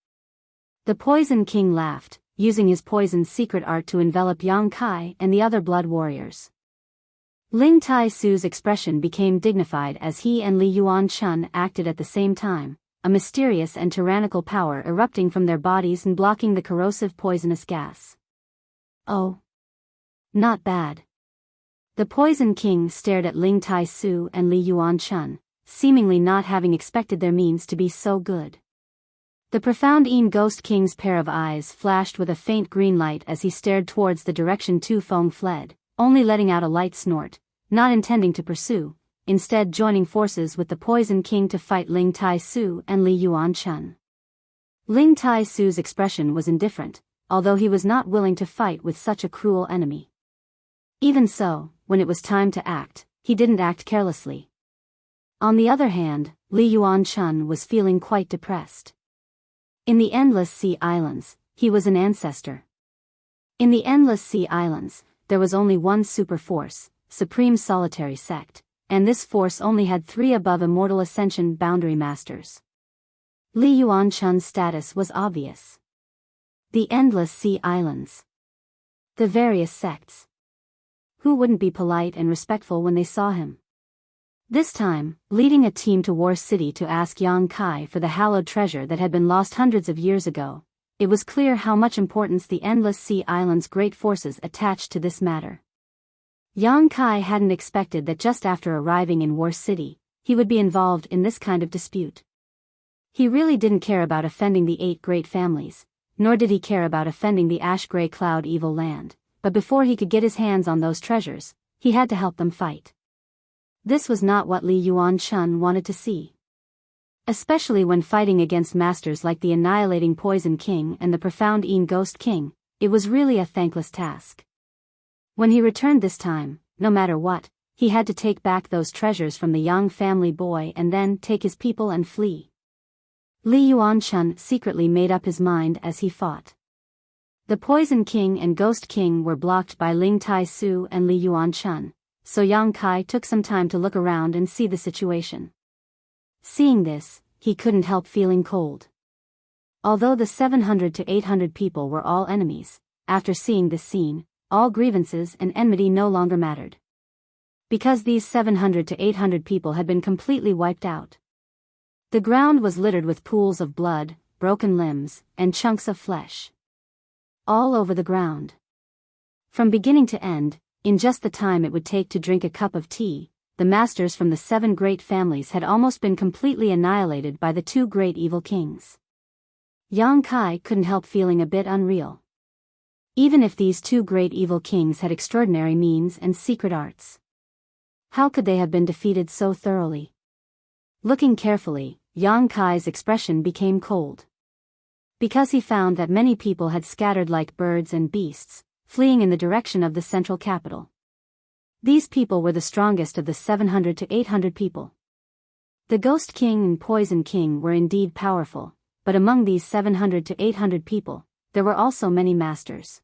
The Poison King laughed, using his poison's secret art to envelop Yang Kai and the other blood warriors. Ling Tai Su's expression became dignified as he and Li Yuan Chun acted at the same time, a mysterious and tyrannical power erupting from their bodies and blocking the corrosive poisonous gas. "Oh. Not bad." The Poison King stared at Ling Tai Su and Li Yuan Chun, seemingly not having expected their means to be so good. The profound Ghost King's pair of eyes flashed with a faint green light as he stared towards the direction Tu Feng fled, only letting out a light snort, not intending to pursue, instead joining forces with the Poison King to fight Ling Tai-su and Li Yuan-chun. Ling Tai-su's expression was indifferent, although he was not willing to fight with such a cruel enemy. Even so, when it was time to act, he didn't act carelessly. On the other hand, Li Yuan-chun was feeling quite depressed. In the Endless Sea Islands, he was an ancestor. In the Endless Sea Islands, there was only one super force, Supreme Solitary Sect, and this force only had 3 above Immortal Ascension Boundary Masters. Li Yuan-chun's status was obvious. The Endless Sea Islands. The various sects. Who wouldn't be polite and respectful when they saw him? This time, leading a team to War City to ask Yang Kai for the hallowed treasure that had been lost hundreds of years ago, it was clear how much importance the Endless Sea Islands' great forces attached to this matter. Yang Kai hadn't expected that just after arriving in War City, he would be involved in this kind of dispute. He really didn't care about offending the 8 great families, nor did he care about offending the Ash-Gray Cloud Evil Land, but before he could get his hands on those treasures, he had to help them fight. This was not what Li Yuan-chun wanted to see. Especially when fighting against masters like the Annihilating Poison King and the Profound Een Ghost King, it was really a thankless task. When he returned this time, no matter what, he had to take back those treasures from the Yang family boy and then take his people and flee. Li Yuan-chun secretly made up his mind as he fought. The Poison King and Ghost King were blocked by Ling Tai-su and Li Yuan-chun, so Yang Kai took some time to look around and see the situation. Seeing this, he couldn't help feeling cold. Although the 700 to 800 people were all enemies, after seeing this scene, all grievances and enmity no longer mattered. Because these 700 to 800 people had been completely wiped out. The ground was littered with pools of blood, broken limbs, and chunks of flesh. All over the ground. From beginning to end, in just the time it would take to drink a cup of tea, the masters from the 7 great families had almost been completely annihilated by the 2 great evil kings. Yang Kai couldn't help feeling a bit unreal. Even if these 2 great evil kings had extraordinary means and secret arts, how could they have been defeated so thoroughly? Looking carefully, Yang Kai's expression became cold. Because he found that many people had scattered like birds and beasts, fleeing in the direction of the central capital. These people were the strongest of the 700 to 800 people. The Ghost King and Poison King were indeed powerful, but among these 700 to 800 people, there were also many masters.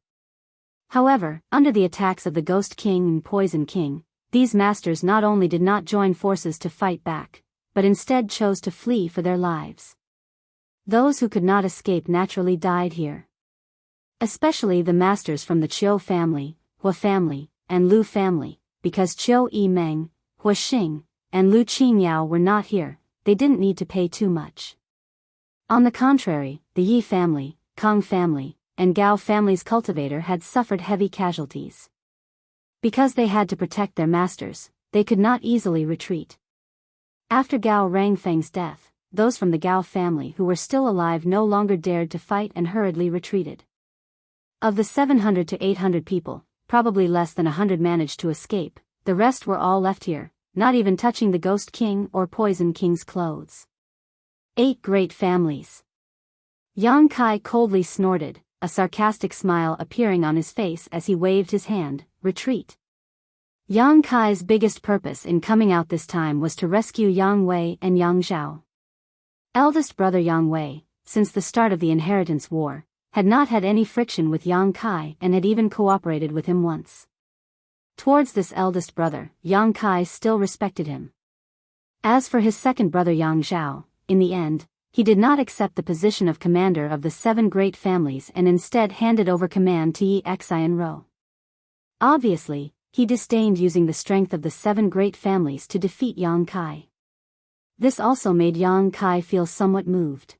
However, under the attacks of the Ghost King and Poison King, these masters not only did not join forces to fight back, but instead chose to flee for their lives. Those who could not escape naturally died here. Especially the masters from the Chiu family, Hua family, and Lu family, because Chiu Yi-meng, Hua Xing, and Lu Qingyao were not here, they didn't need to pay too much. On the contrary, the Yi family, Kang family, and Gao family's cultivator had suffered heavy casualties. Because they had to protect their masters, they could not easily retreat. After Gao Rangfeng's death, those from the Gao family who were still alive no longer dared to fight and hurriedly retreated. Of the 700 to 800 people, probably less than 100 managed to escape, the rest were all left here, not even touching the Ghost King or Poison King's clothes. 8 great families. Yang Kai coldly snorted, a sarcastic smile appearing on his face as he waved his hand, retreat. Yang Kai's biggest purpose in coming out this time was to rescue Yang Wei and Yang Zhao. Eldest brother Yang Wei, since the start of the Inheritance War, had not had any friction with Yang Kai and had even cooperated with him once. Towards this eldest brother, Yang Kai still respected him. As for his second brother Yang Zhao, in the end, he did not accept the position of commander of the 7 great families and instead handed over command to Yi Xianro. Obviously, he disdained using the strength of the 7 great families to defeat Yang Kai. This also made Yang Kai feel somewhat moved.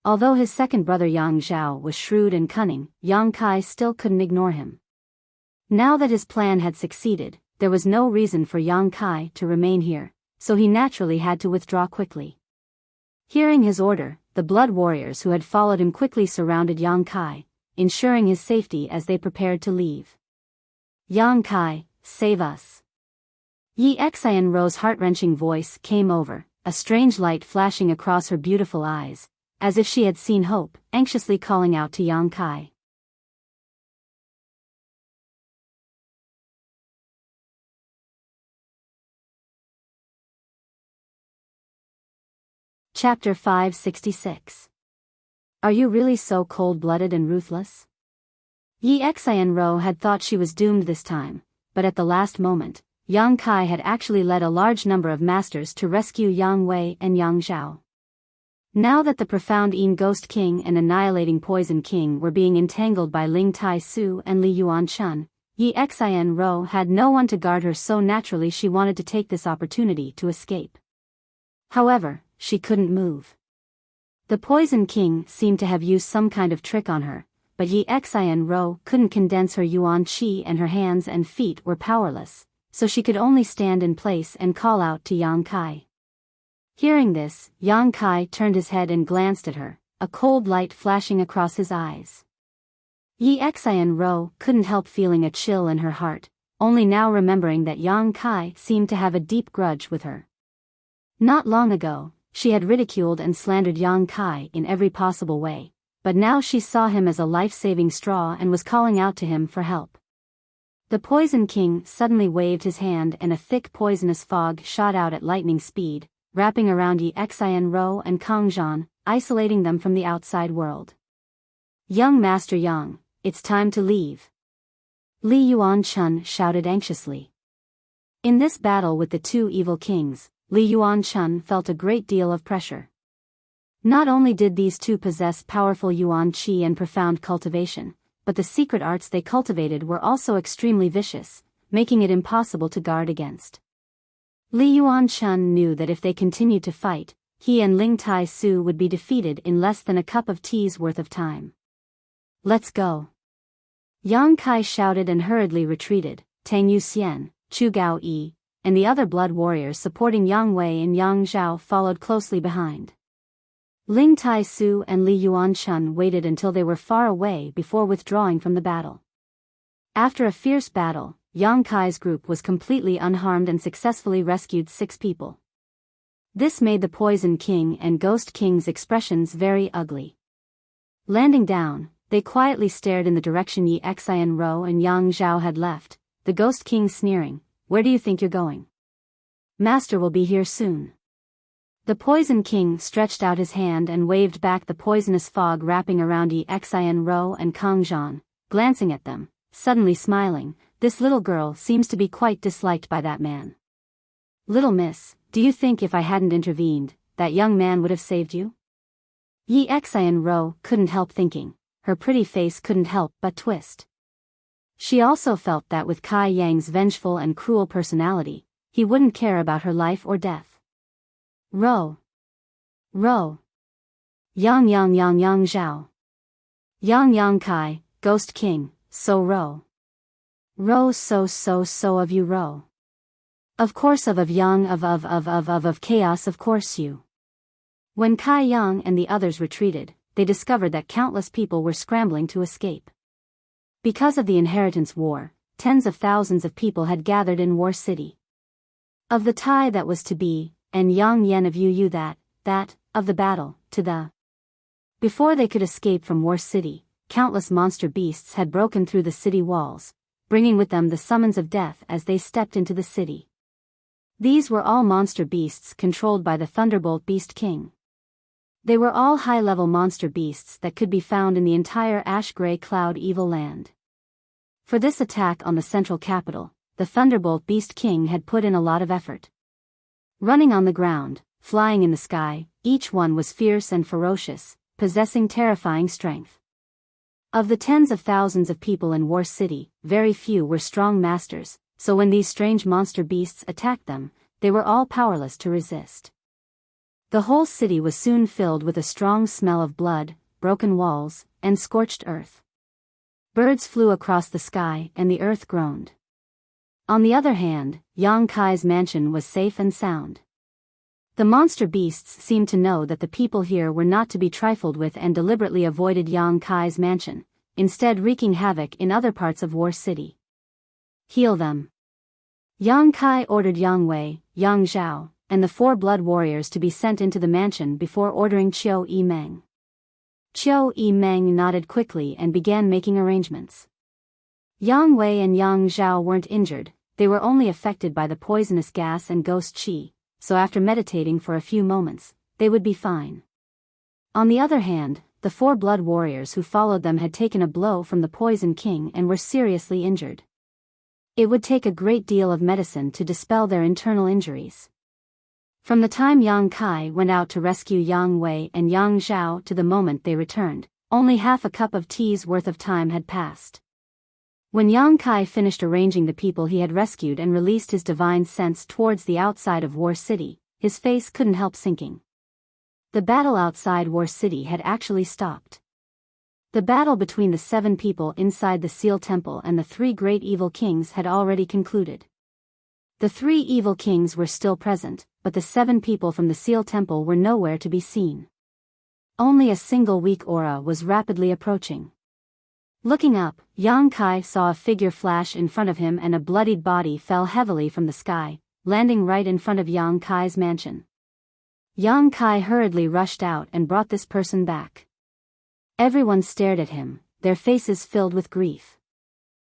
Although his second brother Yang Zhao was shrewd and cunning, Yang Kai still couldn't ignore him. Now that his plan had succeeded, there was no reason for Yang Kai to remain here, so he naturally had to withdraw quickly. Hearing his order, the blood warriors who had followed him quickly surrounded Yang Kai, ensuring his safety as they prepared to leave. Yang Kai, save us. Yi Xianrou's heart-wrenching voice came over, a strange light flashing across her beautiful eyes, as if she had seen hope, anxiously calling out to Yang Kai. Chapter 566. Are you really so cold-blooded and ruthless? Yi Xianrou had thought she was doomed this time, but at the last moment, Yang Kai had actually led a large number of masters to rescue Yang Wei and Yang Zhao. Now that the profound Yin Ghost King and annihilating Poison King were being entangled by Ling Tai Su and Li Yuanchun, Yi Xianrou had no one to guard her, so naturally she wanted to take this opportunity to escape. However, she couldn't move. The Poison King seemed to have used some kind of trick on her, but Yi Xianrou couldn't condense her yuan qi and her hands and feet were powerless, so she could only stand in place and call out to Yang Kai. Hearing this, Yang Kai turned his head and glanced at her, a cold light flashing across his eyes. Yi Xianrou couldn't help feeling a chill in her heart, only now remembering that Yang Kai seemed to have a deep grudge with her. Not long ago, she had ridiculed and slandered Yang Kai in every possible way, but now she saw him as a life-saving straw and was calling out to him for help. The Poison King suddenly waved his hand and a thick poisonous fog shot out at lightning speed, wrapping around Yi Xianrou and Kang Zhan, isolating them from the outside world. Young Master Yang, it's time to leave. Li Yuanchun shouted anxiously. In this battle with the two evil kings, Li Yuanchun felt a great deal of pressure. Not only did these two possess powerful yuan qi and profound cultivation, but the secret arts they cultivated were also extremely vicious, making it impossible to guard against. Li Yuanchun knew that if they continued to fight, he and Ling Tai Su would be defeated in less than a cup of tea's worth of time. Let's go. Yang Kai shouted and hurriedly retreated. Tang Yuxian, Chu Gao Yi, and the other blood warriors supporting Yang Wei and Yang Zhao followed closely behind. Ling Tai Su and Li Yuanchun waited until they were far away before withdrawing from the battle. After a fierce battle, Yang Kai's group was completely unharmed and successfully rescued 6 people. This made the Poison King and Ghost King's expressions very ugly. Landing down, they quietly stared in the direction Yi Xianrou and Yang Zhao had left, the Ghost King sneering, "Where do you think you're going? Master will be here soon." The Poison King stretched out his hand and waved back the poisonous fog wrapping around Yi Xianrou and Kang Zhan, glancing at them, suddenly smiling. This little girl seems to be quite disliked by that man. "Little miss, do you think if I hadn't intervened, that young man would have saved you?" Yi Xianrou couldn't help thinking, her pretty face couldn't help but twist. She also felt that with Kai Yang's vengeful and cruel personality, he wouldn't care about her life or death. Row. Row. Yang Zhao. Yang Kai, Ghost King, so row. Row so of you row. Of course of Yang of chaos of course you. When Kai Yang and the others retreated, they discovered that countless people were scrambling to escape. Because of the inheritance war, tens of thousands of people had gathered in War City. Of the tie that was to be, and Yang Yen of Yu that, of the battle, to the. Before they could escape from War City, countless monster beasts had broken through the city walls, bringing with them the summons of death as they stepped into the city. These were all monster beasts controlled by the Thunderbolt Beast King. They were all high-level monster beasts that could be found in the entire ash-gray cloud evil land. For this attack on the central capital, the Thunderbolt Beast King had put in a lot of effort. Running on the ground, flying in the sky, each one was fierce and ferocious, possessing terrifying strength. Of the tens of thousands of people in War City, very few were strong masters, so when these strange monster beasts attacked them, they were all powerless to resist. The whole city was soon filled with a strong smell of blood, broken walls, and scorched earth. Birds flew across the sky and the earth groaned. On the other hand, Yang Kai's mansion was safe and sound. The monster beasts seemed to know that the people here were not to be trifled with and deliberately avoided Yang Kai's mansion, instead wreaking havoc in other parts of War City. Heal them. Yang Kai ordered Yang Wei, Yang Zhao, and the 4 blood warriors to be sent into the mansion before ordering Qiu Yimeng. Qiu Yimeng nodded quickly and began making arrangements. Yang Wei and Yang Zhao weren't injured, they were only affected by the poisonous gas and ghost qi, so after meditating for a few moments, they would be fine. On the other hand, the 4 blood warriors who followed them had taken a blow from the Poison King and were seriously injured. It would take a great deal of medicine to dispel their internal injuries. From the time Yang Kai went out to rescue Yang Wei and Yang Zhao to the moment they returned, only half a cup of tea's worth of time had passed. When Yang Kai finished arranging the people he had rescued and released his divine sense towards the outside of War City, his face couldn't help sinking. The battle outside War City had actually stopped. The battle between the 7 people inside the Seal Temple and the 3 great evil kings had already concluded. The 3 evil kings were still present, but the 7 people from the Seal Temple were nowhere to be seen. Only a single weak aura was rapidly approaching. Looking up, Yang Kai saw a figure flash in front of him and a bloodied body fell heavily from the sky, landing right in front of Yang Kai's mansion. Yang Kai hurriedly rushed out and brought this person back. Everyone stared at him, their faces filled with grief.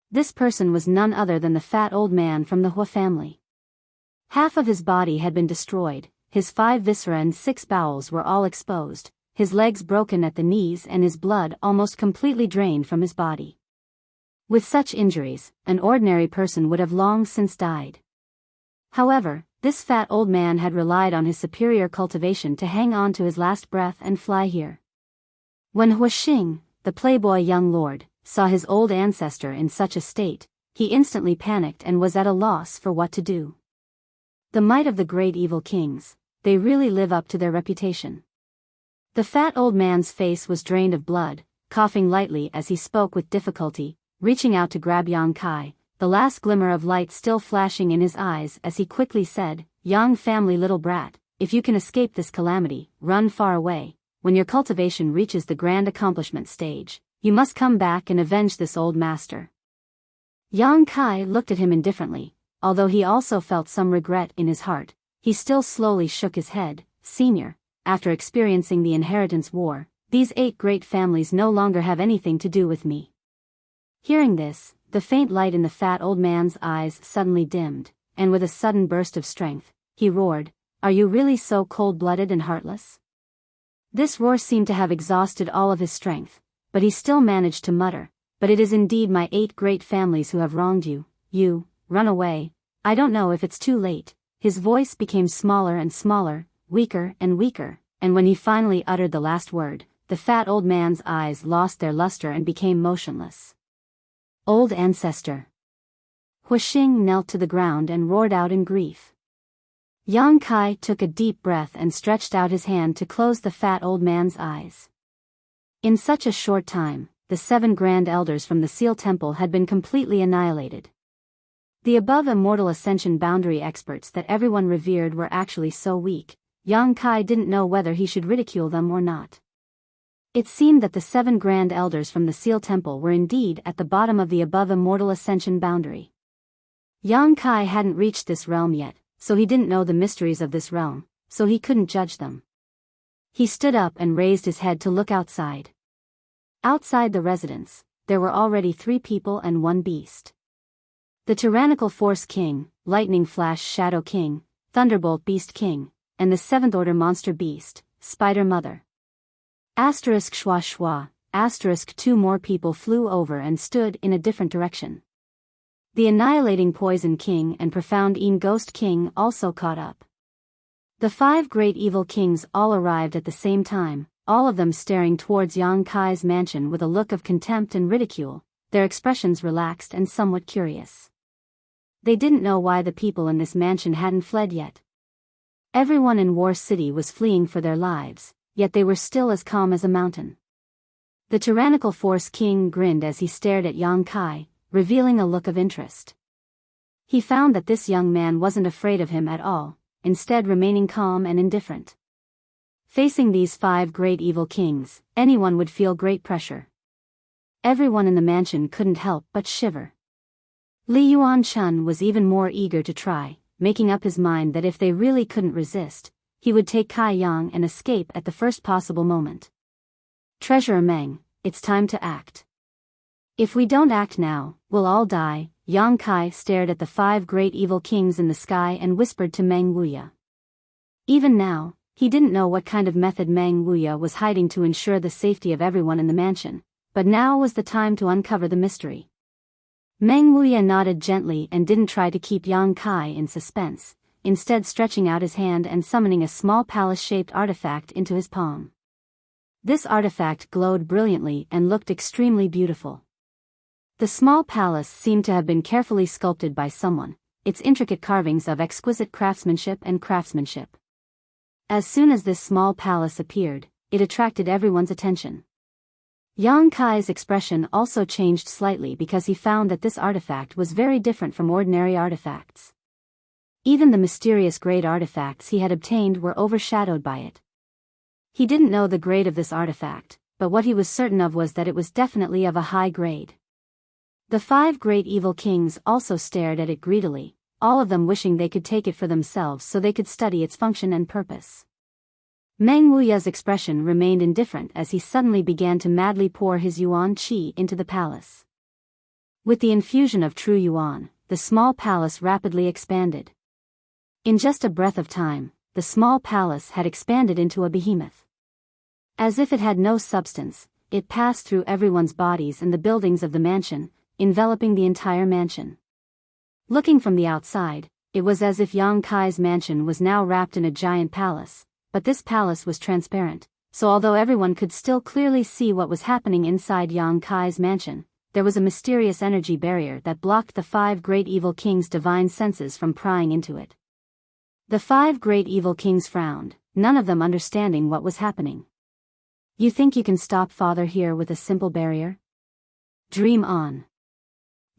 This person was none other than the fat old man from the Hua family. Half of his body had been destroyed, his 5 viscera and 6 bowels were all exposed, his legs broken at the knees and his blood almost completely drained from his body. With such injuries, an ordinary person would have long since died. However, this fat old man had relied on his superior cultivation to hang on to his last breath and fly here. When Hua Xing, the playboy young lord, saw his old ancestor in such a state, he instantly panicked and was at a loss for what to do. The might of the great evil kings, they really live up to their reputation. The fat old man's face was drained of blood, coughing lightly as he spoke with difficulty, reaching out to grab Yang Kai, the last glimmer of light still flashing in his eyes as he quickly said, "Yang family little brat, if you can escape this calamity, run far away. When your cultivation reaches the grand accomplishment stage, you must come back and avenge this old master." Yang Kai looked at him indifferently, although he also felt some regret in his heart, he still slowly shook his head. "Senior, after experiencing the inheritance war, these 8 great families no longer have anything to do with me." Hearing this, the faint light in the fat old man's eyes suddenly dimmed, and with a sudden burst of strength, he roared, "Are you really so cold-blooded and heartless?" This roar seemed to have exhausted all of his strength, but he still managed to mutter, "But it is indeed my 8 great families who have wronged you. Run away. I don't know if it's too late." His voice became smaller and smaller, weaker and weaker, and when he finally uttered the last word, the fat old man's eyes lost their luster and became motionless. "Old ancestor." Hua Xing knelt to the ground and roared out in grief. Yang Kai took a deep breath and stretched out his hand to close the fat old man's eyes. In such a short time, the 7 grand elders from the Seal Temple had been completely annihilated. The above immortal ascension boundary experts that everyone revered were actually so weak, Yang Kai didn't know whether he should ridicule them or not. It seemed that the 7 grand elders from the Seal Temple were indeed at the bottom of the above immortal ascension boundary. Yang Kai hadn't reached this realm yet, so he didn't know the mysteries of this realm, so he couldn't judge them. He stood up and raised his head to look outside. Outside the residence, there were already 3 people and 1 beast. The Tyrannical Force King, Lightning Flash Shadow King, Thunderbolt Beast King, and the 7th Order Monster Beast, Spider Mother. Asterisk schwa schwa, asterisk 2 more people flew over and stood in a different direction. The Annihilating Poison King and Profound Een Ghost King also caught up. The 5 great evil kings all arrived at the same time, all of them staring towards Yang Kai's mansion with a look of contempt and ridicule, their expressions relaxed and somewhat curious. They didn't know why the people in this mansion hadn't fled yet. Everyone in War City was fleeing for their lives, yet they were still as calm as a mountain. The Tyrannical Force King grinned as he stared at Yang Kai, revealing a look of interest. He found that this young man wasn't afraid of him at all, instead remaining calm and indifferent. Facing these 5 great evil kings, anyone would feel great pressure. Everyone in the mansion couldn't help but shiver. Li Yuan-chun was even more eager to try, making up his mind that if they really couldn't resist, he would take Kai Yang and escape at the first possible moment. Treasurer Meng, it's time to act. If we don't act now, we'll all die. Yang Kai stared at the 5 great evil kings in the sky and whispered to Meng Wuya. Even now, he didn't know what kind of method Meng Wuya was hiding to ensure the safety of everyone in the mansion, but now was the time to uncover the mystery. Meng Wuya nodded gently and didn't try to keep Yang Kai in suspense, instead stretching out his hand and summoning a small palace-shaped artifact into his palm. This artifact glowed brilliantly and looked extremely beautiful. The small palace seemed to have been carefully sculpted by someone, its intricate carvings of exquisite craftsmanship. As soon as this small palace appeared, it attracted everyone's attention. Yang Kai's expression also changed slightly because he found that this artifact was very different from ordinary artifacts. Even the mysterious great artifacts he had obtained were overshadowed by it. He didn't know the grade of this artifact, but what he was certain of was that it was definitely of a high grade. The 5 great evil kings also stared at it greedily, all of them wishing they could take it for themselves so they could study its function and purpose. Meng Wuya's expression remained indifferent as he suddenly began to madly pour his yuan qi into the palace. With the infusion of true yuan, the small palace rapidly expanded. In just a breath of time, the small palace had expanded into a behemoth. As if it had no substance, it passed through everyone's bodies and the buildings of the mansion, enveloping the entire mansion. Looking from the outside, it was as if Yang Kai's mansion was now wrapped in a giant palace. But this palace was transparent, so although everyone could still clearly see what was happening inside Yang Kai's mansion, there was a mysterious energy barrier that blocked the 5 great evil kings' divine senses from prying into it. The 5 great evil kings frowned, none of them understanding what was happening. You think you can stop Father here with a simple barrier? Dream on.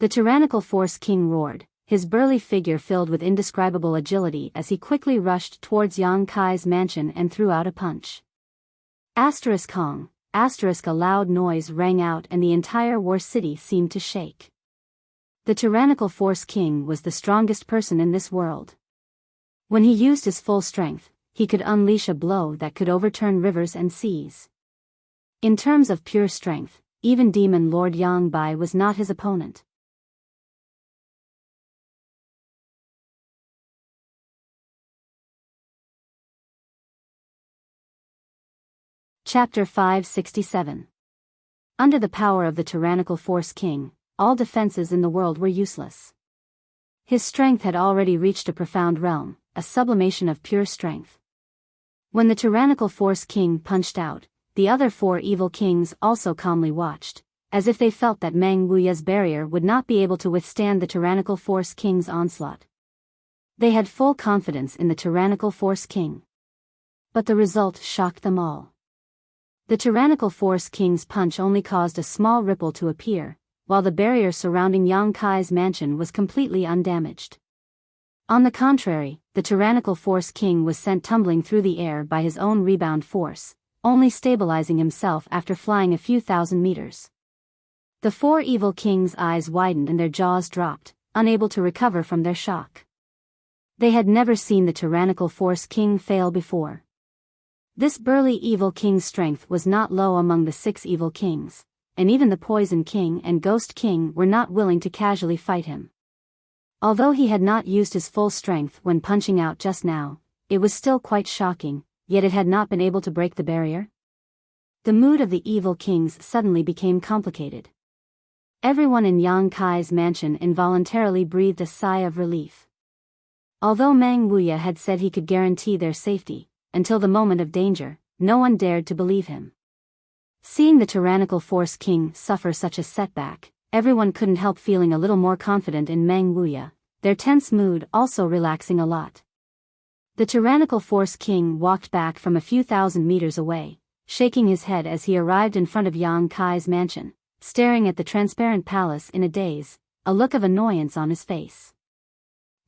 The tyrannical Force King roared, his burly figure filled with indescribable agility as he quickly rushed towards Yang Kai's mansion and threw out a punch. Kong, a loud noise rang out and the entire War City seemed to shake. The tyrannical Force King was the strongest person in this world. When he used his full strength, he could unleash a blow that could overturn rivers and seas. In terms of pure strength, even Demon Lord Yang Bai was not his opponent. Chapter 567. Under the power of the tyrannical Force King, all defenses in the world were useless. His strength had already reached a profound realm, a sublimation of pure strength. When the tyrannical Force King punched out, the other 4 evil kings also calmly watched, as if they felt that Meng Wuya's barrier would not be able to withstand the tyrannical Force King's onslaught. They had full confidence in the tyrannical Force King. But the result shocked them all. The tyrannical Force King's punch only caused a small ripple to appear, while the barrier surrounding Yang Kai's mansion was completely undamaged. On the contrary, the tyrannical Force King was sent tumbling through the air by his own rebound force, only stabilizing himself after flying a few thousand meters. The 4 evil kings' eyes widened and their jaws dropped, unable to recover from their shock. They had never seen the tyrannical Force King fail before. This burly evil king's strength was not low among the 6 evil kings, and even the Poison King and Ghost King were not willing to casually fight him. Although he had not used his full strength when punching out just now, it was still quite shocking, yet it had not been able to break the barrier. The mood of the evil kings suddenly became complicated. Everyone in Yang Kai's mansion involuntarily breathed a sigh of relief. Although Meng Wuya had said he could guarantee their safety, until the moment of danger, no one dared to believe him. Seeing the tyrannical Force King suffer such a setback, everyone couldn't help feeling a little more confident in Meng Wuya, their tense mood also relaxing a lot. The tyrannical Force King walked back from a few thousand meters away, shaking his head as he arrived in front of Yang Kai's mansion, staring at the transparent palace in a daze, a look of annoyance on his face.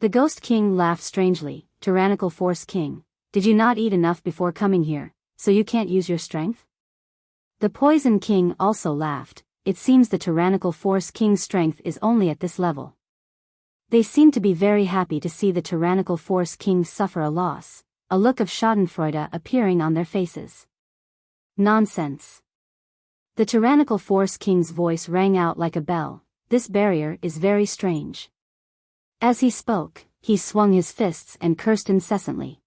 The Ghost King laughed strangely. Tyrannical Force King, did you not eat enough before coming here, so you can't use your strength? The Poison King also laughed. It seems the tyrannical Force King's strength is only at this level. They seemed to be very happy to see the tyrannical Force King suffer a loss, a look of schadenfreude appearing on their faces. Nonsense. The tyrannical Force King's voice rang out like a bell. This barrier is very strange. As he spoke, he swung his fists and cursed incessantly.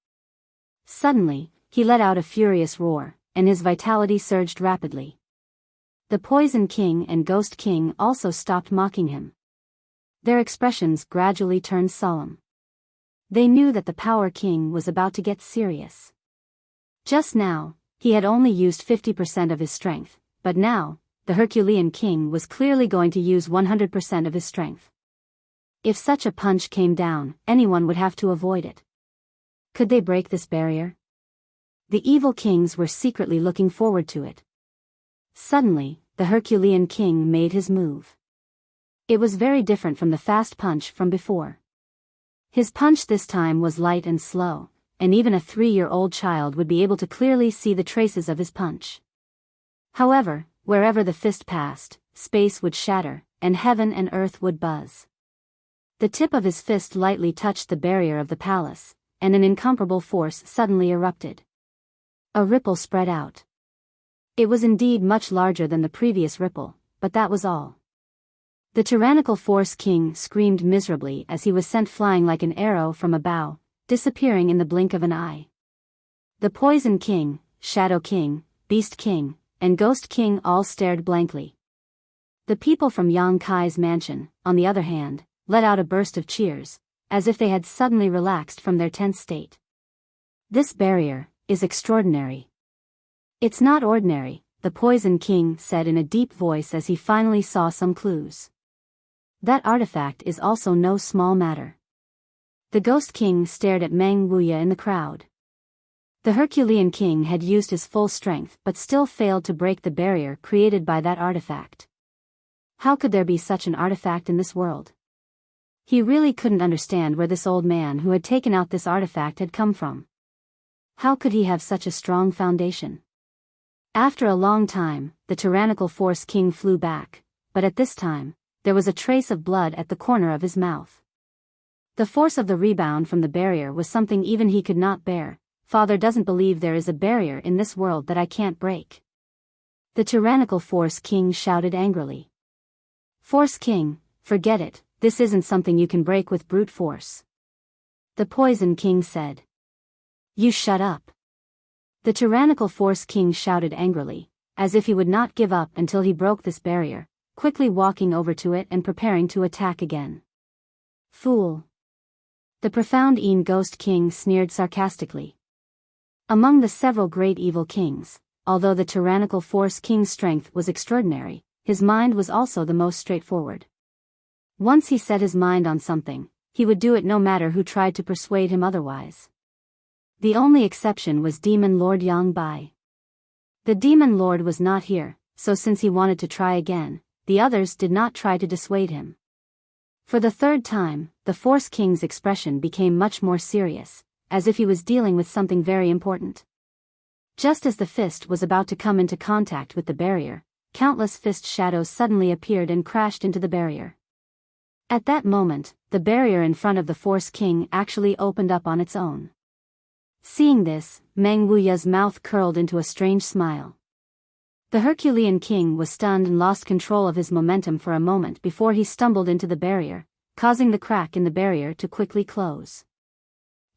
Suddenly, he let out a furious roar, and his vitality surged rapidly. The Poison King and Ghost King also stopped mocking him. Their expressions gradually turned solemn. They knew that the Power King was about to get serious. Just now, he had only used 50% of his strength, but now, the Herculean King was clearly going to use 100% of his strength. If such a punch came down, anyone would have to avoid it. Could they break this barrier? The evil kings were secretly looking forward to it. Suddenly, the Herculean King made his move. It was very different from the fast punch from before. His punch this time was light and slow, and even a 3-year-old child would be able to clearly see the traces of his punch. However, wherever the fist passed, space would shatter, and heaven and earth would buzz. The tip of his fist lightly touched the barrier of the palace, and an incomparable force suddenly erupted. A ripple spread out. It was indeed much larger than the previous ripple, but that was all. The tyrannical Force King screamed miserably as he was sent flying like an arrow from a bow, disappearing in the blink of an eye. The Poison King, Shadow King, Beast King, and Ghost King all stared blankly. The people from Yang Kai's mansion, on the other hand, let out a burst of cheers, as if they had suddenly relaxed from their tense state. This barrier is extraordinary. It's not ordinary, the Poison King said in a deep voice as he finally saw some clues. That artifact is also no small matter. The Ghost King stared at Meng Wuya in the crowd. The Herculean King had used his full strength but still failed to break the barrier created by that artifact. How could there be such an artifact in this world? He really couldn't understand where this old man who had taken out this artifact had come from. How could he have such a strong foundation? After a long time, the tyrannical Force King flew back, but at this time, there was a trace of blood at the corner of his mouth. The force of the rebound from the barrier was something even he could not bear. Father doesn't believe there is a barrier in this world that I can't break. The tyrannical Force King shouted angrily. Force King, forget it, this isn't something you can break with brute force. The Poison King said. You shut up. The tyrannical Force King shouted angrily, as if he would not give up until he broke this barrier, quickly walking over to it and preparing to attack again. Fool. The profound Ghost King sneered sarcastically. Among the several great evil kings, although the tyrannical Force King's strength was extraordinary, his mind was also the most straightforward. Once he set his mind on something, he would do it no matter who tried to persuade him otherwise. The only exception was Demon Lord Yang Bai. The Demon Lord was not here, so since he wanted to try again, the others did not try to dissuade him. For the third time, the Force King's expression became much more serious, as if he was dealing with something very important. Just as the fist was about to come into contact with the barrier, countless fist shadows suddenly appeared and crashed into the barrier. At that moment, the barrier in front of the Force King actually opened up on its own. Seeing this, Meng Wuya's mouth curled into a strange smile. The Herculean King was stunned and lost control of his momentum for a moment before he stumbled into the barrier, causing the crack in the barrier to quickly close.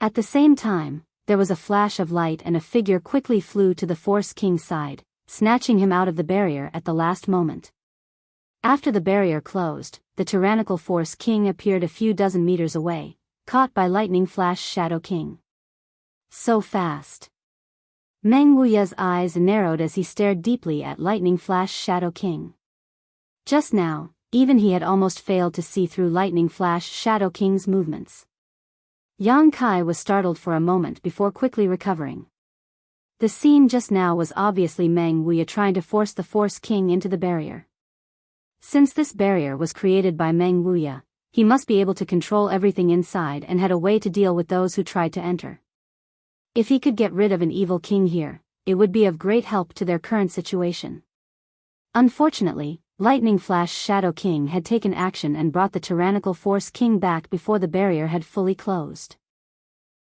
At the same time, there was a flash of light and a figure quickly flew to the Force King's side, snatching him out of the barrier at the last moment. After the barrier closed, the tyrannical Force King appeared a few dozen meters away, caught by lightning flash Shadow King. So fast. Meng Wuya's eyes narrowed as he stared deeply at lightning flash Shadow King. Just now, even he had almost failed to see through lightning flash Shadow King's movements. Yang Kai was startled for a moment before quickly recovering. The scene just now was obviously Meng Wuya trying to force the Force King into the barrier. Since this barrier was created by Meng Wuya, he must be able to control everything inside and had a way to deal with those who tried to enter. If he could get rid of an evil king here, it would be of great help to their current situation. Unfortunately, Lightning Flash Shadow King had taken action and brought the tyrannical Force King back before the barrier had fully closed.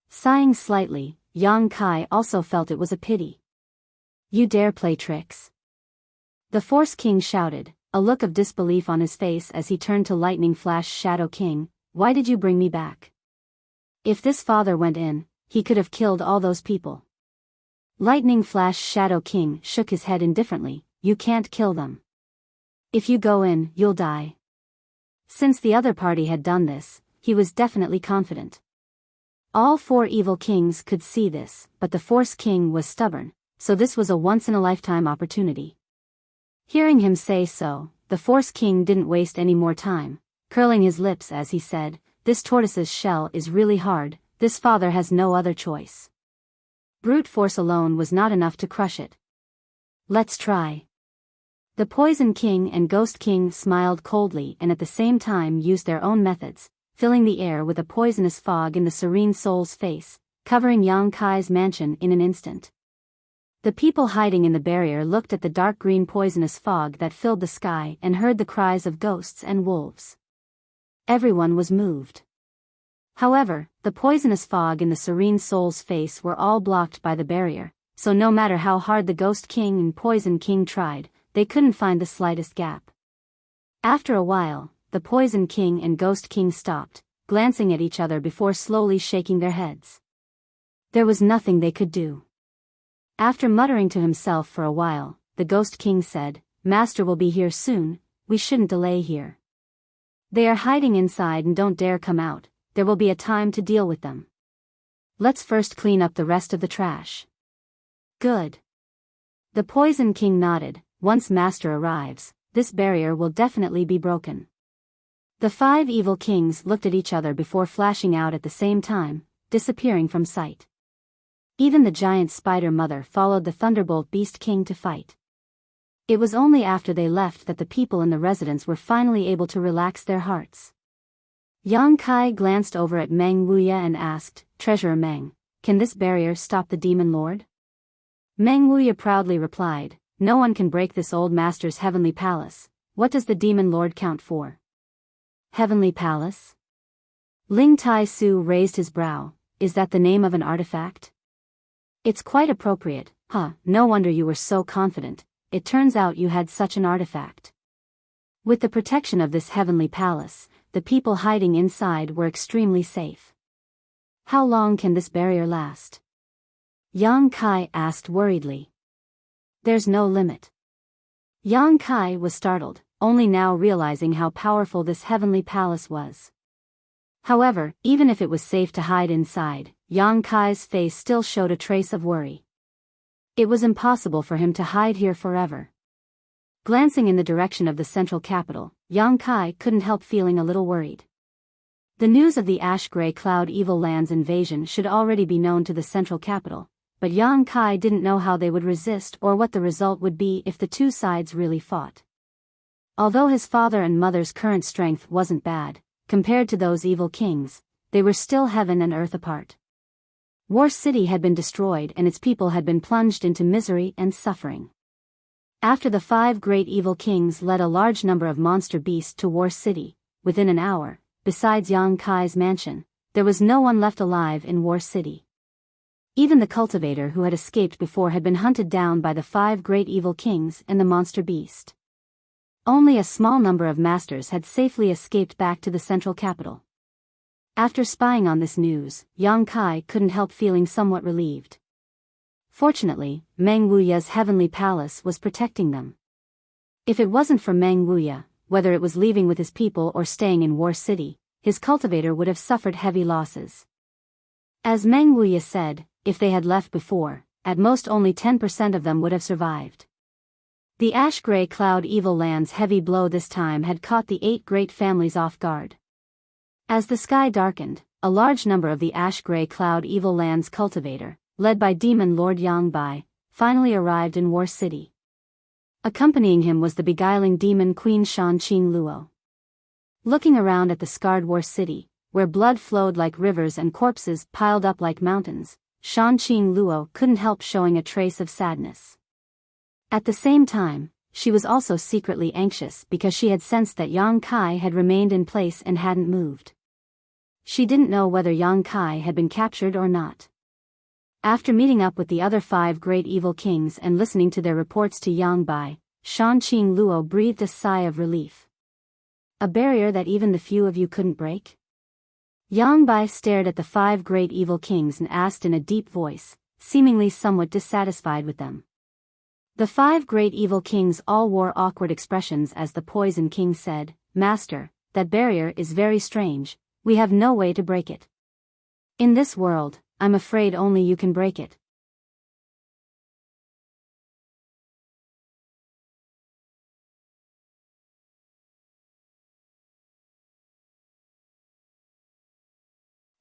Sighing slightly, Yang Kai also felt it was a pity. "You dare play tricks?" the Force King shouted, a look of disbelief on his face as he turned to Lightning Flash Shadow King. "Why did you bring me back? If this father went in, he could have killed all those people." Lightning Flash Shadow King shook his head indifferently. "You can't kill them. If you go in, you'll die." Since the other party had done this, he was definitely confident. All 4 evil kings could see this, but the Force King was stubborn, so this was a once-in-a-lifetime opportunity. Hearing him say so, the Force King didn't waste any more time, curling his lips as he said, "This tortoise's shell is really hard, this father has no other choice. Brute force alone was not enough to crush it. Let's try." The Poison King and Ghost King smiled coldly and at the same time used their own methods, filling the air with a poisonous fog in the Serene Soul's face, covering Yang Kai's mansion in an instant. The people hiding in the barrier looked at the dark green poisonous fog that filled the sky and heard the cries of ghosts and wolves. Everyone was moved. However, the poisonous fog in the Serene Soul's face were all blocked by the barrier, so no matter how hard the Ghost King and Poison King tried, they couldn't find the slightest gap. After a while, the Poison King and Ghost King stopped, glancing at each other before slowly shaking their heads. There was nothing they could do. After muttering to himself for a while, the Ghost King said, "Master will be here soon, we shouldn't delay here. They are hiding inside and don't dare come out, there will be a time to deal with them. Let's first clean up the rest of the trash." "Good." The Poison King nodded. "Once Master arrives, this barrier will definitely be broken." The 5 evil kings looked at each other before flashing out at the same time, disappearing from sight. Even the giant spider mother followed the Thunderbolt Beast King to fight. It was only after they left that the people in the residence were finally able to relax their hearts. Yang Kai glanced over at Meng Wuya and asked, "Treasurer Meng, can this barrier stop the Demon Lord?" Meng Wuya proudly replied, "No one can break this old master's heavenly palace. What does the Demon Lord count for?" "Heavenly Palace?" Ling Tai Su raised his brow. "Is that the name of an artifact?" "It's quite appropriate, huh? No wonder you were so confident. It turns out you had such an artifact." With the protection of this heavenly palace, the people hiding inside were extremely safe. "How long can this barrier last?" Yang Kai asked worriedly. "There's no limit." Yang Kai was startled, only now realizing how powerful this heavenly palace was. However, even if it was safe to hide inside, Yang Kai's face still showed a trace of worry. It was impossible for him to hide here forever. Glancing in the direction of the central capital, Yang Kai couldn't help feeling a little worried. The news of the Ash-Gray Cloud Evil Land's invasion should already be known to the central capital, but Yang Kai didn't know how they would resist or what the result would be if the two sides really fought. Although his father and mother's current strength wasn't bad, compared to those evil kings, they were still heaven and earth apart. War City had been destroyed and its people had been plunged into misery and suffering. After the 5 great evil kings led a large number of monster beasts to War City, within an hour, besides Yang Kai's mansion, there was no one left alive in War City. Even the cultivator who had escaped before had been hunted down by the 5 great evil kings and the monster beast. Only a small number of masters had safely escaped back to the central capital. After spying on this news, Yang Kai couldn't help feeling somewhat relieved. Fortunately, Meng Wuya's heavenly palace was protecting them. If it wasn't for Meng Wuya, whether it was leaving with his people or staying in War City, his cultivator would have suffered heavy losses. As Meng Wuya said, if they had left before, at most only 10% of them would have survived. The Ash-Gray Cloud Evil Land's heavy blow this time had caught the 8 great families off guard. As the sky darkened, a large number of the Ash-Gray Cloud Evil Land's cultivator, led by Demon Lord Yang Bai, finally arrived in War City. Accompanying him was the beguiling demon Queen Shan Qing Luo. Looking around at the scarred War City, where blood flowed like rivers and corpses piled up like mountains, Shan Qing Luo couldn't help showing a trace of sadness. At the same time, she was also secretly anxious because she had sensed that Yang Kai had remained in place and hadn't moved. She didn't know whether Yang Kai had been captured or not. After meeting up with the other 5 great evil kings and listening to their reports to Yang Bai, Shan Qing Luo breathed a sigh of relief. A barrier that even the few of you couldn't break? Yang Bai stared at the 5 great evil kings and asked in a deep voice, seemingly somewhat dissatisfied with them. The 5 great evil kings all wore awkward expressions as the Poison King said, "Master, that barrier is very strange, we have no way to break it. In this world, I'm afraid only you can break it."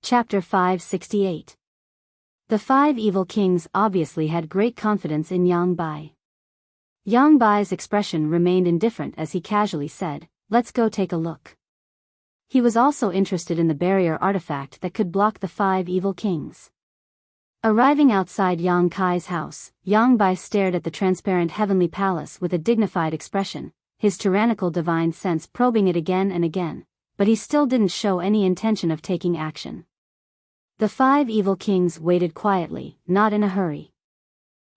Chapter 568. The 5 evil kings obviously had great confidence in Yang Bai. Yang Bai's expression remained indifferent as he casually said, "Let's go take a look." He was also interested in the barrier artifact that could block the 5 evil kings. Arriving outside Yang Kai's house, Yang Bai stared at the transparent heavenly palace with a dignified expression, his tyrannical divine sense probing it again and again, but he still didn't show any intention of taking action. The 5 evil kings waited quietly, not in a hurry.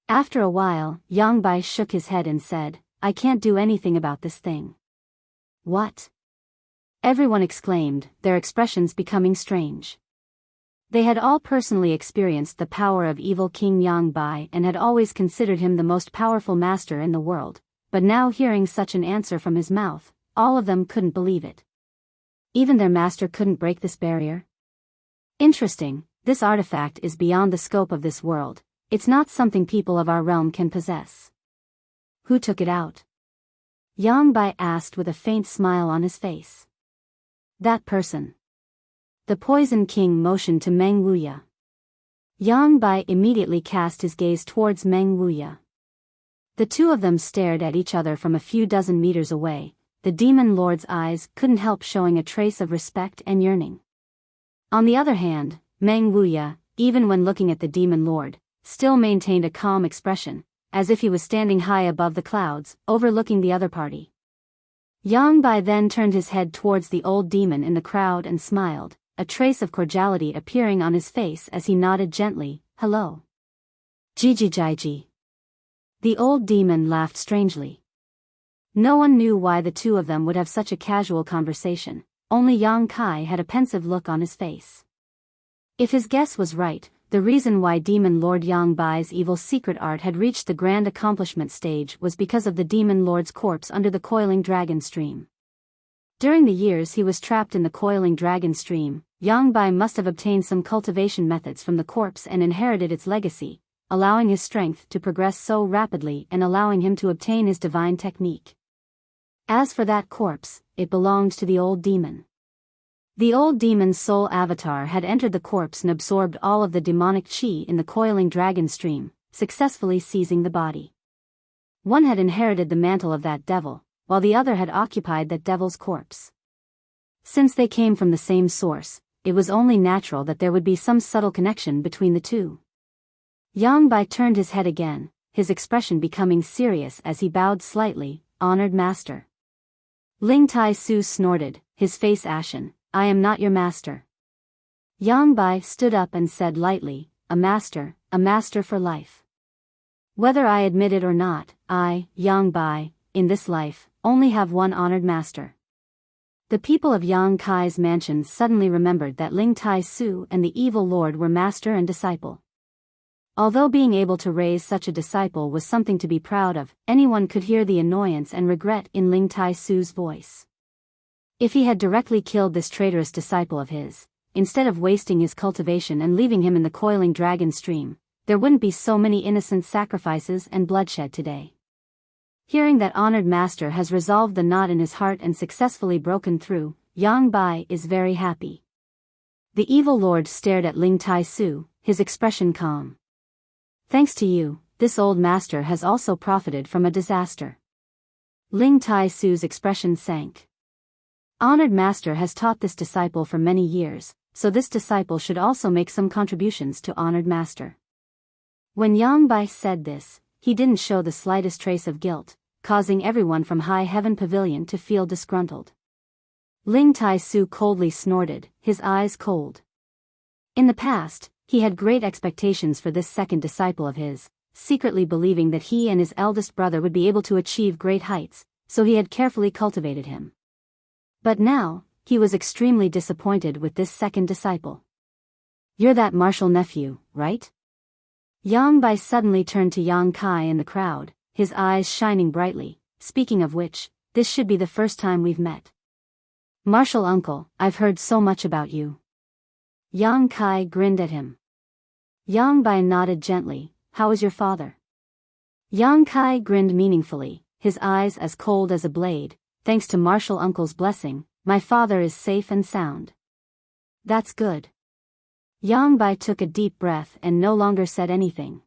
After a while, Yang Bai shook his head and said, "I can't do anything about this thing." "What?" everyone exclaimed, their expressions becoming strange. They had all personally experienced the power of evil King Yang Bai and had always considered him the most powerful master in the world, but now hearing such an answer from his mouth, all of them couldn't believe it. Even their master couldn't break this barrier? Interesting, this artifact is beyond the scope of this world, it's not something people of our realm can possess. Who took it out? Yang Bai asked with a faint smile on his face. That person. The Poison King motioned to Meng Wuya. Yang Bai immediately cast his gaze towards Meng Wuya. The two of them stared at each other from a few dozen meters away. The demon lord's eyes couldn't help showing a trace of respect and yearning. On the other hand, Meng Wuya, even when looking at the demon lord, still maintained a calm expression, as if he was standing high above the clouds, overlooking the other party. Yang Bai then turned his head towards the old demon in the crowd and smiled, a trace of cordiality appearing on his face as he nodded gently, "Hello." "Jiji." The old demon laughed strangely. No one knew why the two of them would have such a casual conversation, only Yang Kai had a pensive look on his face. If his guess was right, the reason why Demon Lord Yang Bai's evil secret art had reached the grand accomplishment stage was because of the Demon Lord's corpse under the coiling dragon stream. During the years he was trapped in the coiling dragon stream, Yang Bai must have obtained some cultivation methods from the corpse and inherited its legacy, allowing his strength to progress so rapidly and allowing him to obtain his divine technique. As for that corpse, it belonged to the old demon. The old demon's soul avatar had entered the corpse and absorbed all of the demonic chi in the coiling dragon stream, successfully seizing the body. One had inherited the mantle of that devil, while the other had occupied that devil's corpse. Since they came from the same source, it was only natural that there would be some subtle connection between the two. Yang Bai turned his head again, his expression becoming serious as he bowed slightly, "Honored master." Ling Tai Su snorted, his face ashen, "I am not your master." Yang Bai stood up and said lightly, a master for life. Whether I admit it or not, I, Yang Bai, in this life, only have one honored master. The people of Yang Kai's mansion suddenly remembered that Ling Tai Su and the evil lord were master and disciple. Although being able to raise such a disciple was something to be proud of, anyone could hear the annoyance and regret in Ling Tai Su's voice. If he had directly killed this traitorous disciple of his, instead of wasting his cultivation and leaving him in the coiling dragon stream, there wouldn't be so many innocent sacrifices and bloodshed today. Hearing that honored master has resolved the knot in his heart and successfully broken through, Yang Bai is very happy. The evil lord stared at Ling Tai Su, his expression calm. Thanks to you, this old master has also profited from a disaster. Ling Tai Su's expression sank. Honored master has taught this disciple for many years, so this disciple should also make some contributions to honored master. When Yang Bai said this, he didn't show the slightest trace of guilt, causing everyone from High Heaven Pavilion to feel disgruntled. Ling Tai-su coldly snorted, his eyes cold. In the past, he had great expectations for this second disciple of his, secretly believing that he and his eldest brother would be able to achieve great heights, so he had carefully cultivated him. But now, he was extremely disappointed with this second disciple. "You're that martial nephew, right?" Yang Bai suddenly turned to Yang Kai in the crowd, his eyes shining brightly. "Speaking of which, this should be the first time we've met." "Martial uncle, I've heard so much about you." Yang Kai grinned at him. Yang Bai nodded gently. "How is your father?" Yang Kai grinned meaningfully, his eyes as cold as a blade. "Thanks to martial uncle's blessing, my father is safe and sound." "That's good." Yang Bai took a deep breath and no longer said anything.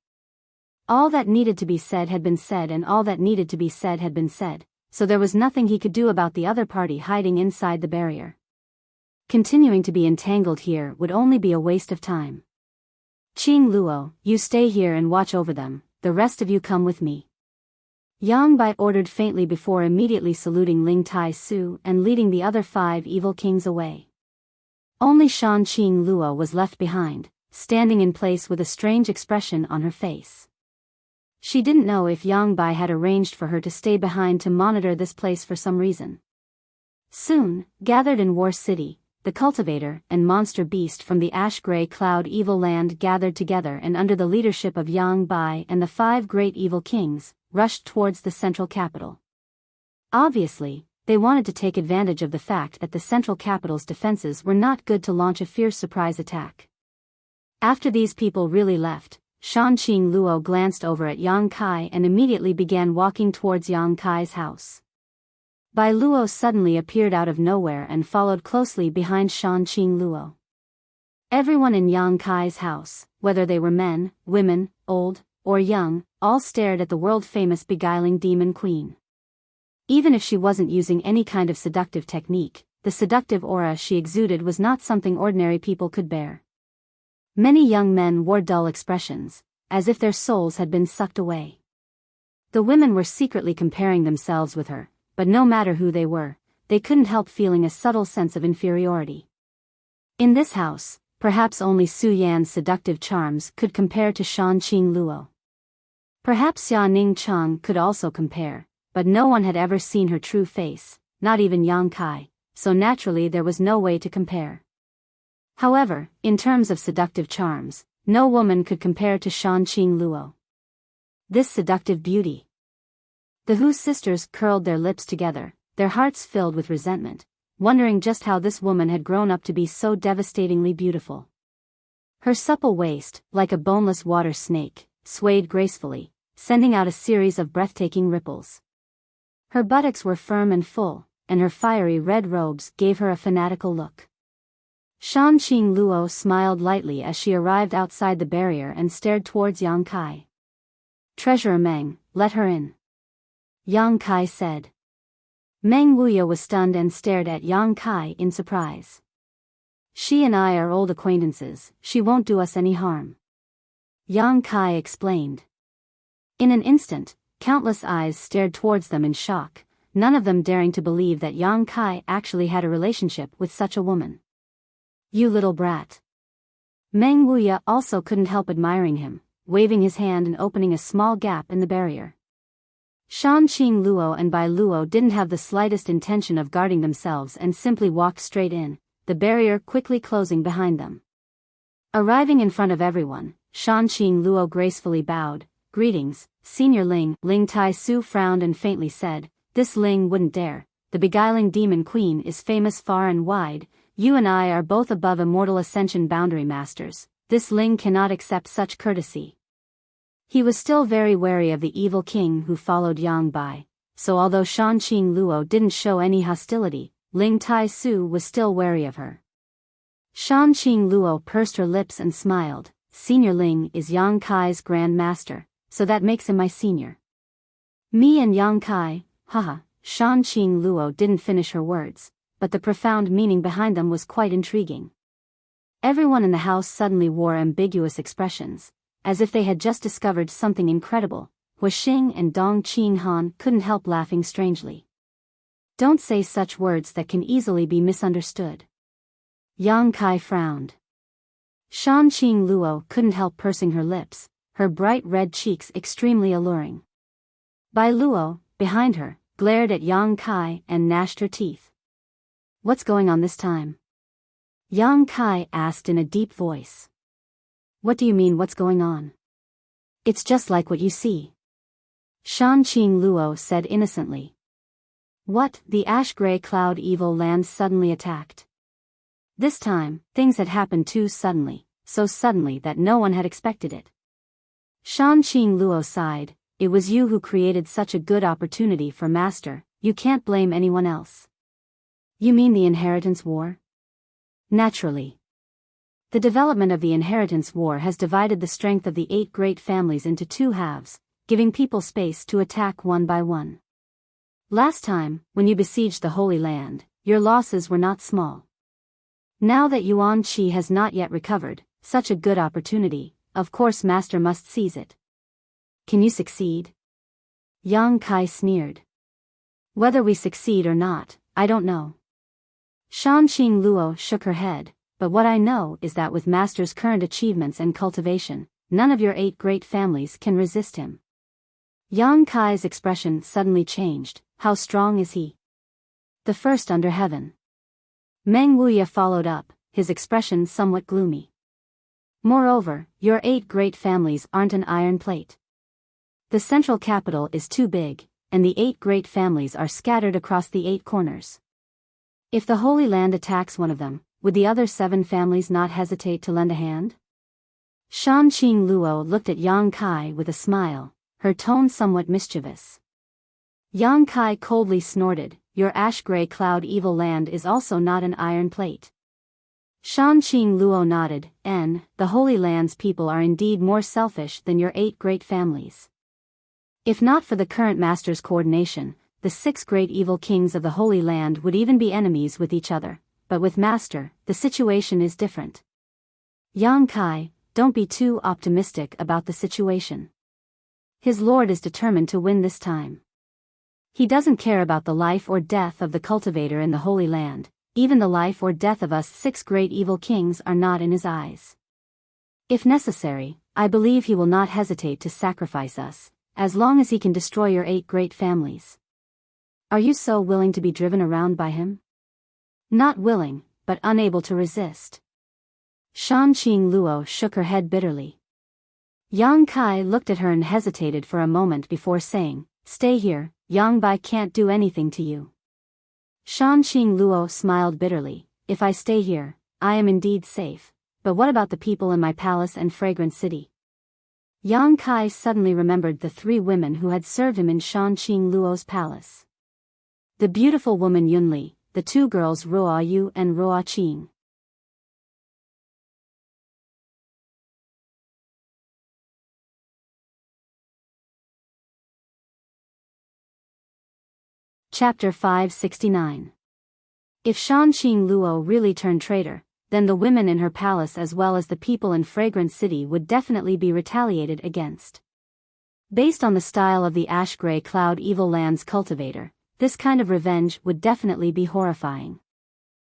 All that needed to be said had been said, and all that needed to be said had been said, so there was nothing he could do about the other party hiding inside the barrier. Continuing to be entangled here would only be a waste of time. "Qing Luo, you stay here and watch over them, the rest of you come with me." Yang Bai ordered faintly before immediately saluting Ling Tai-su and leading the other 5 evil kings away. Only Shan Qing Luo was left behind, standing in place with a strange expression on her face. She didn't know if Yang Bai had arranged for her to stay behind to monitor this place for some reason. Soon, gathered in War City, the cultivator and monster beast from the ash-gray cloud evil land gathered together and under the leadership of Yang Bai and the 5 great evil kings, rushed towards the central capital. Obviously, they wanted to take advantage of the fact that the central capital's defenses were not good to launch a fierce surprise attack. After these people really left, Shan Qing Luo glanced over at Yang Kai and immediately began walking towards Yang Kai's house. Bai Luo suddenly appeared out of nowhere and followed closely behind Shan Qing Luo. Everyone in Yang Kai's house, whether they were men, women, old, or young, all stared at the world-famous beguiling demon queen. Even if she wasn't using any kind of seductive technique, the seductive aura she exuded was not something ordinary people could bear. Many young men wore dull expressions, as if their souls had been sucked away. The women were secretly comparing themselves with her, but no matter who they were, they couldn't help feeling a subtle sense of inferiority. In this house, perhaps only Su Yan's seductive charms could compare to Shan Qing Luo. Perhaps Xia Ning Chang could also compare, but no one had ever seen her true face, not even Yang Kai, so naturally there was no way to compare. However, in terms of seductive charms, no woman could compare to Shan Qing Luo. This seductive beauty. The Hu sisters curled their lips together, their hearts filled with resentment, wondering just how this woman had grown up to be so devastatingly beautiful. Her supple waist, like a boneless water snake, swayed gracefully, sending out a series of breathtaking ripples. Her buttocks were firm and full, and her fiery red robes gave her a fanatical look. Shan Qing Luo smiled lightly as she arrived outside the barrier and stared towards Yang Kai. "Treasurer Meng, let her in," Yang Kai said. Meng Wuya was stunned and stared at Yang Kai in surprise. "She and I are old acquaintances, she won't do us any harm," Yang Kai explained. In an instant, countless eyes stared towards them in shock, none of them daring to believe that Yang Kai actually had a relationship with such a woman. "You little brat." Meng Wuya also couldn't help admiring him, waving his hand and opening a small gap in the barrier. Shan Qing Luo and Bai Luo didn't have the slightest intention of guarding themselves and simply walked straight in, the barrier quickly closing behind them. Arriving in front of everyone, Shan Qing Luo gracefully bowed. "Greetings, Senior Ling." Ling Tai-su frowned and faintly said, "This Ling wouldn't dare. The beguiling demon queen is famous far and wide. You and I are both above immortal ascension boundary masters. This Ling cannot accept such courtesy." He was still very wary of the evil king who followed Yang Bai, so although Shan Qing Luo didn't show any hostility, Ling Tai-su was still wary of her. Shan Qing Luo pursed her lips and smiled. "Senior Ling is Yang Kai's grand master, so that makes him my senior." "Me and Yang Kai, haha." Shan Qing Luo didn't finish her words, but the profound meaning behind them was quite intriguing. Everyone in the house suddenly wore ambiguous expressions, as if they had just discovered something incredible, Huixing and Dong Qinghan couldn't help laughing strangely. Don't say such words that can easily be misunderstood. Yang Kai frowned. Shan Qing Luo couldn't help pursing her lips, her bright red cheeks extremely alluring. Bai Luo, behind her, glared at Yang Kai and gnashed her teeth. What's going on this time? Yang Kai asked in a deep voice. What do you mean what's going on? It's just like what you see. Shan Qing Luo said innocently. What? The ash-gray cloud evil land suddenly attacked. This time, things had happened too suddenly, so suddenly that no one had expected it. Shan Qing Luo sighed. It was you who created such a good opportunity for Master, you can't blame anyone else. You mean the inheritance war? Naturally. The development of the inheritance war has divided the strength of the 8 great families into 2 halves, giving people space to attack one by one. Last time, when you besieged the Holy Land, your losses were not small. Now that Yuan Qi has not yet recovered, such a good opportunity, of course Master must seize it. Can you succeed? Yang Kai sneered. Whether we succeed or not, I don't know. Shan Qing Luo shook her head, but what I know is that with Master's current achievements and cultivation, none of your 8 great families can resist him. Yang Kai's expression suddenly changed. How strong is he? The first under heaven. Meng Wuya followed up, his expression somewhat gloomy. Moreover, your 8 great families aren't an iron plate. The central capital is too big, and the 8 great families are scattered across the 8 corners. If the Holy Land attacks one of them, would the other 7 families not hesitate to lend a hand? Shan Qing Luo looked at Yang Kai with a smile, her tone somewhat mischievous. Yang Kai coldly snorted, your ash-gray cloud evil land is also not an iron plate. Shan Qing Luo nodded, the Holy Land's people are indeed more selfish than your 8 great families. If not for the current Master's coordination, the 6 great evil kings of the Holy Land would even be enemies with each other, but with Master, the situation is different. Yang Kai, don't be too optimistic about the situation. His lord is determined to win this time. He doesn't care about the life or death of the cultivator in the Holy Land, even the life or death of us 6 great evil kings are not in his eyes. If necessary, I believe he will not hesitate to sacrifice us, as long as he can destroy your 8 great families. Are you so willing to be driven around by him? Not willing, but unable to resist. Shan Qing Luo shook her head bitterly. Yang Kai looked at her and hesitated for a moment before saying, stay here, Yang Bai can't do anything to you. Shan Qing Luo smiled bitterly, if I stay here, I am indeed safe, but what about the people in my palace and fragrant city? Yang Kai suddenly remembered the 3 women who had served him in Shan Qing Luo's palace. The beautiful woman Yunli, the 2 girls Ruo Yu and Ruo Qing. Chapter 569. If Shan Qing Luo really turned traitor, then the women in her palace as well as the people in Fragrant City would definitely be retaliated against. Based on the style of the ash-gray cloud evil land's cultivator, this kind of revenge would definitely be horrifying.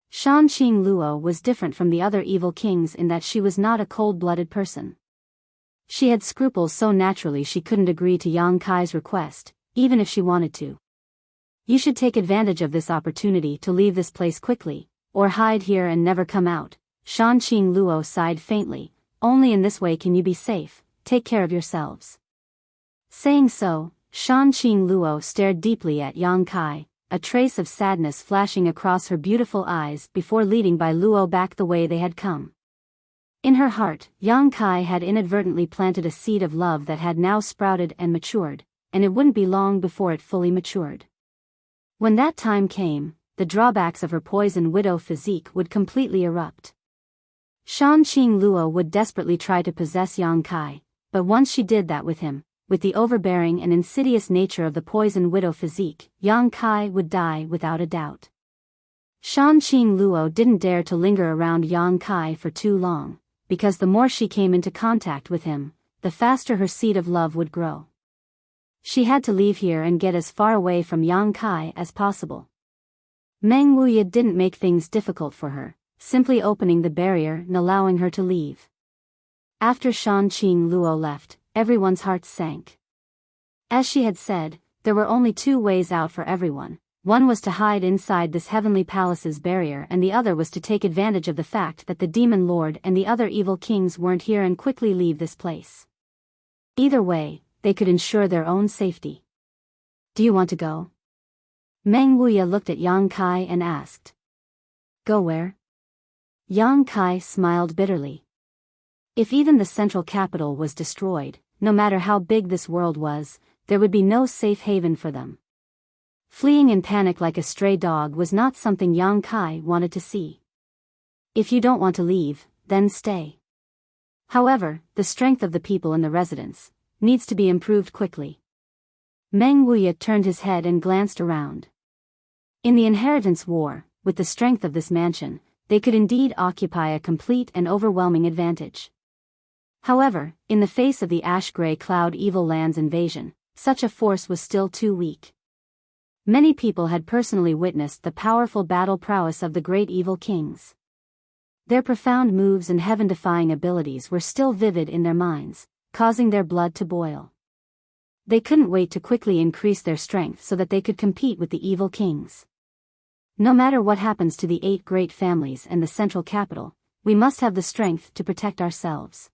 Shan Qing Luo was different from the other evil kings in that she was not a cold-blooded person. She had scruples so naturally she couldn't agree to Yang Kai's request, even if she wanted to. You should take advantage of this opportunity to leave this place quickly, or hide here and never come out. Shan Qing Luo sighed faintly, only in this way can you be safe, take care of yourselves. Saying so, Shan Qing Luo stared deeply at Yang Kai, a trace of sadness flashing across her beautiful eyes before leading Bai Luo back the way they had come. In her heart, Yang Kai had inadvertently planted a seed of love that had now sprouted and matured, and it wouldn't be long before it fully matured. When that time came, the drawbacks of her poison widow physique would completely erupt. Shan Qing Luo would desperately try to possess Yang Kai, but once she did that with him, with the overbearing and insidious nature of the poison widow physique, Yang Kai would die without a doubt. Shan Qing Luo didn't dare to linger around Yang Kai for too long, because the more she came into contact with him, the faster her seed of love would grow. She had to leave here and get as far away from Yang Kai as possible. Meng Wuya didn't make things difficult for her, simply opening the barrier and allowing her to leave. After Shan Qing Luo left, everyone's hearts sank. As she had said, there were only two ways out for everyone. One was to hide inside this heavenly palace's barrier, and the other was to take advantage of the fact that the demon lord and the other evil kings weren't here and quickly leave this place. Either way, they could ensure their own safety. Do you want to go? Meng Wuya looked at Yang Kai and asked. Go where? Yang Kai smiled bitterly. If even the central capital was destroyed, no matter how big this world was, there would be no safe haven for them. Fleeing in panic like a stray dog was not something Yang Kai wanted to see. If you don't want to leave, then stay. However, the strength of the people in the residence needs to be improved quickly. Meng Wuya turned his head and glanced around. In the inheritance war, with the strength of this mansion, they could indeed occupy a complete and overwhelming advantage. However, in the face of the ash-gray cloud evil land's invasion, such a force was still too weak. Many people had personally witnessed the powerful battle prowess of the great evil kings. Their profound moves and heaven-defying abilities were still vivid in their minds, causing their blood to boil. They couldn't wait to quickly increase their strength so that they could compete with the evil kings. No matter what happens to the 8 great families and the central capital, we must have the strength to protect ourselves.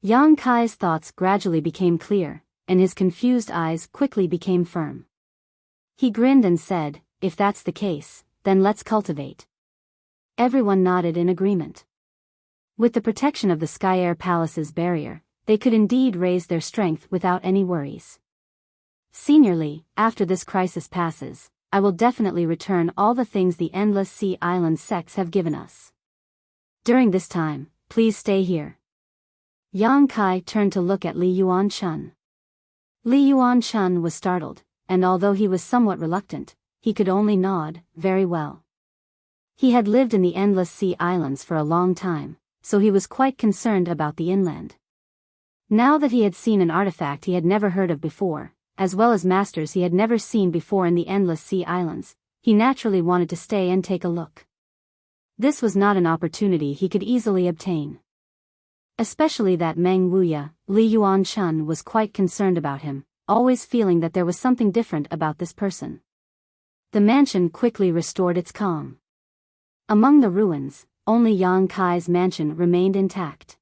Yang Kai's thoughts gradually became clear, and his confused eyes quickly became firm. He grinned and said, if that's the case, then let's cultivate. Everyone nodded in agreement. With the protection of the Sky Air Palace's barrier, they could indeed raise their strength without any worries. Seniorly, after this crisis passes, I will definitely return all the things the Endless Sea Island sects have given us. During this time, please stay here. Yang Kai turned to look at Li Yuanchun. Li Yuanchun was startled, and although he was somewhat reluctant, he could only nod, very well. He had lived in the Endless Sea Islands for a long time, so he was quite concerned about the inland. Now that he had seen an artifact he had never heard of before, as well as masters he had never seen before in the Endless Sea Islands, he naturally wanted to stay and take a look. This was not an opportunity he could easily obtain. Especially that Meng Wuya, Li Yuanchun was quite concerned about him, always feeling that there was something different about this person. The mansion quickly restored its calm. Among the ruins, only Yang Kai's mansion remained intact.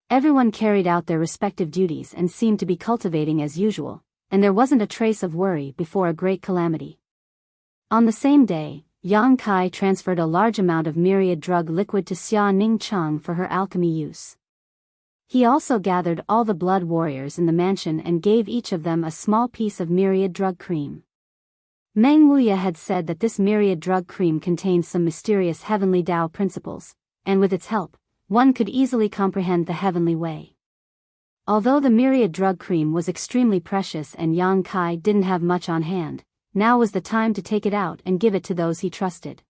Everyone carried out their respective duties and seemed to be cultivating as usual, and there wasn't a trace of worry before a great calamity. On the same day, Yang Kai transferred a large amount of myriad drug liquid to Xia Ningchang for her alchemy use. He also gathered all the blood warriors in the mansion and gave each of them a small piece of myriad drug cream. Meng Wuya had said that this myriad drug cream contained some mysterious heavenly Tao principles, and with its help, one could easily comprehend the heavenly way. Although the myriad drug cream was extremely precious and Yang Kai didn't have much on hand, now was the time to take it out and give it to those he trusted.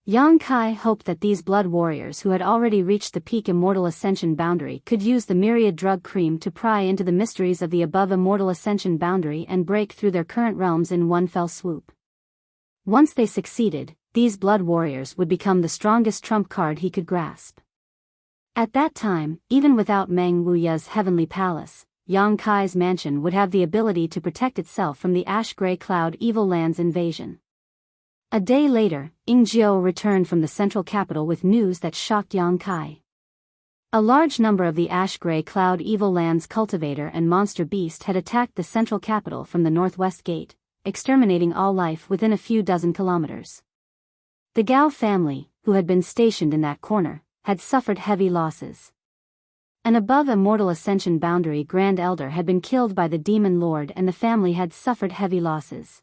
Yang Kai hoped that these blood warriors who had already reached the peak immortal ascension boundary could use the myriad drug cream to pry into the mysteries of the above immortal ascension boundary and break through their current realms in one fell swoop. Once they succeeded, these blood warriors would become the strongest trump card he could grasp. At that time, even without Meng Wuya's heavenly palace, Yang Kai's mansion would have the ability to protect itself from the ash-gray cloud evil land's invasion. A day later, Ingjiu returned from the central capital with news that shocked Yang Kai. A large number of the ash-gray cloud evil land's cultivator and monster beast had attacked the central capital from the northwest gate, exterminating all life within a few dozen kilometers. The Gao family, who had been stationed in that corner, had suffered heavy losses. An above immortal ascension boundary Grand Elder had been killed by the Demon Lord and the family had suffered heavy losses.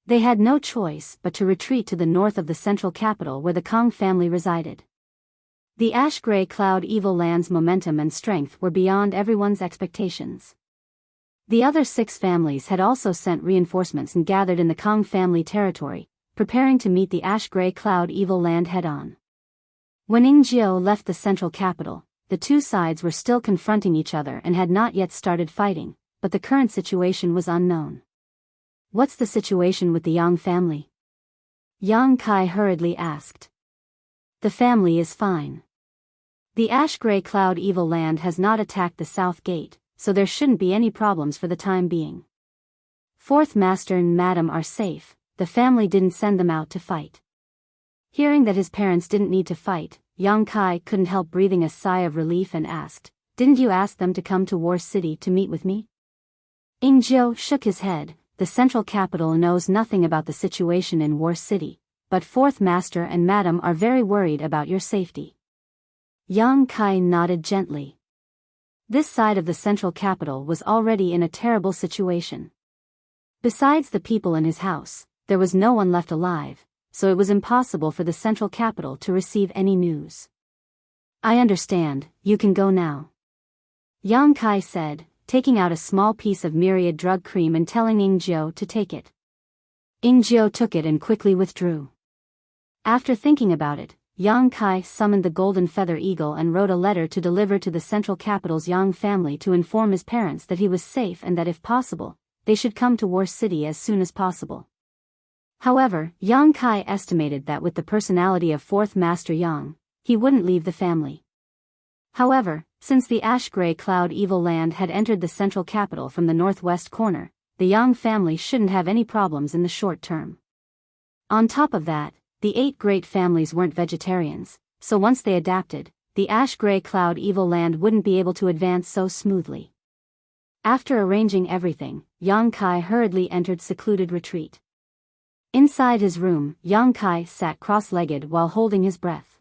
They had no choice but to retreat to the north of the central capital where the Kong family resided. The ash-gray cloud evil land's momentum and strength were beyond everyone's expectations. The other 6 families had also sent reinforcements and gathered in the Kong family territory, preparing to meet the ash-gray cloud evil land head-on. When Ingjiu left the central capital, the two sides were still confronting each other and had not yet started fighting, but the current situation was unknown. What's the situation with the Yang family? Yang Kai hurriedly asked. The family is fine. The ash-gray cloud evil land has not attacked the south gate, so there shouldn't be any problems for the time being. Fourth Master and Madam are safe, the family didn't send them out to fight. Hearing that his parents didn't need to fight, Yang Kai couldn't help breathing a sigh of relief and asked, didn't you ask them to come to War City to meet with me? Ingjiu shook his head. The central capital knows nothing about the situation in War City, but Fourth Master and Madam are very worried about your safety. Yang Kai nodded gently. This side of the central capital was already in a terrible situation. Besides the people in his house, there was no one left alive, so it was impossible for the central capital to receive any news. I understand, you can go now. Yang Kai said, taking out a small piece of myriad drug cream and telling Ingjiu to take it. Ingjiu took it and quickly withdrew. After thinking about it, Yang Kai summoned the golden feather eagle and wrote a letter to deliver to the central capital's Yang family to inform his parents that he was safe and that if possible, they should come to War City as soon as possible. However, Yang Kai estimated that with the personality of Fourth Master Yang, he wouldn't leave the family. However, since the ash-gray cloud evil land had entered the central capital from the northwest corner, the Yang family shouldn't have any problems in the short term. On top of that, the 8 great families weren't vegetarians, so once they adapted, the ash-gray cloud evil land wouldn't be able to advance so smoothly. After arranging everything, Yang Kai hurriedly entered secluded retreat. Inside his room, Yang Kai sat cross-legged while holding his breath.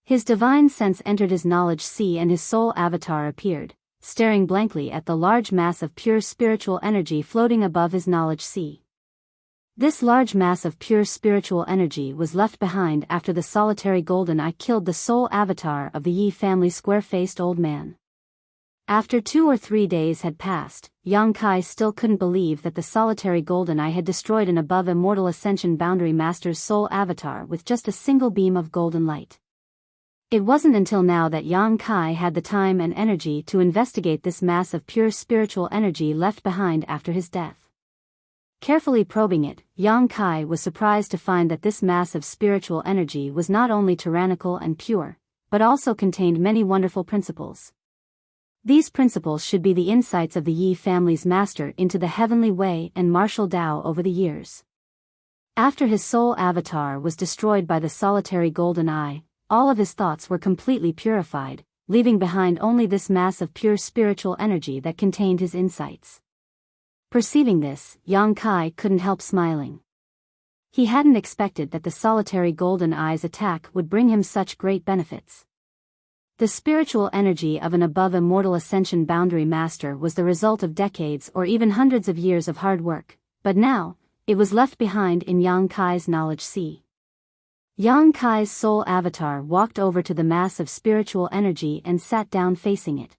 His divine sense entered his knowledge sea and his soul avatar appeared, staring blankly at the large mass of pure spiritual energy floating above his knowledge sea. This large mass of pure spiritual energy was left behind after the solitary golden eye killed the soul avatar of the Yi family square-faced old man. After 2 or 3 days had passed, Yang Kai still couldn't believe that the solitary golden eye had destroyed an above immortal ascension boundary master's soul avatar with just a single beam of golden light. It wasn't until now that Yang Kai had the time and energy to investigate this mass of pure spiritual energy left behind after his death. Carefully probing it, Yang Kai was surprised to find that this mass of spiritual energy was not only tyrannical and pure, but also contained many wonderful principles. These principles should be the insights of the Yi family's master into the heavenly way and martial Tao over the years. After his soul avatar was destroyed by the solitary golden eye, all of his thoughts were completely purified, leaving behind only this mass of pure spiritual energy that contained his insights. Perceiving this, Yang Kai couldn't help smiling. He hadn't expected that the solitary golden eye's attack would bring him such great benefits. The spiritual energy of an above immortal ascension boundary master was the result of decades or even hundreds of years of hard work, but now, it was left behind in Yang Kai's knowledge sea. Yang Kai's soul avatar walked over to the mass of spiritual energy and sat down facing it.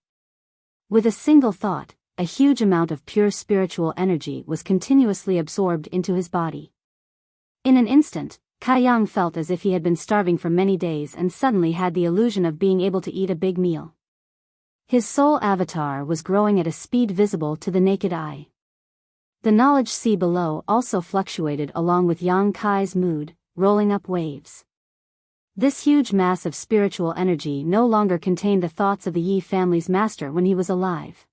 With a single thought, a huge amount of pure spiritual energy was continuously absorbed into his body. In an instant, Kai Yang felt as if he had been starving for many days and suddenly had the illusion of being able to eat a big meal. His soul avatar was growing at a speed visible to the naked eye. The knowledge sea below also fluctuated along with Yang Kai's mood, rolling up waves. This huge mass of spiritual energy no longer contained the thoughts of the Yi family's master when he was alive.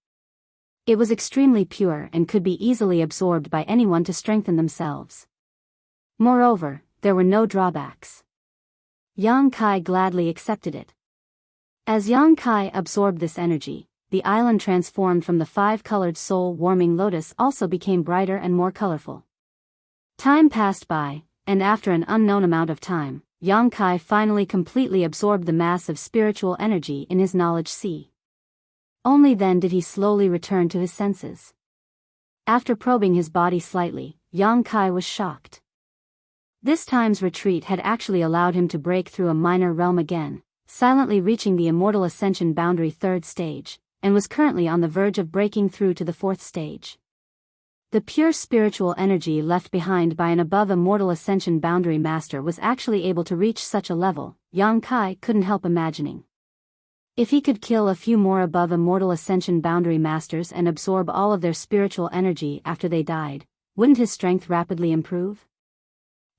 It was extremely pure and could be easily absorbed by anyone to strengthen themselves. Moreover, there were no drawbacks. Yang Kai gladly accepted it. As Yang Kai absorbed this energy, the island transformed from the 5-colored soul-warming lotus also became brighter and more colorful. Time passed by, and after an unknown amount of time, Yang Kai finally completely absorbed the mass of spiritual energy in his knowledge sea. Only then did he slowly return to his senses. After probing his body slightly, Yang Kai was shocked. This time's retreat had actually allowed him to break through a minor realm again, silently reaching the immortal ascension boundary 3rd stage, and was currently on the verge of breaking through to the 4th stage. The pure spiritual energy left behind by an above immortal ascension boundary master was actually able to reach such a level, Yang Kai couldn't help imagining. If he could kill a few more above immortal ascension boundary masters and absorb all of their spiritual energy after they died, wouldn't his strength rapidly improve?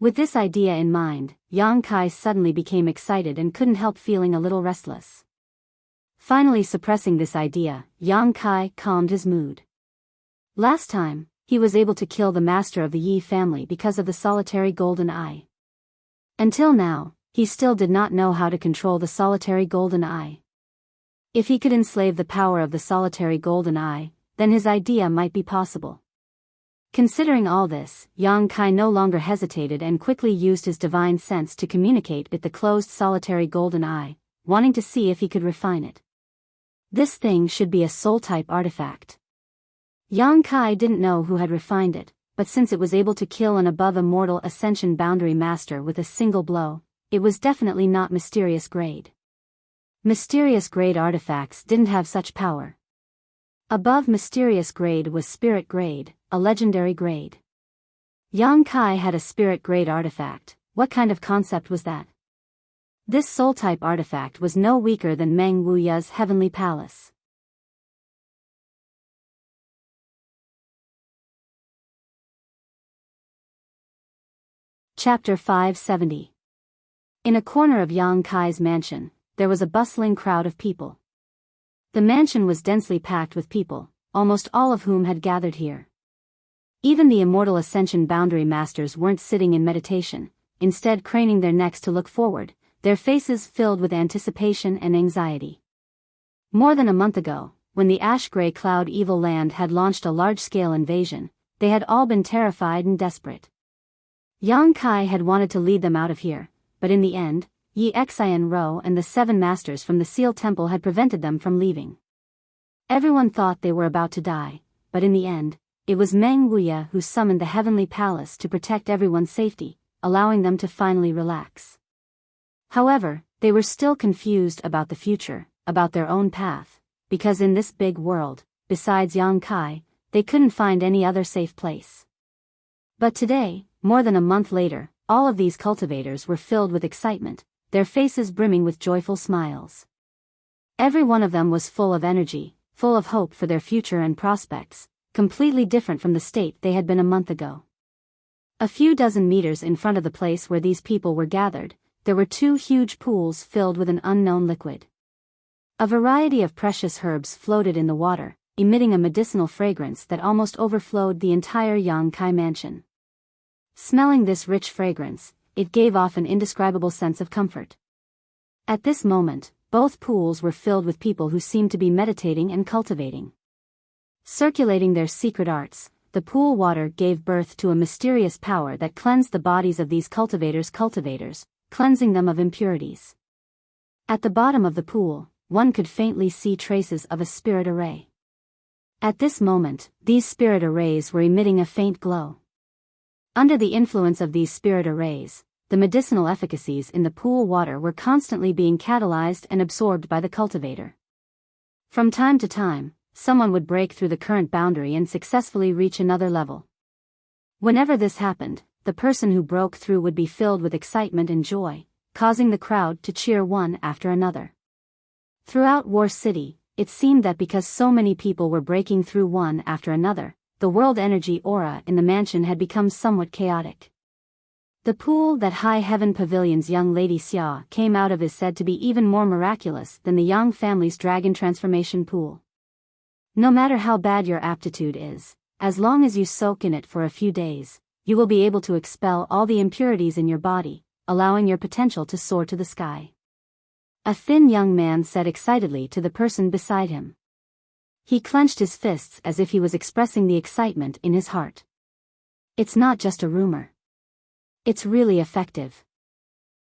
With this idea in mind, Yang Kai suddenly became excited and couldn't help feeling a little restless. Finally suppressing this idea, Yang Kai calmed his mood. Last time, he was able to kill the master of the Yi family because of the solitary golden eye. Until now, he still did not know how to control the solitary golden eye. If he could enslave the power of the solitary golden eye, then his idea might be possible. Considering all this, Yang Kai no longer hesitated and quickly used his divine sense to communicate with the closed solitary golden eye, wanting to see if he could refine it. This thing should be a soul-type artifact. Yang Kai didn't know who had refined it, but since it was able to kill an above immortal ascension boundary master with a single blow, it was definitely not mysterious grade. Mysterious grade artifacts didn't have such power. Above mysterious grade was spirit grade, a legendary grade. Yang Kai had a spirit grade artifact. What kind of concept was that? This soul-type artifact was no weaker than Meng Wuya's heavenly palace. Chapter 570. In a corner of Yang Kai's mansion, there was a bustling crowd of people. The mansion was densely packed with people, almost all of whom had gathered here. Even the immortal ascension boundary masters weren't sitting in meditation, instead craning their necks to look forward, their faces filled with anticipation and anxiety. More than a month ago, when the ash-gray cloud evil land had launched a large-scale invasion, they had all been terrified and desperate. Yang Kai had wanted to lead them out of here, but in the end, Yi Xian Ro and the 7 masters from the Seal Temple had prevented them from leaving. Everyone thought they were about to die, but in the end, it was Meng Wuya who summoned the heavenly palace to protect everyone's safety, allowing them to finally relax. However, they were still confused about the future, about their own path, because in this big world, besides Yang Kai, they couldn't find any other safe place. But today, more than a month later, all of these cultivators were filled with excitement, their faces brimming with joyful smiles. Every one of them was full of energy, full of hope for their future and prospects, completely different from the state they had been a month ago. A few dozen meters in front of the place where these people were gathered, there were 2 huge pools filled with an unknown liquid. A variety of precious herbs floated in the water, emitting a medicinal fragrance that almost overflowed the entire Yang Kai mansion. Smelling this rich fragrance, it gave off an indescribable sense of comfort. At this moment, both pools were filled with people who seemed to be meditating and cultivating. Circulating their secret arts, the pool water gave birth to a mysterious power that cleansed the bodies of these cultivators, cleansing them of impurities. At the bottom of the pool, one could faintly see traces of a spirit array. At this moment, these spirit arrays were emitting a faint glow. Under the influence of these spirit arrays, the medicinal efficacies in the pool water were constantly being catalyzed and absorbed by the cultivator. From time to time, someone would break through the current boundary and successfully reach another level. Whenever this happened, the person who broke through would be filled with excitement and joy, causing the crowd to cheer one after another. Throughout War City, it seemed that because so many people were breaking through one after another, the world energy aura in the mansion had become somewhat chaotic. The pool that High Heaven Pavilion's young lady Xia came out of is said to be even more miraculous than the Yang family's dragon transformation pool. No matter how bad your aptitude is, as long as you soak in it for a few days, you will be able to expel all the impurities in your body, allowing your potential to soar to the sky. A thin young man said excitedly to the person beside him. He clenched his fists as if he was expressing the excitement in his heart. It's not just a rumor. It's really effective.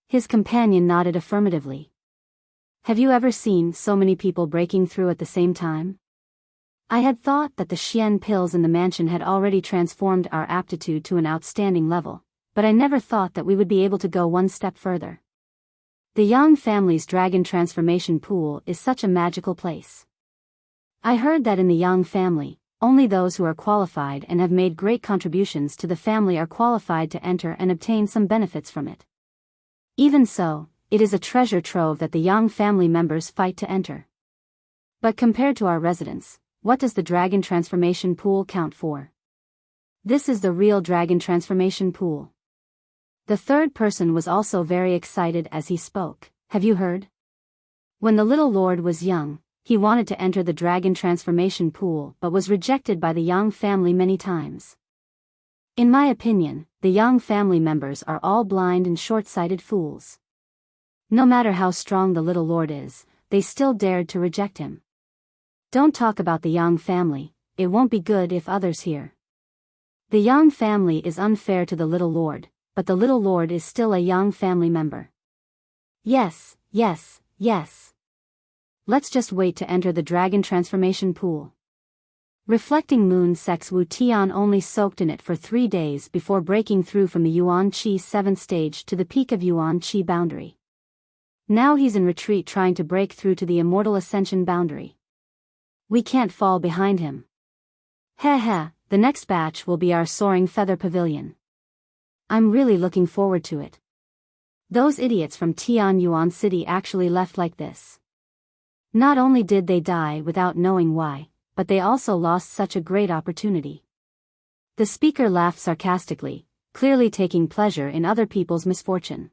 His companion nodded affirmatively. Have you ever seen so many people breaking through at the same time? I had thought that the Xian pills in the mansion had already transformed our aptitude to an outstanding level, but I never thought that we would be able to go one step further. The Yang family's dragon transformation pool is such a magical place. I heard that in the Yang family, only those who are qualified and have made great contributions to the family are qualified to enter and obtain some benefits from it. Even so, it is a treasure trove that the Yang family members fight to enter. But compared to our residence, what does the dragon transformation pool count for? This is the real dragon transformation pool. The third person was also very excited as he spoke. Have you heard? When the little lord was young, he wanted to enter the dragon transformation pool but was rejected by the Yang family many times. In my opinion, the Yang family members are all blind and short-sighted fools. No matter how strong the little lord is, they still dared to reject him. Don't talk about the Yang family, it won't be good if others hear. The Yang family is unfair to the little lord, but the little lord is still a Yang family member. Yes, yes, yes. Let's just wait to enter the dragon transformation pool. Reflecting moon sex Wu Tian only soaked in it for 3 days before breaking through from the Yuan Qi 7th stage to the peak of Yuan Qi boundary. Now he's in retreat trying to break through to the immortal ascension boundary. We can't fall behind him. Heh heh, the next batch will be our soaring feather pavilion. I'm really looking forward to it. Those idiots from Tian Yuan City actually left like this. Not only did they die without knowing why, but they also lost such a great opportunity. The speaker laughed sarcastically, clearly taking pleasure in other people's misfortune.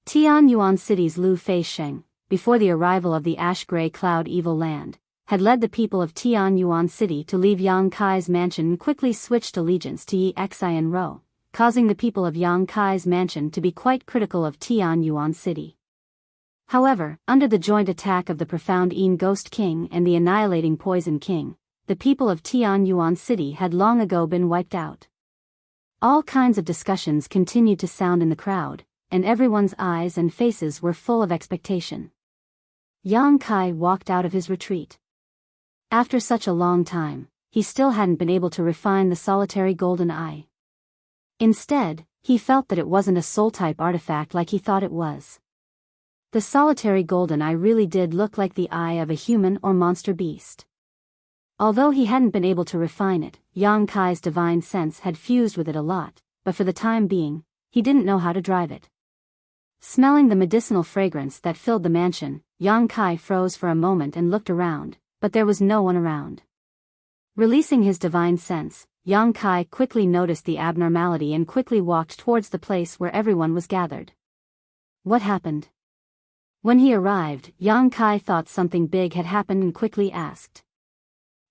Tian Yuan City's Lu Fei Sheng, before the arrival of the ash-gray cloud evil land, had led the people of Tian Yuan City to leave Yang Kai's mansion and quickly switched allegiance to Yi Xian Rou, causing the people of Yang Kai's mansion to be quite critical of Tian Yuan City. However, under the joint attack of the profound Yin Ghost King and the annihilating Poison King, the people of Tian Yuan City had long ago been wiped out. All kinds of discussions continued to sound in the crowd, and everyone's eyes and faces were full of expectation. Yang Kai walked out of his retreat. After such a long time, he still hadn't been able to refine the solitary golden eye. Instead, he felt that it wasn't a soul-type artifact like he thought it was. The solitary golden eye really did look like the eye of a human or monster beast. Although he hadn't been able to refine it, Yang Kai's divine sense had fused with it a lot, but for the time being, he didn't know how to drive it. Smelling the medicinal fragrance that filled the mansion, Yang Kai froze for a moment and looked around, but there was no one around. Releasing his divine sense, Yang Kai quickly noticed the abnormality and quickly walked towards the place where everyone was gathered. What happened? When he arrived, Yang Kai thought something big had happened and quickly asked.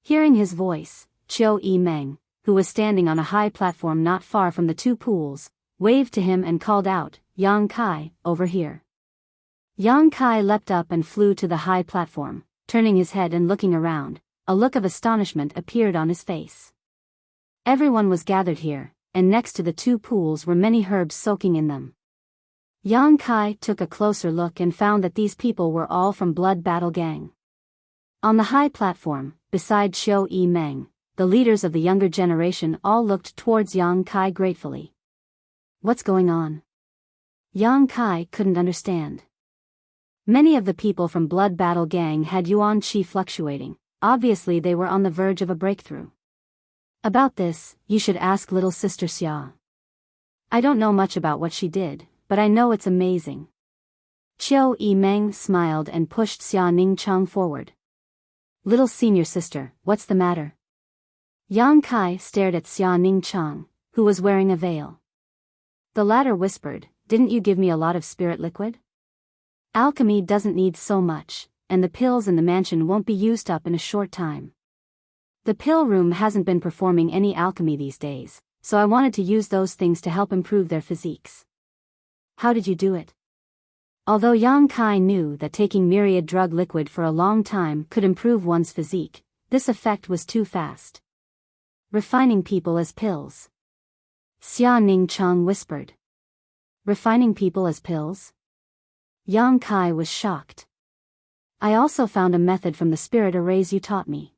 Hearing his voice, Chiu Yi Meng, who was standing on a high platform not far from the two pools, waved to him and called out, Yang Kai, over here. Yang Kai leapt up and flew to the high platform, turning his head and looking around. A look of astonishment appeared on his face. Everyone was gathered here, and next to the two pools were many herbs soaking in them. Yang Kai took a closer look and found that these people were all from Blood Battle Gang. On the high platform, beside Chiu Yi Meng, the leaders of the younger generation all looked towards Yang Kai gratefully. What's going on? Yang Kai couldn't understand. Many of the people from Blood Battle Gang had Yuan Qi fluctuating. Obviously they were on the verge of a breakthrough. About this, you should ask little sister Xia. I don't know much about what she did, but I know it's amazing. Chiu Yi Meng smiled and pushed Xia Ningchang forward. Little senior sister, what's the matter? Yang Kai stared at Xia Ningchang, who was wearing a veil. The latter whispered, didn't you give me a lot of spirit liquid? Alchemy doesn't need so much, and the pills in the mansion won't be used up in a short time. The pill room hasn't been performing any alchemy these days, so I wanted to use those things to help improve their physiques. How did you do it? Although Yang Kai knew that taking myriad drug liquid for a long time could improve one's physique, this effect was too fast. Refining people as pills. Xia Ningchang whispered. Refining people as pills? Yang Kai was shocked. I also found a method from the spirit arrays you taught me.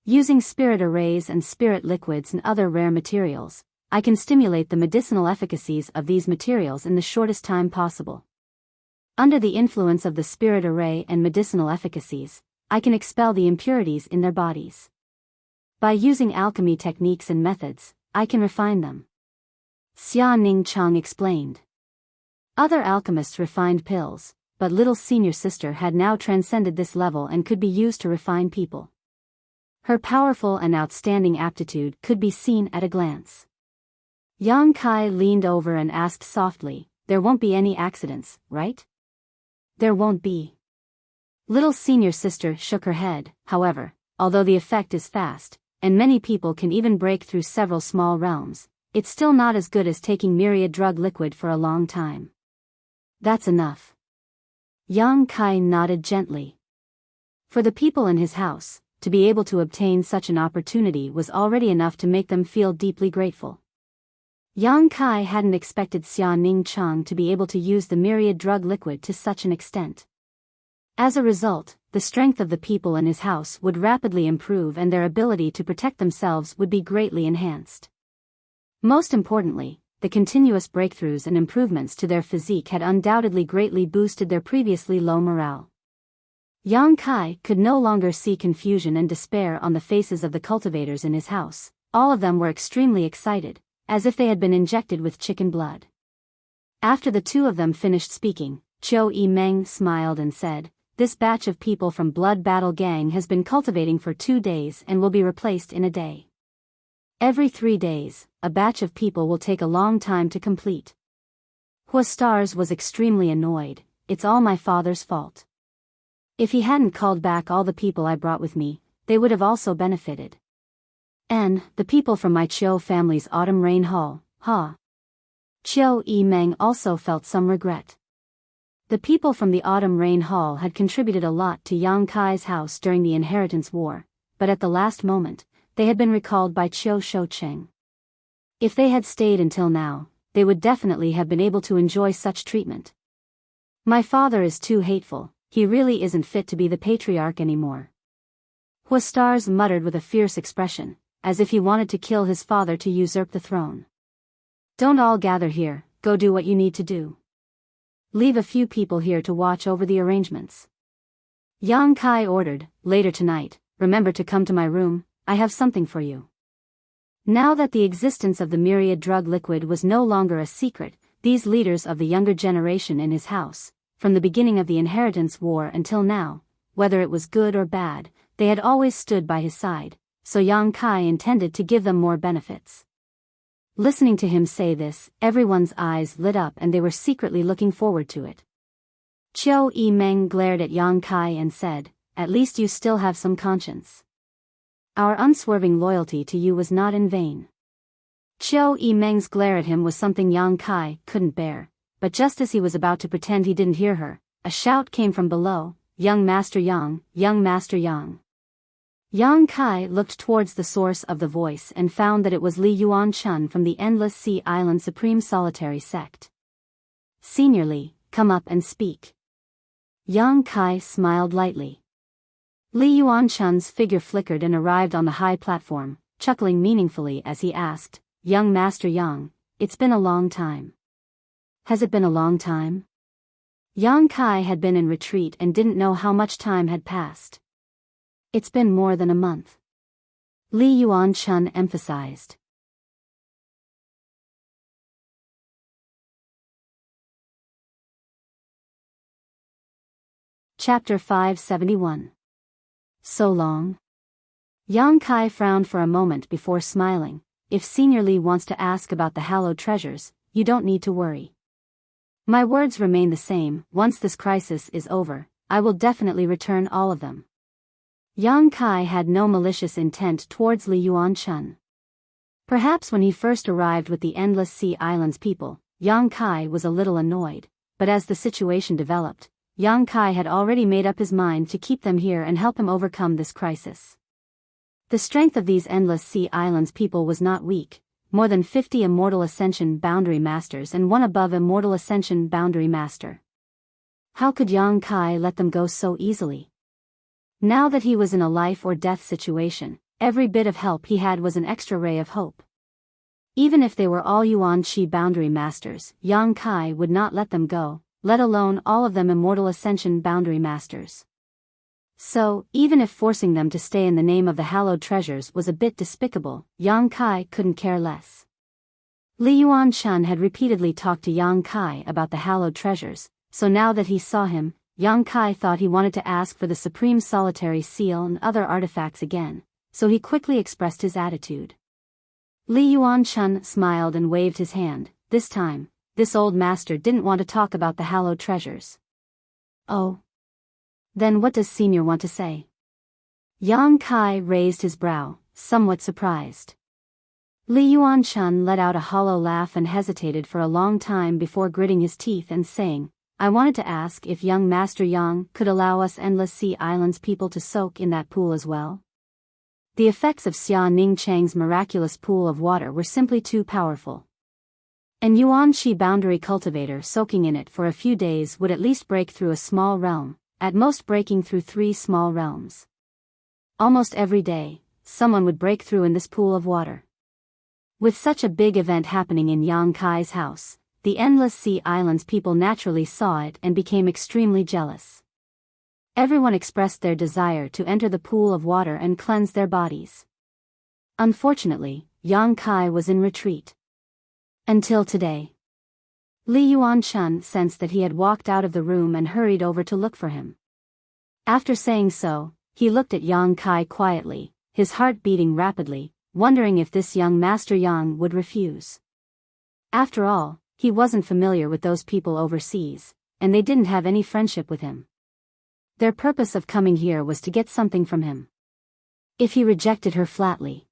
Using spirit arrays and spirit liquids and other rare materials, I can stimulate the medicinal efficacies of these materials in the shortest time possible. Under the influence of the spirit array and medicinal efficacies, I can expel the impurities in their bodies. By using alchemy techniques and methods, I can refine them. Xia Ningchang explained. Other alchemists refined pills, but little senior sister had now transcended this level and could be used to refine people. Her powerful and outstanding aptitude could be seen at a glance. Yang Kai leaned over and asked softly, "There won't be any accidents, right?" "There won't be." Little senior sister shook her head. "However, although the effect is fast, and many people can even break through several small realms, it's still not as good as taking myriad drug liquid for a long time." "That's enough." Yang Kai nodded gently. For the people in his house, to be able to obtain such an opportunity was already enough to make them feel deeply grateful. Yang Kai hadn't expected Xia Ning Chang to be able to use the myriad drug liquid to such an extent. As a result, the strength of the people in his house would rapidly improve and their ability to protect themselves would be greatly enhanced. Most importantly, the continuous breakthroughs and improvements to their physique had undoubtedly greatly boosted their previously low morale. Yang Kai could no longer see confusion and despair on the faces of the cultivators in his house. All of them were extremely excited, as if they had been injected with chicken blood. After the two of them finished speaking, Qiu Yimeng smiled and said, "This batch of people from Blood Battle Gang has been cultivating for 2 days and will be replaced in a day. Every 3 days, a batch of people will take a long time to complete." Hua Stars was extremely annoyed. "It's all my father's fault. If he hadn't called back all the people I brought with me, they would have also benefited. And the people from my Qiu family's autumn rain hall, ha." Qiu Yimeng also felt some regret. The people from the Autumn Rain Hall had contributed a lot to Yang Kai's house during the Inheritance War, but at the last moment, they had been recalled by Qiu Shoucheng. If they had stayed until now, they would definitely have been able to enjoy such treatment. "My father is too hateful, he really isn't fit to be the patriarch anymore." Hua Stars muttered with a fierce expression, as if he wanted to kill his father to usurp the throne. "Don't all gather here, go do what you need to do. Leave a few people here to watch over the arrangements." Yang Kai ordered, "Later tonight, remember to come to my room, I have something for you." Now that the existence of the myriad drug liquid was no longer a secret, these leaders of the younger generation in his house, from the beginning of the Inheritance War until now, whether it was good or bad, they had always stood by his side, so Yang Kai intended to give them more benefits. Listening to him say this, everyone's eyes lit up and they were secretly looking forward to it. Qiu Yimeng glared at Yang Kai and said, "At least you still have some conscience. Our unswerving loyalty to you was not in vain." Qiu Yimeng's glare at him was something Yang Kai couldn't bear, but just as he was about to pretend he didn't hear her, a shout came from below, "Young Master Yang, Young Master Yang." Yang Kai looked towards the source of the voice and found that it was Li Yuan-chun from the Endless Sea Island Supreme Solitary Sect. "Senior Li, come up and speak." Yang Kai smiled lightly. Li Yuan-chun's figure flickered and arrived on the high platform, chuckling meaningfully as he asked, "Young Master Yang, it's been a long time." "Has it been a long time?" Yang Kai had been in retreat and didn't know how much time had passed. "It's been more than a month," Li Yuan-chun emphasized. Chapter 571. So long? Yang Kai frowned for a moment before smiling. "If Senior Li wants to ask about the hallowed treasures, you don't need to worry. My words remain the same. Once this crisis is over, I will definitely return all of them." Yang Kai had no malicious intent towards Li Yuan-chun. Perhaps when he first arrived with the Endless Sea Islands people, Yang Kai was a little annoyed, but as the situation developed, Yang Kai had already made up his mind to keep them here and help him overcome this crisis. The strength of these Endless Sea Islands people was not weak, more than 50 Immortal Ascension Boundary Masters and one above Immortal Ascension Boundary Master. How could Yang Kai let them go so easily? Now that he was in a life-or-death situation, every bit of help he had was an extra ray of hope. Even if they were all Yuan Qi Boundary Masters, Yang Kai would not let them go, let alone all of them Immortal Ascension Boundary Masters. So, even if forcing them to stay in the name of the hallowed treasures was a bit despicable, Yang Kai couldn't care less. Li Yuanchun had repeatedly talked to Yang Kai about the hallowed treasures, so now that he saw him, Yang Kai thought he wanted to ask for the supreme solitary seal and other artifacts again, so he quickly expressed his attitude. Li Yuanchun smiled and waved his hand. This time, this old master didn't want to talk about the hallowed treasures. Oh. Then what does Senior want to say? Yang Kai raised his brow, somewhat surprised. Li Yuanchun let out a hollow laugh and hesitated for a long time before gritting his teeth and saying, I wanted to ask if young Master Yang could allow us Endless Sea Islands people to soak in that pool as well. The effects of Xia Ning Chang's miraculous pool of water were simply too powerful. An Yuanxi boundary cultivator soaking in it for a few days would at least break through a small realm, at most breaking through 3 small realms. Almost every day, someone would break through in this pool of water. With such a big event happening in Yang Kai's house, the Endless Sea Islands people naturally saw it and became extremely jealous. Everyone expressed their desire to enter the pool of water and cleanse their bodies. Unfortunately, Yang Kai was in retreat. Until today. Li Yuanchun sensed that he had walked out of the room and hurried over to look for him. After saying so, he looked at Yang Kai quietly, his heart beating rapidly, wondering if this young Master Yang would refuse. After all, he wasn't familiar with those people overseas, and they didn't have any friendship with him. Their purpose of coming here was to get something from him. If he rejected her flatly,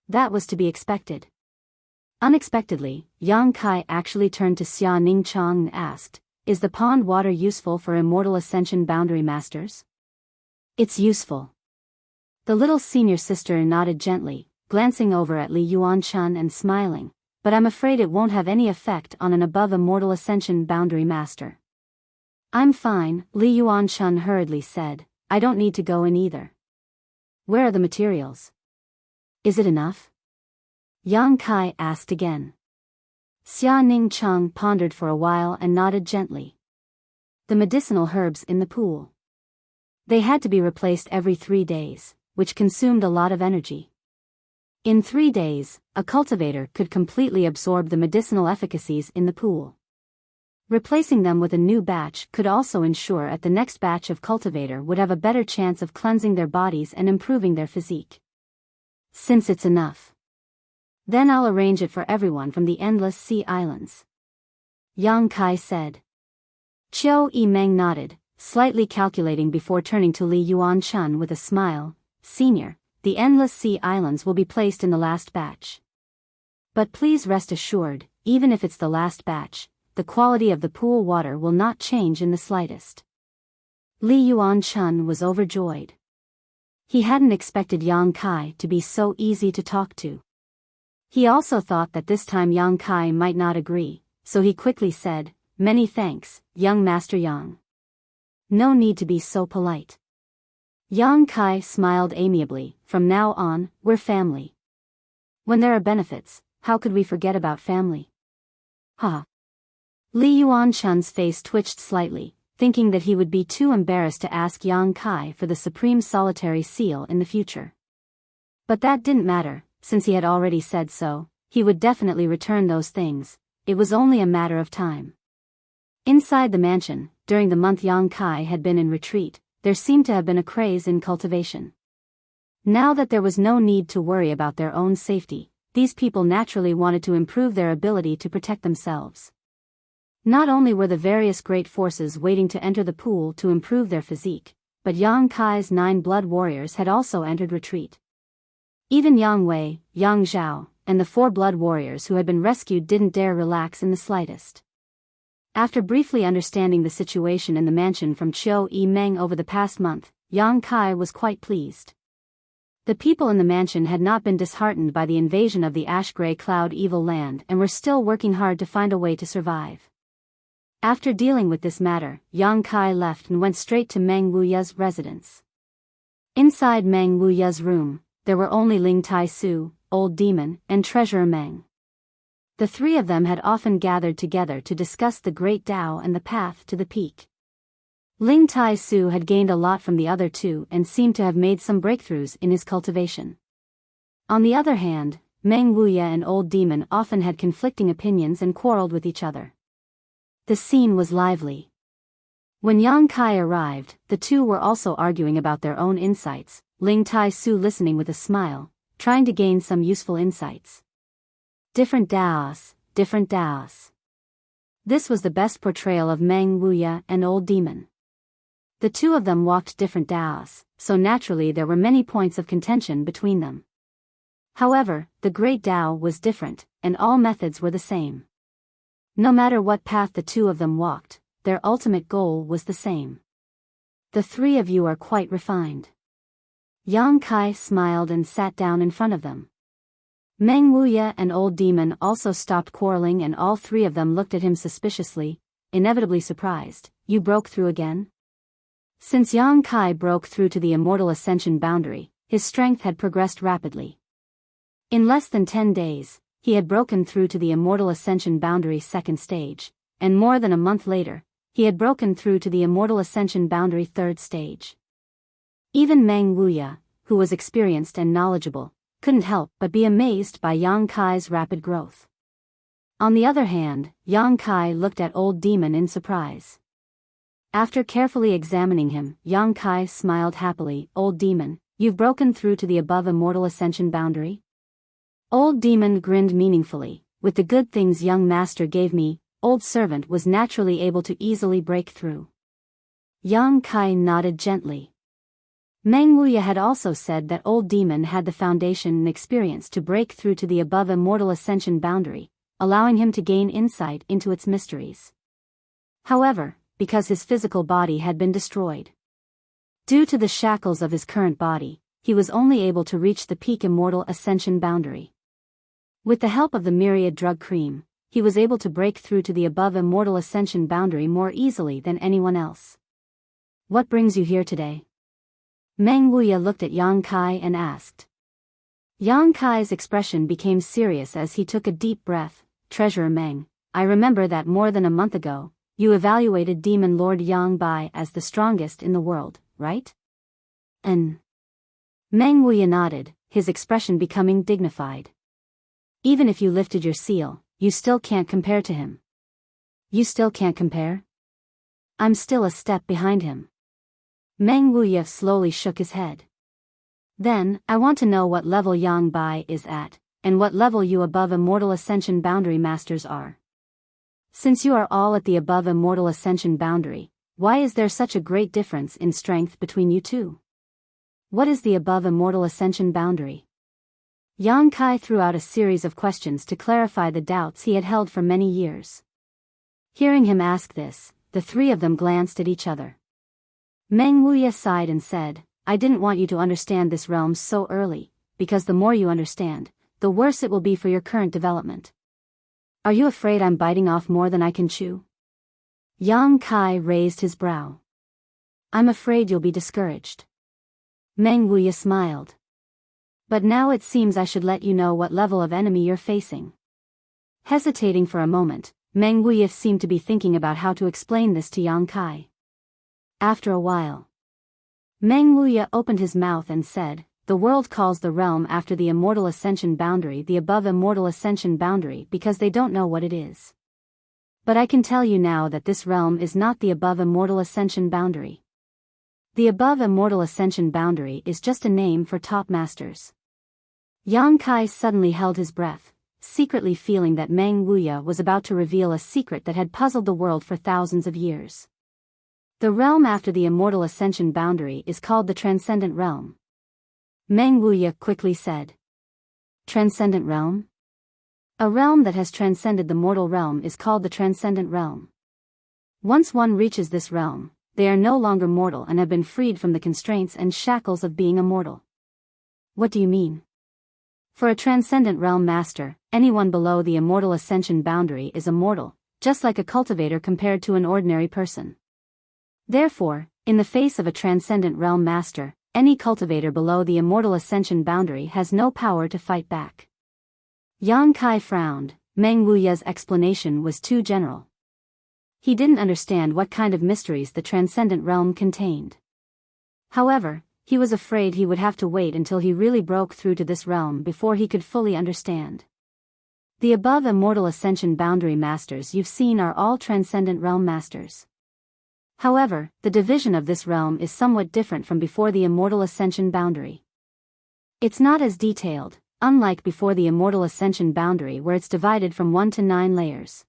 that was to be expected. Unexpectedly, Yang Kai actually turned to Xia Ning Chang and asked, Is the pond water useful for Immortal Ascension Boundary Masters? It's useful. The little senior sister nodded gently, glancing over at Li Yuanchun and smiling, but I'm afraid it won't have any effect on an above Immortal Ascension Boundary Master. I'm fine, Li Yuanchun hurriedly said, I don't need to go in either. Where are the materials? Is it enough? Yang Kai asked again. Xia Ning Chang pondered for a while and nodded gently. The medicinal herbs in the pool. They had to be replaced every 3 days, which consumed a lot of energy. In 3 days, a cultivator could completely absorb the medicinal efficacies in the pool. Replacing them with a new batch could also ensure that the next batch of cultivator would have a better chance of cleansing their bodies and improving their physique. Since it's enough, then I'll arrange it for everyone from the Endless Sea Islands. Yang Kai said. Qiu Yimeng nodded, slightly calculating before turning to Li Yuanchun with a smile. Senior, the Endless Sea Islands will be placed in the last batch. But please rest assured, even if it's the last batch, the quality of the pool water will not change in the slightest. Li Yuanchun was overjoyed. He hadn't expected Yang Kai to be so easy to talk to. He also thought that this time Yang Kai might not agree, so he quickly said, Many thanks, young Master Yang. No need to be so polite. Yang Kai smiled amiably, from now on, we're family. When there are benefits, how could we forget about family? Ha. Li Yuanchun's face twitched slightly, thinking that he would be too embarrassed to ask Yang Kai for the supreme solitary seal in the future. But that didn't matter. Since he had already said so, he would definitely return those things. It was only a matter of time. Inside the mansion, during the month Yang Kai had been in retreat, there seemed to have been a craze in cultivation. Now that there was no need to worry about their own safety, these people naturally wanted to improve their ability to protect themselves. Not only were the various great forces waiting to enter the pool to improve their physique, but Yang Kai's 9 blood warriors had also entered retreat. Even Yang Wei, Yang Zhao, and the 4 blood warriors who had been rescued didn't dare relax in the slightest. After briefly understanding the situation in the mansion from Qiu Yimeng over the past month, Yang Kai was quite pleased. The people in the mansion had not been disheartened by the invasion of the ash-gray cloud evil land and were still working hard to find a way to survive. After dealing with this matter, Yang Kai left and went straight to Meng Wuya's residence. Inside Meng Wuya's room, there were only Ling Tai Su, Old Demon, and Treasurer Meng. The 3 of them had often gathered together to discuss the Great Tao and the path to the peak. Ling Tai Su had gained a lot from the other 2 and seemed to have made some breakthroughs in his cultivation. On the other hand, Meng Wuya and Old Demon often had conflicting opinions and quarreled with each other. The scene was lively. When Yang Kai arrived, the two were also arguing about their own insights, Ling Tai Su listening with a smile, trying to gain some useful insights. Different Daos, different Daos. This was the best portrayal of Meng Wuya and Old Demon. The two of them walked different Daos, so naturally there were many points of contention between them. However, the Great Tao was different, and all methods were the same. No matter what path the two of them walked, their ultimate goal was the same. The three of you are quite refined. Yang Kai smiled and sat down in front of them. Meng Wuya and Old Demon also stopped quarreling, and all three of them looked at him suspiciously, inevitably surprised. You broke through again? Since Yang Kai broke through to the Immortal Ascension boundary, his strength had progressed rapidly. In less than 10 days, he had broken through to the Immortal Ascension boundary second stage, and more than a month later, he had broken through to the Immortal Ascension boundary third stage. Even Meng Wuya, who was experienced and knowledgeable, couldn't help but be amazed by Yang Kai's rapid growth. On the other hand, Yang Kai looked at Old Demon in surprise. After carefully examining him, Yang Kai smiled happily. Old Demon, you've broken through to the above Immortal Ascension boundary? Old Demon grinned meaningfully. With the good things young master gave me, old servant was naturally able to easily break through. Yang Kai nodded gently. Meng Wuya had also said that Old Demon had the foundation and experience to break through to the above Immortal Ascension boundary, allowing him to gain insight into its mysteries. However, because his physical body had been destroyed due to the shackles of his current body, he was only able to reach the peak Immortal Ascension boundary. With the help of the Myriad Drug Cream, he was able to break through to the above Immortal Ascension boundary more easily than anyone else. What brings you here today? Meng Wuya looked at Yang Kai and asked. Yang Kai's expression became serious as he took a deep breath. Treasurer Meng, I remember that more than a month ago, you evaluated Demon Lord Yang Bai as the strongest in the world, right? Meng Wuya nodded, his expression becoming dignified. Even if you lifted your seal, you still can't compare to him. You still can't compare? I'm still a step behind him. Meng Wuya slowly shook his head. Then, I want to know what level Yang Bai is at, and what level you above Immortal Ascension boundary masters are. Since you are all at the above Immortal Ascension boundary, why is there such a great difference in strength between you two? What is the above Immortal Ascension boundary? Yang Kai threw out a series of questions to clarify the doubts he had held for many years. Hearing him ask this, the three of them glanced at each other. Meng Wuya sighed and said, I didn't want you to understand this realm so early, because the more you understand, the worse it will be for your current development. Are you afraid I'm biting off more than I can chew? Yang Kai raised his brow. I'm afraid you'll be discouraged. Meng Wuya smiled. But now it seems I should let you know what level of enemy you're facing. Hesitating for a moment, Meng Wuya seemed to be thinking about how to explain this to Yang Kai. After a while, Meng Wuya opened his mouth and said, the world calls the realm after the Immortal Ascension boundary the above Immortal Ascension boundary because they don't know what it is. But I can tell you now that this realm is not the above Immortal Ascension boundary. The above Immortal Ascension boundary is just a name for top masters. Yang Kai suddenly held his breath, secretly feeling that Meng Wuya was about to reveal a secret that had puzzled the world for thousands of years. The realm after the Immortal Ascension boundary is called the Transcendent Realm. Meng Wuya quickly said. Transcendent Realm? A realm that has transcended the mortal realm is called the Transcendent Realm. Once one reaches this realm, they are no longer mortal and have been freed from the constraints and shackles of being a mortal. What do you mean? For a Transcendent Realm master, anyone below the Immortal Ascension boundary is a mortal, just like a cultivator compared to an ordinary person. Therefore, in the face of a Transcendent Realm master, any cultivator below the Immortal Ascension boundary has no power to fight back. Yang Kai frowned. Meng Wuya's explanation was too general. He didn't understand what kind of mysteries the Transcendent Realm contained. However, he was afraid he would have to wait until he really broke through to this realm before he could fully understand. The above immortal ascension boundary masters you've seen are all transcendent realm masters. However, the division of this realm is somewhat different from before the immortal ascension boundary. It's not as detailed, unlike before the immortal ascension boundary where it's divided from 1 to 9 layers.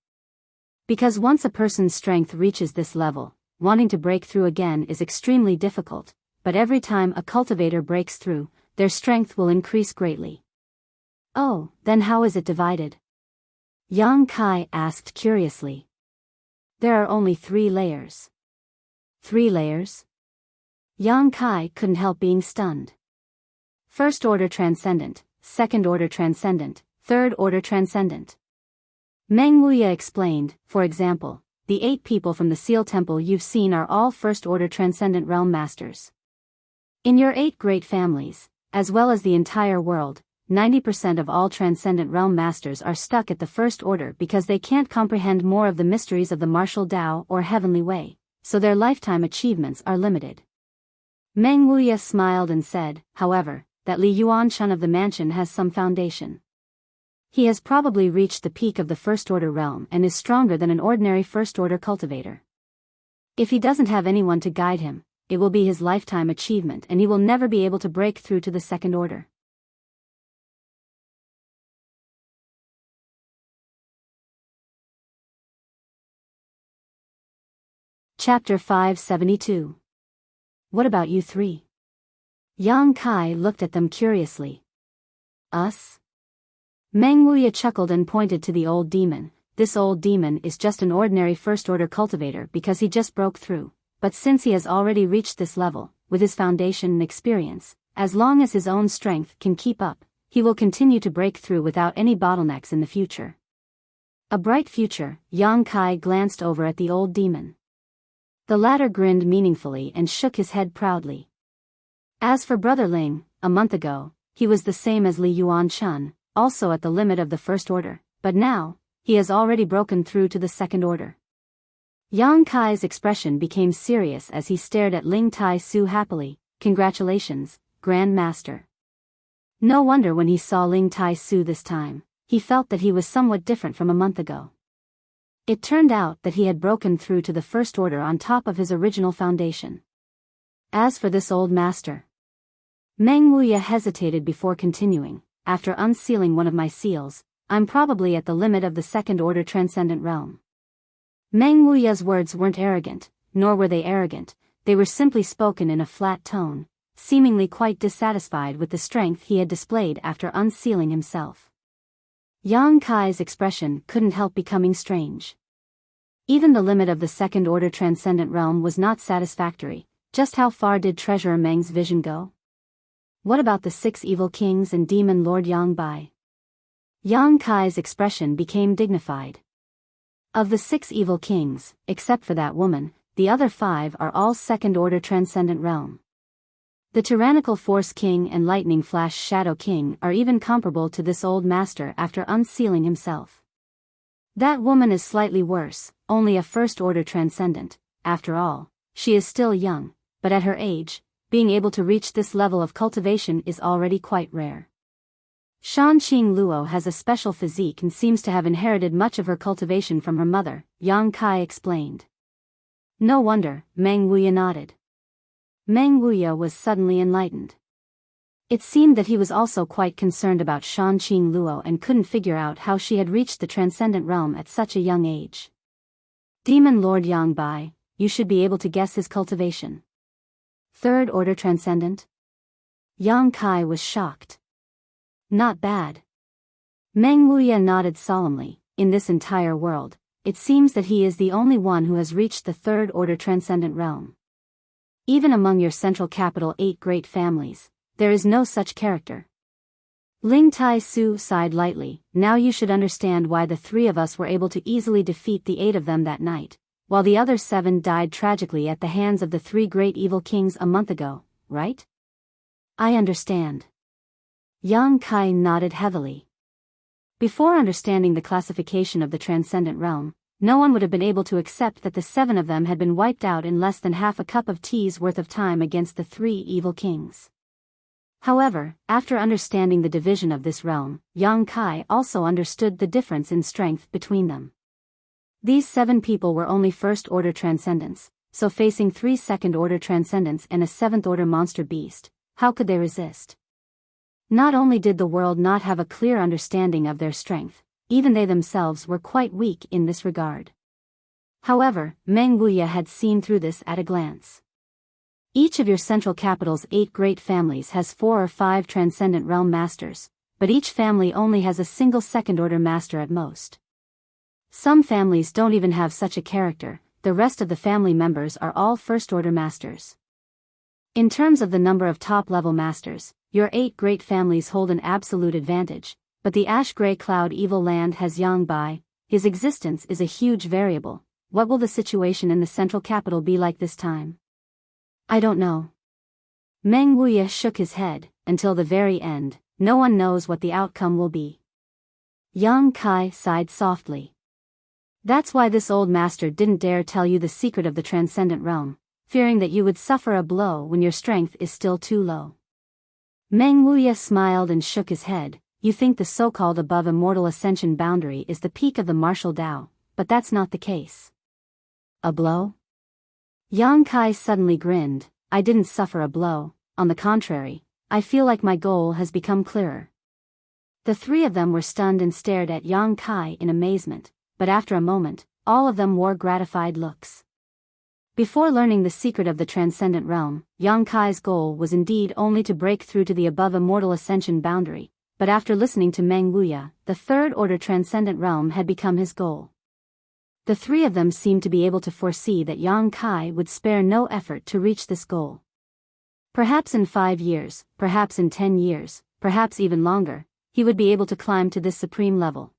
Because once a person's strength reaches this level, wanting to break through again is extremely difficult, but every time a cultivator breaks through, their strength will increase greatly. Oh, then how is it divided? Yang Kai asked curiously. There are only 3 layers. 3 layers? Yang Kai couldn't help being stunned. First order transcendent, second order transcendent, third order transcendent. Meng Wuya explained, for example, the 8 people from the Seal Temple you've seen are all first order transcendent realm masters. In your 8 great families, as well as the entire world, 90% of all transcendent realm masters are stuck at the first order because they can't comprehend more of the mysteries of the martial Tao or heavenly way, so their lifetime achievements are limited. Meng Wuya smiled and said, however, that Li Yuanchun of the mansion has some foundation. He has probably reached the peak of the first order realm and is stronger than an ordinary first order cultivator. If he doesn't have anyone to guide him, it will be his lifetime achievement and he will never be able to break through to the second order. Chapter 572. What about you 3? Yang Kai looked at them curiously. Us? Meng Wuya chuckled and pointed to the old demon. This old demon is just an ordinary first-order cultivator because he just broke through, but since he has already reached this level, with his foundation and experience, as long as his own strength can keep up, he will continue to break through without any bottlenecks in the future. A bright future. Yang Kai glanced over at the old demon. The latter grinned meaningfully and shook his head proudly. As for Brother Ling, a month ago, he was the same as Li Yuanchun, also at the limit of the first order, but now, he has already broken through to the second order. Yang Kai's expression became serious as he stared at Ling Tai Su happily. Congratulations, Grand Master. No wonder when he saw Ling Tai Su this time, he felt that he was somewhat different from a month ago. It turned out that he had broken through to the first order on top of his original foundation. As for this old master, Meng Wuya hesitated before continuing. After unsealing one of my seals, I'm probably at the limit of the second order transcendent realm. Meng Wuya's words weren't arrogant, nor were they arrogant, they were simply spoken in a flat tone, seemingly quite dissatisfied with the strength he had displayed after unsealing himself. Yang Kai's expression couldn't help becoming strange. Even the limit of the second order transcendent realm was not satisfactory. Just how far did Treasurer Meng's vision go? What about the 6 evil kings and demon Lord Yang Bai? Yang Kai's expression became dignified. Of the 6 evil kings, except for that woman, the other 5 are all second order transcendent realm. The Tyrannical Force King and Lightning Flash Shadow King are even comparable to this old master after unsealing himself. That woman is slightly worse, only a first-order transcendent. After all, she is still young, but at her age, being able to reach this level of cultivation is already quite rare. Shanqing Luo has a special physique and seems to have inherited much of her cultivation from her mother, Yang Kai explained. No wonder, Meng Wuya nodded. Meng Wuya was suddenly enlightened. It seemed that he was also quite concerned about Shanqing Luo and couldn't figure out how she had reached the transcendent realm at such a young age. Demon Lord Yang Bai, you should be able to guess his cultivation. Third order transcendent? Yang Kai was shocked. Not bad. Meng Wuya nodded solemnly. In this entire world, it seems that he is the only one who has reached the third order transcendent realm. Even among your central capital 8 great families, there is no such character. Ling Tai Su sighed lightly. Now you should understand why the 3 of us were able to easily defeat the 8 of them that night, while the other 7 died tragically at the hands of the 3 great evil kings a month ago, right? I understand. Yang Kai nodded heavily. Before understanding the classification of the transcendent realm, no one would have been able to accept that the 7 of them had been wiped out in less than half a cup of tea's worth of time against the 3 evil kings. However, after understanding the division of this realm, Yang Kai also understood the difference in strength between them. These 7 people were only first-order transcendents, so facing 3 second-order transcendents and a 7th-order monster beast, how could they resist? Not only did the world not have a clear understanding of their strength, even they themselves were quite weak in this regard. However, Meng Wuya had seen through this at a glance. Each of your central capital's 8 great families has 4 or 5 transcendent realm masters, but each family only has a single second-order master at most. Some families don't even have such a character, the rest of the family members are all first-order masters. In terms of the number of top-level masters, your 8 great families hold an absolute advantage, but the ash-gray cloud evil land has Yang Bai, his existence is a huge variable. What will the situation in the central capital be like this time? I don't know. Meng Wuya shook his head, until the very end, no one knows what the outcome will be. Yang Kai sighed softly. That's why this old master didn't dare tell you the secret of the transcendent realm, fearing that you would suffer a blow when your strength is still too low. Meng Wuya smiled and shook his head. You think the so-called above immortal ascension boundary is the peak of the martial Tao, but that's not the case. A blow? Yang Kai suddenly grinned. I didn't suffer a blow, on the contrary, I feel like my goal has become clearer. The 3 of them were stunned and stared at Yang Kai in amazement, but after a moment, all of them wore gratified looks. Before learning the secret of the transcendent realm, Yang Kai's goal was indeed only to break through to the above immortal ascension boundary, but after listening to Meng Wuya, the 3rd-order transcendent realm had become his goal. The 3 of them seemed to be able to foresee that Yang Kai would spare no effort to reach this goal. Perhaps in 5 years, perhaps in 10 years, perhaps even longer, he would be able to climb to this supreme level.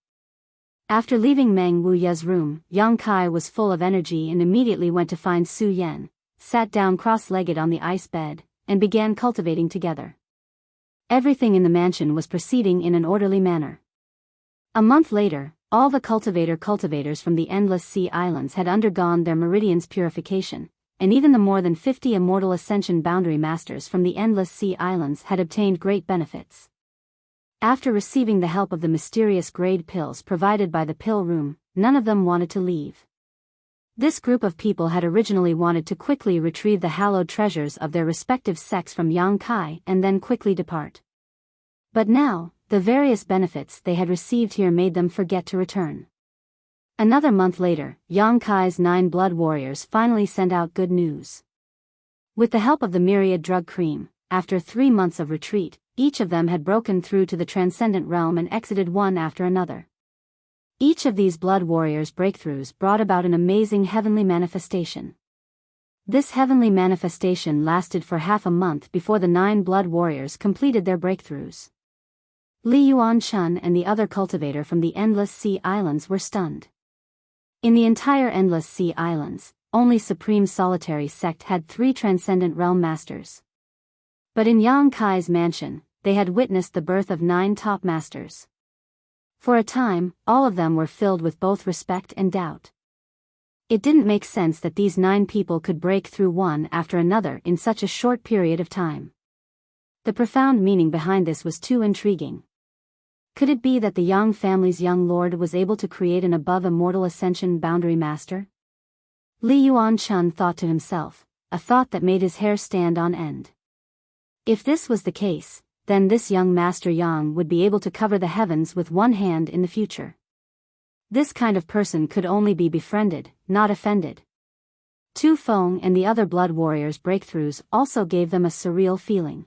After leaving Meng Wuya's room, Yang Kai was full of energy and immediately went to find Su Yan, sat down cross-legged on the ice bed, and began cultivating together. Everything in the mansion was proceeding in an orderly manner. A month later, all the cultivators from the Endless Sea Islands had undergone their meridian's purification, and even the more than 50 immortal ascension boundary masters from the Endless Sea Islands had obtained great benefits. After receiving the help of the mysterious grade pills provided by the pill room, none of them wanted to leave. This group of people had originally wanted to quickly retrieve the hallowed treasures of their respective sects from Yang Kai and then quickly depart. But now, the various benefits they had received here made them forget to return. Another month later, Yang Kai's 9 blood warriors finally sent out good news. With the help of the myriad drug cream, after 3 months of retreat, each of them had broken through to the transcendent realm and exited one after another. Each of these blood warriors' breakthroughs brought about an amazing heavenly manifestation. This heavenly manifestation lasted for half a month before the 9 blood warriors completed their breakthroughs. Li Yuan-chun and the other cultivator from the Endless Sea Islands were stunned. In the entire Endless Sea Islands, only Supreme Solitary Sect had 3 transcendent realm masters. But in Yang Kai's mansion, they had witnessed the birth of 9 top masters. For a time, all of them were filled with both respect and doubt. It didn't make sense that these 9 people could break through one after another in such a short period of time. The profound meaning behind this was too intriguing. Could it be that the Yang family's young lord was able to create an above immortal ascension boundary master? Li Yuan-chun thought to himself, a thought that made his hair stand on end. If this was the case, then this young Master Yang would be able to cover the heavens with one hand in the future. This kind of person could only be befriended, not offended. Tu Feng and the other blood warriors' breakthroughs also gave them a surreal feeling.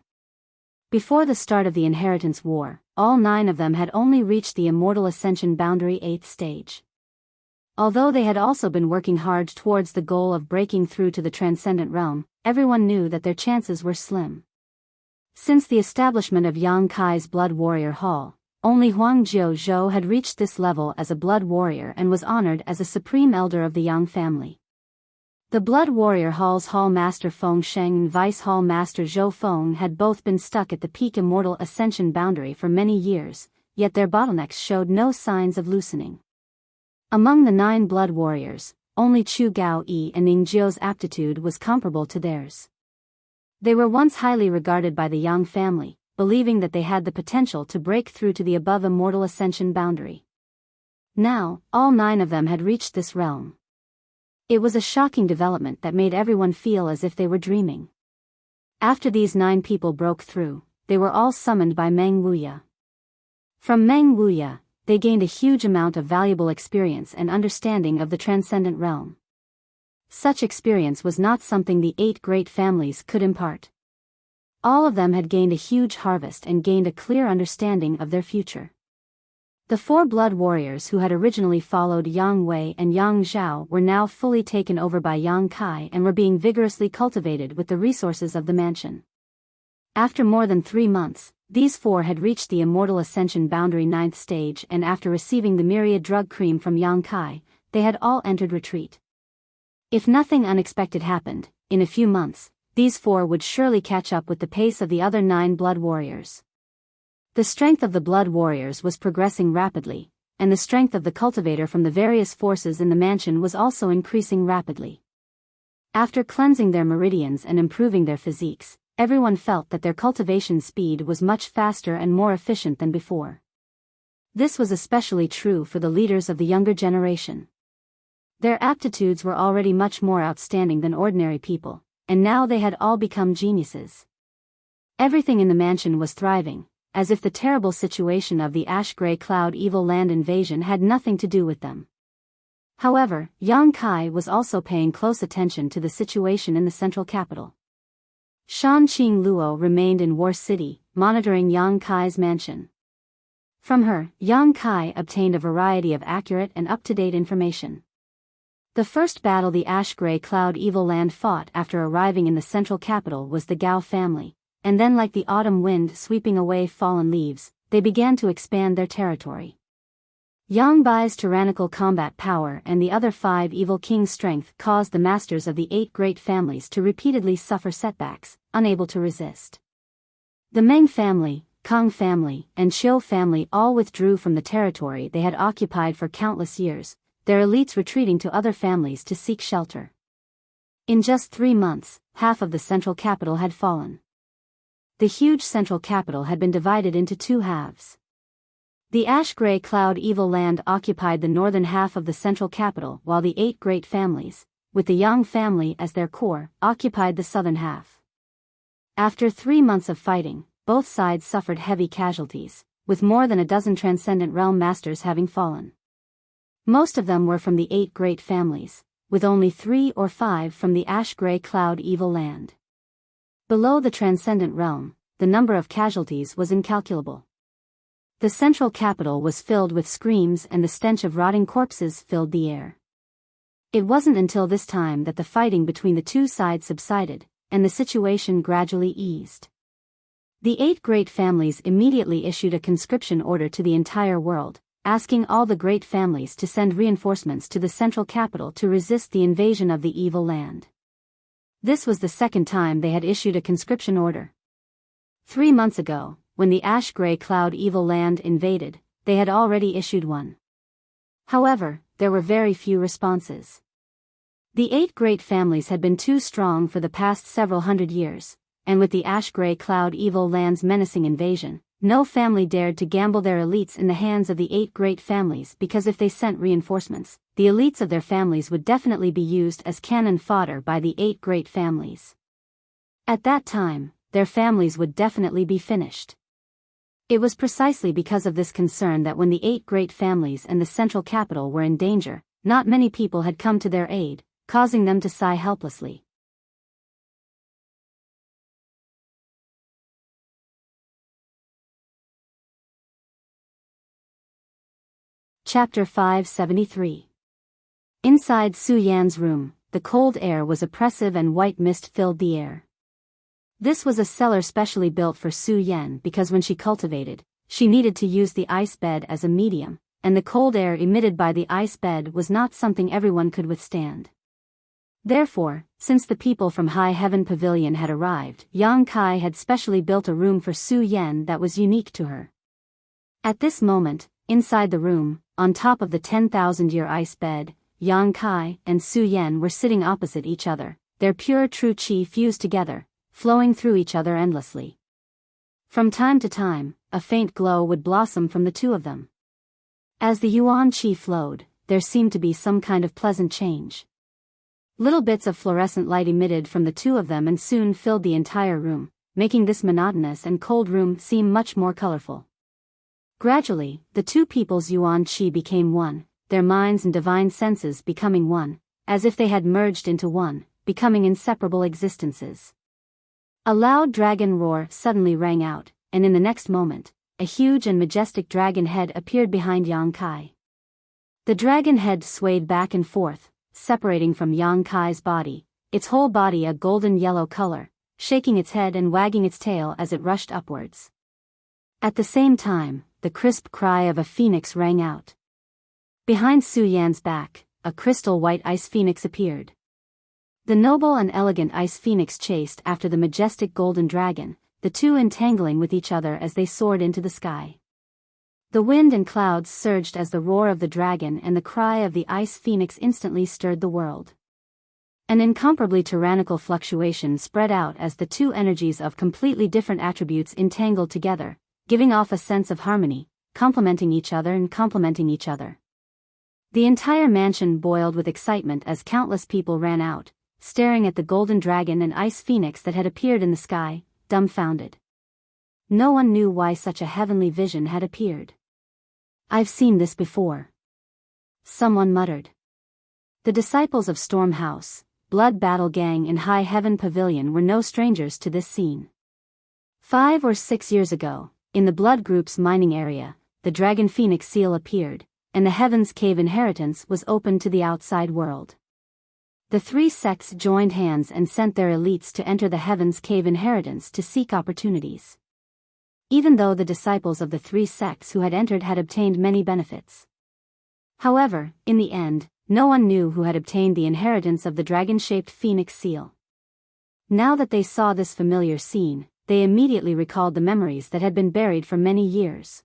Before the start of the Inheritance War, all 9 of them had only reached the Immortal Ascension Boundary 8th stage. Although they had also been working hard towards the goal of breaking through to the Transcendent Realm, everyone knew that their chances were slim. Since the establishment of Yang Kai's Blood Warrior Hall, only Huang Jiuzhou had reached this level as a blood warrior and was honored as a supreme elder of the Yang family. The Blood Warrior Hall's Hall Master Feng Sheng and Vice Hall Master Zhou Feng had both been stuck at the peak Immortal Ascension boundary for many years, yet their bottlenecks showed no signs of loosening. Among the 9 blood warriors, only Chu Gao Yi and Ning Jiu's aptitude was comparable to theirs. They were once highly regarded by the Yang family, believing that they had the potential to break through to the above immortal ascension boundary. Now, all 9 of them had reached this realm. It was a shocking development that made everyone feel as if they were dreaming. After these 9 people broke through, they were all summoned by Meng Wuya. From Meng Wuya, they gained a huge amount of valuable experience and understanding of the transcendent realm. Such experience was not something the 8 great families could impart. All of them had gained a huge harvest and gained a clear understanding of their future. The 4 blood warriors who had originally followed Yang Wei and Yang Zhao were now fully taken over by Yang Kai and were being vigorously cultivated with the resources of the mansion. After more than 3 months, these 4 had reached the immortal ascension boundary 9th stage, and after receiving the myriad drug cream from Yang Kai, they had all entered retreat. If nothing unexpected happened, in a few months, these 4 would surely catch up with the pace of the other 9 blood warriors. The strength of the blood warriors was progressing rapidly, and the strength of the cultivator from the various forces in the mansion was also increasing rapidly. After cleansing their meridians and improving their physiques, everyone felt that their cultivation speed was much faster and more efficient than before. This was especially true for the leaders of the younger generation. Their aptitudes were already much more outstanding than ordinary people, and now they had all become geniuses. Everything in the mansion was thriving, as if the terrible situation of the ash-gray cloud evil land invasion had nothing to do with them. However, Yang Kai was also paying close attention to the situation in the central capital. Shan Qing Luo remained in War City, monitoring Yang Kai's mansion. From her, Yang Kai obtained a variety of accurate and up-to-date information. The first battle the ash-gray cloud evil land fought after arriving in the central capital was the Gao family, and then like the autumn wind sweeping away fallen leaves, they began to expand their territory. Yang Bai's tyrannical combat power and the other 5 evil kings' strength caused the masters of the 8 great families to repeatedly suffer setbacks, unable to resist. The Meng family, Kang family, and Qiu family all withdrew from the territory they had occupied for countless years, their elites retreating to other families to seek shelter. In just 3 months, half of the central capital had fallen. The huge central capital had been divided into 2 halves. The ash-gray cloud evil land occupied the northern half of the central capital, while the 8 great families, with the Yang family as their core, occupied the southern half. After 3 months of fighting, both sides suffered heavy casualties, with more than a dozen transcendent realm masters having fallen. Most of them were from the 8 great families, with only 3 or 5 from the ash-gray cloud evil land. Below the transcendent realm, the number of casualties was incalculable. The central capital was filled with screams and the stench of rotting corpses filled the air. It wasn't until this time that the fighting between the 2 sides subsided, and the situation gradually eased. The 8 great families immediately issued a conscription order to the entire world, asking all the great families to send reinforcements to the central capital to resist the invasion of the evil land. This was the second time they had issued a conscription order. 3 months ago, when the ash-gray cloud evil land invaded, they had already issued one. However, there were very few responses. The 8 great families had been too strong for the past several hundred years, and with the ash-gray cloud evil land's menacing invasion, no family dared to gamble their elites in the hands of the 8 great families, because if they sent reinforcements, the elites of their families would definitely be used as cannon fodder by the 8 great families. At that time, their families would definitely be finished. It was precisely because of this concern that when the 8 great families and the central capital were in danger, not many people had come to their aid, causing them to sigh helplessly. Chapter 573. Inside Su Yan's room, the cold air was oppressive and white mist filled the air. This was a cellar specially built for Su Yan because when she cultivated, she needed to use the ice bed as a medium, and the cold air emitted by the ice bed was not something everyone could withstand. Therefore, since the people from High Heaven Pavilion had arrived, Yang Kai had specially built a room for Su Yan that was unique to her. At this moment, inside the room, on top of the 10,000-year ice bed, Yang Kai and Su Yan were sitting opposite each other, their pure true qi fused together, flowing through each other endlessly. From time to time, a faint glow would blossom from the two of them. As the yuan qi flowed, there seemed to be some kind of pleasant change. Little bits of fluorescent light emitted from the two of them and soon filled the entire room, making this monotonous and cold room seem much more colorful. Gradually, the two people's yuan qi became one, their minds and divine senses becoming one, as if they had merged into one, becoming inseparable existences. A loud dragon roar suddenly rang out, and in the next moment, a huge and majestic dragon head appeared behind Yang Kai. The dragon head swayed back and forth, separating from Yang Kai's body, its whole body a golden yellow color, shaking its head and wagging its tail as it rushed upwards. At the same time, the crisp cry of a phoenix rang out. Behind Su Yan's back, a crystal white ice phoenix appeared. The noble and elegant ice phoenix chased after the majestic golden dragon, the two entangling with each other as they soared into the sky. The wind and clouds surged as the roar of the dragon and the cry of the ice phoenix instantly stirred the world. An incomparably tyrannical fluctuation spread out as the two energies of completely different attributes entangled together, giving off a sense of harmony, complementing each other and complementing each other. The entire mansion boiled with excitement as countless people ran out, staring at the golden dragon and ice phoenix that had appeared in the sky, dumbfounded. No one knew why such a heavenly vision had appeared. "I've seen this before," someone muttered. The disciples of Storm House, Blood Battle Gang in High Heaven Pavilion were no strangers to this scene. 5 or 6 years ago, in the Blood Group's mining area, the Dragon Phoenix seal appeared, and the Heaven's Cave inheritance was opened to the outside world. The three sects joined hands and sent their elites to enter the Heaven's Cave inheritance to seek opportunities. Even though the disciples of the three sects who had entered had obtained many benefits. However, in the end, no one knew who had obtained the inheritance of the dragon-shaped phoenix seal. Now that they saw this familiar scene, they immediately recalled the memories that had been buried for many years.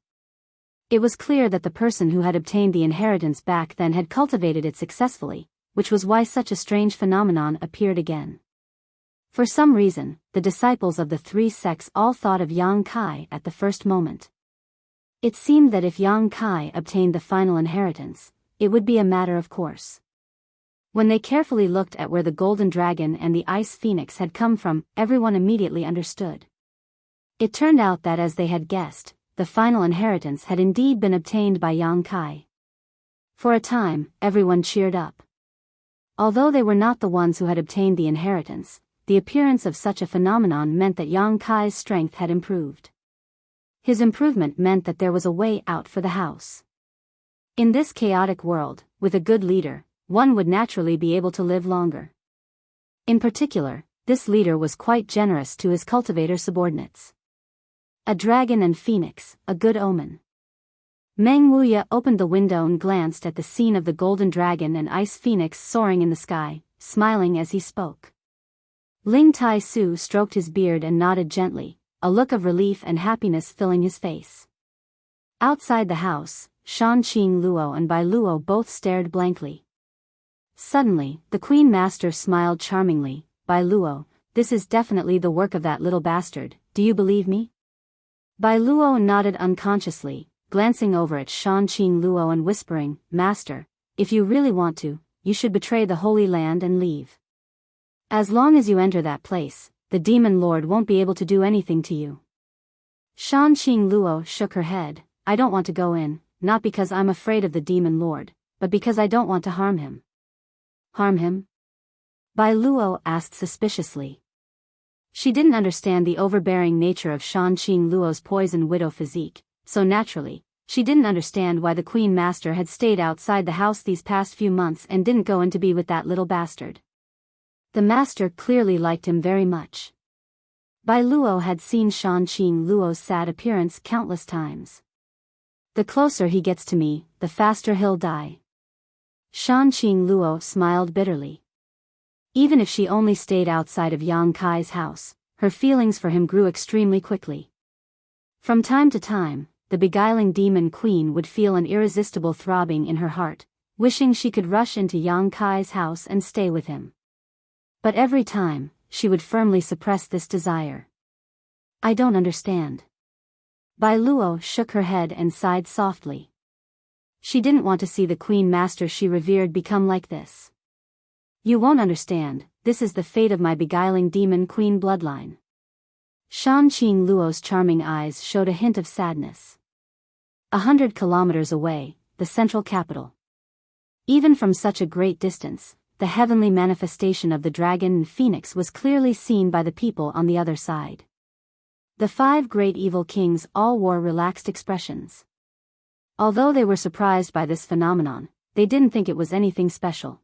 It was clear that the person who had obtained the inheritance back then had cultivated it successfully, which was why such a strange phenomenon appeared again. For some reason, the disciples of the three sects all thought of Yang Kai at the first moment. It seemed that if Yang Kai obtained the final inheritance, it would be a matter of course. When they carefully looked at where the golden dragon and the ice phoenix had come from, everyone immediately understood. It turned out that as they had guessed, the final inheritance had indeed been obtained by Yang Kai. For a time, everyone cheered up. Although they were not the ones who had obtained the inheritance, the appearance of such a phenomenon meant that Yang Kai's strength had improved. His improvement meant that there was a way out for the house. In this chaotic world, with a good leader, one would naturally be able to live longer. In particular, this leader was quite generous to his cultivator subordinates. A dragon and phoenix, a good omen. Meng Wuya opened the window and glanced at the scene of the golden dragon and ice phoenix soaring in the sky, smiling as he spoke. Ling Tai Su stroked his beard and nodded gently, a look of relief and happiness filling his face. Outside the house, Shan Qing Luo and Bai Luo both stared blankly. Suddenly, the Queen Master smiled charmingly. "Bai Luo, this is definitely the work of that little bastard, do you believe me?" Bai Luo nodded unconsciously, glancing over at Shan Qing Luo and whispering, "Master, if you really want to, you should betray the Holy Land and leave. As long as you enter that place, the Demon Lord won't be able to do anything to you." Shan Qing Luo shook her head. "I don't want to go in, not because I'm afraid of the Demon Lord, but because I don't want to harm him." "Harm him?" Bai Luo asked suspiciously. She didn't understand the overbearing nature of Shan Qing Luo's poison widow physique, so naturally, she didn't understand why the Queen Master had stayed outside the house these past few months and didn't go in to be with that little bastard. The master clearly liked him very much. Bai Luo had seen Shan Qing Luo's sad appearance countless times. "The closer he gets to me, the faster he'll die." Shan Qing Luo smiled bitterly. Even if she only stayed outside of Yang Kai's house, her feelings for him grew extremely quickly. From time to time, the beguiling demon queen would feel an irresistible throbbing in her heart, wishing she could rush into Yang Kai's house and stay with him. But every time, she would firmly suppress this desire. I don't understand. Bai Luo shook her head and sighed softly. She didn't want to see the queen master she revered become like this. You won't understand, this is the fate of my beguiling demon queen bloodline. Shan Qing Luo's charming eyes showed a hint of sadness. 100 kilometers away, the central capital. Even from such a great distance, the heavenly manifestation of the dragon and phoenix was clearly seen by the people on the other side. The 5 great evil kings all wore relaxed expressions. Although they were surprised by this phenomenon, they didn't think it was anything special.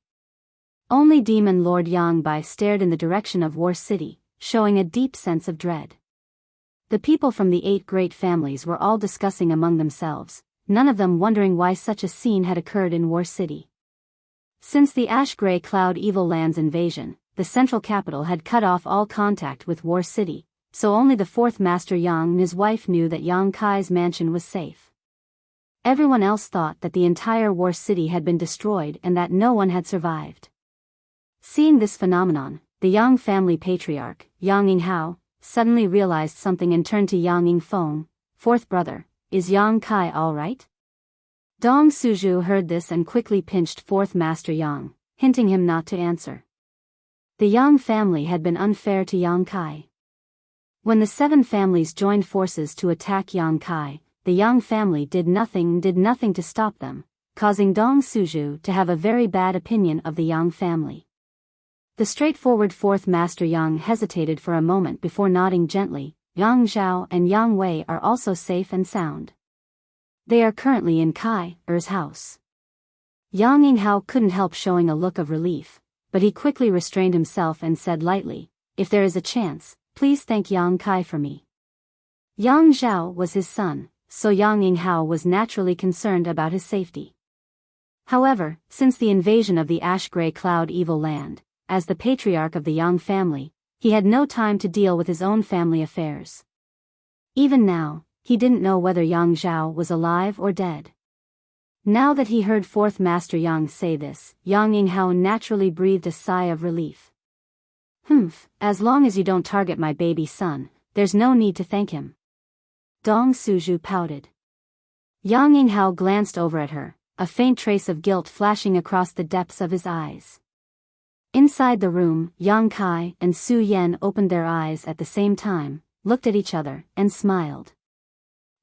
Only Demon Lord Yang Bai stared in the direction of War City, showing a deep sense of dread. The people from the 8 great families were all discussing among themselves, none of them wondering why such a scene had occurred in War City. Since the Ash-Grey Cloud Evil Land's invasion, the central capital had cut off all contact with War City, so only the 4th Master Yang and his wife knew that Yang Kai's mansion was safe. Everyone else thought that the entire War City had been destroyed and that no one had survived. Seeing this phenomenon, the Yang family patriarch, Yang Yinghao, suddenly realized something and turned to Yang Yingfeng, 4th brother, is Yang Kai all right? Dong Suzhu heard this and quickly pinched 4th Master Yang, hinting him not to answer. The Yang family had been unfair to Yang Kai. When the 7 families joined forces to attack Yang Kai, the Yang family did nothing to stop them, causing Dong Suzhu to have a very bad opinion of the Yang family. The straightforward 4th Master Yang hesitated for a moment before nodding gently. Yang Zhao and Yang Wei are also safe and sound. They are currently in Kai's house. Yang Yinghao couldn't help showing a look of relief, but he quickly restrained himself and said lightly, if there is a chance, please thank Yang Kai for me. Yang Zhao was his son, so Yang Yinghao was naturally concerned about his safety. However, since the invasion of the Ash-Grey Cloud Evil Land, as the patriarch of the Yang family, he had no time to deal with his own family affairs. Even now, he didn't know whether Yang Zhao was alive or dead. Now that he heard 4th Master Yang say this, Yang Yinghao naturally breathed a sigh of relief. As long as you don't target my baby son, there's no need to thank him. Dong Suzhu pouted. Yang Yinghao glanced over at her, a faint trace of guilt flashing across the depths of his eyes. Inside the room, Yang Kai and Su Yan opened their eyes at the same time, looked at each other, and smiled.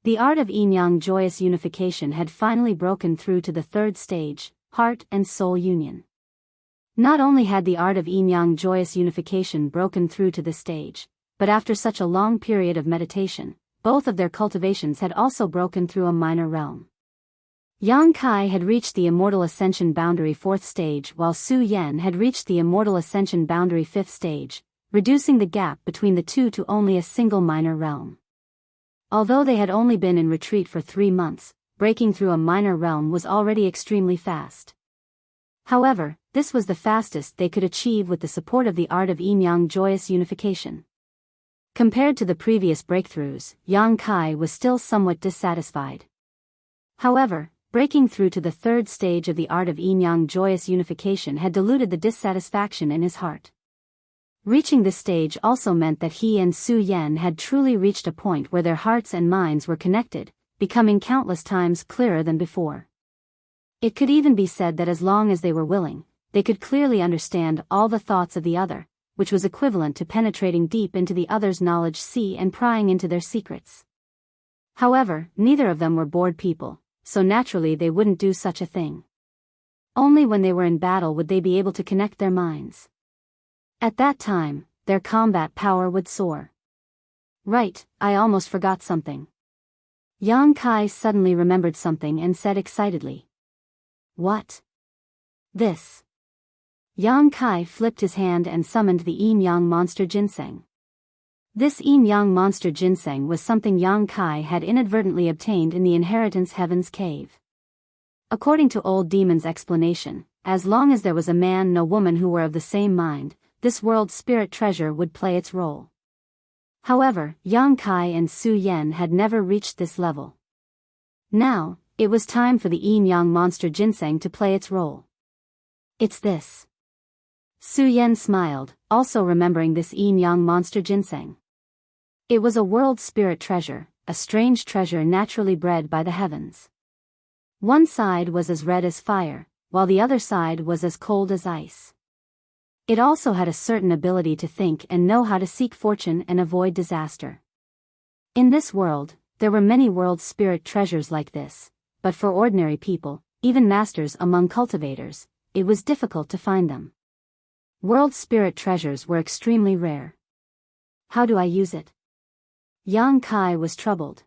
The art of yin-yang joyous unification had finally broken through to the 3rd stage, heart and soul union. Not only had the art of yin-yang joyous unification broken through to this stage, but after such a long period of meditation, both of their cultivations had also broken through a minor realm. Yang Kai had reached the Immortal Ascension Boundary 4th stage while Su Yan had reached the Immortal Ascension Boundary 5th stage, reducing the gap between the two to only a single minor realm. Although they had only been in retreat for 3 months, breaking through a minor realm was already extremely fast. However, this was the fastest they could achieve with the support of the art of yin-yang joyous unification. Compared to the previous breakthroughs, Yang Kai was still somewhat dissatisfied. However, breaking through to the 3rd stage of the art of yin-yang joyous unification had diluted the dissatisfaction in his heart. Reaching this stage also meant that he and Su Yan had truly reached a point where their hearts and minds were connected, becoming countless times clearer than before. It could even be said that as long as they were willing, they could clearly understand all the thoughts of the other, which was equivalent to penetrating deep into the other's knowledge sea and prying into their secrets. However, neither of them were bored people, so naturally they wouldn't do such a thing. Only when they were in battle would they be able to connect their minds. At that time, their combat power would soar. Right, I almost forgot something. Yang Kai suddenly remembered something and said excitedly. What? This. Yang Kai flipped his hand and summoned the yin-yang monster ginseng. This yin-yang monster ginseng was something Yang Kai had inadvertently obtained in the Inheritance Heaven's cave. According to Old Demon's explanation, as long as there was a man and a woman who were of the same mind, this world's spirit treasure would play its role. However, Yang Kai and Su Yan had never reached this level. Now, it was time for the yin-yang monster ginseng to play its role. It's this. Su Yan smiled, also remembering this yin-yang monster ginseng. It was a world spirit treasure, a strange treasure naturally bred by the heavens. One side was as red as fire, while the other side was as cold as ice. It also had a certain ability to think and know how to seek fortune and avoid disaster. In this world, there were many world spirit treasures like this, but for ordinary people, even masters among cultivators, it was difficult to find them. World spirit treasures were extremely rare. How do I use it? Yang Kai was troubled.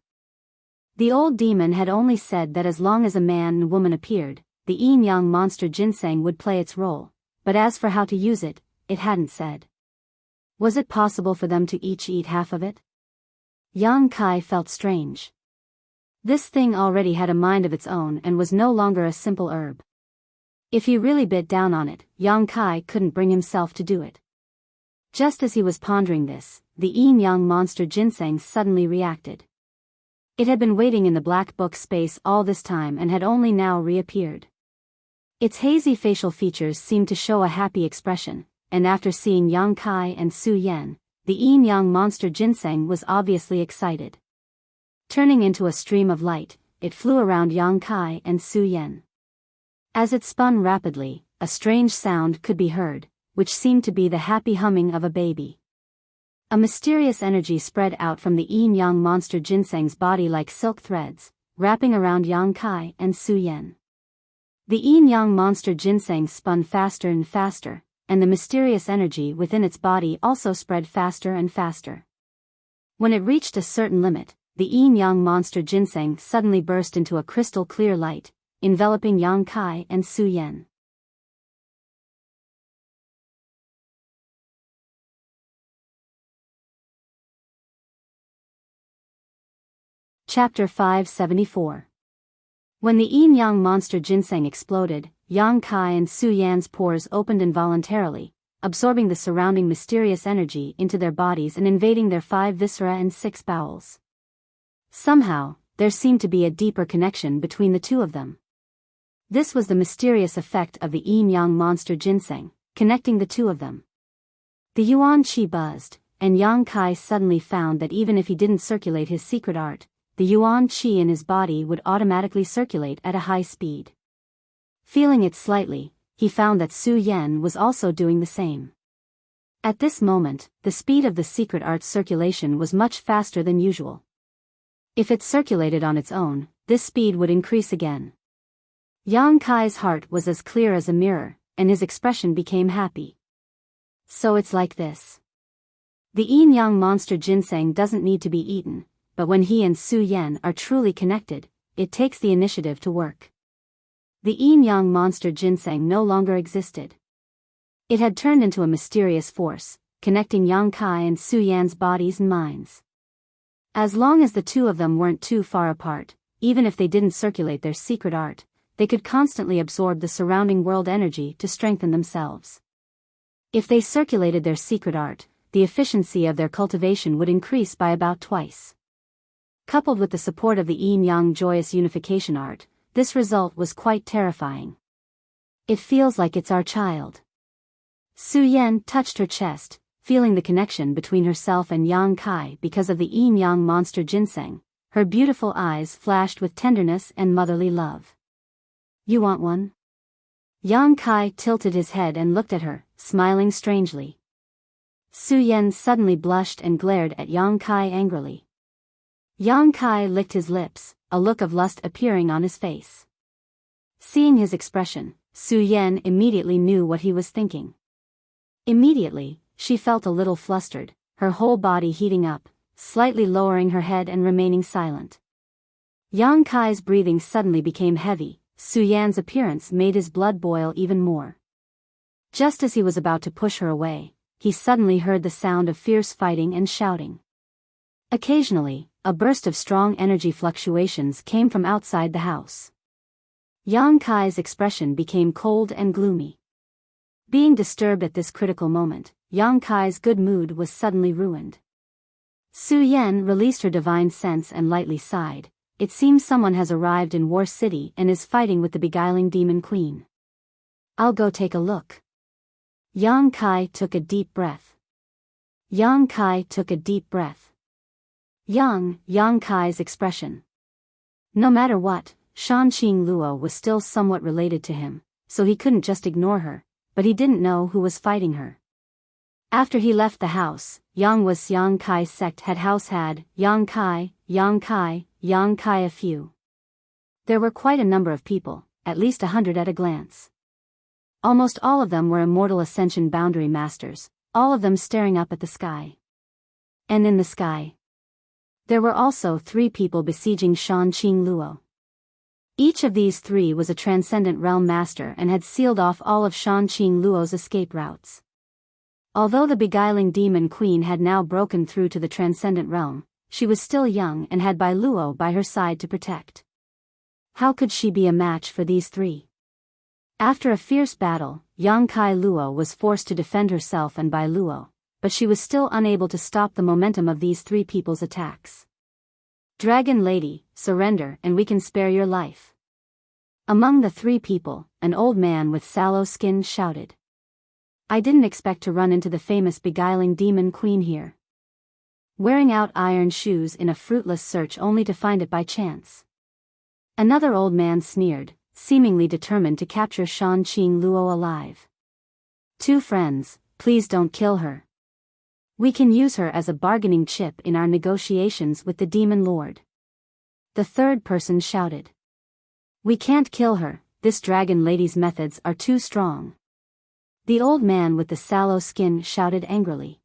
The old demon had only said that as long as a man and woman appeared, the yin-yang monster ginseng would play its role, but as for how to use it, it hadn't said. Was it possible for them to each eat half of it? Yang Kai felt strange. This thing already had a mind of its own and was no longer a simple herb. If he really bit down on it, Yang Kai couldn't bring himself to do it. Just as he was pondering this, the yin-yang monster ginseng suddenly reacted. It had been waiting in the black book space all this time and had only now reappeared. Its hazy facial features seemed to show a happy expression, and after seeing Yang Kai and Su Yan, the yin-yang monster ginseng was obviously excited. Turning into a stream of light, it flew around Yang Kai and Su Yan. As it spun rapidly, a strange sound could be heard, which seemed to be the happy humming of a baby. A mysterious energy spread out from the yin-yang monster ginseng's body like silk threads, wrapping around Yang Kai and Su Yan. The yin-yang monster ginseng spun faster and faster, and the mysterious energy within its body also spread faster and faster. When it reached a certain limit, the yin-yang monster ginseng suddenly burst into a crystal clear light, enveloping Yang Kai and Su Yan. Chapter 574. When the yin-yang monster ginseng exploded, Yang Kai and Su Yan's pores opened involuntarily, absorbing the surrounding mysterious energy into their bodies and invading their 5 viscera and 6 bowels. Somehow, there seemed to be a deeper connection between the two of them. This was the mysterious effect of the yin-yang monster ginseng, connecting the two of them. The yuan qi buzzed, and Yang Kai suddenly found that even if he didn't circulate his secret art, the yuan qi in his body would automatically circulate at a high speed. Feeling it slightly, he found that Su Yan was also doing the same. At this moment, the speed of the secret art's circulation was much faster than usual. If it circulated on its own, this speed would increase again. Yang Kai's heart was as clear as a mirror, and his expression became happy. So it's like this. The yin-yang monster ginseng doesn't need to be eaten, but when he and Su Yan are truly connected, it takes the initiative to work. The yin-yang monster ginseng no longer existed. It had turned into a mysterious force, connecting Yang Kai and Su Yan's bodies and minds. As long as the two of them weren't too far apart, even if they didn't circulate their secret art, they could constantly absorb the surrounding world energy to strengthen themselves. If they circulated their secret art, the efficiency of their cultivation would increase by about twice. Coupled with the support of the yin-yang joyous unification art, this result was quite terrifying. It feels like it's our child. Su Yan touched her chest, feeling the connection between herself and Yang Kai because of the yin-yang monster ginseng. Her beautiful eyes flashed with tenderness and motherly love. You want one? Yang Kai tilted his head and looked at her, smiling strangely. Su Yan suddenly blushed and glared at Yang Kai angrily. Yang Kai licked his lips, a look of lust appearing on his face. Seeing his expression, Su Yan immediately knew what he was thinking. Immediately, she felt a little flustered, her whole body heating up, slightly lowering her head and remaining silent. Yang Kai's breathing suddenly became heavy. Su Yan's appearance made his blood boil even more. Just as he was about to push her away, he suddenly heard the sound of fierce fighting and shouting. Occasionally, a burst of strong energy fluctuations came from outside the house. Yang Kai's expression became cold and gloomy. Being disturbed at this critical moment, Yang Kai's good mood was suddenly ruined. Su Yan released her divine sense and lightly sighed, it seems someone has arrived in War City and is fighting with the beguiling demon queen. I'll go take a look. Yang Kai took a deep breath. Yang Kai took a deep breath. Yang Kai's expression. No matter what, Shanqing Luo was still somewhat related to him, so he couldn't just ignore her, but he didn't know who was fighting her. After he left the house, Yang Kai's sect had Yang Kai a few. There were quite a number of people, at least 100 at a glance. Almost all of them were Immortal Ascension Boundary Masters, all of them staring up at the sky. And in the sky, there were also 3 people besieging Shanqing Luo. Each of these 3 was a Transcendent Realm Master and had sealed off all of Shanqing Luo's escape routes. Although the beguiling demon queen had now broken through to the Transcendent Realm, she was still young and had Bai Luo by her side to protect. How could she be a match for these 3? After a fierce battle, Yang Kai Luo was forced to defend herself and Bai Luo, but she was still unable to stop the momentum of these 3 people's attacks. Dragon Lady, surrender and we can spare your life. Among the 3 people, an old man with sallow skin shouted. I didn't expect to run into the famous beguiling demon queen here. Wearing out iron shoes in a fruitless search only to find it by chance. Another old man sneered, seemingly determined to capture Shanqing Luo alive. 2 friends, please don't kill her. We can use her as a bargaining chip in our negotiations with the demon lord. The third person shouted. We can't kill her, this dragon lady's methods are too strong. The old man with the sallow skin shouted angrily.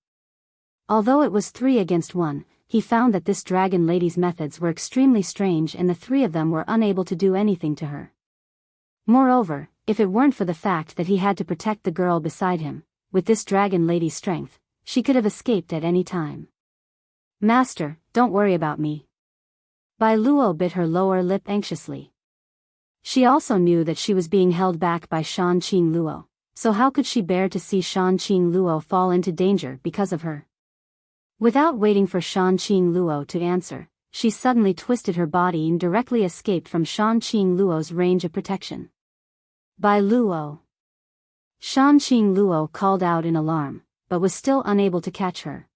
Although it was 3 against 1, he found that this dragon lady's methods were extremely strange and the 3 of them were unable to do anything to her. Moreover, if it weren't for the fact that he had to protect the girl beside him, with this dragon lady's strength, she could have escaped at any time. Master, don't worry about me. Bai Luo bit her lower lip anxiously. She also knew that she was being held back by Shanqing Luo, so how could she bear to see Shanqing Luo fall into danger because of her? Without waiting for Shanqing Luo to answer, she suddenly twisted her body and directly escaped from Shanqing Luo's range of protection. Bai Luo. Shanqing Luo called out in alarm, but was still unable to catch her.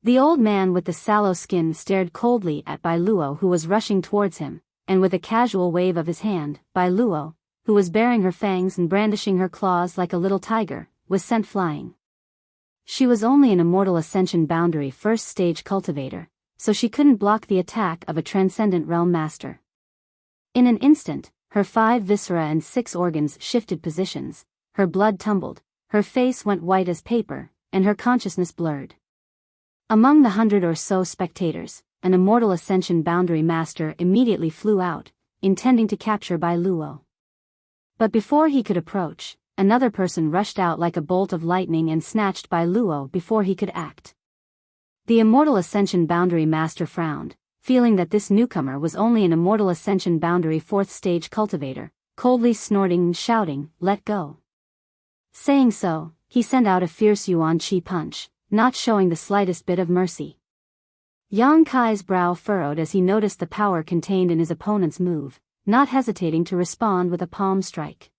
The old man with the sallow skin stared coldly at Bai Luo who was rushing towards him, and with a casual wave of his hand, Bai Luo, who was baring her fangs and brandishing her claws like a little tiger, was sent flying. She was only an Immortal Ascension Boundary first stage cultivator, so she couldn't block the attack of a Transcendent Realm Master. In an instant, her 5 viscera and 6 organs shifted positions, her blood tumbled, her face went white as paper, and her consciousness blurred. Among the 100 or so spectators, an Immortal Ascension Boundary Master immediately flew out, intending to capture Bai Luo. But before he could approach, another person rushed out like a bolt of lightning and snatched Bai Luo before he could act. The Immortal Ascension Boundary Master frowned, feeling that this newcomer was only an Immortal Ascension Boundary 4th stage cultivator, coldly snorting and shouting, "Let go." Saying so, he sent out a fierce Yuan Qi punch, not showing the slightest bit of mercy. Yang Kai's brow furrowed as he noticed the power contained in his opponent's move, not hesitating to respond with a palm strike.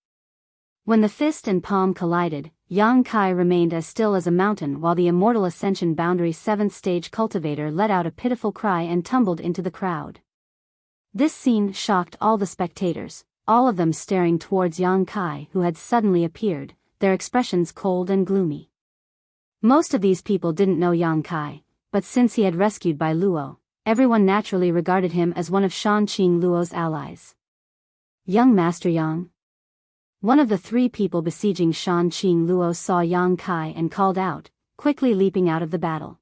When the fist and palm collided, Yang Kai remained as still as a mountain while the Immortal Ascension Boundary 7th stage cultivator let out a pitiful cry and tumbled into the crowd. This scene shocked all the spectators, all of them staring towards Yang Kai who had suddenly appeared, their expressions cold and gloomy. Most of these people didn't know Yang Kai, but since he had rescued Bai Luo, everyone naturally regarded him as one of Shanqing Luo's allies. Young Master Yang. One of the 3 people besieging Shanqing Luo saw Yang Kai and called out, quickly leaping out of the battle.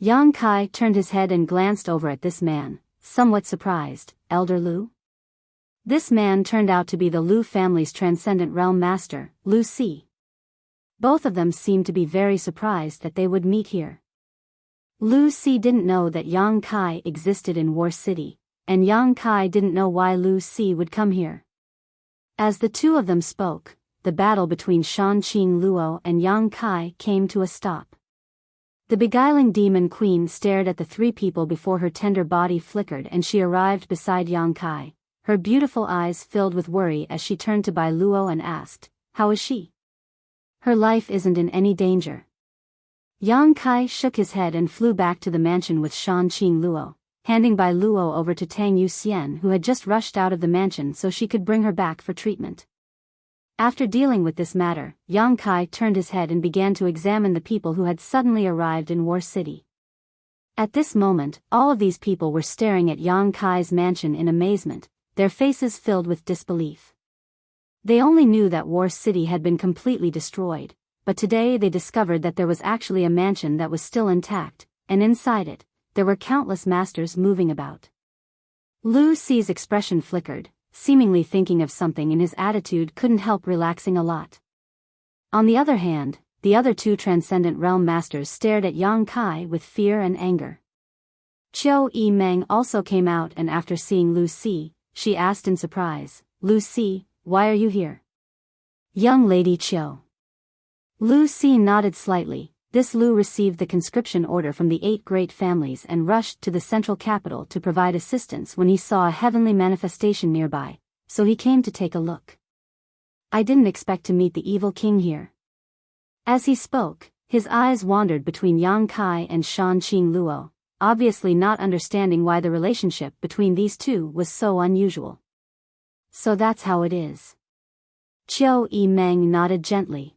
Yang Kai turned his head and glanced over at this man, somewhat surprised. Elder Lu? This man turned out to be the Lu family's Transcendent Realm Master, Lu Si. Both of them seemed to be very surprised that they would meet here. Lu Si didn't know that Yang Kai existed in War City, and Yang Kai didn't know why Lu Si would come here. As the 2 of them spoke, the battle between Shanqing Luo and Yang Kai came to a stop. The beguiling demon queen stared at the three people before her tender body flickered and she arrived beside Yang Kai, her beautiful eyes filled with worry as she turned to Bai Luo and asked, "How is she? Her life isn't in any danger." Yang Kai shook his head and flew back to the mansion with Shan Qing Luo, handing Bai Luo over to Tang Yuxian who had just rushed out of the mansion so she could bring her back for treatment. After dealing with this matter, Yang Kai turned his head and began to examine the people who had suddenly arrived in War City. At this moment, all of these people were staring at Yang Kai's mansion in amazement, their faces filled with disbelief. They only knew that War City had been completely destroyed, but today they discovered that there was actually a mansion that was still intact, and inside it, there were countless masters moving about. Lu Si's expression flickered, seemingly thinking of something, and his attitude couldn't help relaxing a lot. On the other hand, the other two Transcendent Realm Masters stared at Yang Kai with fear and anger. Qiu Yimeng also came out and after seeing Lu Si, she asked in surprise, "Lu Si, why are you here?" "Young Lady Qiu." Lu Si nodded slightly. This Lu received the conscription order from the 8 great families and rushed to the central capital to provide assistance when he saw a heavenly manifestation nearby, so he came to take a look. "I didn't expect to meet the evil king here." As he spoke, his eyes wandered between Yang Kai and Shan Qing Luo, obviously not understanding why the relationship between these two was so unusual. "So that's how it is." Qiu Yimeng nodded gently.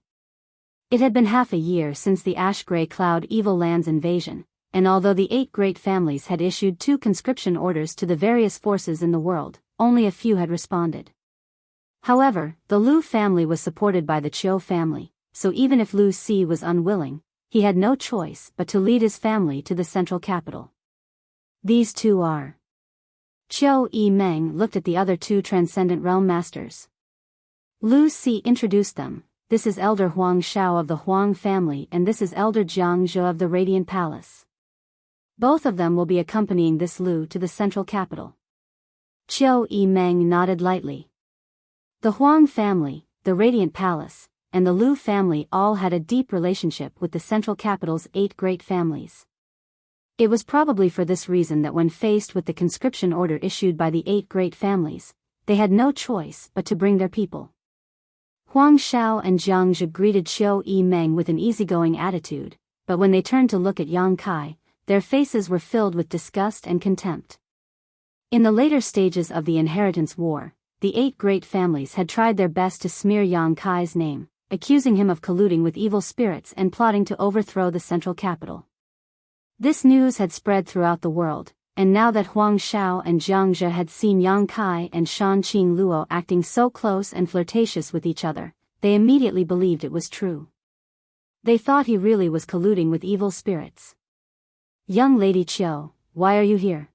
It had been half a year since the Ash-Grey Cloud Evil Lands invasion, and although the 8 great families had issued 2 conscription orders to the various forces in the world, only a few had responded. However, the Lu family was supported by the Qiu family, so even if Lu Si was unwilling, he had no choice but to lead his family to the central capital. "These two are..." Qiu Yimeng looked at the other 2 Transcendent Realm Masters. Lu Si introduced them. "This is Elder Huang Shao of the Huang family and this is Elder Jiang Zhe of the Radiant Palace. Both of them will be accompanying this Lu to the central capital." Qiu Yimeng nodded lightly. The Huang family, the Radiant Palace, and the Lu family all had a deep relationship with the central capital's 8 great families. It was probably for this reason that when faced with the conscription order issued by the 8 great families, they had no choice but to bring their people. Huang Shao and Jiang Zhe greeted Qiu Yimeng with an easygoing attitude, but when they turned to look at Yang Kai, their faces were filled with disgust and contempt. In the later stages of the Inheritance War, the 8 great families had tried their best to smear Yang Kai's name, accusing him of colluding with evil spirits and plotting to overthrow the central capital. This news had spread throughout the world, and now that Huang Shao and Jiang Zhe had seen Yang Kai and Shan Qing Luo acting so close and flirtatious with each other, they immediately believed it was true. They thought he really was colluding with evil spirits. "Young Lady Qiu, why are you here?"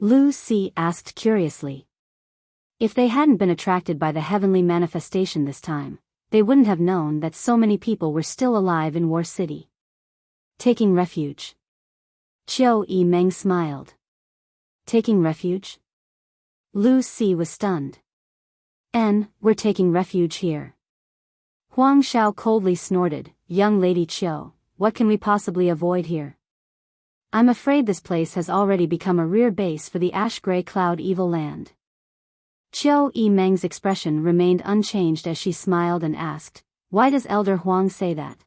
Lu Si asked curiously. If they hadn't been attracted by the heavenly manifestation this time, they wouldn't have known that so many people were still alive in War City. "Taking refuge." Qiu Yimeng smiled. "Taking refuge?" Lu Si was stunned. "We're taking refuge here." Huang Shao coldly snorted, "Young Lady Qiu, what can we possibly avoid here? I'm afraid this place has already become a rear base for the Ash-Grey Cloud Evil Land." Qiu Yimeng's expression remained unchanged as she smiled and asked, "Why does Elder Huang say that?"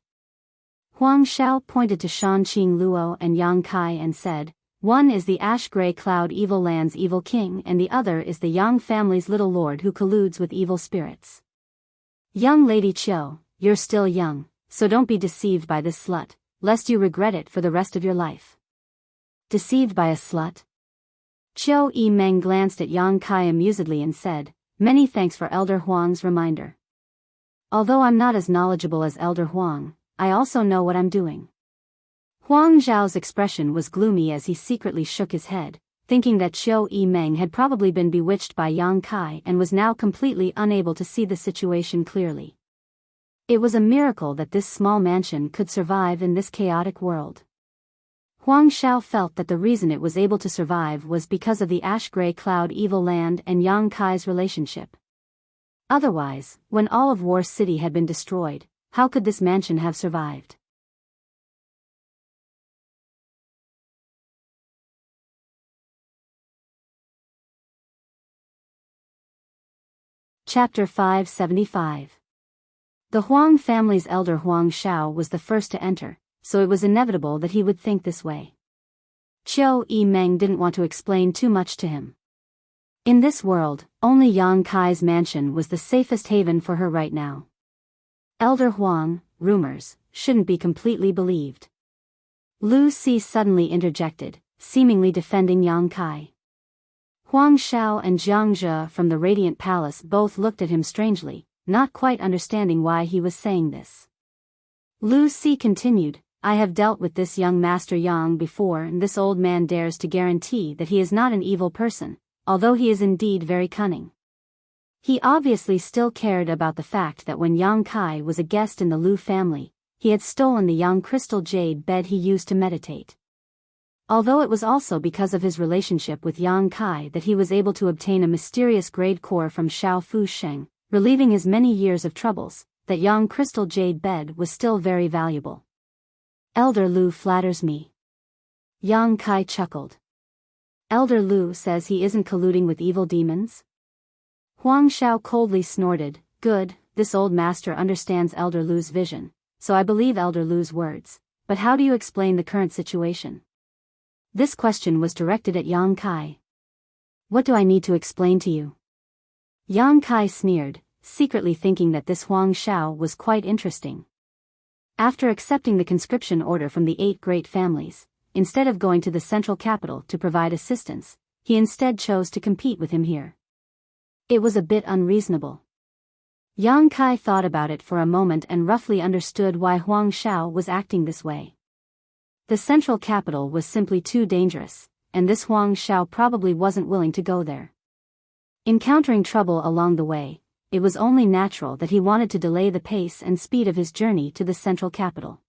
Huang Shao pointed to Shan Qing Luo and Yang Kai and said, "One is the Ash-Grey Cloud Evil Land's evil king and the other is the Yang family's little lord who colludes with evil spirits. Young Lady Qiu, you're still young, so don't be deceived by this slut, lest you regret it for the rest of your life." "Deceived by a slut?" Qiu Yimeng glanced at Yang Kai amusedly and said, "Many thanks for Elder Huang's reminder. Although I'm not as knowledgeable as Elder Huang, I also know what I'm doing." Huang Zhao's expression was gloomy as he secretly shook his head, thinking that Qiu Yimeng had probably been bewitched by Yang Kai and was now completely unable to see the situation clearly. It was a miracle that this small mansion could survive in this chaotic world. Huang Shao felt that the reason it was able to survive was because of the Ash-Grey Cloud Evil Land and Yang Kai's relationship. Otherwise, when all of War City had been destroyed, how could this mansion have survived? Chapter 575. The Huang family's elder Huang Shao was the first to enter, so it was inevitable that he would think this way. Qiu Yimeng didn't want to explain too much to him. In this world, only Yang Kai's mansion was the safest haven for her right now. Elder Huang, rumors, shouldn't be completely believed. Lu Si suddenly interjected, seemingly defending Yang Kai. Huang Shao and Jiang Zhe from the Radiant Palace both looked at him strangely, not quite understanding why he was saying this. Lu Si continued, I have dealt with this young Master Yang before, and this old man dares to guarantee that he is not an evil person, although he is indeed very cunning. He obviously still cared about the fact that when Yang Kai was a guest in the Lu family, he had stolen the young crystal jade bed he used to meditate. Although it was also because of his relationship with Yang Kai that he was able to obtain a mysterious grade core from Xiao Fu Sheng, relieving his many years of troubles, that young crystal jade bed was still very valuable. Elder Lu flatters me. Yang Kai chuckled. Elder Lu says he isn't colluding with evil demons? Huang Shao coldly snorted, good, this old master understands Elder Lu's vision, so I believe Elder Lu's words, but how do you explain the current situation? This question was directed at Yang Kai. What do I need to explain to you? Yang Kai sneered, secretly thinking that this Huang Shao was quite interesting. After accepting the conscription order from the 8 great families, instead of going to the central capital to provide assistance, he instead chose to compete with him here. It was a bit unreasonable. Yang Kai thought about it for a moment and roughly understood why Huang Shao was acting this way. The central capital was simply too dangerous, and this Huang Shao probably wasn't willing to go there. Encountering trouble along the way, it was only natural that he wanted to delay the pace and speed of his journey to the central capital.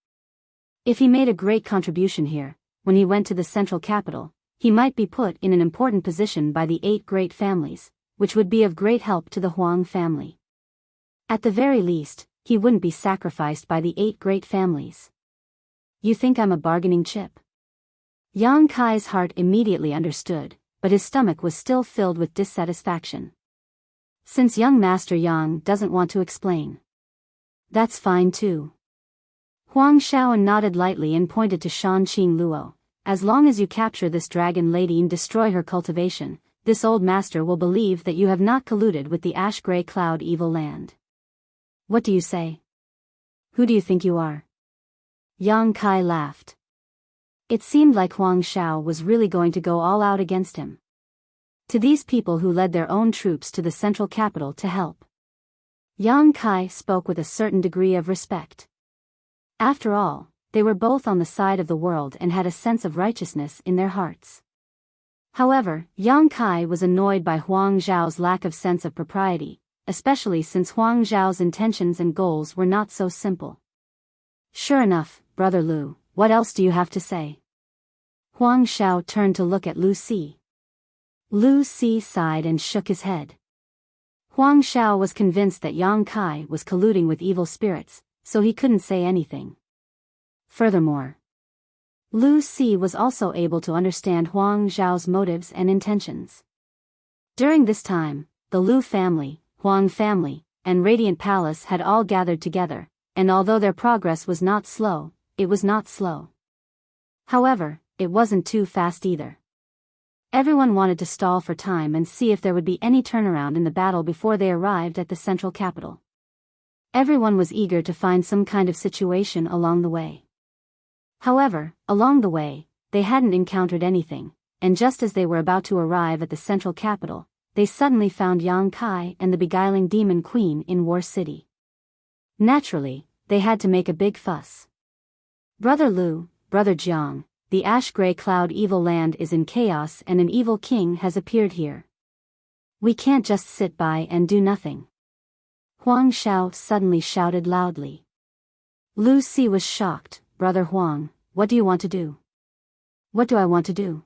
If he made a great contribution here, when he went to the central capital, he might be put in an important position by the 8 great families, which would be of great help to the Huang family. At the very least, he wouldn't be sacrificed by the 8 great families. You think I'm a bargaining chip? Yang Kai's heart immediately understood, but his stomach was still filled with dissatisfaction. Since young Master Yang doesn't want to explain, that's fine too. Huang Shao nodded lightly and pointed to Shanqing Luo. As long as you capture this dragon lady and destroy her cultivation, this old master will believe that you have not colluded with the ash-gray cloud evil land. What do you say? Who do you think you are? Yang Kai laughed. It seemed like Huang Shao was really going to go all out against him. To these people who led their own troops to the central capital to help, Yang Kai spoke with a certain degree of respect. After all, they were both on the side of the world and had a sense of righteousness in their hearts. However, Yang Kai was annoyed by Huang Zhao's lack of sense of propriety, especially since Huang Zhao's intentions and goals were not so simple. Sure enough, Brother Lu, what else do you have to say? Huang Shao turned to look at Lu Si. Lu Si sighed and shook his head. Huang Shao was convinced that Yang Kai was colluding with evil spirits, so he couldn't say anything. Furthermore, Lu Si was also able to understand Huang Zhao's motives and intentions. During this time, the Lu family, Huang family, and Radiant Palace had all gathered together, and although their progress was not slow, it was not slow. However, it wasn't too fast either. Everyone wanted to stall for time and see if there would be any turnaround in the battle before they arrived at the central capital. Everyone was eager to find some kind of situation along the way. However, along the way, they hadn't encountered anything, and just as they were about to arrive at the central capital, they suddenly found Yang Kai and the beguiling demon queen in War City. Naturally, they had to make a big fuss. Brother Lu, Brother Jiang, the ash-gray cloud evil land is in chaos and an evil king has appeared here. We can't just sit by and do nothing. Huang Shao suddenly shouted loudly. Lu Si was shocked. Brother Huang, what do you want to do? What do I want to do?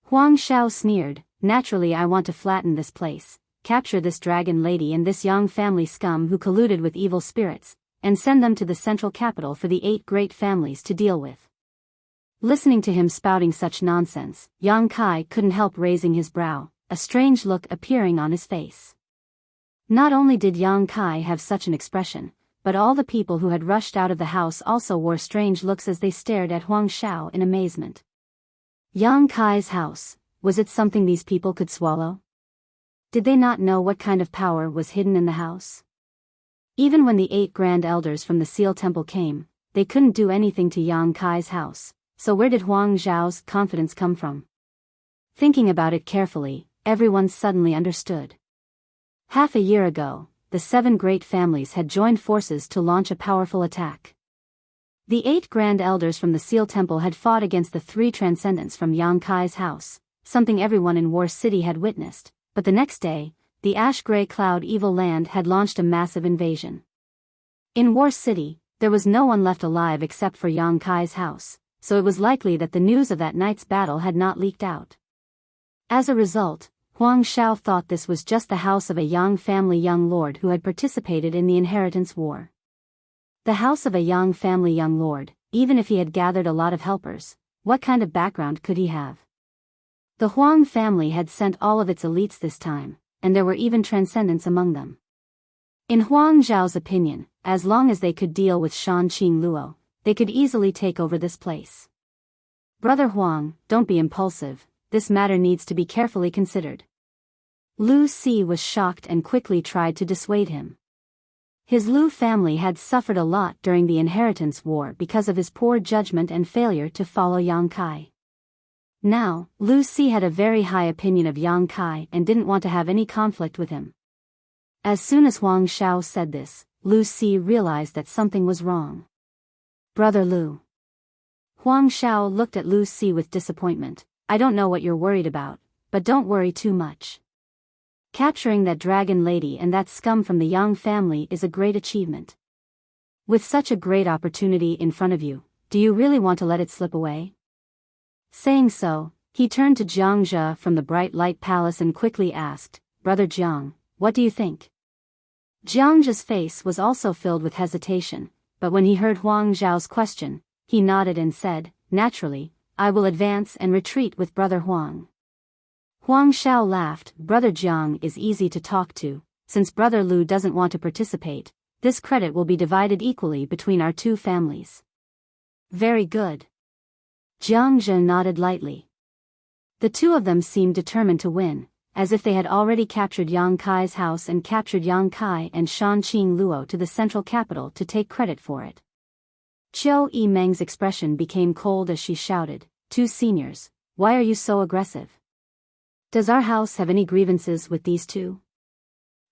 Huang Shao sneered, naturally I want to flatten this place, capture this dragon lady and this Yang family scum who colluded with evil spirits, and send them to the central capital for the 8 great families to deal with. Listening to him spouting such nonsense, Yang Kai couldn't help raising his brow, a strange look appearing on his face. Not only did Yang Kai have such an expression, but all the people who had rushed out of the house also wore strange looks as they stared at Huang Shao in amazement. Yang Kai's house, was it something these people could swallow? Did they not know what kind of power was hidden in the house? Even when the 8 grand elders from the Seal Temple came, they couldn't do anything to Yang Kai's house, so where did Huang Zhao's confidence come from? Thinking about it carefully, everyone suddenly understood. Half a year ago, the 7 great families had joined forces to launch a powerful attack. The 8 grand elders from the Seal Temple had fought against the 3 transcendents from Yang Kai's house, something everyone in War City had witnessed, but the next day, the ash-gray cloud evil land had launched a massive invasion. In War City, there was no one left alive except for Yang Kai's house, so it was likely that the news of that night's battle had not leaked out. As a result, Huang Shao thought this was just the house of a Yang family young lord who had participated in the inheritance war. The house of a Yang family young lord, even if he had gathered a lot of helpers, what kind of background could he have? The Huang family had sent all of its elites this time, and there were even transcendents among them. In Huang Zhao's opinion, as long as they could deal with Shan Qing Luo, they could easily take over this place. Brother Huang, don't be impulsive, this matter needs to be carefully considered. Lu Si was shocked and quickly tried to dissuade him. His Lu family had suffered a lot during the inheritance war because of his poor judgment and failure to follow Yang Kai. Now, Lu Si had a very high opinion of Yang Kai and didn't want to have any conflict with him. As soon as Huang Shao said this, Lu Si realized that something was wrong. Brother Lu. Huang Shao looked at Lu Si with disappointment. I don't know what you're worried about, but don't worry too much. Capturing that dragon lady and that scum from the Yang family is a great achievement. With such a great opportunity in front of you, do you really want to let it slip away? Saying so, he turned to Jiang Zhe from the Bright Light Palace and quickly asked, Brother Jiang, what do you think? Jiang Zhe's face was also filled with hesitation, but when he heard Huang Zhao's question, he nodded and said, naturally, I will advance and retreat with Brother Huang. Huang Shao laughed. Brother Jiang is easy to talk to. Since Brother Lu doesn't want to participate, this credit will be divided equally between our 2 families. Very good. Jiang Zhe nodded lightly. The 2 of them seemed determined to win, as if they had already captured Yang Kai's house and captured Yang Kai and Shan Qing Luo to the central capital to take credit for it. Qiu Yimeng's expression became cold as she shouted, 2 seniors, why are you so aggressive? Does our house have any grievances with these 2?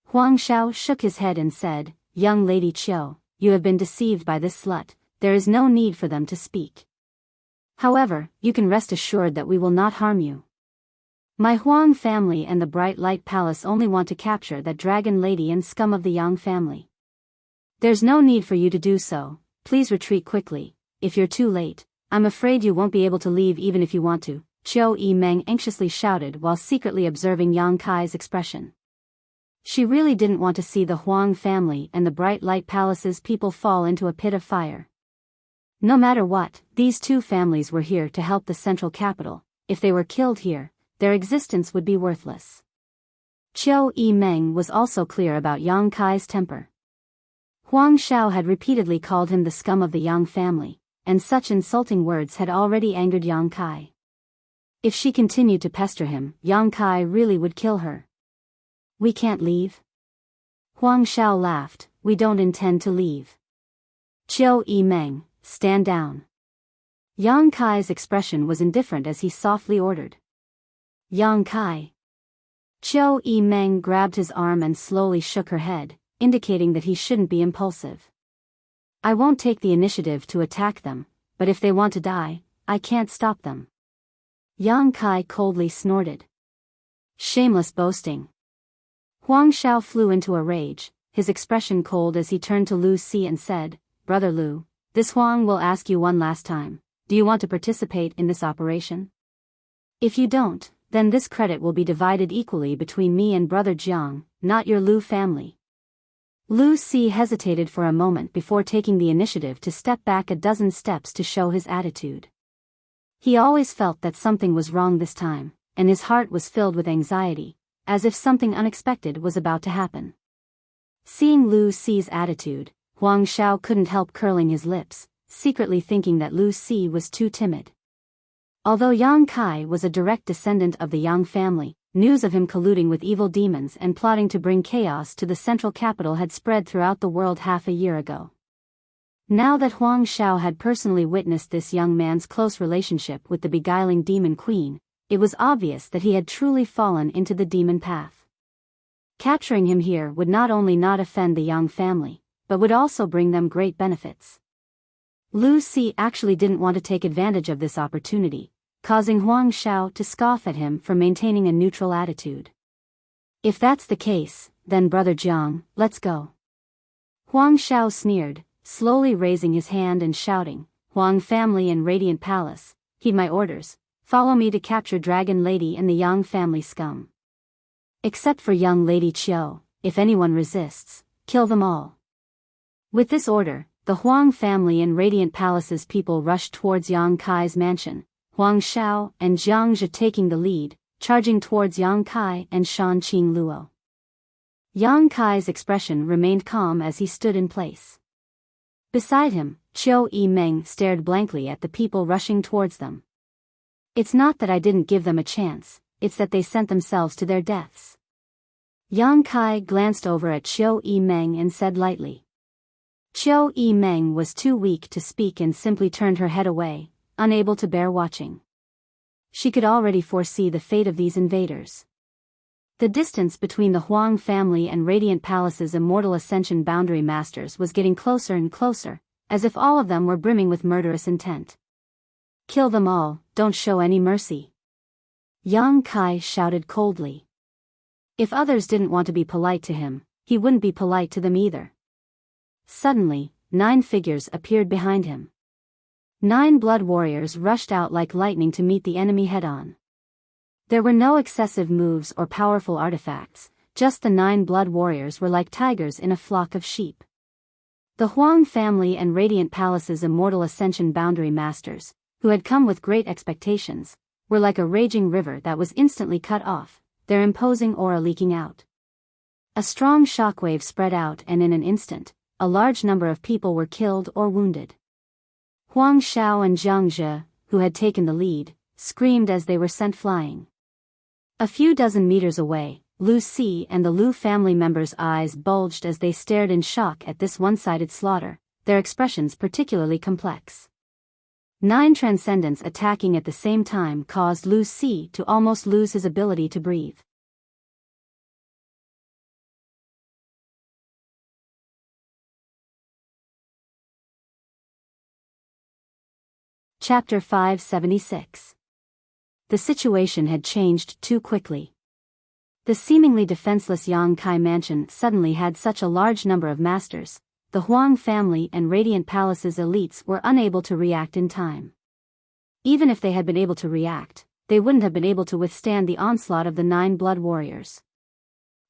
Huang Shao shook his head and said, Young Lady Qiu, you have been deceived by this slut, there is no need for them to speak. However, you can rest assured that we will not harm you. My Huang family and the Bright Light Palace only want to capture that dragon lady and scum of the Yang family. There's no need for you to do so, please retreat quickly. If you're too late, I'm afraid you won't be able to leave even if you want to, Qiu Yimeng anxiously shouted while secretly observing Yang Kai's expression. She really didn't want to see the Huang family and the Bright Light Palace's people fall into a pit of fire. No matter what, these 2 families were here to help the central capital. If they were killed here, their existence would be worthless. Qiu Yimeng was also clear about Yang Kai's temper. Huang Shao had repeatedly called him the scum of the Yang family, and such insulting words had already angered Yang Kai. If she continued to pester him, Yang Kai really would kill her. We can't leave? Huang Shao laughed. We don't intend to leave. Qiu Yimeng, stand down. Yang Kai's expression was indifferent as he softly ordered. Yang Kai. Qiu Yimeng grabbed his arm and slowly shook her head, indicating that he shouldn't be impulsive. I won't take the initiative to attack them, but if they want to die, I can't stop them. Yang Kai coldly snorted. Shameless boasting. Huang Shao flew into a rage, his expression cold as he turned to Lu Si and said, Brother Lu, this Huang will ask you one last time, do you want to participate in this operation? If you don't, then this credit will be divided equally between me and Brother Jiang, not your Lu family. Lu Si hesitated for a moment before taking the initiative to step back a dozen steps to show his attitude. He always felt that something was wrong this time, and his heart was filled with anxiety, as if something unexpected was about to happen. Seeing Lu Si's attitude, Huang Shao couldn't help curling his lips, secretly thinking that Lu Si was too timid. Although Yang Kai was a direct descendant of the Yang family, news of him colluding with evil demons and plotting to bring chaos to the central capital had spread throughout the world half a year ago. Now that Huang Shao had personally witnessed this young man's close relationship with the beguiling demon queen, it was obvious that he had truly fallen into the demon path. Capturing him here would not only not offend the Yang family, but would also bring them great benefits. Lu Si actually didn't want to take advantage of this opportunity, causing Huang Shao to scoff at him for maintaining a neutral attitude. If that's the case, then Brother Jiang, let's go. Huang Shao sneered, slowly raising his hand and shouting, Huang family and Radiant Palace, heed my orders, follow me to capture Dragon Lady and the Yang family scum. Except for young Lady Qiu, if anyone resists, kill them all. With this order, the Huang family and Radiant Palace's people rushed towards Yang Kai's mansion, Huang Shao and Jiang Zhe taking the lead, charging towards Yang Kai and Shan Qing Luo. Yang Kai's expression remained calm as he stood in place. Beside him, Qiu Yimeng stared blankly at the people rushing towards them. It's not that I didn't give them a chance, it's that they sent themselves to their deaths. Yang Kai glanced over at Qiu Yimeng and said lightly. Qiu Yimeng was too weak to speak and simply turned her head away, unable to bear watching. She could already foresee the fate of these invaders. The distance between the Huang family and Radiant Palace's Immortal Ascension boundary masters was getting closer and closer, as if all of them were brimming with murderous intent. Kill them all, don't show any mercy. Yang Kai shouted coldly. If others didn't want to be polite to him, he wouldn't be polite to them either. Suddenly, 9 figures appeared behind him. 9 blood warriors rushed out like lightning to meet the enemy head-on. There were no excessive moves or powerful artifacts, just the 9 blood warriors were like tigers in a flock of sheep. The Huang family and Radiant Palace's Immortal Ascension boundary masters, who had come with great expectations, were like a raging river that was instantly cut off, their imposing aura leaking out. A strong shockwave spread out and in an instant, a large number of people were killed or wounded. Huang Shao and Jiang Zhe, who had taken the lead, screamed as they were sent flying. A few dozen meters away, Lu Si and the Lu family members' eyes bulged as they stared in shock at this one-sided slaughter, their expressions particularly complex. 9 transcendents attacking at the same time caused Lu Si to almost lose his ability to breathe. Chapter 576. The situation had changed too quickly. The seemingly defenseless Yang Kai mansion suddenly had such a large number of masters, the Huang family and Radiant Palace's elites were unable to react in time. Even if they had been able to react, they wouldn't have been able to withstand the onslaught of the 9 blood warriors.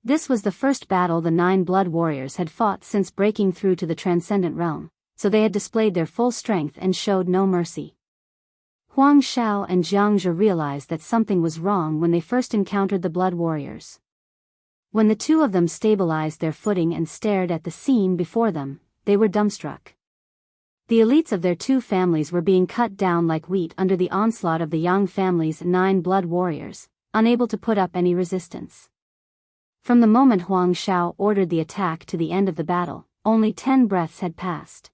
This was the first battle the 9 blood warriors had fought since breaking through to the transcendent realm, so they had displayed their full strength and showed no mercy. Huang Shao and Jiang Zhe realized that something was wrong when they first encountered the blood warriors. When the two of them stabilized their footing and stared at the scene before them, they were dumbstruck. The elites of their 2 families were being cut down like wheat under the onslaught of the Yang family's 9 blood warriors, unable to put up any resistance. From the moment Huang Shao ordered the attack to the end of the battle, only 10 breaths had passed.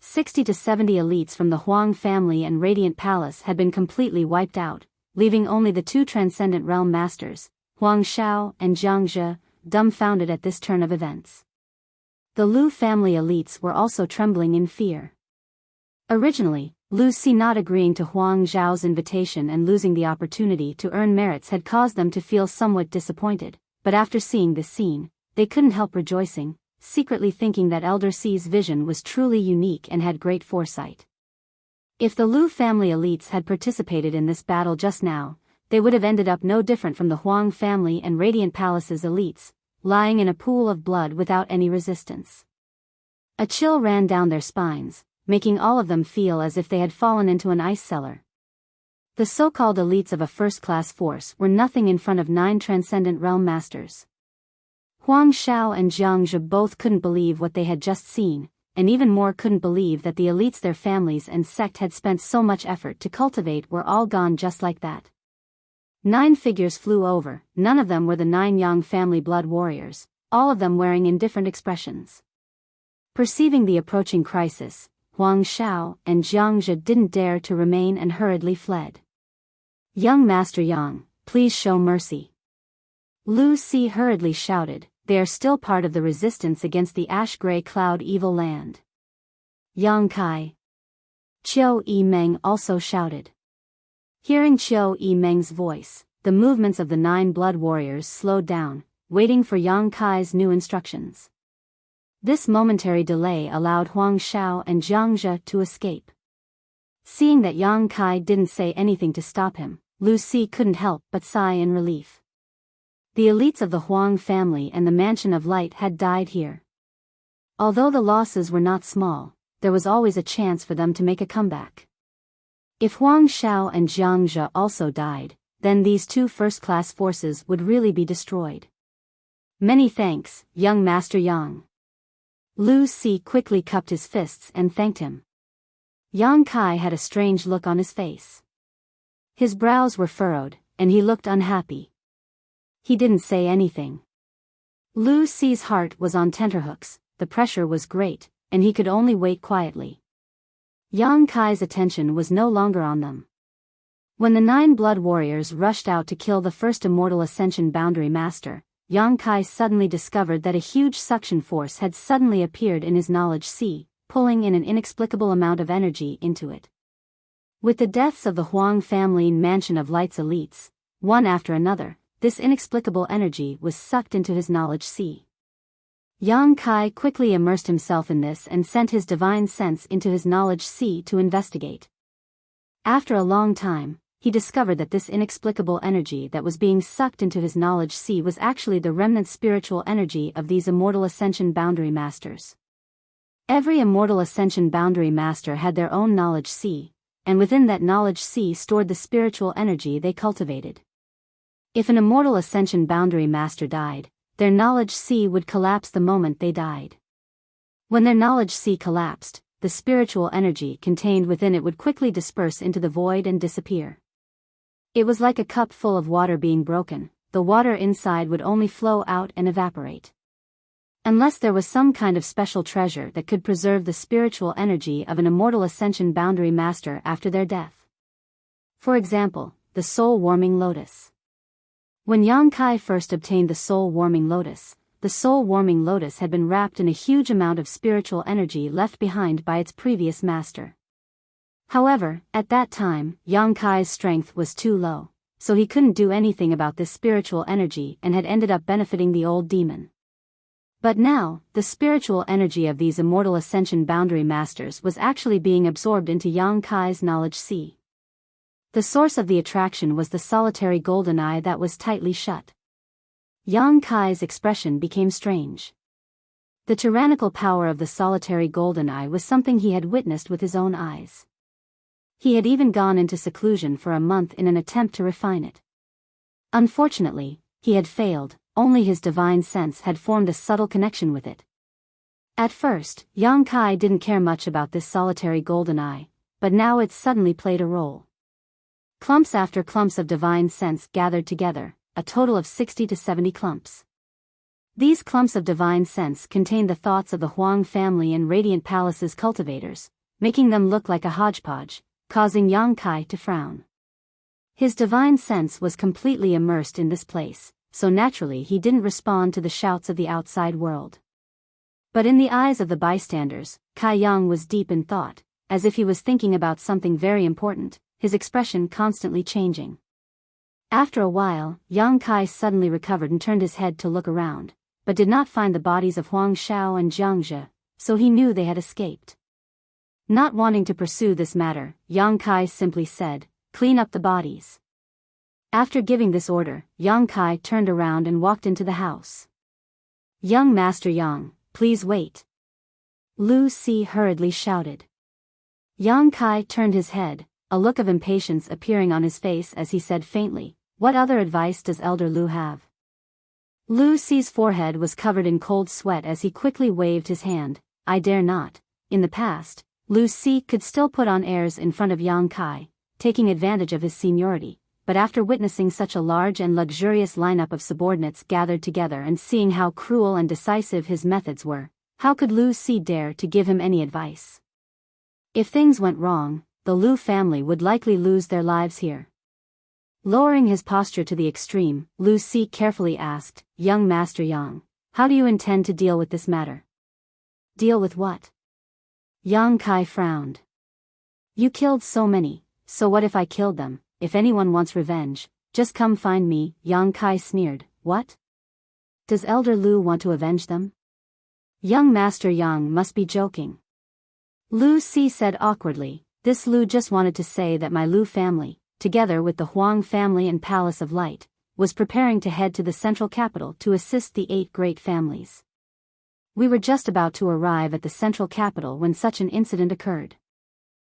60 to 70 elites from the Huang family and Radiant Palace had been completely wiped out, leaving only the 2 Transcendent Realm Masters, Huang Shao and Jiang Zhe, dumbfounded at this turn of events. The Lu family elites were also trembling in fear. Originally, Lu Si not agreeing to Huang Zhao's invitation and losing the opportunity to earn merits had caused them to feel somewhat disappointed, but after seeing this scene, they couldn't help rejoicing, secretly thinking that Elder Si's vision was truly unique and had great foresight. If the Lu family elites had participated in this battle just now, they would have ended up no different from the Huang family and Radiant Palace's elites, lying in a pool of blood without any resistance. A chill ran down their spines, making all of them feel as if they had fallen into an ice cellar. The so-called elites of a first-class force were nothing in front of 9 Transcendent Realm Masters. Huang Xiao and Jiang Zhe both couldn't believe what they had just seen, and even more couldn't believe that the elites their families and sect had spent so much effort to cultivate were all gone just like that. 9 figures flew over, none of them were the 9 Yang family blood warriors, all of them wearing indifferent expressions. Perceiving the approaching crisis, Huang Xiao and Jiang Zhe didn't dare to remain and hurriedly fled. "Young Master Yang, please show mercy." Lu Si hurriedly shouted, "They are still part of the resistance against the ash-gray cloud evil land." "Yang Kai." Qiu Yimeng also shouted. Hearing Qiu Yimeng's voice, the movements of the 9 blood warriors slowed down, waiting for Yang Kai's new instructions. This momentary delay allowed Huang Xiao and Jiang Zhe to escape. Seeing that Yang Kai didn't say anything to stop him, Lu Si couldn't help but sigh in relief. The elites of the Huang family and the Mansion of Light had died here. Although the losses were not small, there was always a chance for them to make a comeback. If Huang Xiao and Jiang Zhe also died, then these 2 first-class forces would really be destroyed. "Many thanks, young Master Yang." Lu Si quickly cupped his fists and thanked him. Yang Kai had a strange look on his face. His brows were furrowed, and he looked unhappy. He didn't say anything. Lu Si's heart was on tenterhooks, the pressure was great, and he could only wait quietly. Yang Kai's attention was no longer on them. When the 9 blood warriors rushed out to kill the first Immortal Ascension Boundary Master, Yang Kai suddenly discovered that a huge suction force had suddenly appeared in his knowledge sea, pulling in an inexplicable amount of energy into it. With the deaths of the Huang family Mansion of Light's elites, one after another, this inexplicable energy was sucked into his knowledge sea. Yang Kai quickly immersed himself in this and sent his divine sense into his knowledge sea to investigate. After a long time, he discovered that this inexplicable energy that was being sucked into his knowledge sea was actually the remnant spiritual energy of these Immortal Ascension Boundary Masters. Every Immortal Ascension Boundary Master had their own knowledge sea, and within that knowledge sea stored the spiritual energy they cultivated. If an Immortal Ascension Boundary Master died, their knowledge sea would collapse the moment they died. When their knowledge sea collapsed, the spiritual energy contained within it would quickly disperse into the void and disappear. It was like a cup full of water being broken, the water inside would only flow out and evaporate. Unless there was some kind of special treasure that could preserve the spiritual energy of an Immortal Ascension Boundary Master after their death. For example, the soul-warming lotus. When Yang Kai first obtained the soul-warming lotus had been wrapped in a huge amount of spiritual energy left behind by its previous master. However, at that time, Yang Kai's strength was too low, so he couldn't do anything about this spiritual energy and had ended up benefiting the old demon. But now, the spiritual energy of these Immortal Ascension Boundary Masters was actually being absorbed into Yang Kai's knowledge sea. The source of the attraction was the solitary golden eye that was tightly shut. Yang Kai's expression became strange. The tyrannical power of the solitary golden eye was something he had witnessed with his own eyes. He had even gone into seclusion for a month in an attempt to refine it. Unfortunately, he had failed, only his divine sense had formed a subtle connection with it. At first, Yang Kai didn't care much about this solitary golden eye, but now it suddenly played a role. Clumps after clumps of divine sense gathered together, a total of 60 to 70 clumps. These clumps of divine sense contained the thoughts of the Huang family and Radiant Palace's cultivators, making them look like a hodgepodge, causing Yang Kai to frown. His divine sense was completely immersed in this place, so naturally he didn't respond to the shouts of the outside world. But in the eyes of the bystanders, Kai Yang was deep in thought, as if he was thinking about something very important, his expression constantly changing. After a while, Yang Kai suddenly recovered and turned his head to look around, but did not find the bodies of Huang Xiao and Jiang Zhe, so he knew they had escaped. Not wanting to pursue this matter, Yang Kai simply said, "Clean up the bodies." After giving this order, Yang Kai turned around and walked into the house. "Young Master Yang, please wait." Lu Si hurriedly shouted. Yang Kai turned his head, a look of impatience appearing on his face as he said faintly, "What other advice does Elder Lu have?" Lu Si's forehead was covered in cold sweat as he quickly waved his hand. I dare not. In the past, Lu Si could still put on airs in front of Yang Kai, taking advantage of his seniority, but after witnessing such a large and luxurious lineup of subordinates gathered together and seeing how cruel and decisive his methods were, how could Lu Si dare to give him any advice? If things went wrong, the Lu family would likely lose their lives here. Lowering his posture to the extreme, Lu Si carefully asked, Young Master Yang, how do you intend to deal with this matter? Deal with what? Yang Kai frowned. You killed so many, so what if I killed them? If anyone wants revenge, just come find me, Yang Kai sneered. What? Does Elder Lu want to avenge them? Young Master Yang must be joking. Lu Si said awkwardly, this Lu just wanted to say that my Lu family, together with the Huang family and Palace of Light, was preparing to head to the central capital to assist the 8 great families. We were just about to arrive at the central capital when such an incident occurred.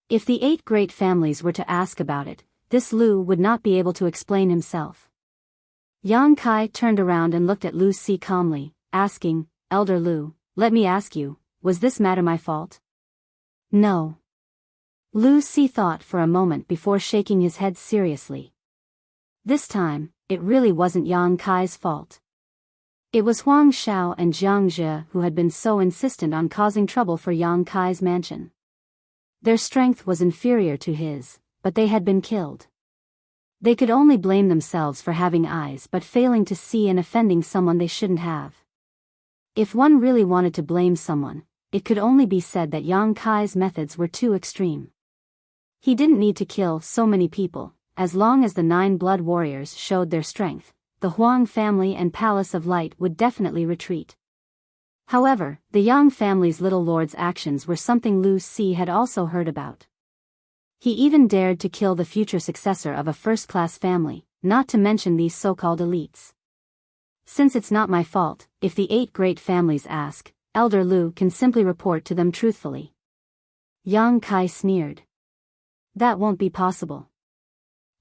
If the 8 great families were to ask about it, this Lu would not be able to explain himself. Yang Kai turned around and looked at Lu Si calmly, asking, Elder Lu, let me ask you, was this matter my fault? No. Lu Si thought for a moment before shaking his head seriously. This time, it really wasn't Yang Kai's fault. It was Huang Xiao and Jiang Zhe who had been so insistent on causing trouble for Yang Kai's mansion. Their strength was inferior to his, but they had been killed. They could only blame themselves for having eyes but failing to see and offending someone they shouldn't have. If one really wanted to blame someone, it could only be said that Yang Kai's methods were too extreme. He didn't need to kill so many people, as long as the 9 blood warriors showed their strength. The Huang family and Palace of Light would definitely retreat. However, the Yang family's little lord's actions were something Lu Si had also heard about. He even dared to kill the future successor of a first-class family, not to mention these so-called elites. Since it's not my fault, if the 8 great families ask, Elder Lu can simply report to them truthfully. Yang Kai sneered. That won't be possible.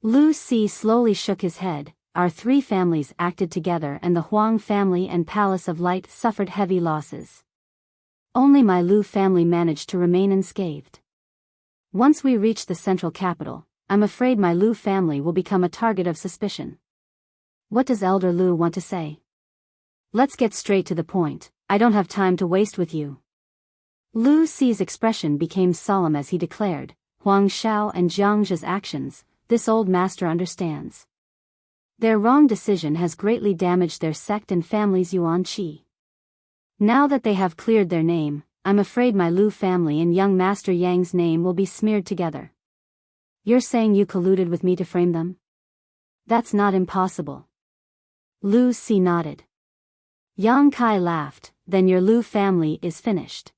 Lu Si slowly shook his head. Our 3 families acted together and the Huang family and Palace of Light suffered heavy losses. Only my Lu family managed to remain unscathed. Once we reach the central capital, I'm afraid my Lu family will become a target of suspicion. What does Elder Lu want to say? Let's get straight to the point, I don't have time to waste with you. Lu Si's expression became solemn as he declared, Huang Xiao and Jiang Zhe's actions, this old master understands. Their wrong decision has greatly damaged their sect and family's Yuan Qi. Now that they have cleared their name, I'm afraid my Lu family and young Master Yang's name will be smeared together. You're saying you colluded with me to frame them? That's not impossible. Lu Si nodded. Yang Kai laughed, then your Lu family is finished.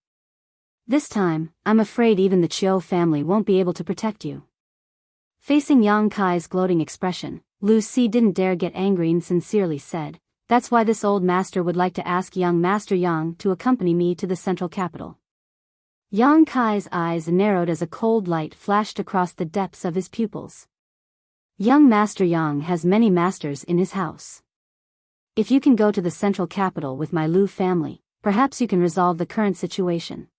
This time, I'm afraid even the Chiu family won't be able to protect you. Facing Yang Kai's gloating expression, Lu Si didn't dare get angry and sincerely said, that's why this old master would like to ask young Master Yang to accompany me to the central capital. Yang Kai's eyes narrowed as a cold light flashed across the depths of his pupils. Young Master Yang has many masters in his house. If you can go to the central capital with my Lu family, perhaps you can resolve the current situation.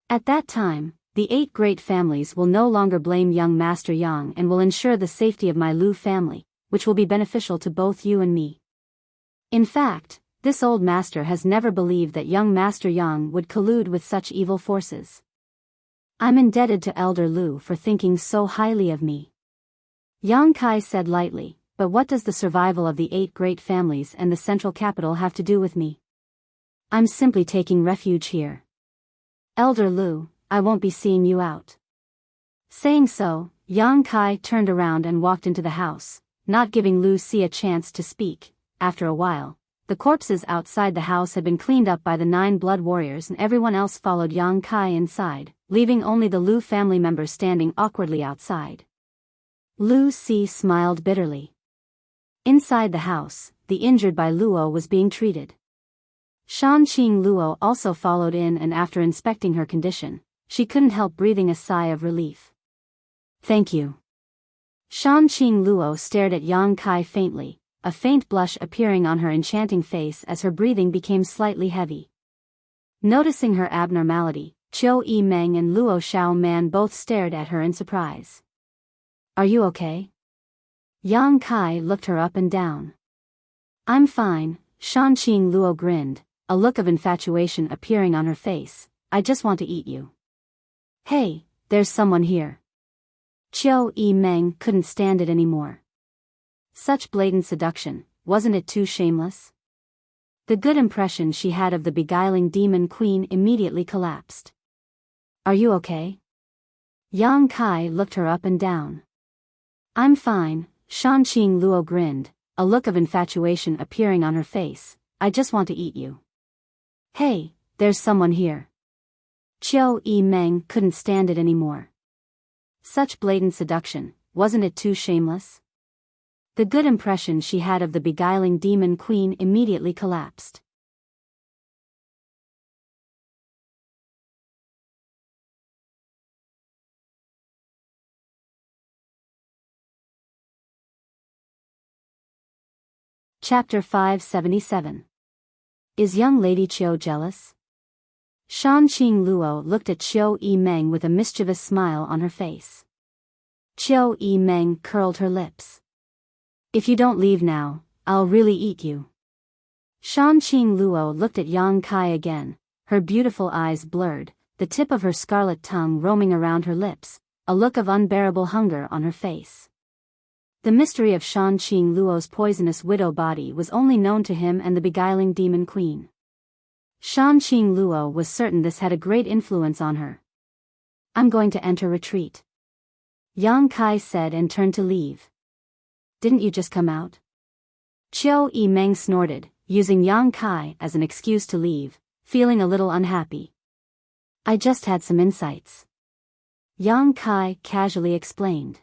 At that time, the 8 great families will no longer blame young Master Yang and will ensure the safety of my Lu family, which will be beneficial to both you and me. In fact, this old master has never believed that young Master Yang would collude with such evil forces. I'm indebted to Elder Lu for thinking so highly of me. Yang Kai said lightly, but what does the survival of the 8 great families and the central capital have to do with me? I'm simply taking refuge here. Elder Lu, I won't be seeing you out. Saying so, Yang Kai turned around and walked into the house, not giving Lu Si a chance to speak. After a while, the corpses outside the house had been cleaned up by the 9 blood warriors and everyone else followed Yang Kai inside, leaving only the Lu family members standing awkwardly outside. Lu Si smiled bitterly. Inside the house, the injured by Luo was being treated. Shanqing Luo also followed in and after inspecting her condition, she couldn't help breathing a sigh of relief. Thank you. Shanqing Luo stared at Yang Kai faintly, a faint blush appearing on her enchanting face as her breathing became slightly heavy. Noticing her abnormality, Qiu Yimeng and Luo Xiaoman both stared at her in surprise. "Are you okay?" Yang Kai looked her up and down. "I'm fine," Shanqing Luo grinned, a look of infatuation appearing on her face. "I just want to eat you." "Hey, there's someone here." Qiu Yimeng couldn't stand it anymore. Such blatant seduction, wasn't it too shameless? The good impression she had of the beguiling demon queen immediately collapsed. "Are you okay?" Yang Kai looked her up and down. "I'm fine," Shanqing Luo grinned, a look of infatuation appearing on her face. "I just want to eat you." "Hey, there's someone here." Qiu Yimeng couldn't stand it anymore. Such blatant seduction, wasn't it too shameless? The good impression she had of the beguiling demon queen immediately collapsed. Chapter 577. Is young lady Qiu jealous? Shanqing Luo looked at Qiu Yimeng with a mischievous smile on her face. Qiu Yimeng curled her lips. "If you don't leave now, I'll really eat you." Shanqing Luo looked at Yang Kai again, her beautiful eyes blurred, the tip of her scarlet tongue roaming around her lips, a look of unbearable hunger on her face. The mystery of Shanqing Luo's poisonous widow body was only known to him and the beguiling demon queen. Shanqing Luo was certain this had a great influence on her. "I'm going to enter retreat," Yang Kai said and turned to leave. "Didn't you just come out?" Qiu Yimeng snorted, using Yang Kai as an excuse to leave, feeling a little unhappy. "I just had some insights," Yang Kai casually explained.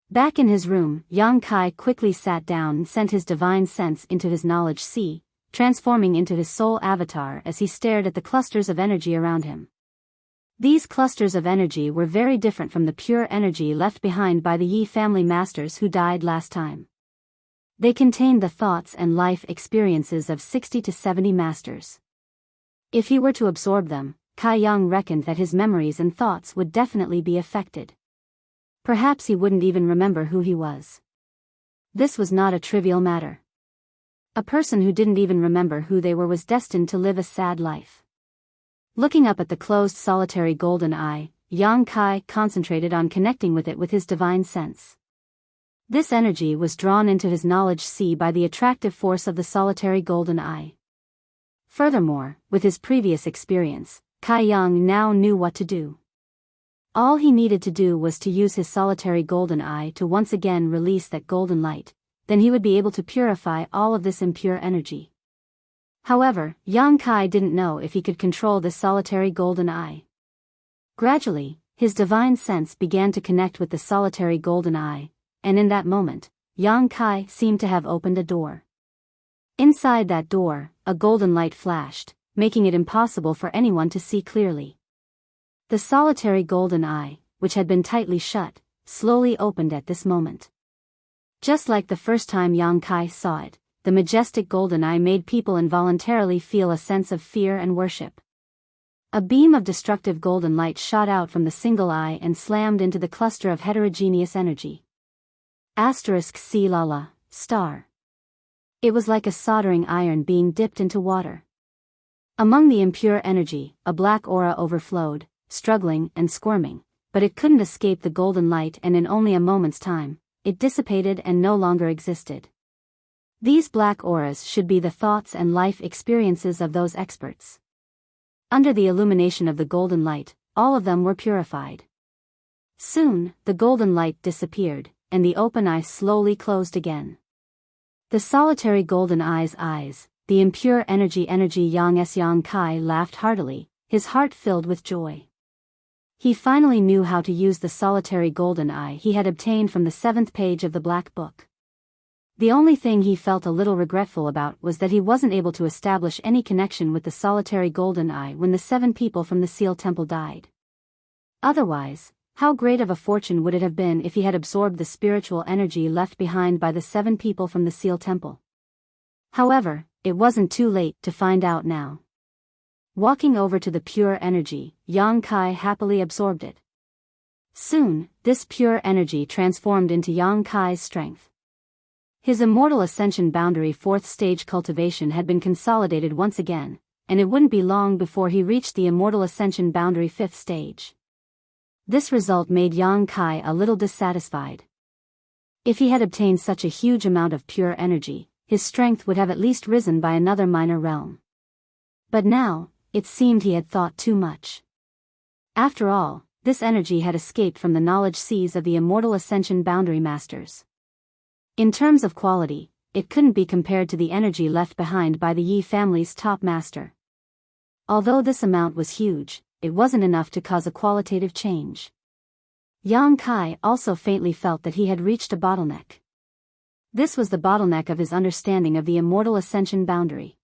Back in his room, Yang Kai quickly sat down and sent his divine sense into his knowledge sea, transforming into his soul avatar as he stared at the clusters of energy around him. These clusters of energy were very different from the pure energy left behind by the Yi family masters who died last time. They contained the thoughts and life experiences of 60 to 70 masters. If he were to absorb them, Kai Yang reckoned that his memories and thoughts would definitely be affected. Perhaps he wouldn't even remember who he was. This was not a trivial matter. A person who didn't even remember who they were was destined to live a sad life. Looking up at the closed solitary golden eye, Yang Kai concentrated on connecting with it with his divine sense. This energy was drawn into his knowledge sea by the attractive force of the solitary golden eye. Furthermore, with his previous experience, Kai Yang now knew what to do. All he needed to do was to use his solitary golden eye to once again release that golden light, then he would be able to purify all of this impure energy. However, Yang Kai didn't know if he could control this solitary golden eye. Gradually, his divine sense began to connect with the solitary golden eye, and in that moment, Yang Kai seemed to have opened a door. Inside that door, a golden light flashed, making it impossible for anyone to see clearly. The solitary golden eye, which had been tightly shut, slowly opened at this moment. Just like the first time Yang Kai saw it, the majestic golden eye made people involuntarily feel a sense of fear and worship. A beam of destructive golden light shot out from the single eye and slammed into the cluster of heterogeneous energy. C Lala, star. It was like a soldering iron being dipped into water. Among the impure energy, a black aura overflowed, struggling and squirming, but it couldn't escape the golden light, and in only a moment's time, it dissipated and no longer existed. These black auras should be the thoughts and life experiences of those experts. Under the illumination of the golden light, all of them were purified. Soon, the golden light disappeared, and the open eye slowly closed again. The solitary golden eye's eyes, the impure energy Yang Kai laughed heartily, his heart filled with joy. He finally knew how to use the solitary golden eye he had obtained from the 7th page of the Black Book. The only thing he felt a little regretful about was that he wasn't able to establish any connection with the solitary golden eye when the 7 people from the Seal Temple died. Otherwise, How great of a fortune would it have been if he had absorbed the spiritual energy left behind by the 7 people from the Seal Temple. However, it wasn't too late to find out now. Walking over to the pure energy, Yang Kai happily absorbed it. Soon, this pure energy transformed into Yang Kai's strength. His immortal ascension boundary 4th stage cultivation had been consolidated once again, and it wouldn't be long before he reached the immortal ascension boundary 5th stage. This result made Yang Kai a little dissatisfied. If he had obtained such a huge amount of pure energy, his strength would have at least risen by another minor realm. But now, it seemed he had thought too much. After all, this energy had escaped from the knowledge seas of the immortal ascension boundary masters. In terms of quality, it couldn't be compared to the energy left behind by the Yi family's top master. Although this amount was huge, it wasn't enough to cause a qualitative change. Yang Kai also faintly felt that he had reached a bottleneck. This was the bottleneck of his understanding of the immortal ascension boundary.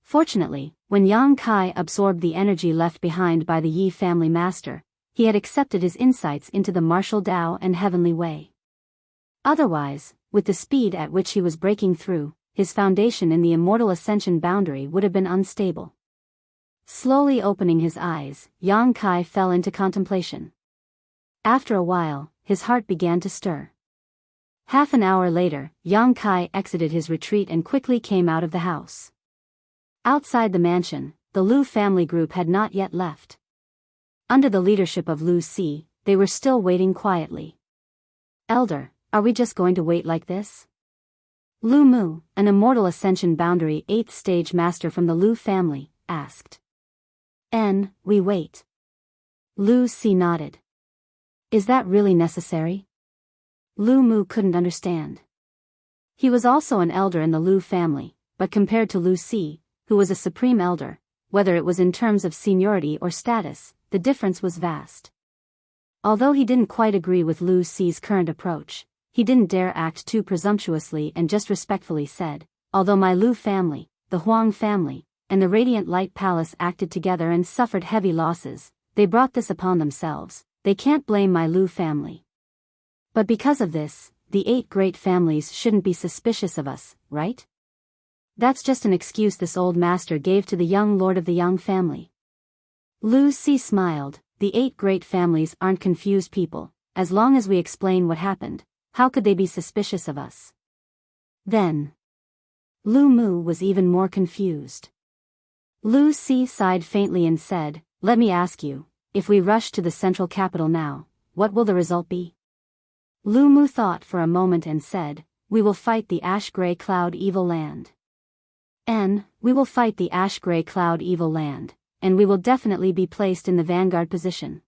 Fortunately, when Yang Kai absorbed the energy left behind by the Yi family master, he had accepted his insights into the martial Tao and heavenly way. Otherwise, with the speed at which he was breaking through, his foundation in the immortal ascension boundary would have been unstable. Slowly opening his eyes, Yang Kai fell into contemplation. After a while, his heart began to stir. Half an hour later, Yang Kai exited his retreat and quickly came out of the house. Outside the mansion, the Lu family group had not yet left. Under the leadership of Lu Si, they were still waiting quietly. "Elder, are we just going to wait like this?" Lu Mu, an immortal ascension boundary 8th stage master from the Lu family, asked. We wait." Lu Si nodded. "Is that really necessary?" Lu Mu couldn't understand. He was also an elder in the Lu family, but compared to Lu Si, who was a supreme elder, whether it was in terms of seniority or status, the difference was vast. Although he didn't quite agree with Lu Si's current approach, he didn't dare act too presumptuously and just respectfully said, "Although my Lu family, the Huang family, and the Radiant Light Palace acted together and suffered heavy losses, they brought this upon themselves, they can't blame my Lu family. But because of this, the 8 great families shouldn't be suspicious of us, right?" That's just an excuse this old master gave to the young lord of the Yang family. Lu Si smiled. "The 8 great families aren't confused people. As long as we explain what happened, how could they be suspicious of us?" Then, Lu Mu was even more confused. Lu Si sighed faintly and said, "Let me ask you, if we rush to the central capital now, what will the result be?" Lu Mu thought for a moment and said, "We will fight the ash-gray cloud evil land." We will fight the ash-gray cloud evil land, and we will definitely be placed in the vanguard position."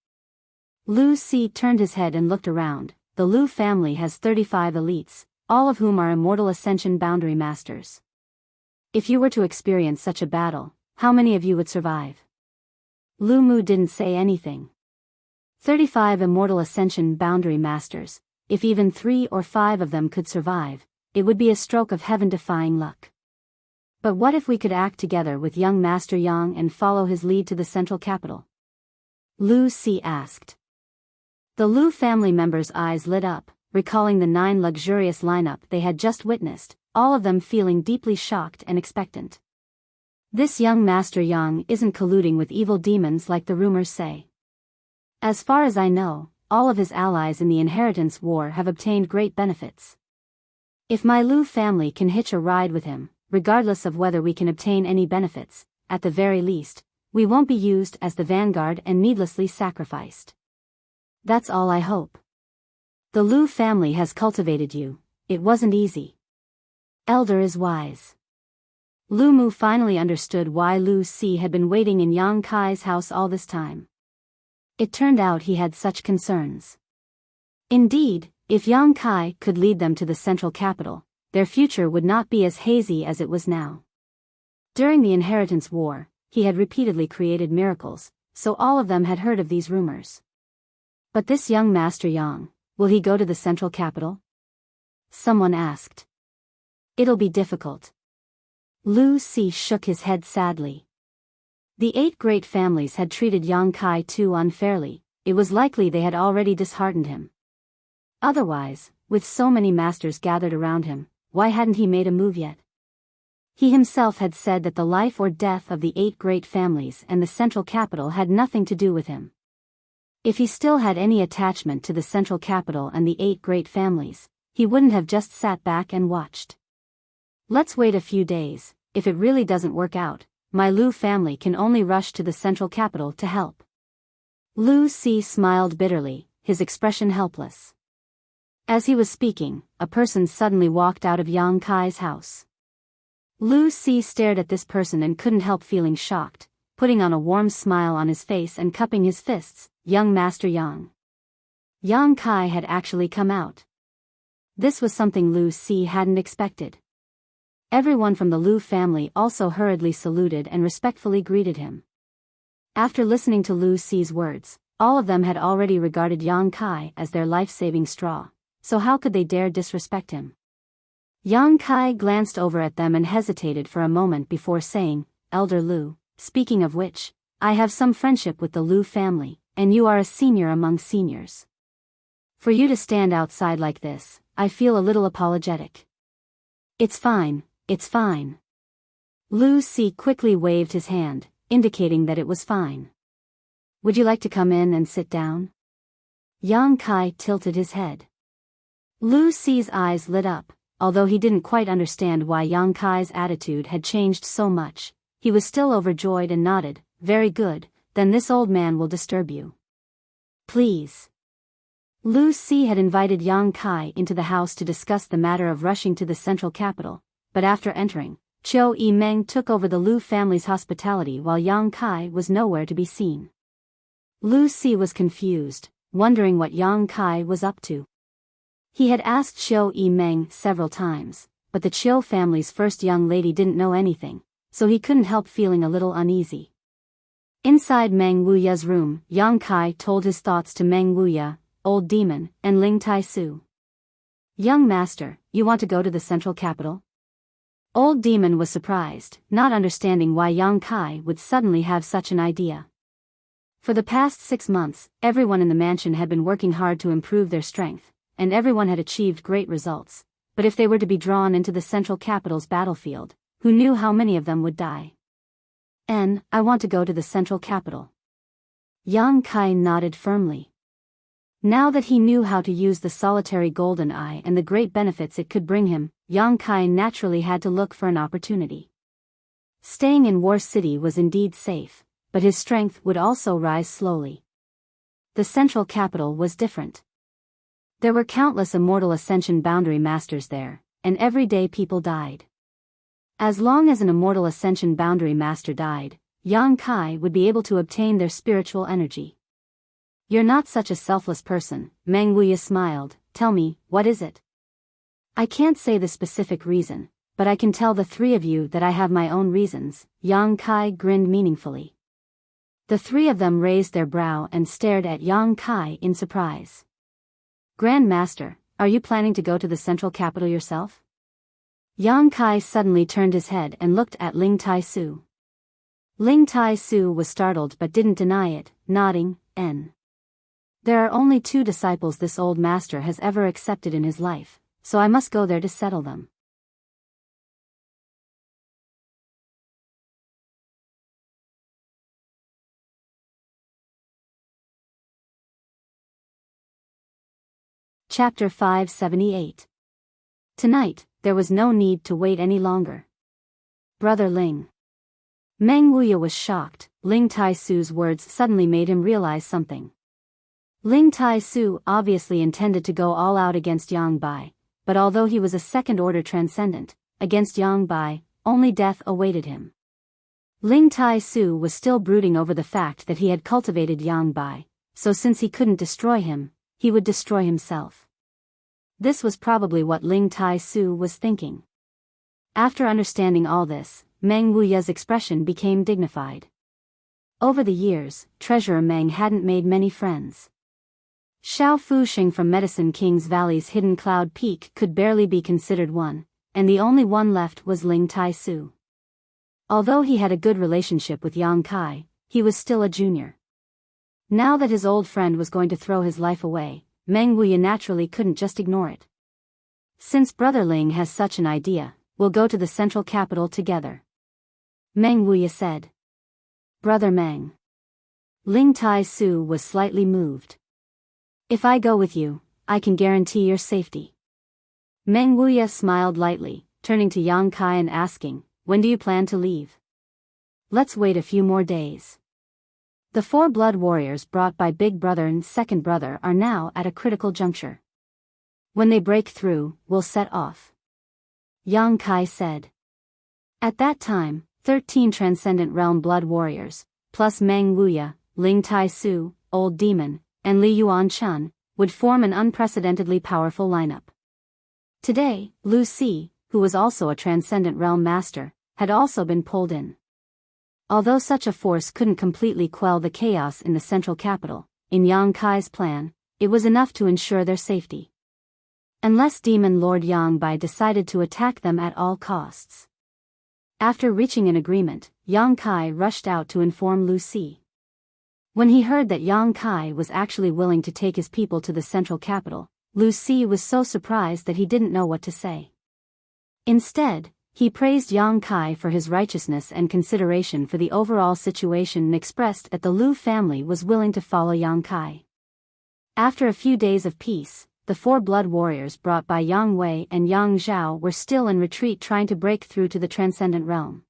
Lu Si turned his head and looked around. The Lu family has 35 elites, all of whom are immortal ascension boundary masters. If you were to experience such a battle, how many of you would survive? Lu Mu didn't say anything. 35 immortal ascension boundary masters, if even 3 or 5 of them could survive, it would be a stroke of heaven-defying luck. But what if we could act together with young Master Yang and follow his lead to the central capital? Lu Si asked. The Lu family members' eyes lit up, recalling the 9 luxurious lineup they had just witnessed, all of them feeling deeply shocked and expectant. This young Master Yang isn't colluding with evil demons like the rumors say. As far as I know, all of his allies in the inheritance war have obtained great benefits. If my Lu family can hitch a ride with him, regardless of whether we can obtain any benefits, at the very least, we won't be used as the vanguard and needlessly sacrificed. That's all I hope. The Lu family has cultivated you. It wasn't easy. Elder is wise. Lu Mu finally understood why Lu Si had been waiting in Yang Kai's house all this time. It turned out he had such concerns. Indeed, if Yang Kai could lead them to the central capital, their future would not be as hazy as it was now. During the inheritance war, he had repeatedly created miracles, so all of them had heard of these rumors. But this young Master Yang, will he go to the central capital? Someone asked. It'll be difficult. Lu Si shook his head sadly. The 8 great families had treated Yang Kai too unfairly, it was likely they had already disheartened him. Otherwise, with so many masters gathered around him, why hadn't he made a move yet? He himself had said that the life or death of the 8 great families and the central capital had nothing to do with him. If he still had any attachment to the central capital and the 8 great families, he wouldn't have just sat back and watched. Let's wait a few days. If it really doesn't work out, my Lu family can only rush to the central capital to help. Lu Si smiled bitterly, his expression helpless. As he was speaking, a person suddenly walked out of Yang Kai's house. Lu Si stared at this person and couldn't help feeling shocked, putting on a warm smile on his face and cupping his fists. Young Master Yang. Yang Kai had actually come out. This was something Lu Si hadn't expected. Everyone from the Lu family also hurriedly saluted and respectfully greeted him. After listening to Lu Si's words, all of them had already regarded Yang Kai as their life-saving straw, so how could they dare disrespect him? Yang Kai glanced over at them and hesitated for a moment before saying, "Elder Lu, speaking of which, I have some friendship with the Lu family, and you are a senior among seniors. For you to stand outside like this, I feel a little apologetic." It's fine. Lu Si quickly waved his hand, indicating that it was fine. "Would you like to come in and sit down?" Yang Kai tilted his head. Lu Si's eyes lit up. Although he didn't quite understand why Yang Kai's attitude had changed so much, he was still overjoyed and nodded. "Very good, then this old man will disturb you. Please." Lu Si had invited Yang Kai into the house to discuss the matter of rushing to the central capital, but after entering, Chiu Meng took over the Lu family's hospitality while Yang Kai was nowhere to be seen. Lu Si was confused, wondering what Yang Kai was up to. He had asked Chiu Meng several times, but the Chiu family's first young lady didn't know anything, so he couldn't help feeling a little uneasy. Inside Meng Wuya's room, Yang Kai told his thoughts to Meng Wuya, Old Demon, and Ling Tai Su. "Young master, you want to go to the central capital?" Old Demon was surprised, not understanding why Yang Kai would suddenly have such an idea. For the past 6 months, everyone in the mansion had been working hard to improve their strength, and everyone had achieved great results, but if they were to be drawn into the central capital's battlefield, who knew how many of them would die? I want to go to the central capital." Yang Kai nodded firmly. Now that he knew how to use the solitary golden eye and the great benefits it could bring him, Yang Kai naturally had to look for an opportunity. Staying in War City was indeed safe, but his strength would also rise slowly. The central capital was different. There were countless immortal ascension boundary masters there, and every day people died. As long as an immortal ascension boundary master died, Yang Kai would be able to obtain their spiritual energy. "You're not such a selfless person," Meng Wuya smiled. "Tell me, what is it?" "I can't say the specific reason, but I can tell the 3 of you that I have my own reasons," Yang Kai grinned meaningfully. The 3 of them raised their brow and stared at Yang Kai in surprise. "Grand Master, are you planning to go to the central capital yourself?" Yang Kai suddenly turned his head and looked at Ling Tai Su. Ling Tai Su was startled but didn't deny it, nodding. There are only 2 disciples this old master has ever accepted in his life, so I must go there to settle them." Chapter 578. Tonight, there was no need to wait any longer. "Brother Ling." Meng Wuya was shocked. Ling Tai Su's words suddenly made him realize something. Ling Tai Su obviously intended to go all out against Yang Bai, but although he was a second-order transcendent, against Yang Bai, only death awaited him. Ling Tai Su was still brooding over the fact that he had cultivated Yang Bai, so since he couldn't destroy him, he would destroy himself. This was probably what Ling Tai Su was thinking. After understanding all this, Meng Wuya's expression became dignified. Over the years, Treasurer Meng hadn't made many friends. Xiao Fuxing from Medicine King's Valley's hidden cloud peak could barely be considered one, and the only one left was Ling Tai Su. Although he had a good relationship with Yang Kai, he was still a junior. Now that his old friend was going to throw his life away, Meng Wuya naturally couldn't just ignore it. Since Brother Ling has such an idea, we'll go to the central capital together. Meng Wuya said. Brother Meng. Ling Tai Su was slightly moved. If I go with you, I can guarantee your safety. Meng Wuya smiled lightly, turning to Yang Kai and asking, when do you plan to leave? Let's wait a few more days. The 4 blood warriors brought by Big Brother and Second Brother are now at a critical juncture. When they break through, we'll set off. Yang Kai said. At that time, 13 Transcendent Realm blood warriors, plus Meng Wuya, Ling Tai Su, Old Demon, and Li Yuan Chun, would form an unprecedentedly powerful lineup. Today, Lu Si, who was also a Transcendent Realm master, had also been pulled in. Although such a force couldn't completely quell the chaos in the central capital, in Yang Kai's plan, it was enough to ensure their safety. Unless Demon Lord Yang Bai decided to attack them at all costs. After reaching an agreement, Yang Kai rushed out to inform Lu Si. When he heard that Yang Kai was actually willing to take his people to the central capital, Lu Si was so surprised that he didn't know what to say. Instead, he praised Yang Kai for his righteousness and consideration for the overall situation and expressed that the Lu family was willing to follow Yang Kai. After a few days of peace, the 4 blood warriors brought by Yang Wei and Yang Zhao were still in retreat trying to break through to the Transcendent Realm.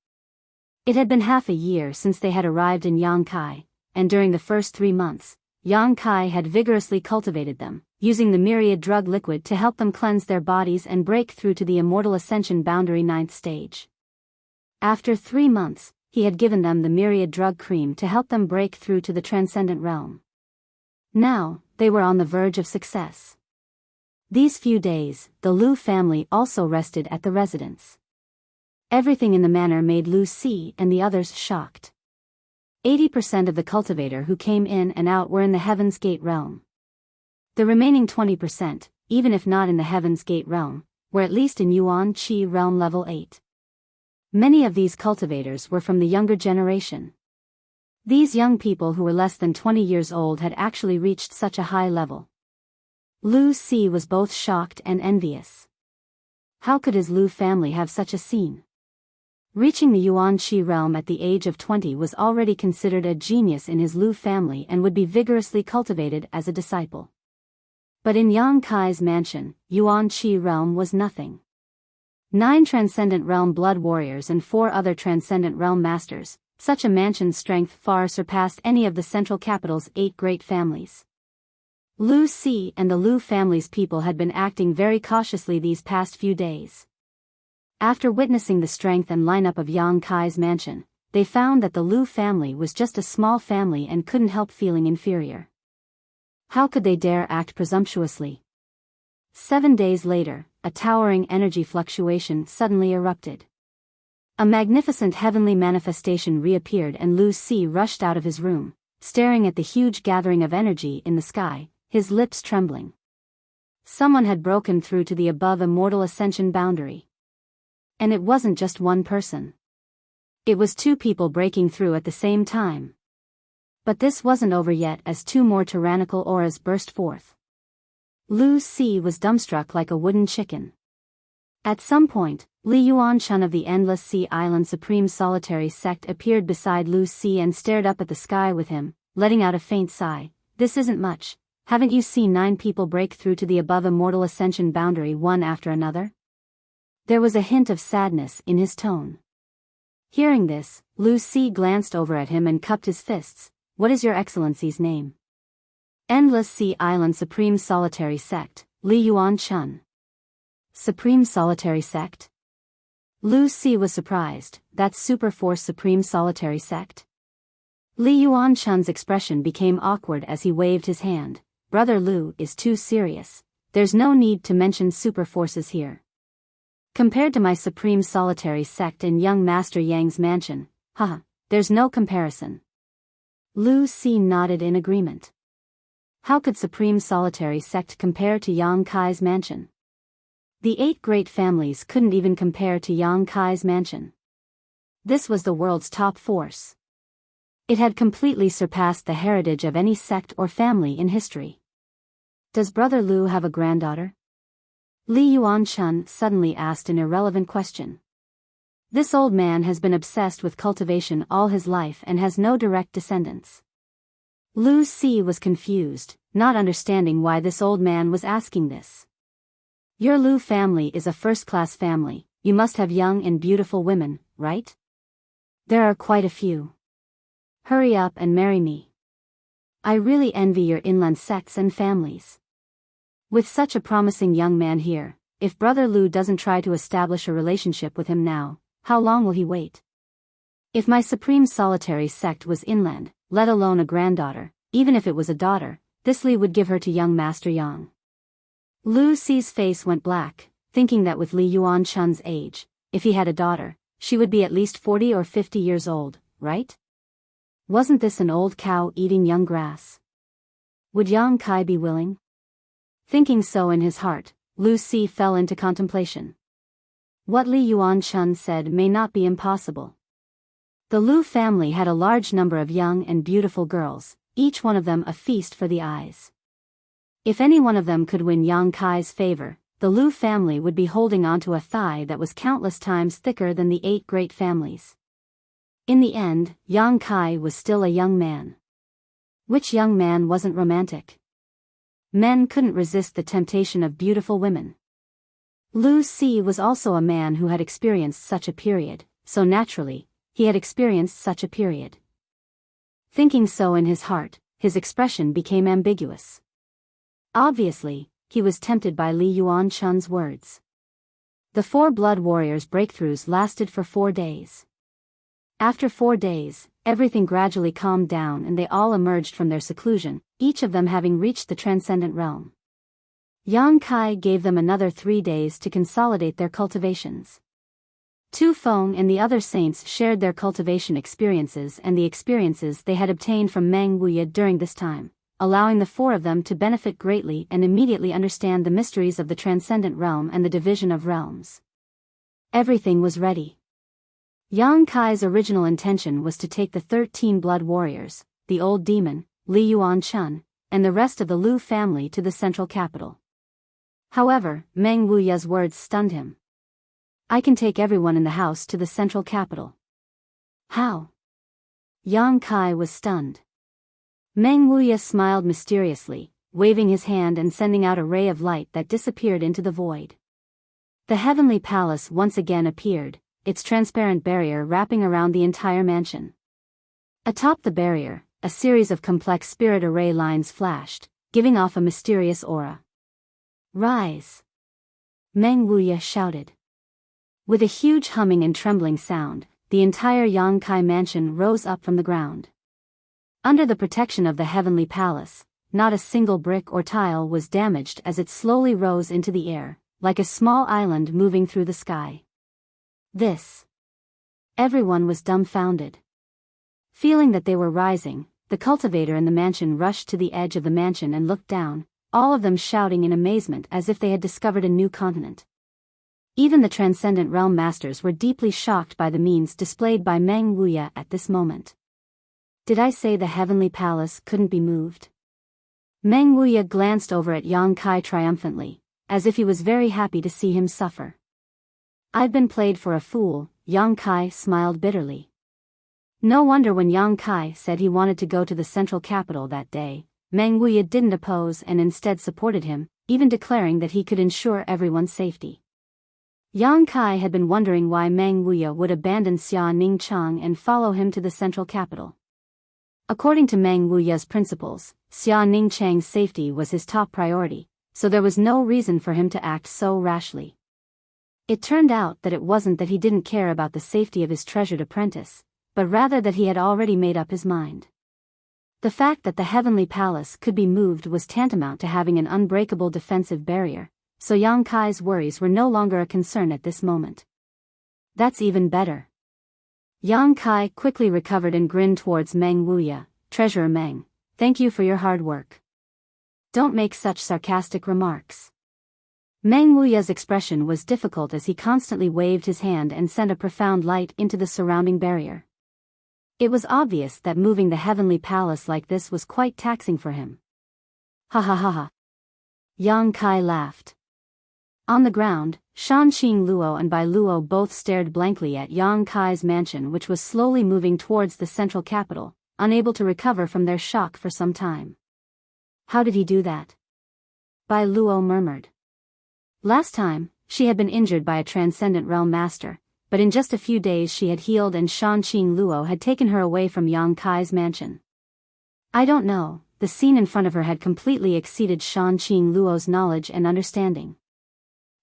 It had been half a year since they had arrived in Yang Kai, and during the first 3 months, Yang Kai had vigorously cultivated them, using the myriad drug liquid to help them cleanse their bodies and break through to the Immortal Ascension Boundary 9th stage. After 3 months, he had given them the myriad drug cream to help them break through to the Transcendent Realm. Now, they were on the verge of success. These few days, the Lu family also rested at the residence. Everything in the manor made Lu Si and the others shocked. 80% of the cultivator who came in and out were in the Heaven's Gate realm. The remaining 20%, even if not in the Heaven's Gate realm, were at least in Yuan Qi realm level 8. Many of these cultivators were from the younger generation. These young people who were less than 20 years old had actually reached such a high level. Lu Si was both shocked and envious. How could his Lu family have such a scene? Reaching the Yuan Qi realm at the age of 20 was already considered a genius in his Lu family and would be vigorously cultivated as a disciple. But in Yang Kai's mansion, Yuan Qi realm was nothing. 9 Transcendent Realm blood warriors and 4 other Transcendent Realm masters, such a mansion's strength far surpassed any of the central capital's 8 great families. Lu Si and the Lu family's people had been acting very cautiously these past few days. After witnessing the strength and lineup of Yang Kai's mansion, they found that the Lu family was just a small family and couldn't help feeling inferior. How could they dare act presumptuously? 7 days later, a towering energy fluctuation suddenly erupted. A magnificent heavenly manifestation reappeared and Lu Si rushed out of his room, staring at the huge gathering of energy in the sky, his lips trembling. Someone had broken through to the above Immortal Ascension boundary. And it wasn't just one person. It was 2 people breaking through at the same time. But this wasn't over yet as 2 more tyrannical auras burst forth. Lu Si was dumbstruck like a wooden chicken. At some point, Li Yuan Chun of the Endless Sea Island Supreme Solitary Sect appeared beside Lu Si and stared up at the sky with him, letting out a faint sigh. This isn't much. Haven't you seen 9 people break through to the above Immortal Ascension boundary one after another? There was a hint of sadness in his tone. Hearing this, Lu Si glanced over at him and cupped his fists. What is your excellency's name? Endless Sea Island Supreme Solitary Sect, Li Yuan Chun. Supreme Solitary Sect? Lu Si was surprised. That's Super Force Supreme Solitary Sect? Li Yuan Chun's expression became awkward as he waved his hand. Brother Lu is too serious. There's no need to mention super forces here. Compared to my Supreme Solitary Sect in young Master Yang's mansion, there's no comparison. Lu Si nodded in agreement. How could Supreme Solitary Sect compare to Yang Kai's mansion? The 8 great families couldn't even compare to Yang Kai's mansion. This was the world's top force. It had completely surpassed the heritage of any sect or family in history. Does Brother Lu have a granddaughter? Li Yuanchun suddenly asked an irrelevant question. This old man has been obsessed with cultivation all his life and has no direct descendants. Lu Si was confused, not understanding why this old man was asking this. Your Lu family is a first-class family, you must have young and beautiful women, right? There are quite a few. Hurry up and marry me. I really envy your inland sects and families. With such a promising young man here, if Brother Lu doesn't try to establish a relationship with him now, how long will he wait? If my supreme solitary sect was inland, let alone a granddaughter, even if it was a daughter, this Li would give her to young Master Yang. Lu Si's face went black, thinking that with Li Yuanchun's age, if he had a daughter, she would be at least 40 or 50 years old, right? Wasn't this an old cow eating young grass? Would Yang Kai be willing? Thinking so in his heart, Lu Si fell into contemplation. What Li Yuanchun said may not be impossible. The Lu family had a large number of young and beautiful girls, each one of them a feast for the eyes. If any one of them could win Yang Kai's favor, the Lu family would be holding onto a thigh that was countless times thicker than the 8 great families. In the end, Yang Kai was still a young man. Which young man wasn't romantic? Men couldn't resist the temptation of beautiful women. Lu Si was also a man who had experienced such a period, so naturally, he had experienced such a period. Thinking so in his heart, his expression became ambiguous. Obviously, he was tempted by Li Yuanchun's words. The 4 blood warriors' breakthroughs lasted for 4 days. After 4 days, everything gradually calmed down and they all emerged from their seclusion, each of them having reached the transcendent realm. Yang Kai gave them another 3 days to consolidate their cultivations. Tu Feng and the other saints shared their cultivation experiences and the experiences they had obtained from Meng Wuya during this time, allowing the 4 of them to benefit greatly and immediately understand the mysteries of the transcendent realm and the division of realms. Everything was ready. Yang Kai's original intention was to take the 13 blood warriors, the old demon, Li Yuanchun, and the rest of the Lu family to the central capital. However, Meng Wuya's words stunned him. I can take everyone in the house to the central capital. How? Yang Kai was stunned. Meng Wuya smiled mysteriously, waving his hand and sending out a ray of light that disappeared into the void. The heavenly palace once again appeared, its transparent barrier wrapping around the entire mansion. Atop the barrier, a series of complex spirit array lines flashed, giving off a mysterious aura. Rise! Meng Wuya shouted. With a huge humming and trembling sound, the entire Yang Kai mansion rose up from the ground. Under the protection of the heavenly palace, not a single brick or tile was damaged as it slowly rose into the air, like a small island moving through the sky. This. Everyone was dumbfounded. Feeling that they were rising, the cultivator in the mansion rushed to the edge of the mansion and looked down, all of them shouting in amazement as if they had discovered a new continent. Even the transcendent realm masters were deeply shocked by the means displayed by Meng Wuya at this moment. Did I say the heavenly palace couldn't be moved? Meng Wuya glanced over at Yang Kai triumphantly, as if he was very happy to see him suffer. I've been played for a fool, Yang Kai smiled bitterly. No wonder when Yang Kai said he wanted to go to the central capital that day, Meng Wuya didn't oppose and instead supported him, even declaring that he could ensure everyone's safety. Yang Kai had been wondering why Meng Wuya would abandon Xia Ningchang and follow him to the central capital. According to Meng Wuya's principles, Xia Ningchang's safety was his top priority, so there was no reason for him to act so rashly. It turned out that it wasn't that he didn't care about the safety of his treasured apprentice, but rather that he had already made up his mind. The fact that the heavenly palace could be moved was tantamount to having an unbreakable defensive barrier, so Yang Kai's worries were no longer a concern at this moment. That's even better. Yang Kai quickly recovered and grinned towards Meng Wuya. Treasurer Meng, thank you for your hard work. Don't make such sarcastic remarks. Meng Wuya's expression was difficult as he constantly waved his hand and sent a profound light into the surrounding barrier. It was obvious that moving the heavenly palace like this was quite taxing for him. Ha ha ha ha. Yang Kai laughed. On the ground, Shanqing Luo and Bai Luo both stared blankly at Yang Kai's mansion, which was slowly moving towards the central capital, unable to recover from their shock for some time. How did he do that? Bai Luo murmured. Last time, she had been injured by a transcendent realm master, but in just a few days she had healed and Shanqing Luo had taken her away from Yang Kai's mansion. I don't know, the scene in front of her had completely exceeded Shanqing Luo's knowledge and understanding.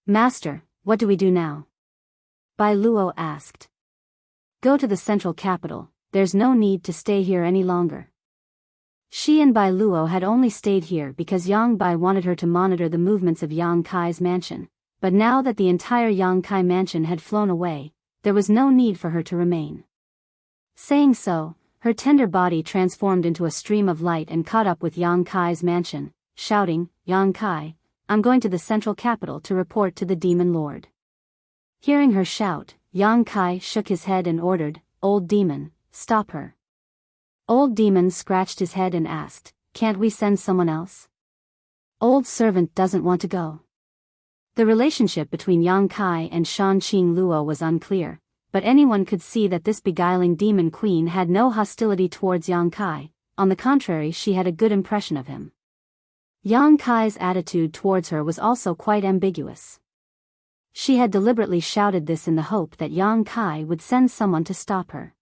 Master, what do we do now? Bai Luo asked. Go to the central capital, there's no need to stay here any longer. She and Bai Luo had only stayed here because Yang Bai wanted her to monitor the movements of Yang Kai's mansion, but now that the entire Yang Kai mansion had flown away, there was no need for her to remain. Saying so, her tender body transformed into a stream of light and caught up with Yang Kai's mansion, shouting, Yang Kai, I'm going to the central capital to report to the demon lord. Hearing her shout, Yang Kai shook his head and ordered, Old demon, stop her. Old demon scratched his head and asked, can't we send someone else? Old servant doesn't want to go. The relationship between Yang Kai and Shanqing Luo was unclear, but anyone could see that this beguiling demon queen had no hostility towards Yang Kai, on the contrary she had a good impression of him. Yang Kai's attitude towards her was also quite ambiguous. She had deliberately shouted this in the hope that Yang Kai would send someone to stop her.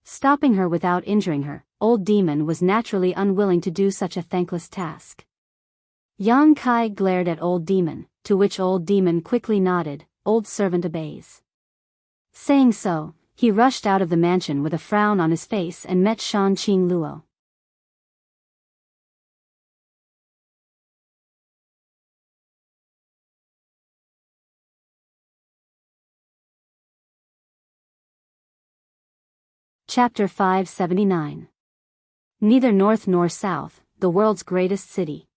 Stopping her without injuring her, old demon was naturally unwilling to do such a thankless task. Yang Kai glared at old demon, to which old demon quickly nodded, old servant obeys. Saying so, he rushed out of the mansion with a frown on his face and met Shanqing Luo. Chapter 579. Neither north nor south, the world's greatest city.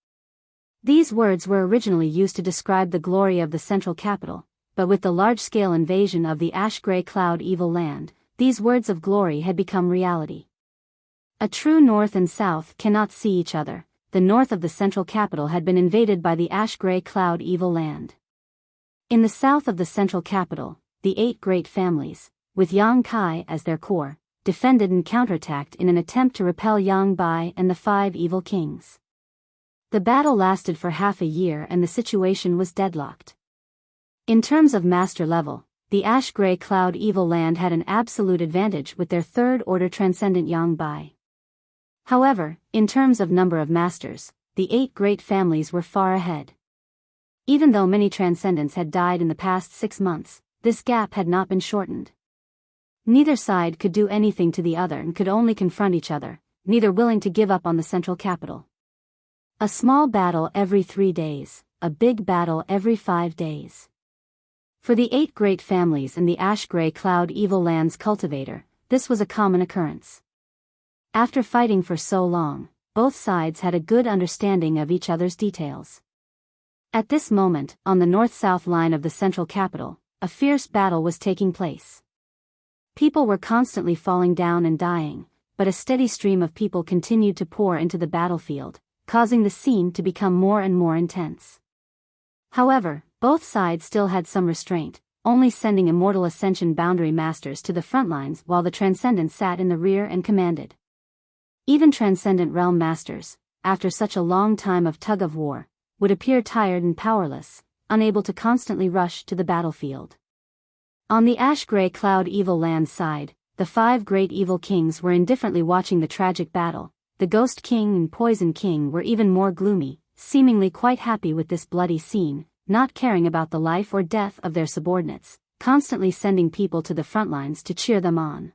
These words were originally used to describe the glory of the central capital, but with the large-scale invasion of the ash-gray cloud evil land, these words of glory had become reality. A true north and south cannot see each other. The north of the central capital had been invaded by the ash-gray cloud evil land. In the south of the central capital, the 8 great families, with Yang Kai as their core, defended and counterattacked in an attempt to repel Yang Bai and the 5 evil kings. The battle lasted for half a year and the situation was deadlocked. In terms of master level, the ash-gray cloud evil land had an absolute advantage with their 3rd order transcendent Yang Bai. However, in terms of number of masters, the 8 great families were far ahead. Even though many transcendents had died in the past 6 months, this gap had not been shortened. Neither side could do anything to the other and could only confront each other, neither willing to give up on the central capital. A small battle every 3 days, a big battle every 5 days. For the 8 great families and the ash-gray cloud evil land's cultivator, this was a common occurrence. After fighting for so long, both sides had a good understanding of each other's details. At this moment, on the north-south line of the central capital, a fierce battle was taking place. People were constantly falling down and dying, but a steady stream of people continued to pour into the battlefield, causing the scene to become more and more intense. However, both sides still had some restraint, only sending immortal ascension boundary masters to the front lines while the transcendent sat in the rear and commanded. Even transcendent realm masters, after such a long time of tug-of-war, would appear tired and powerless, unable to constantly rush to the battlefield. On the ash-gray cloud evil land side, the 5 great evil kings were indifferently watching the tragic battle. The Ghost King and Poison King were even more gloomy, seemingly quite happy with this bloody scene, not caring about the life or death of their subordinates, constantly sending people to the front lines to cheer them on.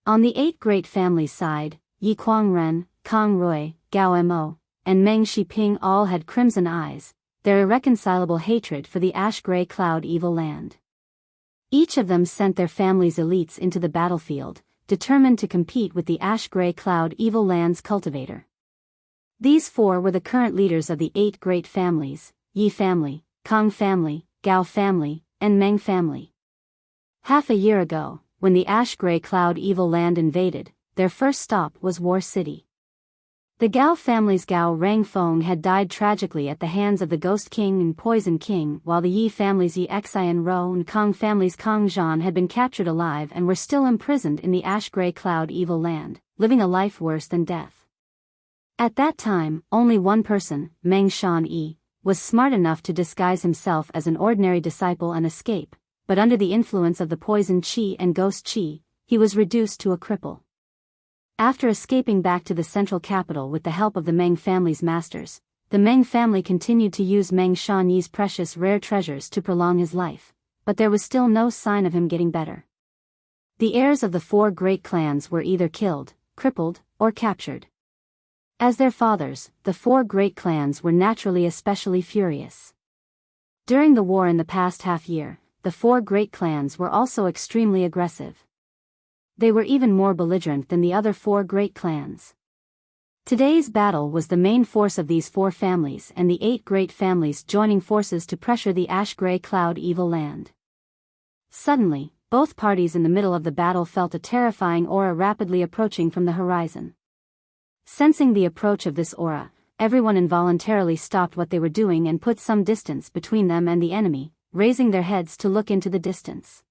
On the 8 great families side, Yi Kuangren, Kang Rui, Gao Mo, and Meng Shiping all had crimson eyes, their irreconcilable hatred for the ash-gray cloud evil land. Each of them sent their family's elites into the battlefield, determined to compete with the ash-gray cloud evil land's cultivator. These 4 were the current leaders of the 8 great families, Yi family, Kang family, Gao family, and Meng family. Half a year ago, when the ash-gray cloud evil land invaded, their first stop was War City. The Gao family's Gao Rangfeng had died tragically at the hands of the Ghost King and Poison King, while the Yi family's Yi Xian Ro and Kong family's Kong Zhan had been captured alive and were still imprisoned in the ash-gray cloud evil land, living a life worse than death. At that time, only one person, Meng Shan Yi, was smart enough to disguise himself as an ordinary disciple and escape, but under the influence of the poison Qi and ghost Qi, he was reduced to a cripple. After escaping back to the central capital with the help of the Meng family's masters, the Meng family continued to use Meng Shan Yi's precious rare treasures to prolong his life, but there was still no sign of him getting better. The heirs of the four great clans were either killed, crippled, or captured. As their fathers, the four great clans were naturally especially furious. During the war in the past half-year, the four great clans were also extremely aggressive. They were even more belligerent than the other four great clans. Today's battle was the main force of these four families and the 8 great families joining forces to pressure the ash-gray cloud evil land. Suddenly, both parties in the middle of the battle felt a terrifying aura rapidly approaching from the horizon. Sensing the approach of this aura, everyone involuntarily stopped what they were doing and put some distance between them and the enemy, raising their heads to look into the distance.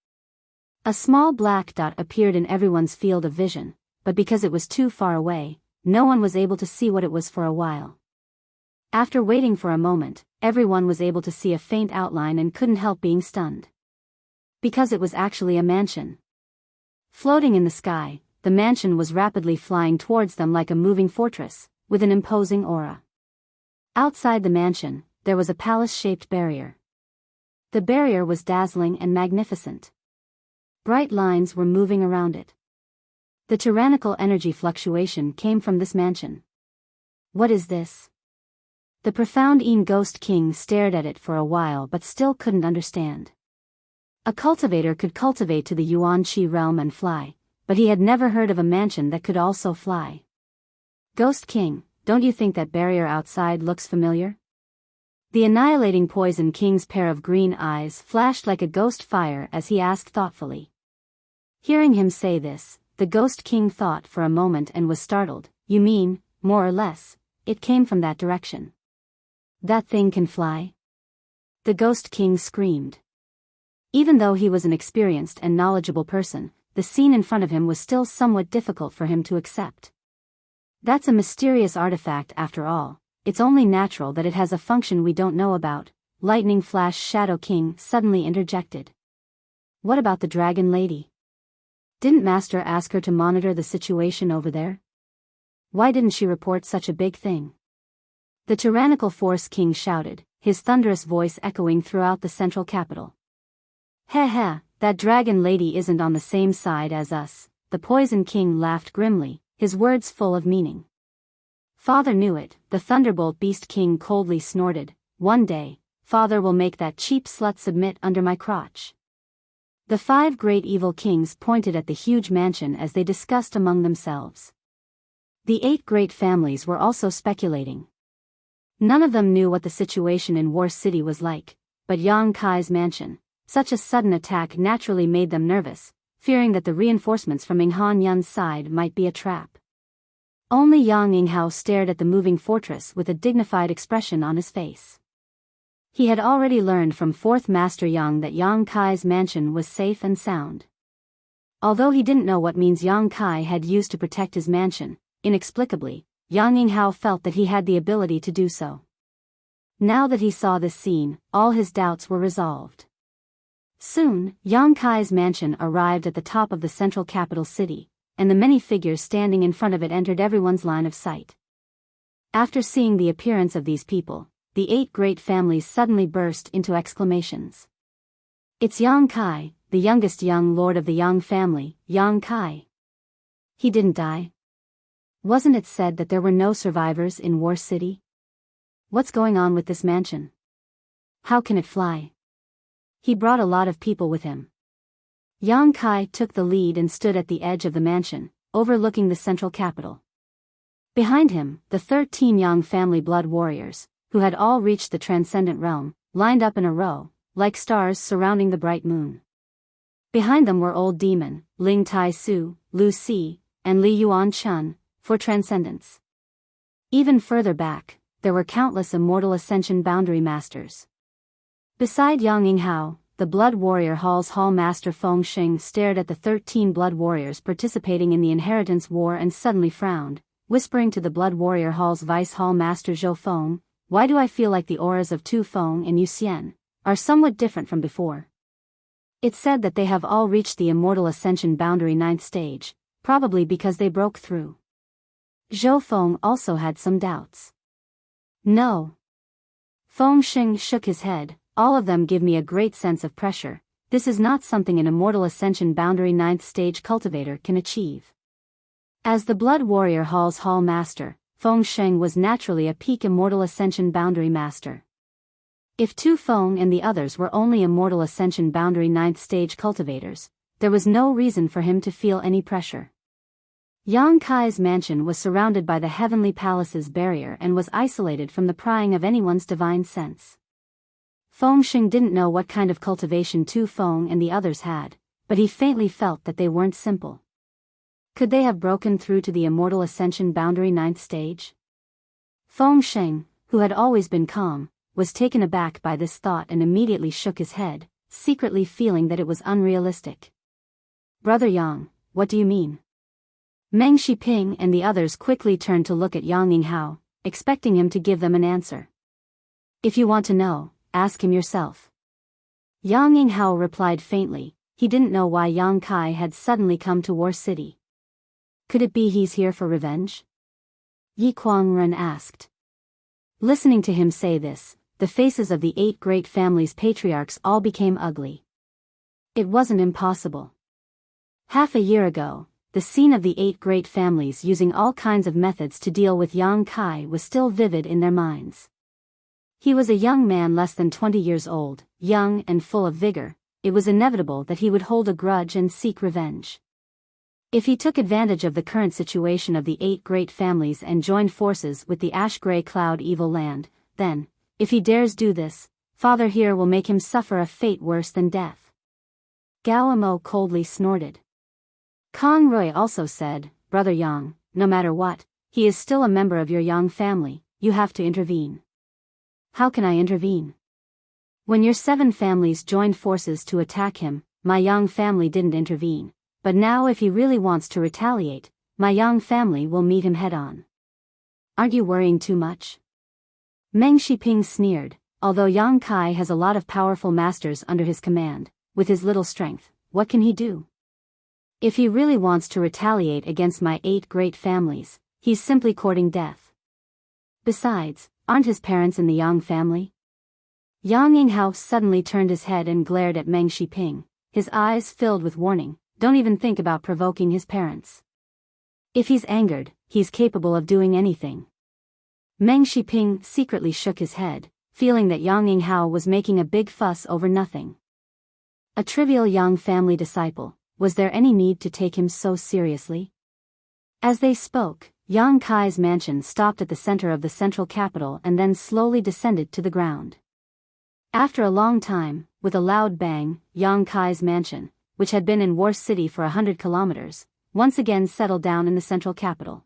A small black dot appeared in everyone's field of vision, but because it was too far away, no one was able to see what it was for a while. After waiting for a moment, everyone was able to see a faint outline and couldn't help being stunned. Because it was actually a mansion. Floating in the sky, the mansion was rapidly flying towards them like a moving fortress, with an imposing aura. Outside the mansion, there was a palace-shaped barrier. The barrier was dazzling and magnificent. Bright lines were moving around it. The tyrannical energy fluctuation came from this mansion. What is this? The profound Yin Ghost King stared at it for a while but still couldn't understand. A cultivator could cultivate to the Yuan Qi realm and fly, but he had never heard of a mansion that could also fly. Ghost King, don't you think that barrier outside looks familiar? The annihilating Poison King's pair of green eyes flashed like a ghost fire as he asked thoughtfully. Hearing him say this, the Ghost King thought for a moment and was startled. You mean, more or less, it came from that direction? That thing can fly? The Ghost King screamed. Even though he was an experienced and knowledgeable person, the scene in front of him was still somewhat difficult for him to accept. That's a mysterious artifact after all. It's only natural that it has a function we don't know about, Lightning Flash Shadow King suddenly interjected. What about the Dragon Lady? Didn't Master ask her to monitor the situation over there? Why didn't she report such a big thing? The tyrannical Force King shouted, his thunderous voice echoing throughout the central capital. Heh heh, that Dragon Lady isn't on the same side as us, the Poison King laughed grimly, his words full of meaning. Father knew it, the Thunderbolt Beast King coldly snorted. One day, Father will make that cheap slut submit under my crotch. The 5 great evil kings pointed at the huge mansion as they discussed among themselves. The 8 great families were also speculating. None of them knew what the situation in War City was like, but Yang Kai's mansion, such a sudden attack naturally made them nervous, fearing that the reinforcements from Ming Han Yun's side might be a trap. Only Yang Yinghao stared at the moving fortress with a dignified expression on his face. He had already learned from 4th Master Yang that Yang Kai's mansion was safe and sound. Although he didn't know what means Yang Kai had used to protect his mansion, inexplicably, Yang Yinghao felt that he had the ability to do so. Now that he saw this scene, all his doubts were resolved. Soon, Yang Kai's mansion arrived at the top of the central capital city, and the many figures standing in front of it entered everyone's line of sight. After seeing the appearance of these people, the 8 great families suddenly burst into exclamations. It's Yang Kai, the youngest young lord of the Yang family, Yang Kai. He didn't die. Wasn't it said that there were no survivors in War City? What's going on with this mansion? How can it fly? He brought a lot of people with him. Yang Kai took the lead and stood at the edge of the mansion, overlooking the central capital. Behind him, the 13 Yang family blood warriors, who had all reached the transcendent realm, lined up in a row, like stars surrounding the bright moon. Behind them were Old Demon, Ling Tai Su, Lu Si, and Li Yuan Chun, for transcendence. Even further back, there were countless immortal ascension boundary masters. Beside Yang Yinghao, the Blood Warrior Hall's Hall Master Feng Xing stared at the 13 blood warriors participating in the inheritance war and suddenly frowned, whispering to the Blood Warrior Hall's Vice Hall Master Zhou Feng, "Why do I feel like the auras of Tu Feng and Yu Xian are somewhat different from before?" It's said that they have all reached the Immortal Ascension Boundary 9th stage, probably because they broke through. Zhou Feng also had some doubts. "No." Feng Xing shook his head, "All of them give me a great sense of pressure. This is not something an Immortal Ascension Boundary 9th stage cultivator can achieve." As the Blood Warrior Hall's Hall Master, Feng Xing was naturally a peak Immortal Ascension Boundary Master. If Tu Feng and the others were only Immortal Ascension Boundary 9th stage cultivators, there was no reason for him to feel any pressure. Yang Kai's mansion was surrounded by the Heavenly Palace's barrier and was isolated from the prying of anyone's divine sense. Feng Xing didn't know what kind of cultivation Tu Feng and the others had, but he faintly felt that they weren't simple. Could they have broken through to the Immortal Ascension Boundary 9th stage? Feng Xing, who had always been calm, was taken aback by this thought and immediately shook his head, secretly feeling that it was unrealistic. "Brother Yang, what do you mean?" Meng Shiping and the others quickly turned to look at Yang Yinghao, expecting him to give them an answer. "If you want to know, ask him yourself." Yang Yinghao replied faintly. He didn't know why Yang Kai had suddenly come to War City. Could it be he's here for revenge? Yi Kuangren asked. Listening to him say this, the faces of the 8 great families' patriarchs all became ugly. It wasn't impossible. Half a year ago, the scene of the 8 great families using all kinds of methods to deal with Yang Kai was still vivid in their minds. He was a young man less than 20 years old, young and full of vigor. It was inevitable that he would hold a grudge and seek revenge. If he took advantage of the current situation of the 8 great families and joined forces with the ash-gray cloud evil land, then, if he dares do this, Father here will make him suffer a fate worse than death. Gao Amo coldly snorted. Kong Rui also said, "Brother Yang, no matter what, he is still a member of your Yang family, you have to intervene." "How can I intervene? When your 7 families joined forces to attack him, my Yang family didn't intervene, but now if he really wants to retaliate, my Yang family will meet him head-on. Aren't you worrying too much?" Meng Shiping sneered, "Although Yang Kai has a lot of powerful masters under his command, with his little strength, what can he do? If he really wants to retaliate against my 8 great families, he's simply courting death. Besides, aren't his parents in the Yang family?" Yang Yinghao suddenly turned his head and glared at Meng Shiping, his eyes filled with warning. "Don't even think about provoking his parents. If he's angered, he's capable of doing anything." Meng Shiping secretly shook his head, feeling that Yang Yinghao was making a big fuss over nothing. A trivial Yang family disciple, was there any need to take him so seriously? As they spoke, Yang Kai's mansion stopped at the center of the central capital and then slowly descended to the ground. After a long time, with a loud bang, Yang Kai's mansion, which had been in War City for 100 kilometers, once again settled down in the central capital.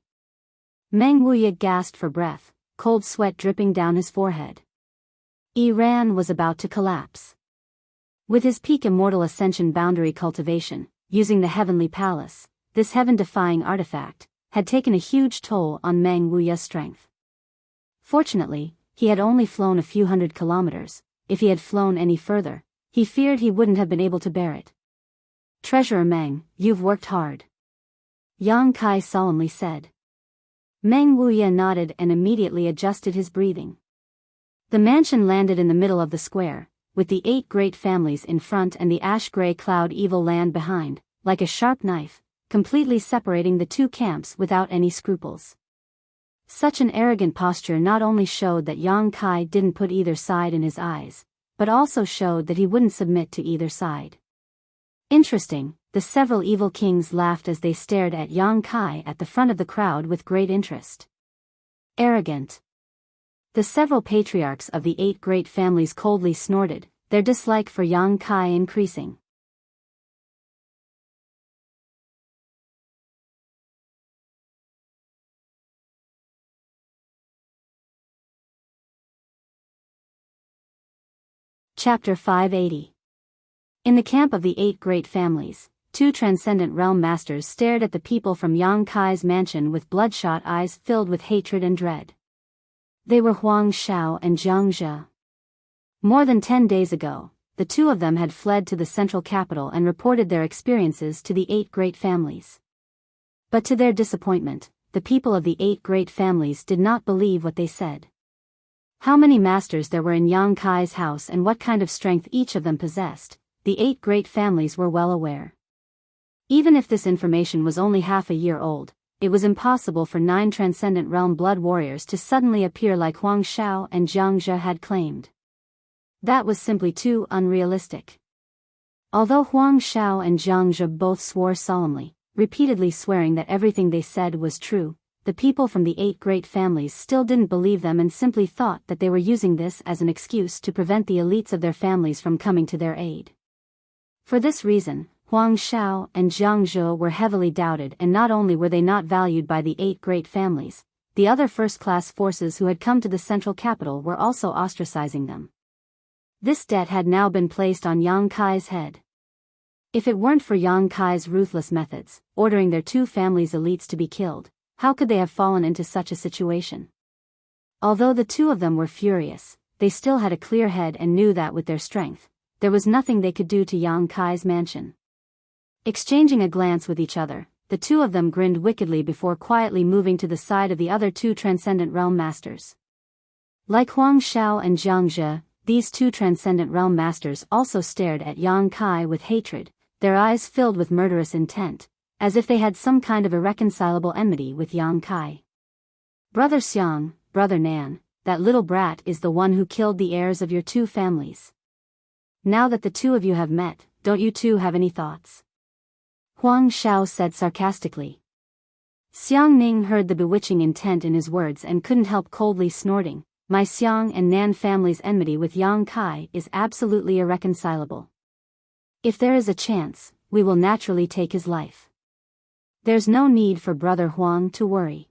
Meng Wuya gasped for breath, cold sweat dripping down his forehead. Iran was about to collapse. With his peak Immortal Ascension boundary cultivation, using the Heavenly Palace, this heaven-defying artifact had taken a huge toll on Meng Wuya's strength. Fortunately, he had only flown a few hundred kilometers. If he had flown any further, he feared he wouldn't have been able to bear it. "Treasurer Meng, you've worked hard," Yang Kai solemnly said. Meng Wuya nodded and immediately adjusted his breathing. The mansion landed in the middle of the square, with the 8 great families in front and the ash-gray cloud evil land behind, like a sharp knife, completely separating the 2 camps without any scruples. Such an arrogant posture not only showed that Yang Kai didn't put either side in his eyes, but also showed that he wouldn't submit to either side. Interesting, the several evil kings laughed as they stared at Yang Kai at the front of the crowd with great interest. Arrogant. The several patriarchs of the 8 great families coldly snorted, their dislike for Yang Kai increasing. Chapter 580. In the camp of the 8 great families, 2 transcendent realm masters stared at the people from Yang Kai's mansion with bloodshot eyes filled with hatred and dread. They were Huang Xiao and Jiang Zhe. More than 10 days ago, the 2 of them had fled to the central capital and reported their experiences to the 8 great families. But to their disappointment, the people of the 8 great families did not believe what they said. How many masters there were in Yang Kai's house and what kind of strength each of them possessed, the 8 great families were well aware. Even if this information was only half a year old, it was impossible for 9 transcendent realm blood warriors to suddenly appear like Huang Xiao and Jiang Zhe had claimed. That was simply too unrealistic. Although Huang Xiao and Jiang Zhe both swore solemnly, repeatedly swearing that everything they said was true, the people from the 8 great families still didn't believe them and simply thought that they were using this as an excuse to prevent the elites of their families from coming to their aid. For this reason, Huang Xiao and Jiang Zhe were heavily doubted, and not only were they not valued by the 8 great families, the other first-class forces who had come to the central capital were also ostracizing them. This debt had now been placed on Yang Kai's head. If it weren't for Yang Kai's ruthless methods, ordering their 2 families' elites to be killed, how could they have fallen into such a situation? Although the 2 of them were furious, they still had a clear head and knew that with their strength, there was nothing they could do to Yang Kai's mansion. Exchanging a glance with each other, the 2 of them grinned wickedly before quietly moving to the side of the other 2 transcendent realm masters. Like Huang Xiao and Jiang Zhe, these 2 transcendent realm masters also stared at Yang Kai with hatred, their eyes filled with murderous intent, as if they had some kind of irreconcilable enmity with Yang Kai. Brother Xiang, Brother Nan, that little brat is the one who killed the heirs of your 2 families. Now that the 2 of you have met, don't you 2 have any thoughts? Huang Xiao said sarcastically. Xiang Ning heard the bewitching intent in his words and couldn't help coldly snorting. My Xiang and Nan family's enmity with Yang Kai is absolutely irreconcilable. If there is a chance, we will naturally take his life. There's no need for Brother Huang to worry.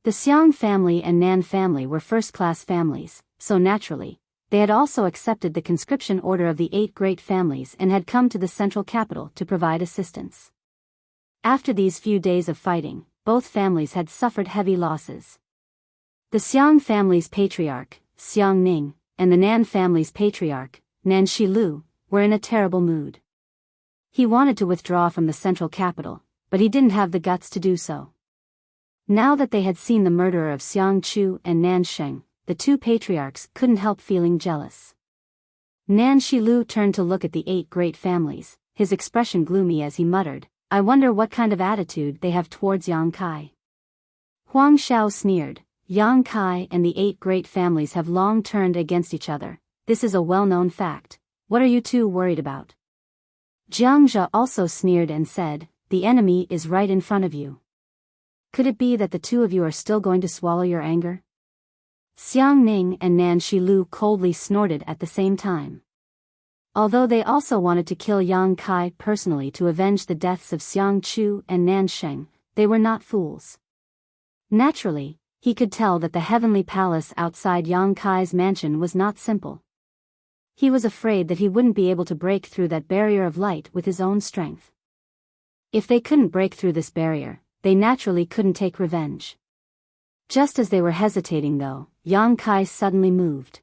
The Xiang family and Nan family were first-class families, so naturally, they had also accepted the conscription order of the 8 great families and had come to the central capital to provide assistance. After these few days of fighting, both families had suffered heavy losses. The Xiang family's patriarch, Xiang Ning, and the Nan family's patriarch, Nan Shilu, were in a terrible mood. He wanted to withdraw from the central capital, but he didn't have the guts to do so. Now that they had seen the murderer of Xiang Chu and Nan Sheng, the 2 patriarchs couldn't help feeling jealous. Nan Shilu turned to look at the 8 great families, his expression gloomy as he muttered, I wonder what kind of attitude they have towards Yang Kai. Huang Xiao sneered, Yang Kai and the 8 great families have long turned against each other, this is a well-known fact, what are you 2 worried about? Jiang Zhe also sneered and said, the enemy is right in front of you. Could it be that the 2 of you are still going to swallow your anger? Xiang Ning and Nan Shilu coldly snorted at the same time. Although they also wanted to kill Yang Kai personally to avenge the deaths of Xiang Chu and Nan Sheng, they were not fools. Naturally, he could tell that the heavenly palace outside Yang Kai's mansion was not simple. He was afraid that he wouldn't be able to break through that barrier of light with his own strength. If they couldn't break through this barrier, they naturally couldn't take revenge. Just as they were hesitating though, Yang Kai suddenly moved.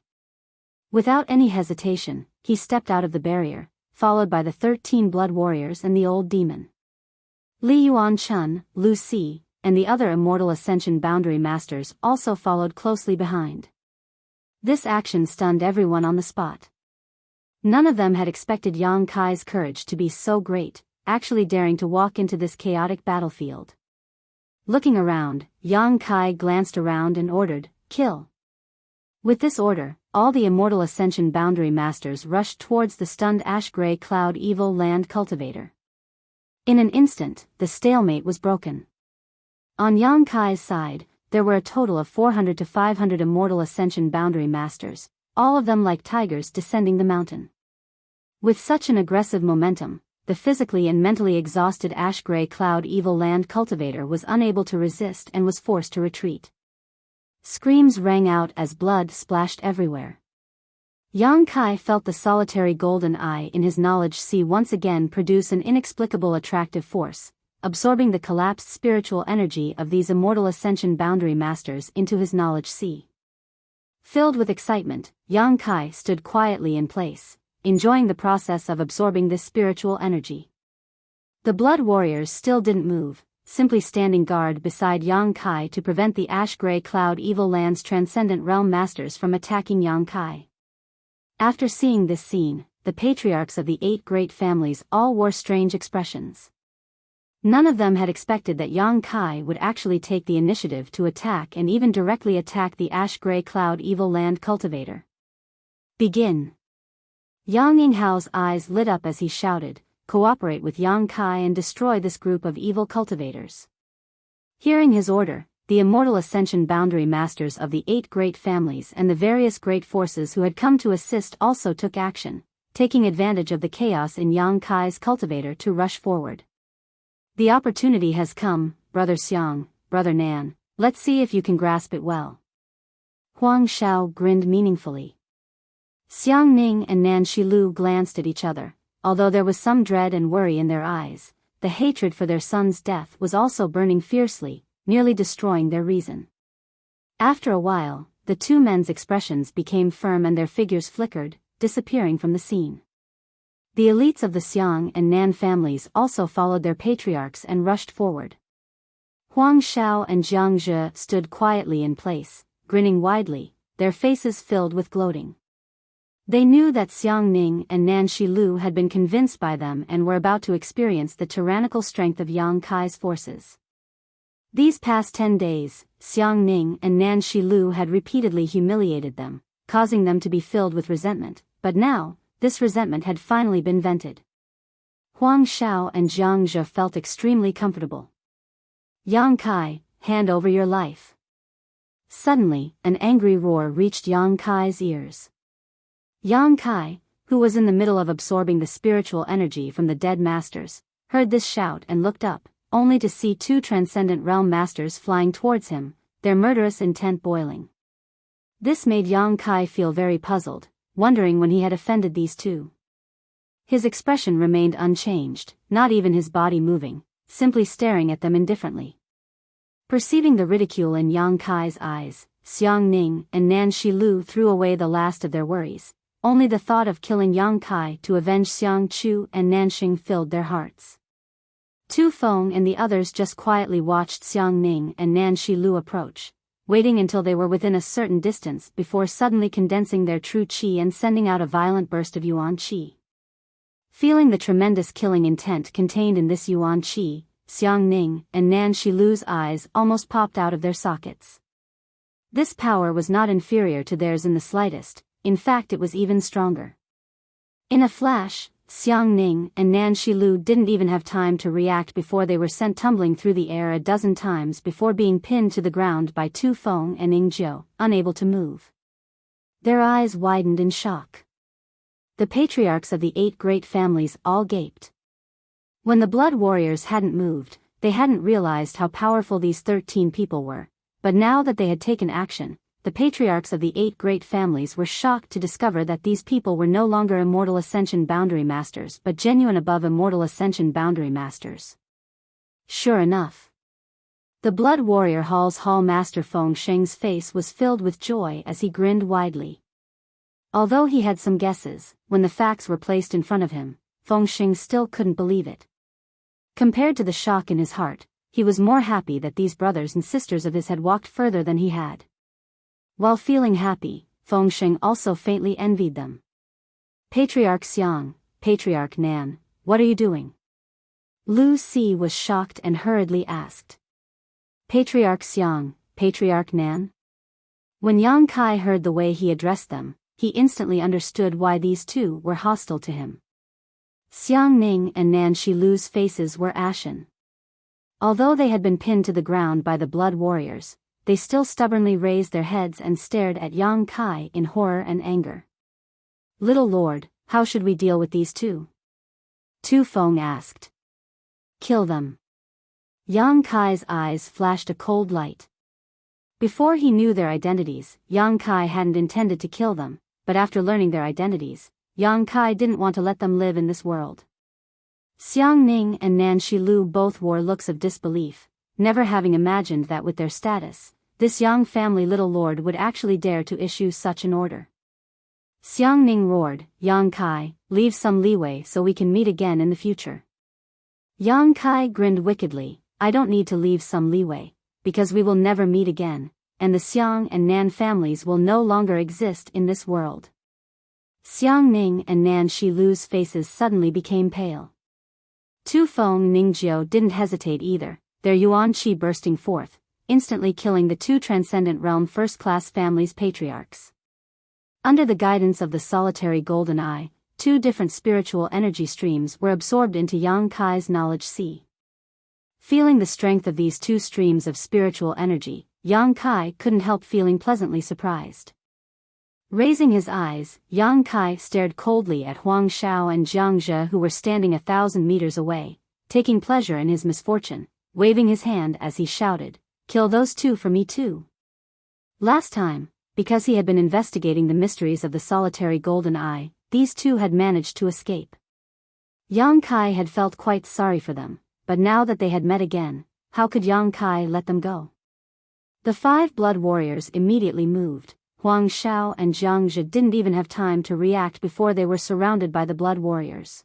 Without any hesitation, he stepped out of the barrier, followed by the 13 blood warriors and the old demon. Li Yuan Chun, Lu Si, and the other immortal ascension boundary masters also followed closely behind. This action stunned everyone on the spot. None of them had expected Yang Kai's courage to be so great, actually daring to walk into this chaotic battlefield. Looking around, Yang Kai glanced around and ordered, kill. With this order, all the immortal ascension boundary masters rushed towards the stunned ash-gray cloud evil land cultivator. In an instant, the stalemate was broken. On Yang Kai's side, there were a total of 400 to 500 immortal ascension boundary masters, all of them like tigers descending the mountain. With such an aggressive momentum, the physically and mentally exhausted ash-gray cloud evil land cultivator was unable to resist and was forced to retreat. Screams rang out as blood splashed everywhere. Yang Kai felt the solitary golden eye in his knowledge sea once again produce an inexplicable attractive force, absorbing the collapsed spiritual energy of these immortal ascension boundary masters into his knowledge sea. Filled with excitement, Yang Kai stood quietly in place, enjoying the process of absorbing this spiritual energy. The blood warriors still didn't move, simply standing guard beside Yang Kai to prevent the ash-gray cloud evil land's transcendent realm masters from attacking Yang Kai. After seeing this scene, the patriarchs of the 8 great families all wore strange expressions. None of them had expected that Yang Kai would actually take the initiative to attack and even directly attack the ash-gray cloud evil land cultivator. Begin. Yang Yinghao's eyes lit up as he shouted, "Cooperate with Yang Kai and destroy this group of evil cultivators." Hearing his order, the immortal ascension boundary masters of the 8 great families and the various great forces who had come to assist also took action, taking advantage of the chaos in Yang Kai's cultivator to rush forward. "The opportunity has come, Brother Xiang, Brother Nan, let's see if you can grasp it well." Huang Shao grinned meaningfully. Xiang Ning and Nan Shilu glanced at each other. Although there was some dread and worry in their eyes, the hatred for their son's death was also burning fiercely, nearly destroying their reason. After a while, the two men's expressions became firm and their figures flickered, disappearing from the scene. The elites of the Xiang and Nan families also followed their patriarchs and rushed forward. Huang Shao and Jiang Zhe stood quietly in place, grinning widely, their faces filled with gloating. They knew that Xiang Ning and Nan Shilu had been convinced by them and were about to experience the tyrannical strength of Yang Kai's forces. These past 10 days, Xiang Ning and Nan Shilu had repeatedly humiliated them, causing them to be filled with resentment, but now, this resentment had finally been vented. Huang Shao and Jiang Zhe felt extremely comfortable. "Yang Kai, hand over your life." Suddenly, an angry roar reached Yang Kai's ears. Yang Kai, who was in the middle of absorbing the spiritual energy from the dead masters, heard this shout and looked up, only to see 2 transcendent realm masters flying towards him, their murderous intent boiling. This made Yang Kai feel very puzzled, wondering when he had offended these two. His expression remained unchanged, not even his body moving, simply staring at them indifferently. Perceiving the ridicule in Yang Kai's eyes, Xiang Ning and Nan Shilu threw away the last of their worries. Only the thought of killing Yang Kai to avenge Xiang Chu and Nanxing filled their hearts. Tu Feng and the others just quietly watched Xiang Ning and Nan Shilu approach, waiting until they were within a certain distance before suddenly condensing their true qi and sending out a violent burst of yuan qi. Feeling the tremendous killing intent contained in this yuan qi, Xiang Ning and Nan Shilu's eyes almost popped out of their sockets. This power was not inferior to theirs in the slightest. In fact, it was even stronger. In a flash, Xiang Ning and Nan Shilu didn't even have time to react before they were sent tumbling through the air a dozen times before being pinned to the ground by Tu Feng and Ning Jiu, unable to move. Their eyes widened in shock. The patriarchs of the 8 great families all gaped. When the blood warriors hadn't moved, they hadn't realized how powerful these 13 people were, but now that they had taken action, the patriarchs of the 8 great families were shocked to discover that these people were no longer immortal ascension boundary masters but genuine above immortal ascension boundary masters. Sure enough. The blood warrior Hall master Feng Sheng's face was filled with joy as he grinned widely. Although he had some guesses, when the facts were placed in front of him, Feng Sheng still couldn't believe it. Compared to the shock in his heart, he was more happy that these brothers and sisters of his had walked further than he had. While feeling happy, Feng Sheng also faintly envied them. "Patriarch Xiang, Patriarch Nan, what are you doing?" Lu Si was shocked and hurriedly asked. "Patriarch Xiang, Patriarch Nan?" When Yang Kai heard the way he addressed them, he instantly understood why these two were hostile to him. Xiang Ning and Nan Shilu's faces were ashen. Although they had been pinned to the ground by the blood warriors, they still stubbornly raised their heads and stared at Yang Kai in horror and anger. "Little Lord, how should we deal with these two?" Tu Feng asked. "Kill them." Yang Kai's eyes flashed a cold light. Before he knew their identities, Yang Kai hadn't intended to kill them, but after learning their identities, Yang Kai didn't want to let them live in this world. Xiang Ning and Nan Shilu both wore looks of disbelief, never having imagined that with their status, this Yang family little lord would actually dare to issue such an order. Xiang Ning roared, "Yang Kai, leave some leeway so we can meet again in the future." Yang Kai grinned wickedly, "I don't need to leave some leeway, because we will never meet again, and the Xiang and Nan families will no longer exist in this world." Xiang Ning and Nan Shilu's faces suddenly became pale. Tu Feng Ningjiu didn't hesitate either, their yuan qi bursting forth, instantly killing the two Transcendent Realm first-class families' patriarchs. Under the guidance of the solitary golden eye, two different spiritual energy streams were absorbed into Yang Kai's knowledge sea. Feeling the strength of these two streams of spiritual energy, Yang Kai couldn't help feeling pleasantly surprised. Raising his eyes, Yang Kai stared coldly at Huang Shao and Jiang Zhe, who were standing 1,000 meters away, taking pleasure in his misfortune, waving his hand as he shouted, "Kill those two for me too." Last time, because he had been investigating the mysteries of the solitary golden eye, these two had managed to escape. Yang Kai had felt quite sorry for them, but now that they had met again, how could Yang Kai let them go? The 5 blood warriors immediately moved. Huang Shao and Jiang Zhe didn't even have time to react before they were surrounded by the blood warriors.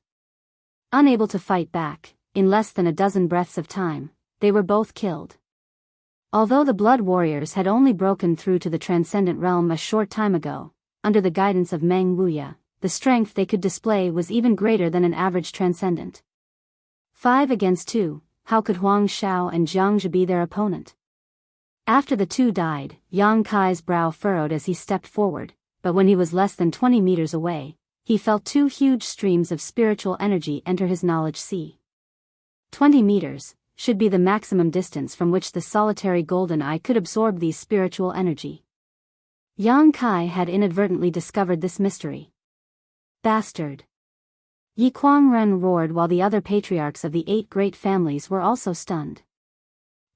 Unable to fight back, in less than a dozen breaths of time, they were both killed. Although the blood warriors had only broken through to the Transcendent Realm a short time ago, under the guidance of Meng Wuya, the strength they could display was even greater than an average transcendent. 5 against 2, how could Huang Shao and Jiang Zhe be their opponent? After the two died, Yang Kai's brow furrowed as he stepped forward, but when he was less than 20 meters away, he felt 2 huge streams of spiritual energy enter his knowledge sea. 20 meters should be the maximum distance from which the solitary golden eye could absorb these spiritual energy. Yang Kai had inadvertently discovered this mystery. Bastard! Yi Kuangren roared while the other patriarchs of the 8 great families were also stunned.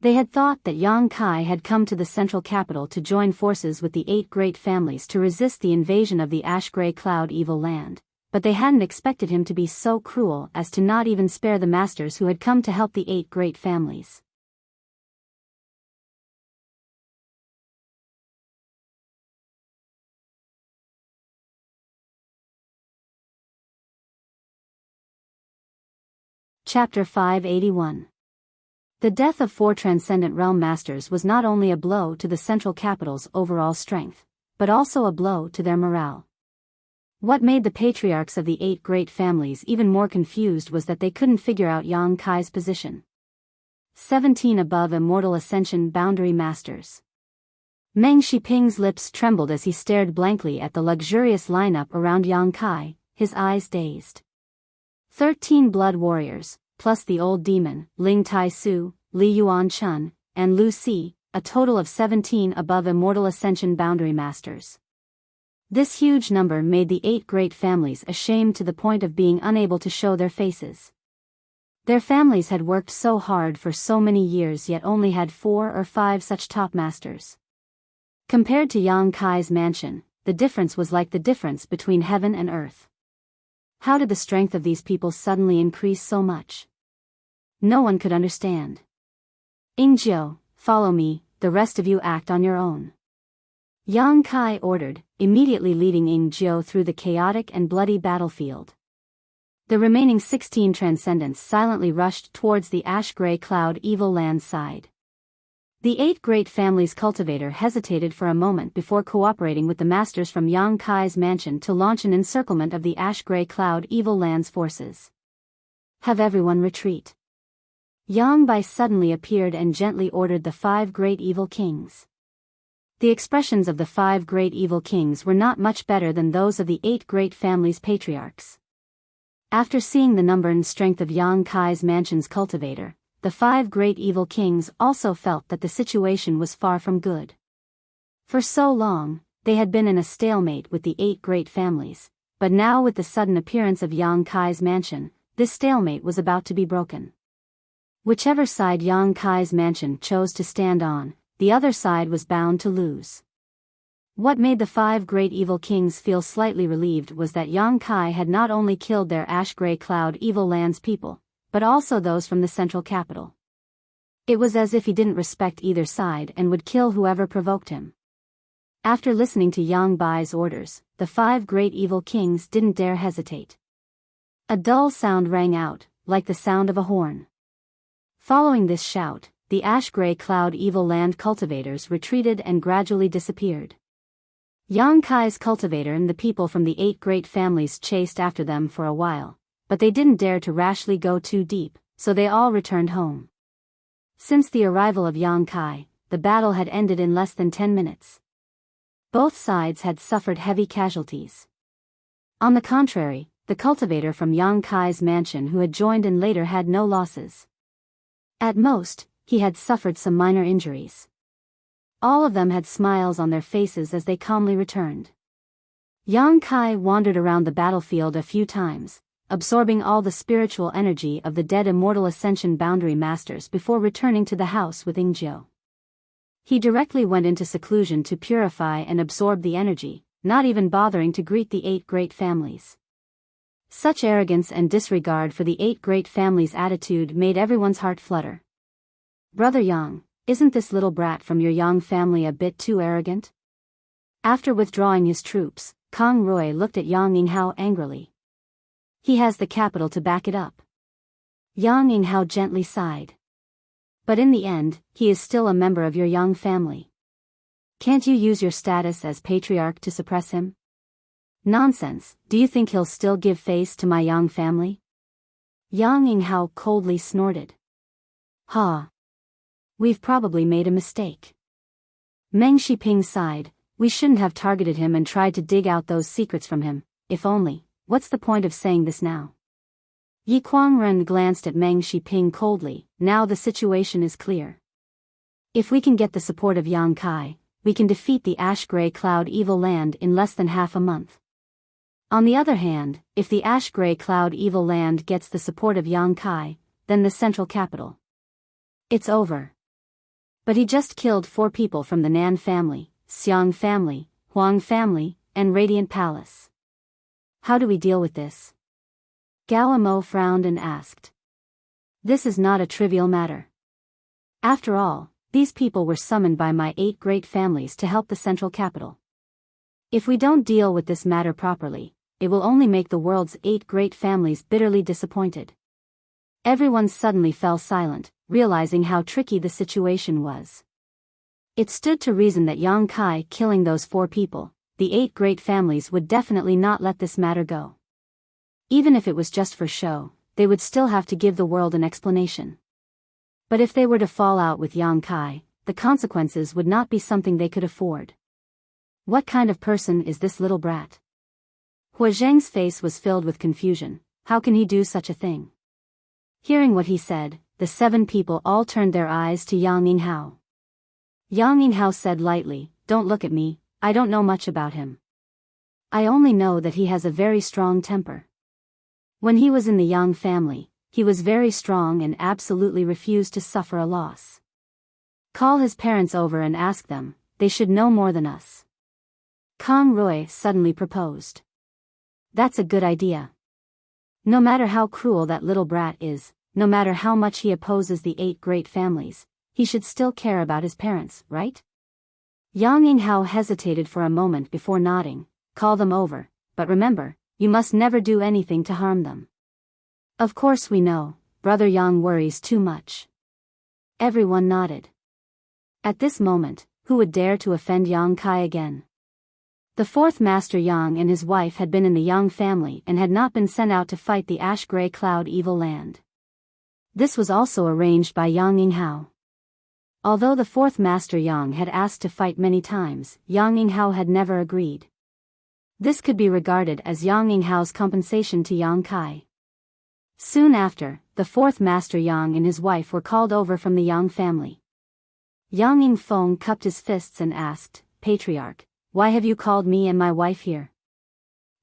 They had thought that Yang Kai had come to the central capital to join forces with the 8 great families to resist the invasion of the ash-gray cloud evil land, but they hadn't expected him to be so cruel as to not even spare the masters who had come to help the 8 great families. Chapter 581. The death of 4 Transcendent Realm Masters was not only a blow to the central capital's overall strength, but also a blow to their morale. What made the patriarchs of the 8 great families even more confused was that they couldn't figure out Yang Kai's position. 17 above Immortal Ascension Boundary Masters. Meng Shiping's lips trembled as he stared blankly at the luxurious lineup around Yang Kai, his eyes dazed. 13 blood warriors, plus the old demon, Ling Tai Su, Li Yuan Chun, and Lu Si, a total of 17 above Immortal Ascension Boundary Masters. This huge number made the 8 great families ashamed to the point of being unable to show their faces. Their families had worked so hard for so many years yet only had 4 or 5 such top masters. Compared to Yang Kai's mansion, the difference was like the difference between heaven and earth. How did the strength of these people suddenly increase so much? No one could understand. Ingjiu, follow me, the rest of you act on your own. Yang Kai ordered, immediately leading Ingjiu through the chaotic and bloody battlefield. The remaining 16 transcendents silently rushed towards the ash-gray cloud evil land side. The 8 great families' cultivator hesitated for a moment before cooperating with the masters from Yang Kai's mansion to launch an encirclement of the ash-gray cloud evil land's forces. Have everyone retreat. Yang Bai suddenly appeared and gently ordered the 5 great evil kings. The expressions of the 5 great evil kings were not much better than those of the 8 great families' patriarchs. After seeing the number and strength of Yang Kai's mansion's cultivator, the 5 great evil kings also felt that the situation was far from good. For so long, they had been in a stalemate with the 8 great families, but now with the sudden appearance of Yang Kai's mansion, this stalemate was about to be broken. Whichever side Yang Kai's mansion chose to stand on, the other side was bound to lose. What made the 5 great evil kings feel slightly relieved was that Yang Kai had not only killed their ash-gray cloud evil land's people, but also those from the central capital. It was as if he didn't respect either side and would kill whoever provoked him. After listening to Yang Bai's orders, the 5 great evil kings didn't dare hesitate. A dull sound rang out, like the sound of a horn. Following this shout, the ash-gray cloud evil land cultivators retreated and gradually disappeared. Yang Kai's cultivator and the people from the 8 great families chased after them for a while, but they didn't dare to rashly go too deep, so they all returned home. Since the arrival of Yang Kai, the battle had ended in less than 10 minutes. Both sides had suffered heavy casualties. On the contrary, the cultivator from Yang Kai's mansion who had joined in later had no losses. At most, he had suffered some minor injuries. All of them had smiles on their faces as they calmly returned. Yang Kai wandered around the battlefield a few times, absorbing all the spiritual energy of the dead immortal Ascension Boundary Masters before returning to the house with Ingjiu. He directly went into seclusion to purify and absorb the energy, not even bothering to greet the 8 great families. Such arrogance and disregard for the 8 great families' attitude made everyone's heart flutter. "Brother Yang, isn't this little brat from your Yang family a bit too arrogant?" After withdrawing his troops, Kang Rui looked at Yang Yinghao angrily. "He has the capital to back it up." Yang Yinghao gently sighed. "But in the end, he is still a member of your Yang family. Can't you use your status as patriarch to suppress him?" "Nonsense, do you think he'll still give face to my Yang family?" Yang Yinghao coldly snorted. "Ha! We've probably made a mistake." Meng Shiping sighed. "We shouldn't have targeted him and tried to dig out those secrets from him, if only. What's the point of saying this now?" Yi Kuangren glanced at Meng Shiping coldly. "Now the situation is clear. If we can get the support of Yang Kai, we can defeat the ash-gray cloud evil land in less than half a month. On the other hand, if the ash-gray cloud evil land gets the support of Yang Kai, then the central capital. It's over." But he just killed 4 people from the Nan family, Xiang family, Huang family, and Radiant Palace. How do we deal with this? Gao Mo frowned and asked. "This is not a trivial matter. After all, these people were summoned by my 8 great families to help the central capital. If we don't deal with this matter properly, it will only make the world's 8 great families bitterly disappointed." Everyone suddenly fell silent, realizing how tricky the situation was. It stood to reason that Yang Kai killing those 4 people, the 8 great families would definitely not let this matter go. Even if it was just for show, they would still have to give the world an explanation. But if they were to fall out with Yang Kai, the consequences would not be something they could afford. What kind of person is this little brat? Hua Zheng's face was filled with confusion. How can he do such a thing? Hearing what he said, the 7 people all turned their eyes to Yang Yinghao. Yang Yinghao said lightly, "Don't look at me, I don't know much about him. I only know that he has a very strong temper. When he was in the Yang family, he was very strong and absolutely refused to suffer a loss. Call his parents over and ask them, they should know more than us." Kang Rui suddenly proposed. "That's a good idea. No matter how cruel that little brat is, no matter how much he opposes the 8 great families, he should still care about his parents, right?" Yang Yinghao hesitated for a moment before nodding. "Call them over, but remember, you must never do anything to harm them." "Of course we know, Brother Yang worries too much." Everyone nodded. At this moment, who would dare to offend Yang Kai again? The 4th Master Yang and his wife had been in the Yang family and had not been sent out to fight the ash-gray cloud evil land. This was also arranged by Yang Yinghao. Although the 4th Master Yang had asked to fight many times, Yang Yinghao had never agreed. This could be regarded as Yang Yinghao's compensation to Yang Kai. Soon after, the 4th Master Yang and his wife were called over from the Yang family. Yang Yingfeng cupped his fists and asked, "Patriarch, why have you called me and my wife here?"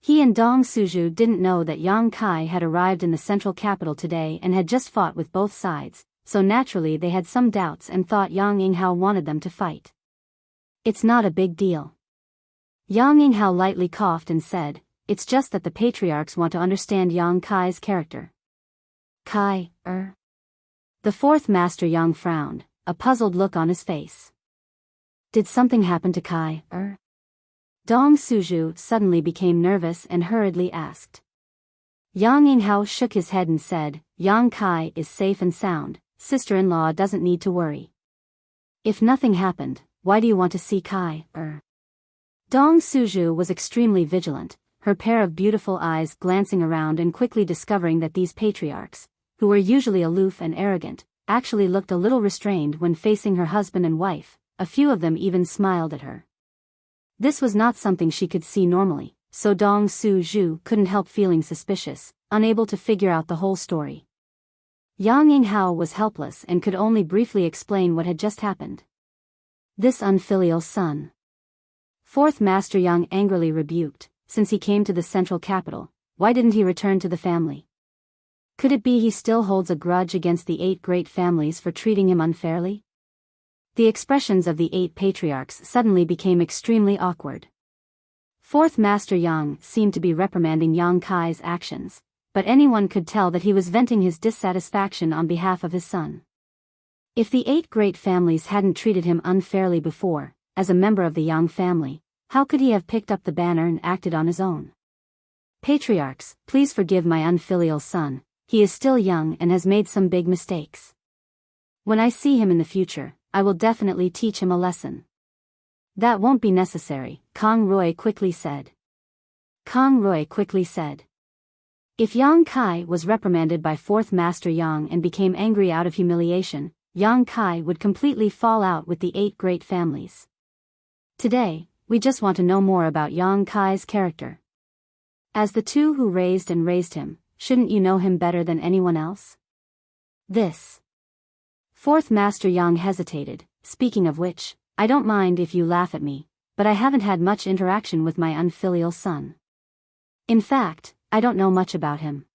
He and Dong Suju didn't know that Yang Kai had arrived in the central capital today and had just fought with both sides, so naturally they had some doubts and thought Yang Yinghao wanted them to fight. "It's not a big deal. Yang Yinghao lightly coughed and said, "It's just that the patriarchs want to understand Yang Kai's character." Kai, The fourth master Yang frowned, a puzzled look on his face. Did something happen to Kai, Dong Suju suddenly became nervous and hurriedly asked. Yang Yinghao shook his head and said, "Yang Kai is safe and sound, sister-in-law doesn't need to worry." "If nothing happened, why do you want to see Kai, Dong Suju was extremely vigilant, her pair of beautiful eyes glancing around and quickly discovering that these patriarchs, who were usually aloof and arrogant, actually looked a little restrained when facing her husband and wife. A few of them even smiled at her. This was not something she could see normally, so Dong Suju couldn't help feeling suspicious, unable to figure out the whole story. Yang Yinghao was helpless and could only briefly explain what had just happened. This unfilial son. Fourth Master Yang angrily rebuked, since he came to the central capital, why didn't he return to the family? Could it be he still holds a grudge against the 8 great families for treating him unfairly? The expressions of the 8 patriarchs suddenly became extremely awkward. Fourth Master Yang seemed to be reprimanding Yang Kai's actions, but anyone could tell that he was venting his dissatisfaction on behalf of his son. If the 8 great families hadn't treated him unfairly before, as a member of the Yang family, how could he have picked up the banner and acted on his own? Patriarchs, please forgive my unfilial son, he is still young and has made some big mistakes. When I see him in the future, I will definitely teach him a lesson. That won't be necessary, Kang Rui quickly said. If Yang Kai was reprimanded by Fourth Master Yang and became angry out of humiliation, Yang Kai would completely fall out with the 8 great families. Today, we just want to know more about Yang Kai's character. As the 2 who raised him, shouldn't you know him better than anyone else? Fourth Master Yang hesitated, speaking of which, I don't mind if you laugh at me, but I haven't had much interaction with my unfilial son. In fact, I don't know much about him.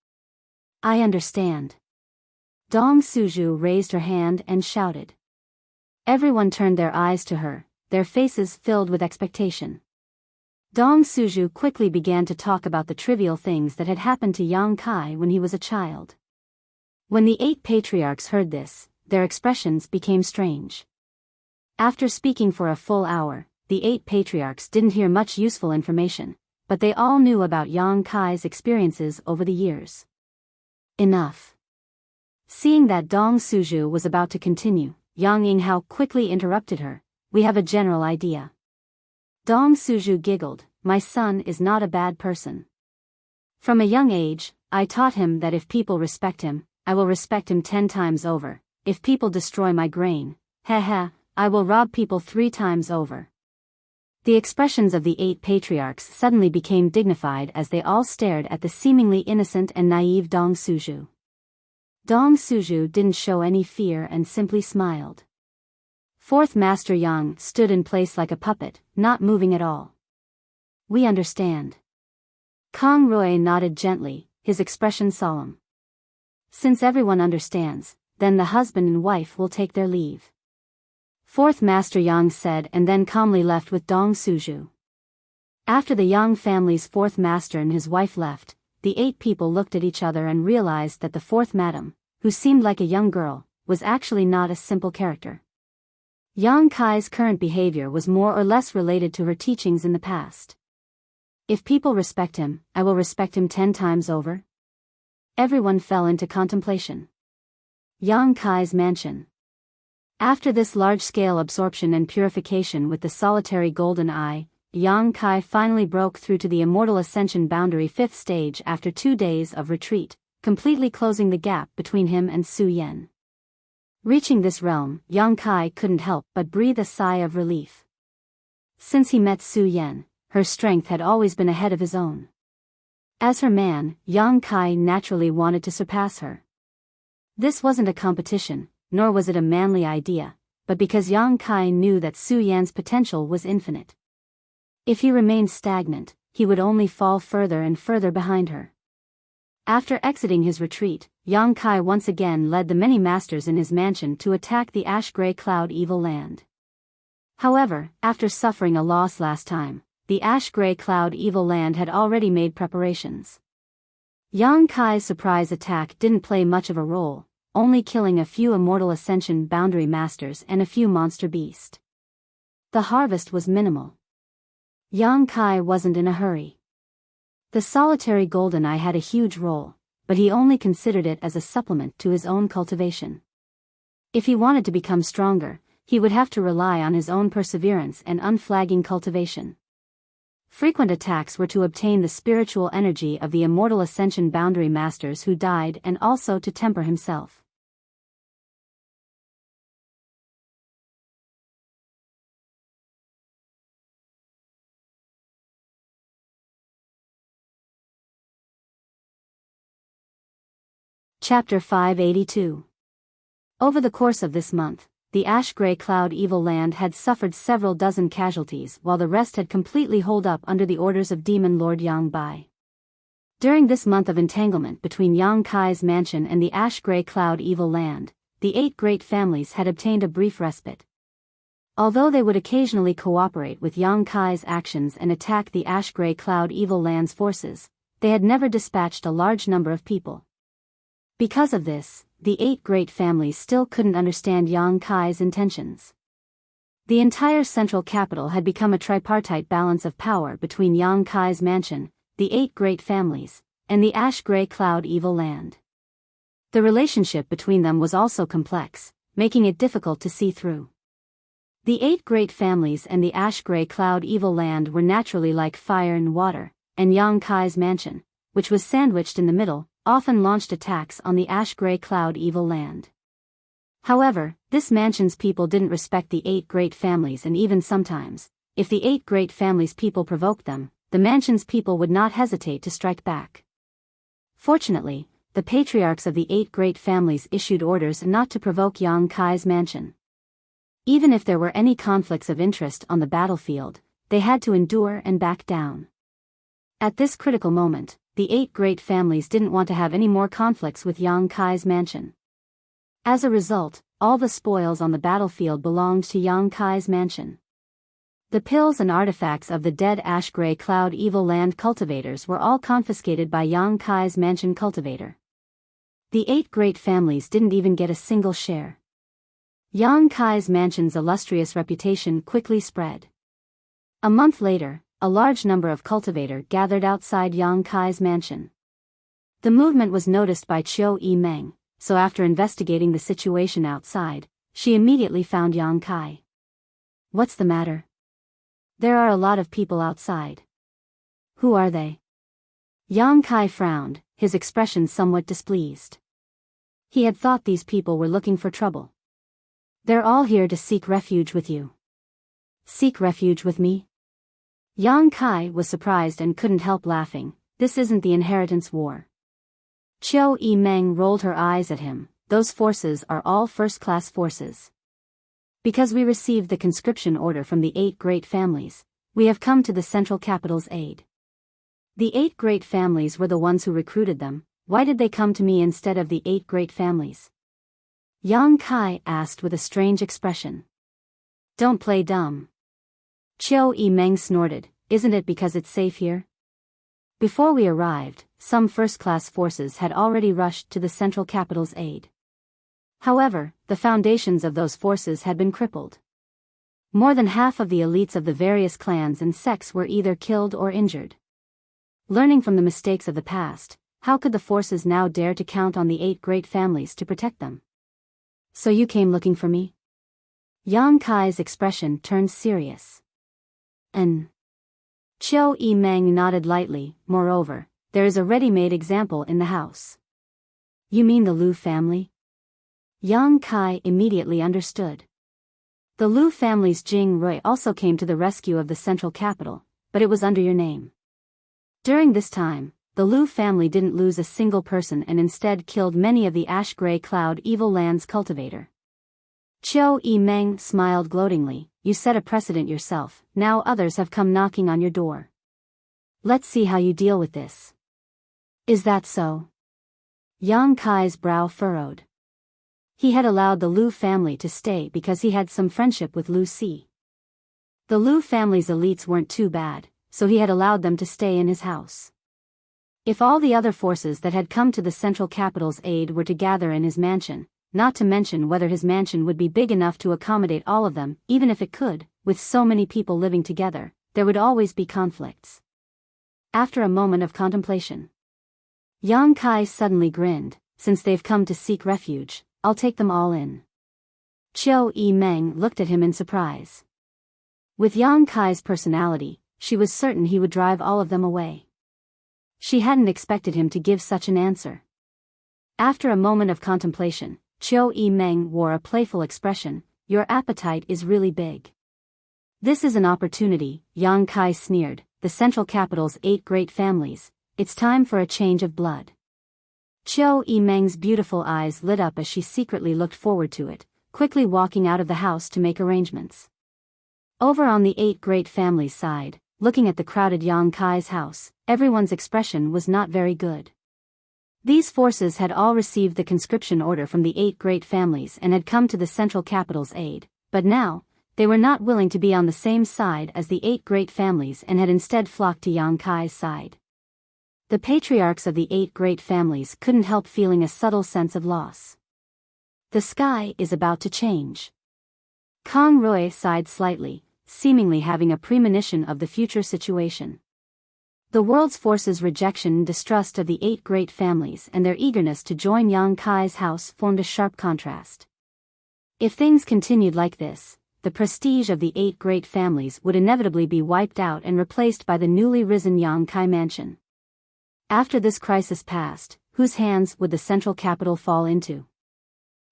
I understand. Dong Suju raised her hand and shouted. Everyone turned their eyes to her, their faces filled with expectation. Dong Suju quickly began to talk about the trivial things that had happened to Yang Kai when he was a child. When the 8 patriarchs heard this, their expressions became strange. After speaking for a full hour, the 8 patriarchs didn't hear much useful information, but they all knew about Yang Kai's experiences over the years. Enough. Seeing that Dong Suju was about to continue, Yang Yinghao quickly interrupted her. We have a general idea. Dong Suju giggled, my son is not a bad person. From a young age, I taught him that if people respect him, I will respect him 10 times over. If people destroy my grain, I will rob people 3 times over. The expressions of the 8 patriarchs suddenly became dignified as they all stared at the seemingly innocent and naive Dong Suju. Dong Suju didn't show any fear and simply smiled. Fourth Master Yang stood in place like a puppet, not moving at all. We understand. Kang Rui nodded gently, his expression solemn. Since everyone understands, then the husband and wife will take their leave. Fourth Master Yang said and then calmly left with Dong Suju. After the Yang family's 4th master and his wife left, the 8 people looked at each other and realized that the 4th madam, who seemed like a young girl, was actually not a simple character. Yang Kai's current behavior was more or less related to her teachings in the past. If people respect him, I will respect him 10 times over. Everyone fell into contemplation. Yang Kai's mansion. After this large-scale absorption and purification with the solitary golden eye, Yang Kai finally broke through to the immortal ascension boundary 5th stage after 2 days of retreat, completely closing the gap between him and Su Yan. Reaching this realm, Yang Kai couldn't help but breathe a sigh of relief. Since he met Su Yan, her strength had always been ahead of his own. As her man, Yang Kai naturally wanted to surpass her. This wasn't a competition, nor was it a manly idea, but because Yang Kai knew that Su Yan's potential was infinite. If he remained stagnant, he would only fall further and further behind her. After exiting his retreat, Yang Kai once again led the many masters in his mansion to attack the ash-gray cloud evil land. However, after suffering a loss last time, the ash-gray cloud evil land had already made preparations. Yang Kai's surprise attack didn't play much of a role, only killing a few immortal ascension boundary masters and a few monster beasts. The harvest was minimal. Yang Kai wasn't in a hurry. The solitary golden eye had a huge role, but he only considered it as a supplement to his own cultivation. If he wanted to become stronger, he would have to rely on his own perseverance and unflagging cultivation. Frequent attacks were to obtain the spiritual energy of the immortal ascension boundary masters who died and also to temper himself. Chapter 582. Over the course of this month, the ash-gray cloud evil land had suffered several dozen casualties while the rest had completely holed up under the orders of Demon Lord Yang Bai. During this month of entanglement between Yang Kai's mansion and the ash-gray cloud evil land, the 8 great families had obtained a brief respite. Although they would occasionally cooperate with Yang Kai's actions and attack the ash-gray cloud evil land's forces, they had never dispatched a large number of people. Because of this, the 8 great families still couldn't understand Yang Kai's intentions. The entire central capital had become a tripartite balance of power between Yang Kai's mansion, the 8 great families, and the ash-gray cloud evil land. The relationship between them was also complex, making it difficult to see through. The 8 great families and the ash-gray cloud evil land were naturally like fire and water, and Yang Kai's mansion, which was sandwiched in the middle, often launched attacks on the ash-gray cloud evil land. However, this mansion's people didn't respect the 8 great families, and even sometimes, if the 8 great families' people provoked them, the mansion's people would not hesitate to strike back. Fortunately, the patriarchs of the 8 great families issued orders not to provoke Yang Kai's mansion. Even if there were any conflicts of interest on the battlefield, they had to endure and back down. At this critical moment, the 8 great families didn't want to have any more conflicts with Yang Kai's mansion. As a result, all the spoils on the battlefield belonged to Yang Kai's mansion. The pills and artifacts of the dead ash-gray cloud evil land cultivators were all confiscated by Yang Kai's mansion cultivator. The 8 great families didn't even get a single share. Yang Kai's mansion's illustrious reputation quickly spread. A month later, a large number of cultivators gathered outside Yang Kai's mansion. The movement was noticed by Qiu Yimeng, so after investigating the situation outside, she immediately found Yang Kai. "What's the matter? There are a lot of people outside. Who are they?" Yang Kai frowned, his expression somewhat displeased. He had thought these people were looking for trouble. "They're all here to seek refuge with you." "Seek refuge with me?" Yang Kai was surprised and couldn't help laughing. "This isn't the inheritance war." Qiu Yimeng rolled her eyes at him. "Those forces are all first-class forces. Because we received the conscription order from the 8 great families, we have come to the central capital's aid." "The 8 great families were the ones who recruited them. Why did they come to me instead of the 8 great families?" Yang Kai asked with a strange expression. "Don't play dumb." Qiu Yimeng snorted. "Isn't it because it's safe here?" Before we arrived, some first-class forces had already rushed to the central capital's aid. However, the foundations of those forces had been crippled. More than half of the elites of the various clans and sects were either killed or injured. Learning from the mistakes of the past, how could the forces now dare to count on the 8 great families to protect them? "So you came looking for me?" Yang Kai's expression turned serious. "And?" Qiu Yimeng nodded lightly. "Moreover, there is a ready-made example in the house." "You mean the Lu family?" Yang Kai immediately understood. The Lu family's Jing Rui also came to the rescue of the central capital, but it was under your name. During this time, the Lu family didn't lose a single person and instead killed many of the ash-gray cloud evil land's cultivator. Qiu Yimeng smiled gloatingly. "You set a precedent yourself, now others have come knocking on your door. Let's see how you deal with this." "Is that so?" Yang Kai's brow furrowed. He had allowed the Lu family to stay because he had some friendship with Lu Si. The Lu family's elites weren't too bad, so he had allowed them to stay in his house. If all the other forces that had come to the central capital's aid were to gather in his mansion, not to mention whether his mansion would be big enough to accommodate all of them, even if it could, with so many people living together, there would always be conflicts. After a moment of contemplation, Yang Kai suddenly grinned. Since they've come to seek refuge, I'll take them all in. Qiu Yimeng looked at him in surprise. With Yang Kai's personality, she was certain he would drive all of them away. She hadn't expected him to give such an answer. After a moment of contemplation, Qiu Yimeng wore a playful expression. Your appetite is really big. This is an opportunity, Yang Kai sneered, the central capital's 8 great families. It's time for a change of blood. Qiu Yimeng's beautiful eyes lit up as she secretly looked forward to it, quickly walking out of the house to make arrangements. Over on the 8 great families' side, looking at the crowded Yang Kai's house, everyone's expression was not very good. These forces had all received the conscription order from the 8 great families and had come to the central capital's aid, but now, they were not willing to be on the same side as the 8 great families and had instead flocked to Yang Kai's side. The patriarchs of the 8 great families couldn't help feeling a subtle sense of loss. The sky is about to change. Kong Rui sighed slightly, seemingly having a premonition of the future situation. The world's forces' rejection and distrust of the 8 great families and their eagerness to join Yang Kai's house formed a sharp contrast. If things continued like this, the prestige of the 8 great families would inevitably be wiped out and replaced by the newly risen Yang Kai mansion. After this crisis passed, whose hands would the central capital fall into?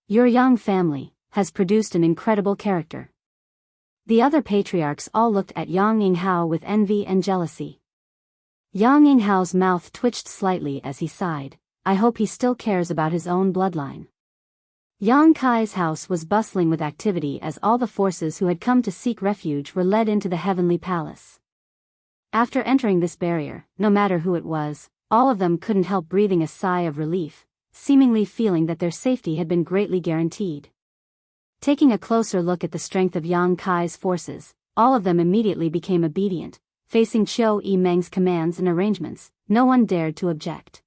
Your Yang family has produced an incredible character. The other patriarchs all looked at Yang Yinghao with envy and jealousy. Yang Yinghao's mouth twitched slightly as he sighed. I hope he still cares about his own bloodline. Yang Kai's house was bustling with activity as all the forces who had come to seek refuge were led into the heavenly palace. After entering this barrier, no matter who it was, all of them couldn't help breathing a sigh of relief, seemingly feeling that their safety had been greatly guaranteed. Taking a closer look at the strength of Yang Kai's forces, all of them immediately became obedient, facing Qiu Yimeng's commands and arrangements. No one dared to object.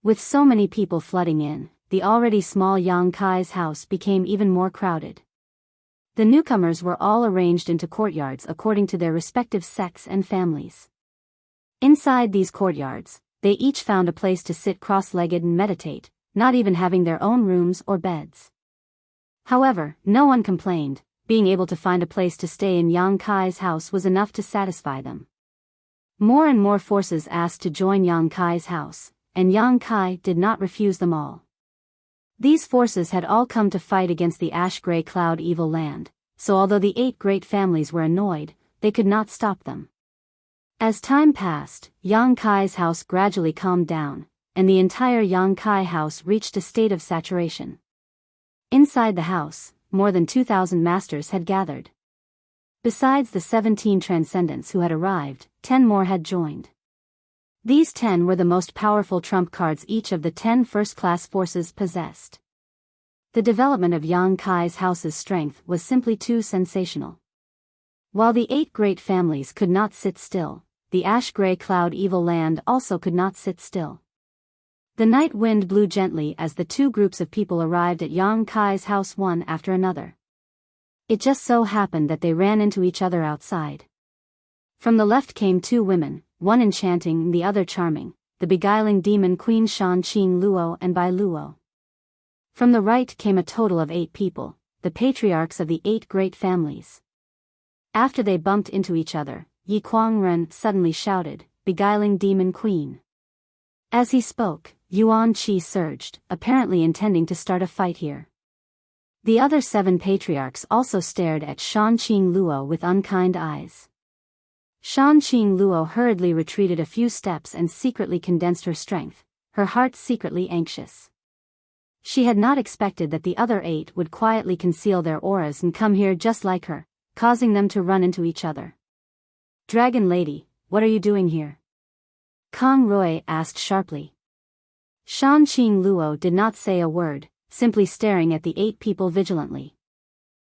With so many people flooding in, the already small Yang Kai's house became even more crowded. The newcomers were all arranged into courtyards according to their respective sects and families. Inside these courtyards, they each found a place to sit cross-legged and meditate, not even having their own rooms or beds. However, no one complained. Being able to find a place to stay in Yang Kai's house was enough to satisfy them. More and more forces asked to join Yang Kai's house, and Yang Kai did not refuse them all. These forces had all come to fight against the ash-gray cloud evil land, so although the 8 great families were annoyed, they could not stop them. As time passed, Yang Kai's house gradually calmed down, and the entire Yang Kai house reached a state of saturation. Inside the house, more than 2,000 masters had gathered. Besides the 17 transcendents who had arrived, 10 more had joined. These 10 were the most powerful trump cards each of the 10 first-class forces possessed. The development of Yang Kai's house's strength was simply too sensational. While the 8 great families could not sit still, the ash-gray cloud evil land also could not sit still. The night wind blew gently as the 2 groups of people arrived at Yang Kai's house one after another. It just so happened that they ran into each other outside. From the left came 2 women, one enchanting and the other charming, the beguiling demon queen Shan Qing Luo and Bai Luo. From the right came a total of 8 people, the patriarchs of the 8 great families. After they bumped into each other, Yi Kuangren suddenly shouted, "Beguiling demon queen." As he spoke, Yuan Qi surged, apparently intending to start a fight here. The other 7 patriarchs also stared at Shan Qing Luo with unkind eyes. Shan Qing Luo hurriedly retreated a few steps and secretly condensed her strength, her heart secretly anxious. She had not expected that the other 8 would quietly conceal their auras and come here just like her, causing them to run into each other. "Dragon Lady, what are you doing here?" Kong Rui asked sharply. Shan Qing Luo did not say a word, simply staring at the 8 people vigilantly.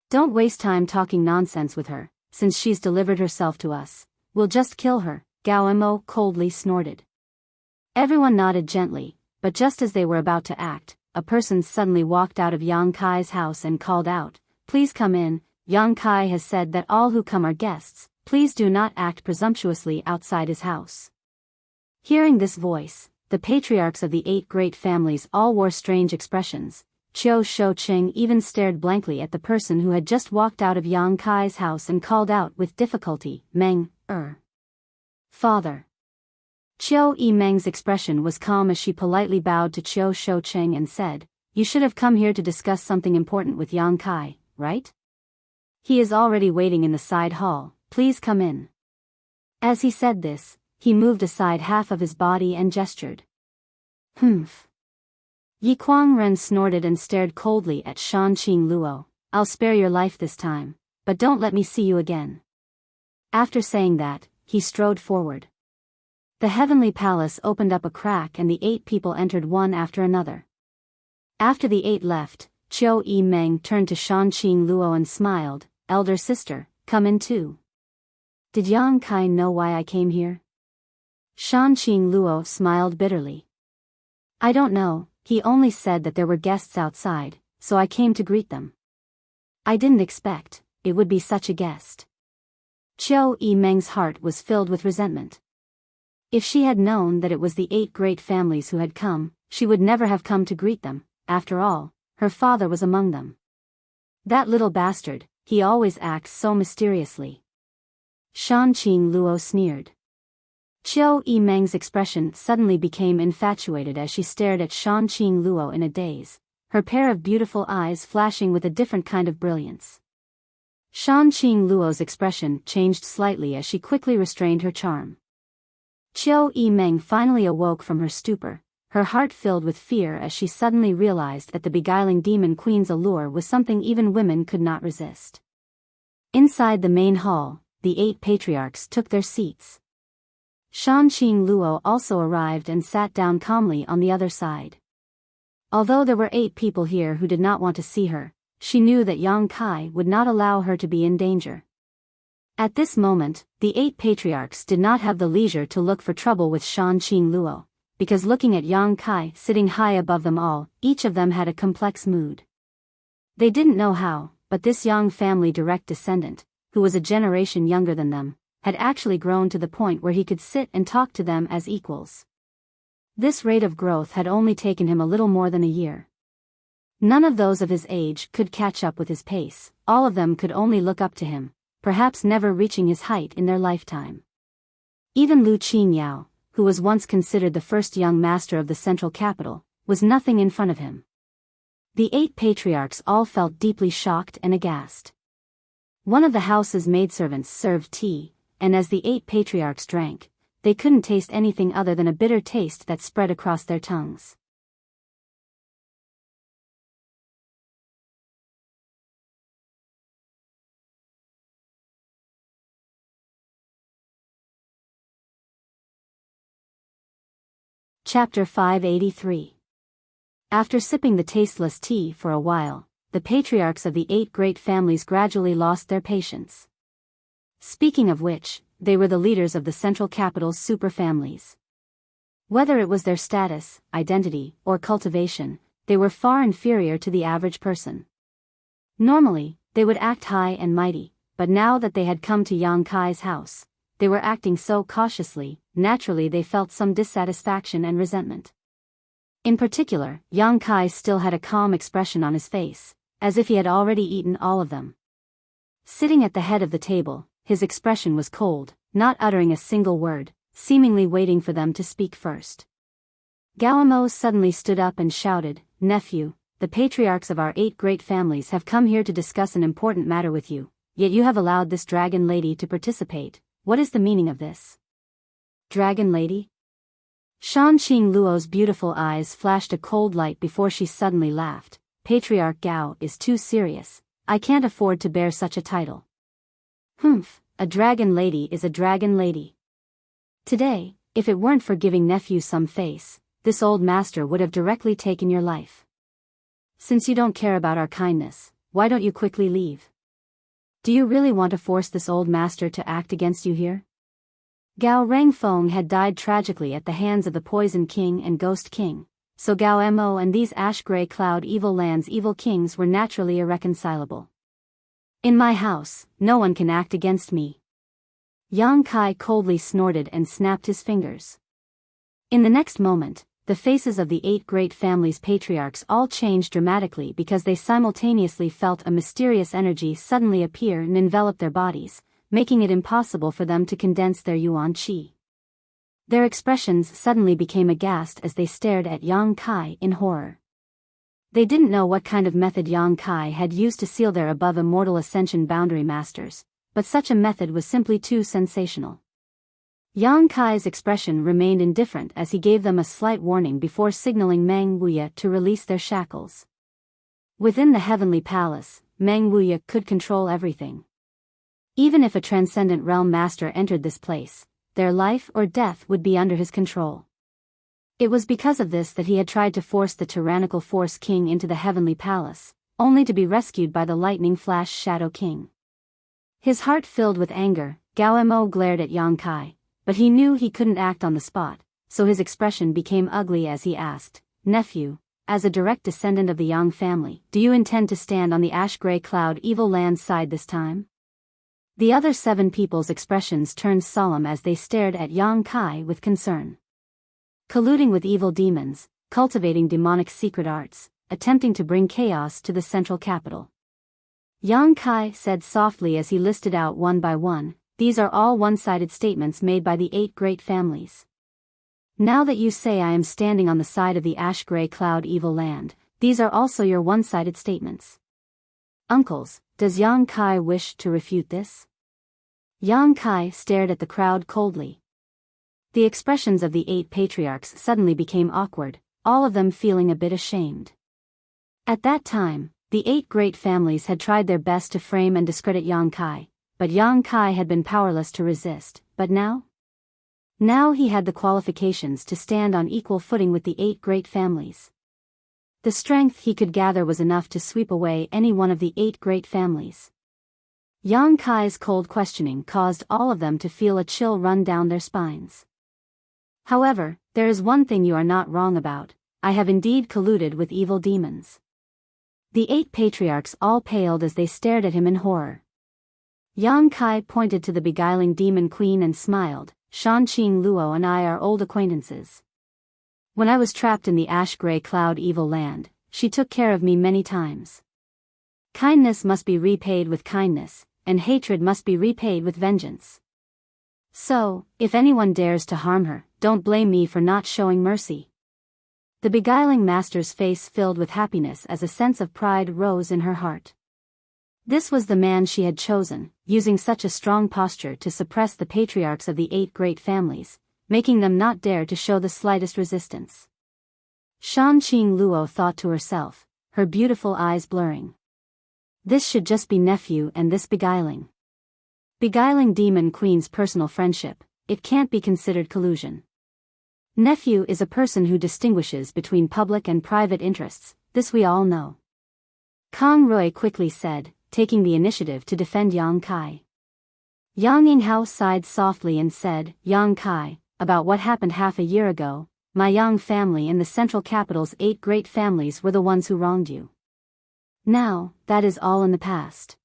"Don't waste time talking nonsense with her, since she's delivered herself to us. We'll just kill her, Gao Mo coldly snorted. Everyone nodded gently, but just as they were about to act, a person suddenly walked out of Yang Kai's house and called out, "Please come in, Yang Kai has said that all who come are guests, please do not act presumptuously outside his house." Hearing this voice, the patriarchs of the 8 great families all wore strange expressions. Qiu Shouqing even stared blankly at the person who had just walked out of Yang Kai's house and called out with difficulty, "Meng, Father." Qiu Yimeng's expression was calm as she politely bowed to Qiu Shouqing and said, "You should have come here to discuss something important with Yang Kai, right? He is already waiting in the side hall, please come in." As he said this, he moved aside half of his body and gestured. "Humph." Yi Kuangren snorted and stared coldly at Shanqing Luo. "I'll spare your life this time, but don't let me see you again." After saying that, he strode forward. The heavenly palace opened up a crack and the 8 people entered one after another. After the 8 left, Qiu Yimeng turned to Shanqing Luo and smiled, "Elder sister, come in too." "Did Yang Kai know why I came here?" Shanqing Luo smiled bitterly. "I don't know, he only said that there were guests outside, so I came to greet them. I didn't expect it would be such a guest." Qiu Yimeng's heart was filled with resentment. If she had known that it was the 8 great families who had come, she would never have come to greet them. After all, her father was among them. "That little bastard, he always acts so mysteriously." Shanqing Luo sneered. Qiu Yimeng's expression suddenly became infatuated as she stared at Shanqing Luo in a daze, her pair of beautiful eyes flashing with a different kind of brilliance. Shanqing Luo's expression changed slightly as she quickly restrained her charm. Qiu Yimeng finally awoke from her stupor, her heart filled with fear as she suddenly realized that the beguiling demon queen's allure was something even women could not resist. Inside the main hall, the 8 patriarchs took their seats. Shanqing Luo also arrived and sat down calmly on the other side. Although there were 8 people here who did not want to see her, she knew that Yang Kai would not allow her to be in danger. At this moment, the 8 patriarchs did not have the leisure to look for trouble with Shanqing Luo, because looking at Yang Kai sitting high above them all, each of them had a complex mood. They didn't know how, but this Yang family direct descendant, who was a generation younger than them, had actually grown to the point where he could sit and talk to them as equals. This rate of growth had only taken him a little more than a year. None of those of his age could catch up with his pace, all of them could only look up to him, perhaps never reaching his height in their lifetime. Even Lu Qingyao, who was once considered the first young master of the central capital, was nothing in front of him. The 8 patriarchs all felt deeply shocked and aghast. One of the house's maidservants served tea, and as the 8 patriarchs drank, they couldn't taste anything other than a bitter taste that spread across their tongues. Chapter 583. After sipping the tasteless tea for a while, the patriarchs of the 8 great families gradually lost their patience. Speaking of which, they were the leaders of the central capital's superfamilies. Whether it was their status, identity, or cultivation, they were far inferior to the average person. Normally, they would act high and mighty, but now that they had come to Yang Kai's house, they were acting so cautiously, naturally they felt some dissatisfaction and resentment. In particular, Yang Kai still had a calm expression on his face, as if he had already eaten all of them. Sitting at the head of the table, his expression was cold, not uttering a single word, seemingly waiting for them to speak first. Gao Mo suddenly stood up and shouted, "Nephew, the patriarchs of our 8 great families have come here to discuss an important matter with you, yet you have allowed this dragon lady to participate. What is the meaning of this?" "Dragon lady?" Shanqing Luo's beautiful eyes flashed a cold light before she suddenly laughed. "Patriarch Gao is too serious. I can't afford to bear such a title." "Humph, a dragon lady is a dragon lady. Today, if it weren't for giving nephew some face, this old master would have directly taken your life. Since you don't care about our kindness, why don't you quickly leave? Do you really want to force this old master to act against you here?" Gao Rangfeng had died tragically at the hands of the Poison King and Ghost King, so Gao Mo and these ash-gray cloud evil lands' evil kings were naturally irreconcilable. In my house, no one can act against me. Yang Kai coldly snorted and snapped his fingers. In the next moment, the faces of the 8 great families' patriarchs all changed dramatically because they simultaneously felt a mysterious energy suddenly appear and envelop their bodies, making it impossible for them to condense their yuan qi. Their expressions suddenly became aghast as they stared at Yang Kai in horror. They didn't know what kind of method Yang Kai had used to seal their above immortal ascension boundary masters, but such a method was simply too sensational. Yang Kai's expression remained indifferent as he gave them a slight warning before signaling Meng Wuya to release their shackles. Within the heavenly palace, Meng Wuya could control everything. Even if a transcendent realm master entered this place, their life or death would be under his control. It was because of this that he had tried to force the tyrannical Force King into the heavenly palace, only to be rescued by the lightning flash Shadow King. His heart filled with anger, Gao Mo glared at Yang Kai, but he knew he couldn't act on the spot, so his expression became ugly as he asked, "Nephew, as a direct descendant of the Yang family, do you intend to stand on the ash-gray cloud evil land's side this time?" The other 7 people's expressions turned solemn as they stared at Yang Kai with concern. Colluding with evil demons, cultivating demonic secret arts, attempting to bring chaos to the central capital. Yang Kai said softly as he listed out one by one, "These are all one-sided statements made by the 8 great families. Now that you say I am standing on the side of the ash-gray cloud evil land, these are also your one-sided statements. Uncles, does Yang Kai wish to refute this?" Yang Kai stared at the crowd coldly. The expressions of the 8 patriarchs suddenly became awkward, all of them feeling a bit ashamed. At that time, the 8 great families had tried their best to frame and discredit Yang Kai, but Yang Kai had been powerless to resist, but now? Now he had the qualifications to stand on equal footing with the 8 great families. The strength he could gather was enough to sweep away any one of the 8 great families. Yang Kai's cold questioning caused all of them to feel a chill run down their spines. "However, there is one thing you are not wrong about, I have indeed colluded with evil demons." The 8 patriarchs all paled as they stared at him in horror. Yang Kai pointed to the beguiling demon queen and smiled, "Shanqing Luo and I are old acquaintances. When I was trapped in the ash-gray cloud evil land, she took care of me many times. Kindness must be repaid with kindness, and hatred must be repaid with vengeance. So, if anyone dares to harm her, don't blame me for not showing mercy." The beguiling master's face filled with happiness as a sense of pride rose in her heart. This was the man she had chosen, using such a strong posture to suppress the patriarchs of the 8 great families, making them not dare to show the slightest resistance. Shanqing Luo thought to herself, her beautiful eyes blurring. This should just be nephew and this beguiling demon queen's personal friendship, it can't be considered collusion. Nephew is a person who distinguishes between public and private interests, this we all know. Kang Rui quickly said, taking the initiative to defend Yang Kai. Yang Yinghao sighed softly and said, "Yang Kai, about what happened half a year ago, my Yang family and the central capital's 8 great families were the ones who wronged you. Now, that is all in the past.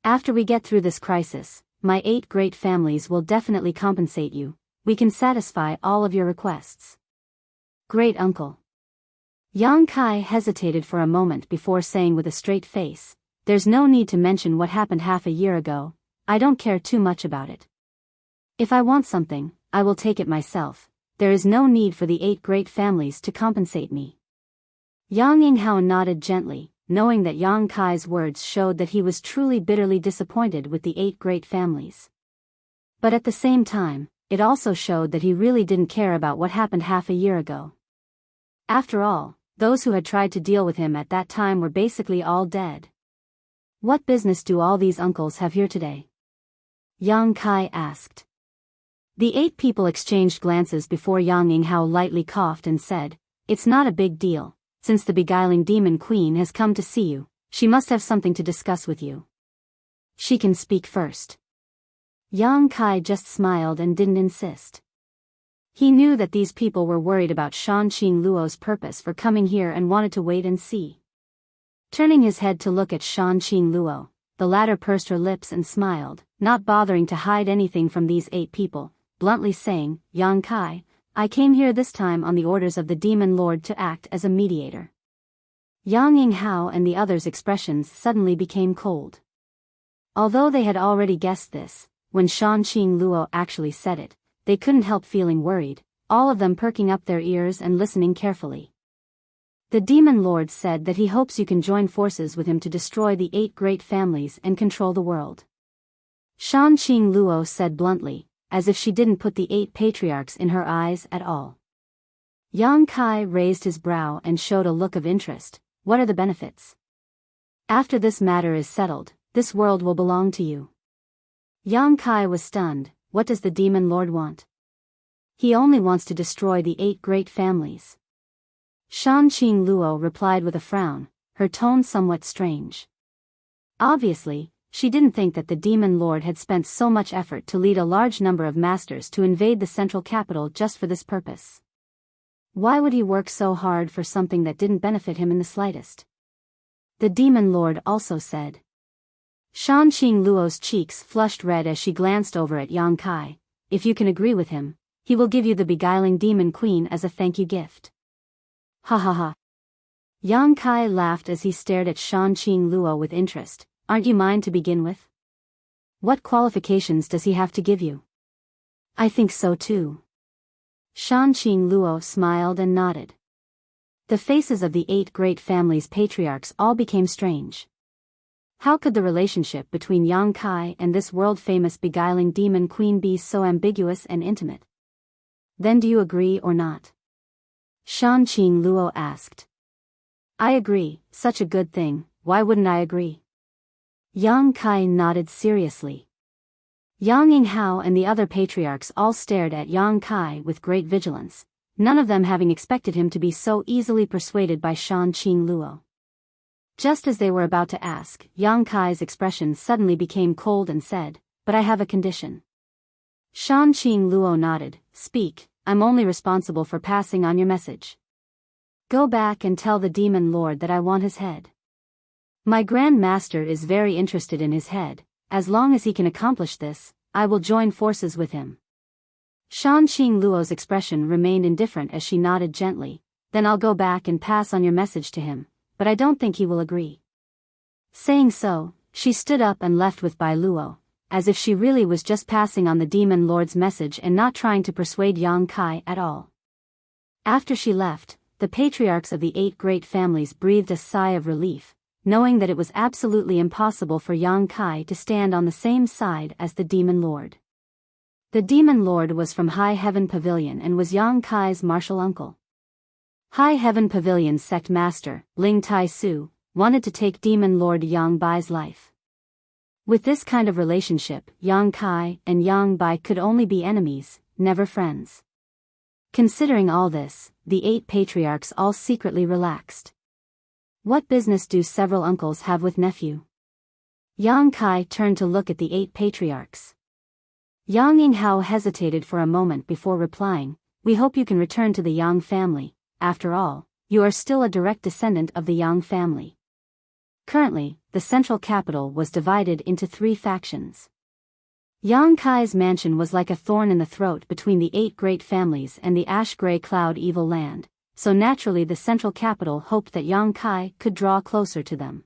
After we get through this crisis, my 8 great families will definitely compensate you, we can satisfy all of your requests." "Great uncle." Yang Kai hesitated for a moment before saying with a straight face, "There's no need to mention what happened half a year ago, I don't care too much about it. If I want something, I will take it myself, there is no need for the 8 great families to compensate me." Yang Yinghao nodded gently, knowing that Yang Kai's words showed that he was truly bitterly disappointed with the 8 great families. But at the same time, it also showed that he really didn't care about what happened half a year ago. After all, those who had tried to deal with him at that time were basically all dead. "What business do all these uncles have here today?" Yang Kai asked. The 8 people exchanged glances before Yang Yinghao lightly coughed and said, "It's not a big deal, since the beguiling demon queen has come to see you, she must have something to discuss with you. She can speak first." Yang Kai just smiled and didn't insist. He knew that these people were worried about Shan Qing Luo's purpose for coming here and wanted to wait and see. Turning his head to look at Shan Qing Luo, the latter pursed her lips and smiled, not bothering to hide anything from these 8 people, bluntly saying, "Yang Kai, I came here this time on the orders of the Demon Lord to act as a mediator." Yang Yinghao and the others' expressions suddenly became cold. Although they had already guessed this, when Shan Qing Luo actually said it, they couldn't help feeling worried, all of them perking up their ears and listening carefully. The Demon Lord said that he hopes you can join forces with him to destroy the 8 great families and control the world. Shan Qing Luo said bluntly, as if she didn't put the 8 patriarchs in her eyes at all. Yang Kai raised his brow and showed a look of interest. "What are the benefits? After this matter is settled, this world will belong to you." Yang Kai was stunned. What does the Demon Lord want? He only wants to destroy the 8 great families. Shan Qing Luo replied with a frown, her tone somewhat strange. Obviously, she didn't think that the Demon Lord had spent so much effort to lead a large number of masters to invade the central capital just for this purpose. Why would he work so hard for something that didn't benefit him in the slightest? The Demon Lord also said. Shan Qing Luo's cheeks flushed red as she glanced over at Yang Kai. "If you can agree with him, he will give you the beguiling Demon Queen as a thank you gift." Ha ha ha. Yang Kai laughed as he stared at Shan Qing Luo with interest. "Aren't you mine to begin with? What qualifications does he have to give you?" "I think so too." Shan Qing Luo smiled and nodded. The faces of the 8 great families' patriarchs all became strange. How could the relationship between Yang Kai and this world-famous beguiling demon queen be so ambiguous and intimate? "Then do you agree or not?" Shan Qing Luo asked. "I agree, such a good thing, why wouldn't I agree?" Yang Kai nodded seriously. Yang Yinghao and the other patriarchs all stared at Yang Kai with great vigilance, none of them having expected him to be so easily persuaded by Shan Qing Luo. Just as they were about to ask, Yang Kai's expression suddenly became cold and said, "But I have a condition." Shan Qing Luo nodded. "Speak, I'm only responsible for passing on your message. Go back and tell the Demon Lord that I want his head. My Grand Master is very interested in his head. As long as he can accomplish this, I will join forces with him." Shan Qing Luo's expression remained indifferent as she nodded gently. "Then I'll go back and pass on your message to him, but I don't think he will agree." Saying so, she stood up and left with Bai Luo, as if she really was just passing on the Demon Lord's message and not trying to persuade Yang Kai at all. After she left, the patriarchs of the 8 great families breathed a sigh of relief, knowing that it was absolutely impossible for Yang Kai to stand on the same side as the Demon Lord. The Demon Lord was from High Heaven Pavilion and was Yang Kai's martial uncle. High Heaven Pavilion's sect master, Ling Tai Su, wanted to take Demon Lord Yang Bai's life. With this kind of relationship, Yang Kai and Yang Bai could only be enemies, never friends. Considering all this, the 8 patriarchs all secretly relaxed. What business do several uncles have with nephew? Yang Kai turned to look at the 8 patriarchs. Yang Yinghao hesitated for a moment before replying, "We hope you can return to the Yang family. After all, you are still a direct descendant of the Yang family." Currently, the central capital was divided into 3 factions. Yang Kai's mansion was like a thorn in the throat between the 8 great families and the ash-gray cloud evil land, so naturally the central capital hoped that Yang Kai could draw closer to them.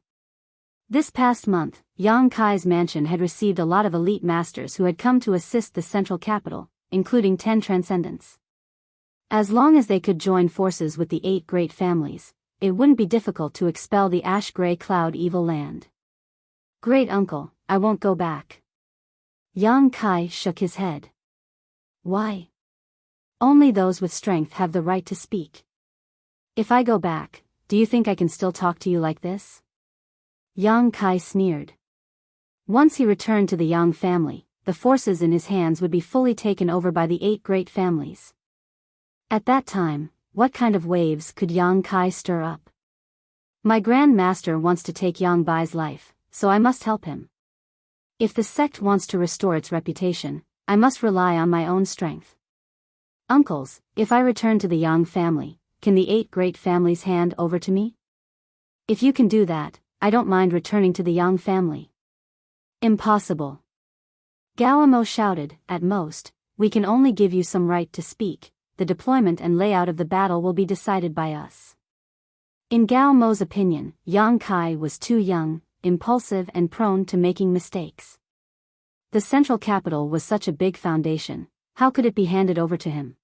This past month, Yang Kai's mansion had received a lot of elite masters who had come to assist the central capital, including 10 transcendents. As long as they could join forces with the 8 great families, it wouldn't be difficult to expel the ash-gray cloud evil land. "Great uncle, I won't go back." Yang Kai shook his head. "Why? Only those with strength have the right to speak. If I go back, do you think I can still talk to you like this?" Yang Kai sneered. Once he returned to the Yang family, the forces in his hands would be fully taken over by the 8 great families. At that time, what kind of waves could Yang Kai stir up? "My Grand Master wants to take Yang Bai's life, so I must help him." If the sect wants to restore its reputation, I must rely on my own strength. Uncles, if I return to the Yang family, can the 8 great families hand over to me? If you can do that, I don't mind returning to the Yang family. Impossible. Gao Mo shouted. At most, we can only give you some right to speak. The deployment and layout of the battle will be decided by us. In Gao Mo's opinion, Yang Kai was too young, impulsive and prone to making mistakes. The central capital was such a big foundation, how could it be handed over to him?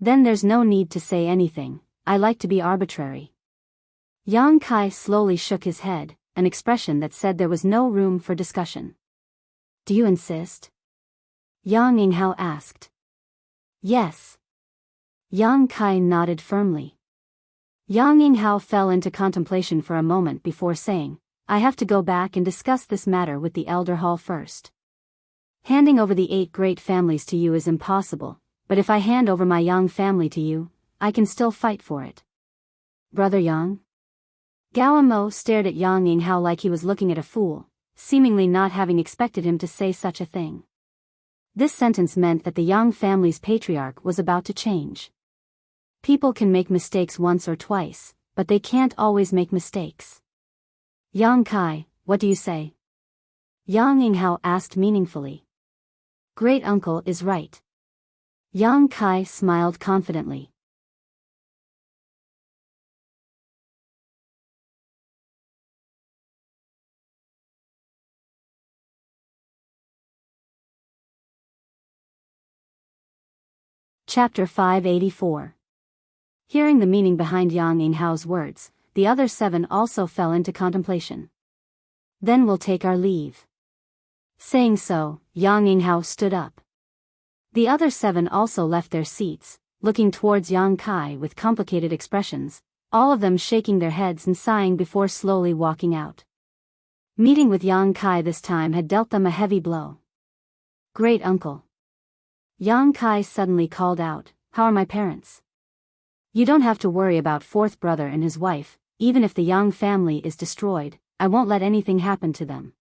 Then there's no need to say anything, I like to be arbitrary. Yang Kai slowly shook his head, an expression that said there was no room for discussion. Do you insist? Yang Yinghao asked. Yes. Yang Kai nodded firmly. Yang Yinghao fell into contemplation for a moment before saying, I have to go back and discuss this matter with the elder hall first. Handing over the 8 great families to you is impossible, but if I hand over my Yang family to you, I can still fight for it. Brother Yang? Gao Mo stared at Yang Yinghao like he was looking at a fool, seemingly not having expected him to say such a thing. This sentence meant that the Yang family's patriarch was about to change. People can make mistakes once or twice, but they can't always make mistakes. Yang Kai, what do you say? Yang Yinghao asked meaningfully. Great uncle is right. Yang Kai smiled confidently. Chapter 584. Hearing the meaning behind Yang Yinghao's words, the other 7 also fell into contemplation. Then we'll take our leave. Saying so, Yang Yinghao stood up. The other 7 also left their seats, looking towards Yang Kai with complicated expressions, all of them shaking their heads and sighing before slowly walking out. Meeting with Yang Kai this time had dealt them a heavy blow. Great uncle. Yang Kai suddenly called out, how are my parents? You don't have to worry about 4th brother and his wife, even if the Yang family is destroyed, I won't let anything happen to them.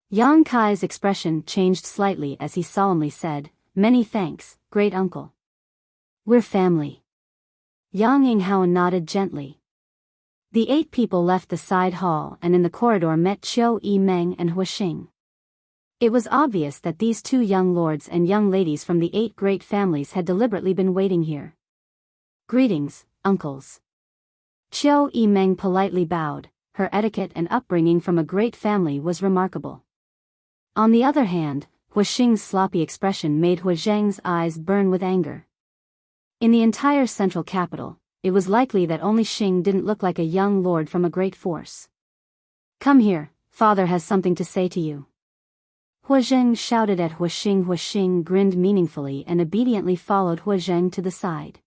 Yang Kai's expression changed slightly as he solemnly said, many thanks, great uncle. We're family. Yang Yinghao nodded gently. The 8 people left the side hall and in the corridor met Qiu Yimeng and Huixing. It was obvious that these 2 young lords and young ladies from the 8 great families had deliberately been waiting here. Greetings, uncles. Qiu Yimeng politely bowed, her etiquette and upbringing from a great family was remarkable. On the other hand, Huixing's sloppy expression made Huizhang's eyes burn with anger. In the entire central capital, it was likely that only Xing didn't look like a young lord from a great force. Come here, father has something to say to you. Huizhang shouted at Huixing. Huixing grinned meaningfully and obediently followed Huizhang to the side.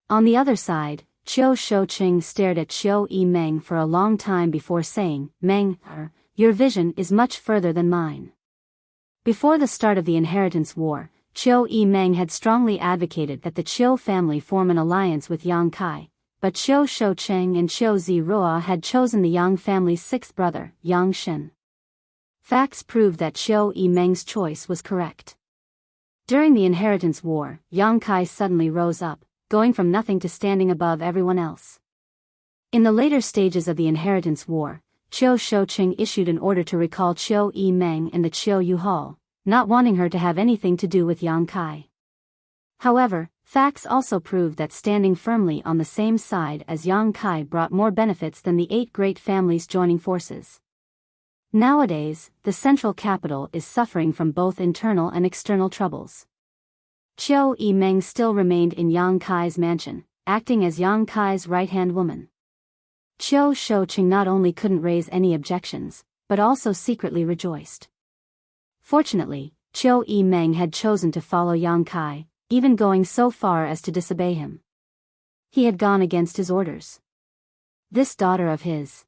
On the other side, Qiu Shouqing stared at Qiu Yimeng for a long time before saying, Meng, your vision is much further than mine. Before the start of the inheritance war, Qiu Yimeng had strongly advocated that the Qiu family form an alliance with Yang Kai, but Qiu Shouqing and Qiu Ziruo had chosen the Yang family's 6th brother, Yang Shen. Facts proved that Qiu Yimeng's choice was correct. During the inheritance war, Yang Kai suddenly rose up, going from nothing to standing above everyone else. In the later stages of the inheritance war, Qiu Shouqing issued an order to recall Qiu Yimeng and the Qiu Yu Hall, not wanting her to have anything to do with Yang Kai. However, facts also proved that standing firmly on the same side as Yang Kai brought more benefits than the 8 great families joining forces. Nowadays, the central capital is suffering from both internal and external troubles. Qiu Yimeng still remained in Yang Kai's mansion, acting as Yang Kai's right-hand woman. Qiu Shouqing not only couldn't raise any objections, but also secretly rejoiced. Fortunately, Qiu Yimeng had chosen to follow Yang Kai, even going so far as to disobey him. He had gone against his orders. This daughter of his.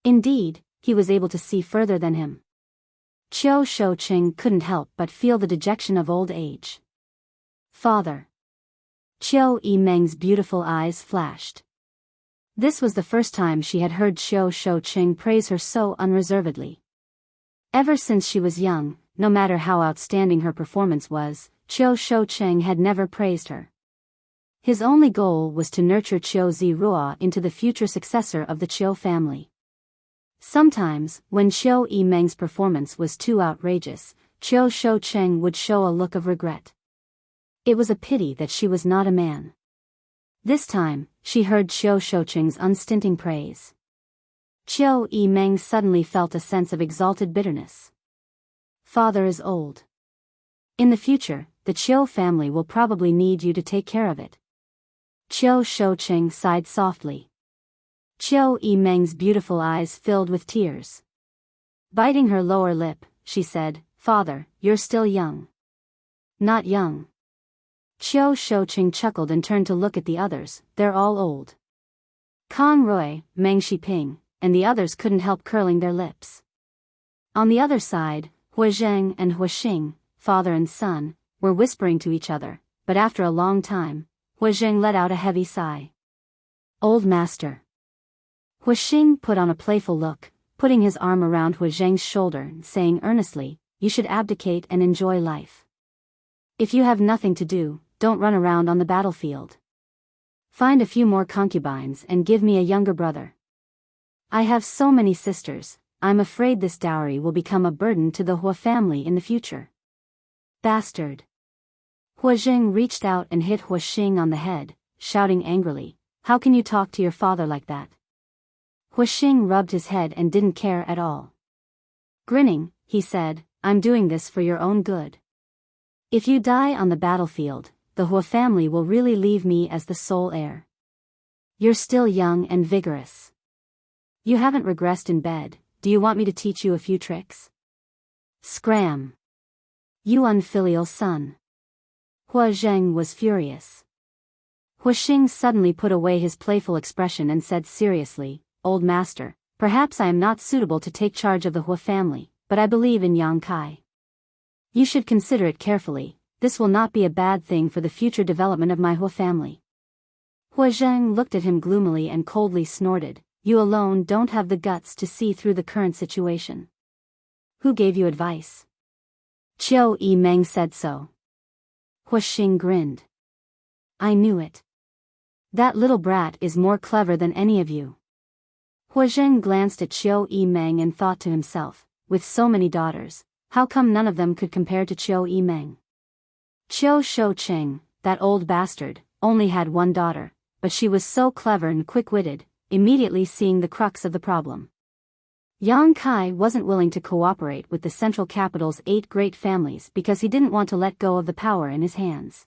Indeed, he was able to see further than him. Qiu Shouqing couldn't help but feel the dejection of old age. Father. Qiu Yimeng's beautiful eyes flashed. This was the first time she had heard Qiu Shouqing praise her so unreservedly. Ever since she was young, no matter how outstanding her performance was, Qiu Shoucheng had never praised her. His only goal was to nurture Qiu Ziruo into the future successor of the Qiu family. Sometimes, when Qiu Yimeng's performance was too outrageous, Qiu Shoucheng would show a look of regret. It was a pity that she was not a man. This time, she heard Qiu Shoucheng's unstinting praise. Qiu Yimeng suddenly felt a sense of exalted bitterness. Father is old. In the future, the Qiu family will probably need you to take care of it. Qiu Shoucheng sighed softly. Qiu Yimeng's beautiful eyes filled with tears. Biting her lower lip, she said, "Father, you're still young." "Not young." Qiu Shoucheng chuckled and turned to look at the others. "They're all old." Kang Rui, Meng Shiping, and the others couldn't help curling their lips. On the other side, Hua Zheng and Hua Xing, father and son, were whispering to each other, but after a long time, Hua Zheng let out a heavy sigh. "Old master." Hua Xing put on a playful look, putting his arm around Hua Zheng's shoulder and saying earnestly, "You should abdicate and enjoy life. If you have nothing to do, don't run around on the battlefield. Find a few more concubines and give me a younger brother. I have so many sisters, I'm afraid this dowry will become a burden to the Hua family in the future." "Bastard." Hua Zheng reached out and hit Hua Xing on the head, shouting angrily, "How can you talk to your father like that?" Hua Xing rubbed his head and didn't care at all. Grinning, he said, "I'm doing this for your own good. If you die on the battlefield, the Hua family will really leave me as the sole heir. You're still young and vigorous. You haven't regressed in bed. Do you want me to teach you a few tricks?" "Scram! You unfilial son." Hua Zheng was furious. Hua Xing suddenly put away his playful expression and said seriously, "Old master, perhaps I am not suitable to take charge of the Hua family, but I believe in Yang Kai. You should consider it carefully. This will not be a bad thing for the future development of my Hua family." Hua Zheng looked at him gloomily and coldly snorted, "You alone don't have the guts to see through the current situation. Who gave you advice?" "Qiu Yimeng said so." Hua Xing grinned. "I knew it. That little brat is more clever than any of you." Hua Zheng glanced at Qiu Yimeng and thought to himself, with so many daughters, how come none of them could compare to Qiu Yimeng? Qiu Shoucheng, that old bastard, only had one daughter, but she was so clever and quick-witted, immediately seeing the crux of the problem. Yang Kai wasn't willing to cooperate with the central capital's 8 great families because he didn't want to let go of the power in his hands.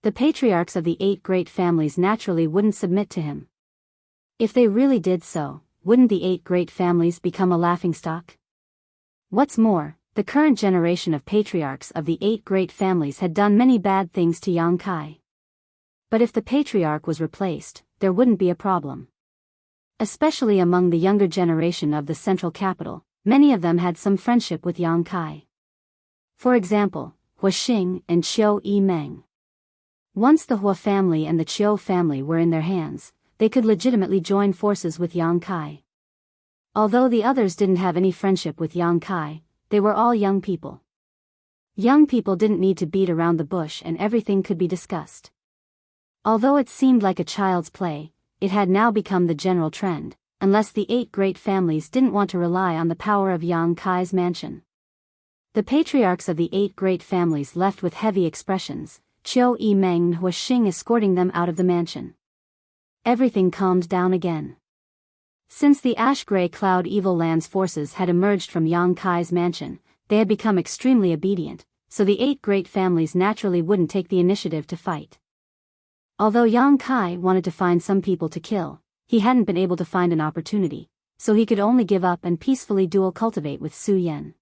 The patriarchs of the 8 great families naturally wouldn't submit to him. If they really did so, wouldn't the 8 great families become a laughingstock? What's more, the current generation of patriarchs of the 8 great families had done many bad things to Yang Kai. But if the patriarch was replaced, there wouldn't be a problem. Especially among the younger generation of the central capital, many of them had some friendship with Yang Kai. For example, Hua Xing and Qiu Yimeng. Once the Hua family and the Qiu family were in their hands, they could legitimately join forces with Yang Kai. Although the others didn't have any friendship with Yang Kai, they were all young people. Young people didn't need to beat around the bush and everything could be discussed. Although it seemed like a child's play, it had now become the general trend, unless the 8 great families didn't want to rely on the power of Yang Kai's mansion. The patriarchs of the 8 great families left with heavy expressions, Qiu Yimeng and Hua Xing escorting them out of the mansion. Everything calmed down again. Since the ash-gray cloud Evil Land's forces had emerged from Yang Kai's mansion, they had become extremely obedient, so the 8 great families naturally wouldn't take the initiative to fight. Although Yang Kai wanted to find some people to kill, he hadn't been able to find an opportunity, so he could only give up and peacefully dual cultivate with Su Yan.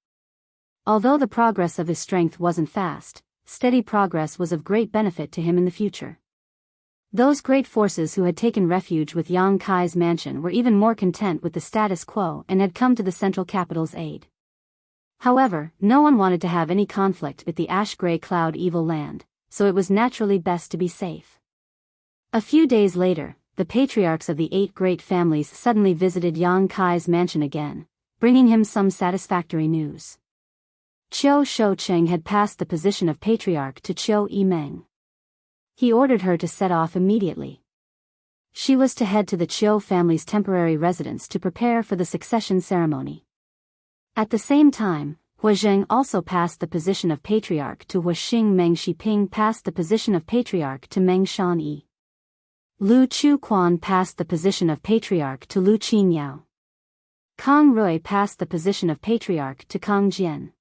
Although the progress of his strength wasn't fast, steady progress was of great benefit to him in the future. Those great forces who had taken refuge with Yang Kai's mansion were even more content with the status quo and had come to the central capital's aid. However, no one wanted to have any conflict with the ash-gray cloud Evil Land, so it was naturally best to be safe. A few days later, the patriarchs of the 8 great families suddenly visited Yang Kai's mansion again, bringing him some satisfactory news. Qiu Shoucheng had passed the position of patriarch to Qiu Yimeng. He ordered her to set off immediately. She was to head to the Qiu family's temporary residence to prepare for the succession ceremony. At the same time, Hua Zheng also passed the position of patriarch to Hua Xing. Meng Shiping passed the position of patriarch to Meng Shanyi. Lu Chuquan passed the position of patriarch to Lu Qinyao. Kang Rui passed the position of patriarch to Kang Jian.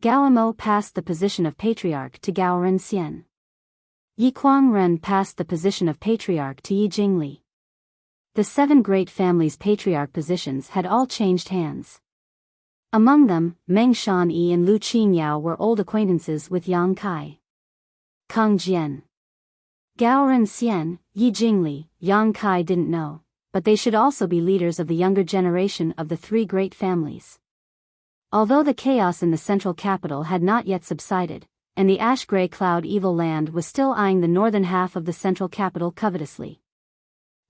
Gao Mo passed the position of patriarch to Gao Renxian. Yi Kuangren passed the position of patriarch to Yi Jingli. The 7 great families' patriarch positions had all changed hands. Among them, Meng Shanyi and Lu Qinyao were old acquaintances with Yang Kai. Kang Jian, Gao Renxian, Yi Jingli, Yang Kai didn't know, but they should also be leaders of the younger generation of the 3 great families. Although the chaos in the central capital had not yet subsided, and the ash-gray cloud evil land was still eyeing the northern half of the central capital covetously.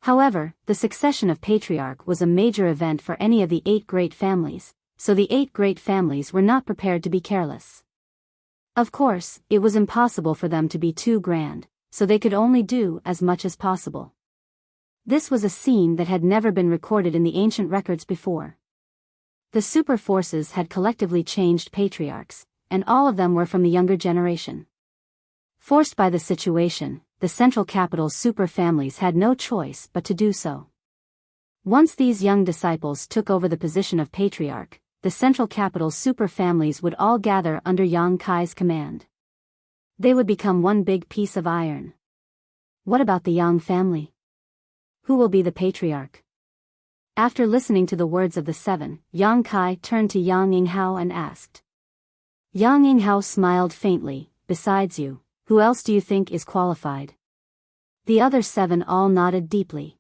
However, the succession of patriarch was a major event for any of the 8 great families, so the 8 great families were not prepared to be careless. Of course, it was impossible for them to be too grand, so they could only do as much as possible. This was a scene that had never been recorded in the ancient records before. The super forces had collectively changed patriarchs, and all of them were from the younger generation. Forced by the situation, the central capital's super families had no choice but to do so. Once these young disciples took over the position of patriarch, the central capital's super families would all gather under Yang Kai's command. They would become one big piece of iron. What about the Yang family? Who will be the patriarch? After listening to the words of the 7, Yang Kai turned to Yang Yinghao and asked. Yang Yinghao smiled faintly. Besides you, who else do you think is qualified? The other 7 all nodded deeply.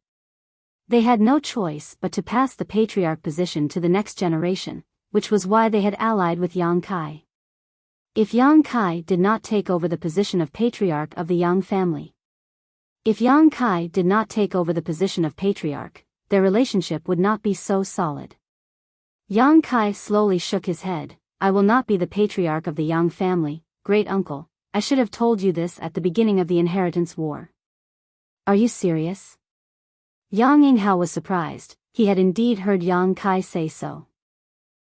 They had no choice but to pass the patriarch position to the next generation, which was why they had allied with Yang Kai. If Yang Kai did not take over the position of patriarch of the Yang family. If Yang Kai did not take over the position of patriarch, their relationship would not be so solid. Yang Kai slowly shook his head. I will not be the patriarch of the Yang family, great uncle. I should have told you this at the beginning of the inheritance war. Are you serious? Yang Yinghao was surprised. He had indeed heard Yang Kai say so.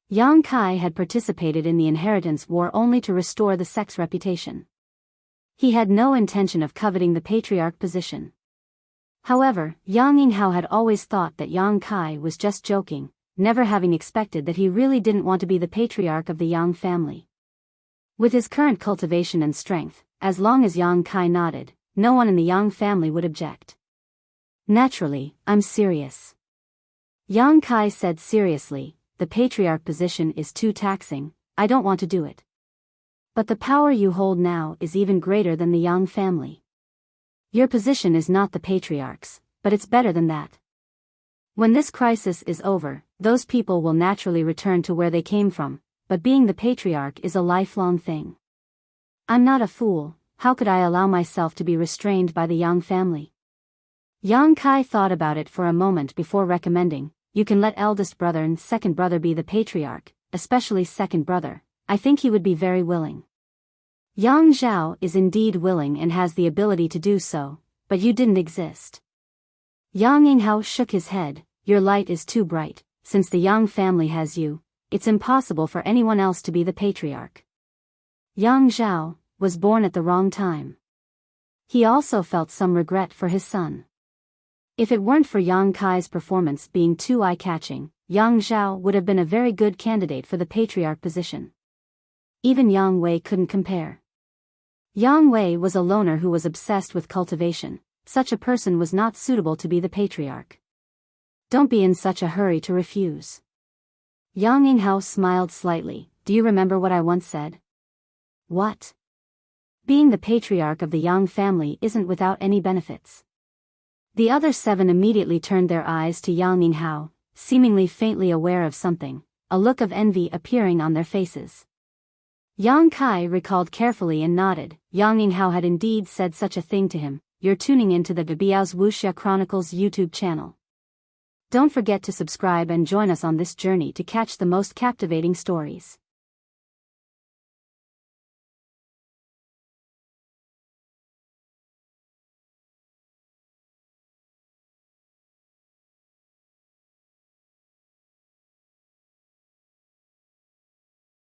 Yang Kai had participated in the inheritance war only to restore the sect's reputation. He had no intention of coveting the patriarch position. However, Yang Yinghao had always thought that Yang Kai was just joking, never having expected that he really didn't want to be the patriarch of the Yang family. With his current cultivation and strength, as long as Yang Kai nodded, no one in the Yang family would object. Naturally, I'm serious. Yang Kai said seriously, the patriarch position is too taxing, I don't want to do it. But the power you hold now is even greater than the Yang family. Your position is not the patriarch's, but it's better than that. When this crisis is over, those people will naturally return to where they came from, but being the patriarch is a lifelong thing. I'm not a fool, how could I allow myself to be restrained by the Yang family? Yang Kai thought about it for a moment before recommending, you can let eldest brother and second brother be the patriarch, especially second brother, I think he would be very willing. Yang Zhao is indeed willing and has the ability to do so, but you didn't exist. Yang Yinghao shook his head, your light is too bright, since the Yang family has you, it's impossible for anyone else to be the patriarch. Yang Zhao was born at the wrong time. He also felt some regret for his son. If it weren't for Yang Kai's performance being too eye-catching, Yang Zhao would have been a very good candidate for the patriarch position. Even Yang Wei couldn't compare. Yang Wei was a loner who was obsessed with cultivation. Such a person was not suitable to be the patriarch. Don't be in such a hurry to refuse. Yang Yinghao smiled slightly. Do you remember what I once said? What? Being the patriarch of the Yang family isn't without any benefits. The other 7 immediately turned their eyes to Yang Yinghao, seemingly faintly aware of something, a look of envy appearing on their faces. Yang Kai recalled carefully and nodded. Yang Yinghao had indeed said such a thing to him. You're tuning into the Biyao's Wuxia Chronicles YouTube channel. Don't forget to subscribe and join us on this journey to catch the most captivating stories.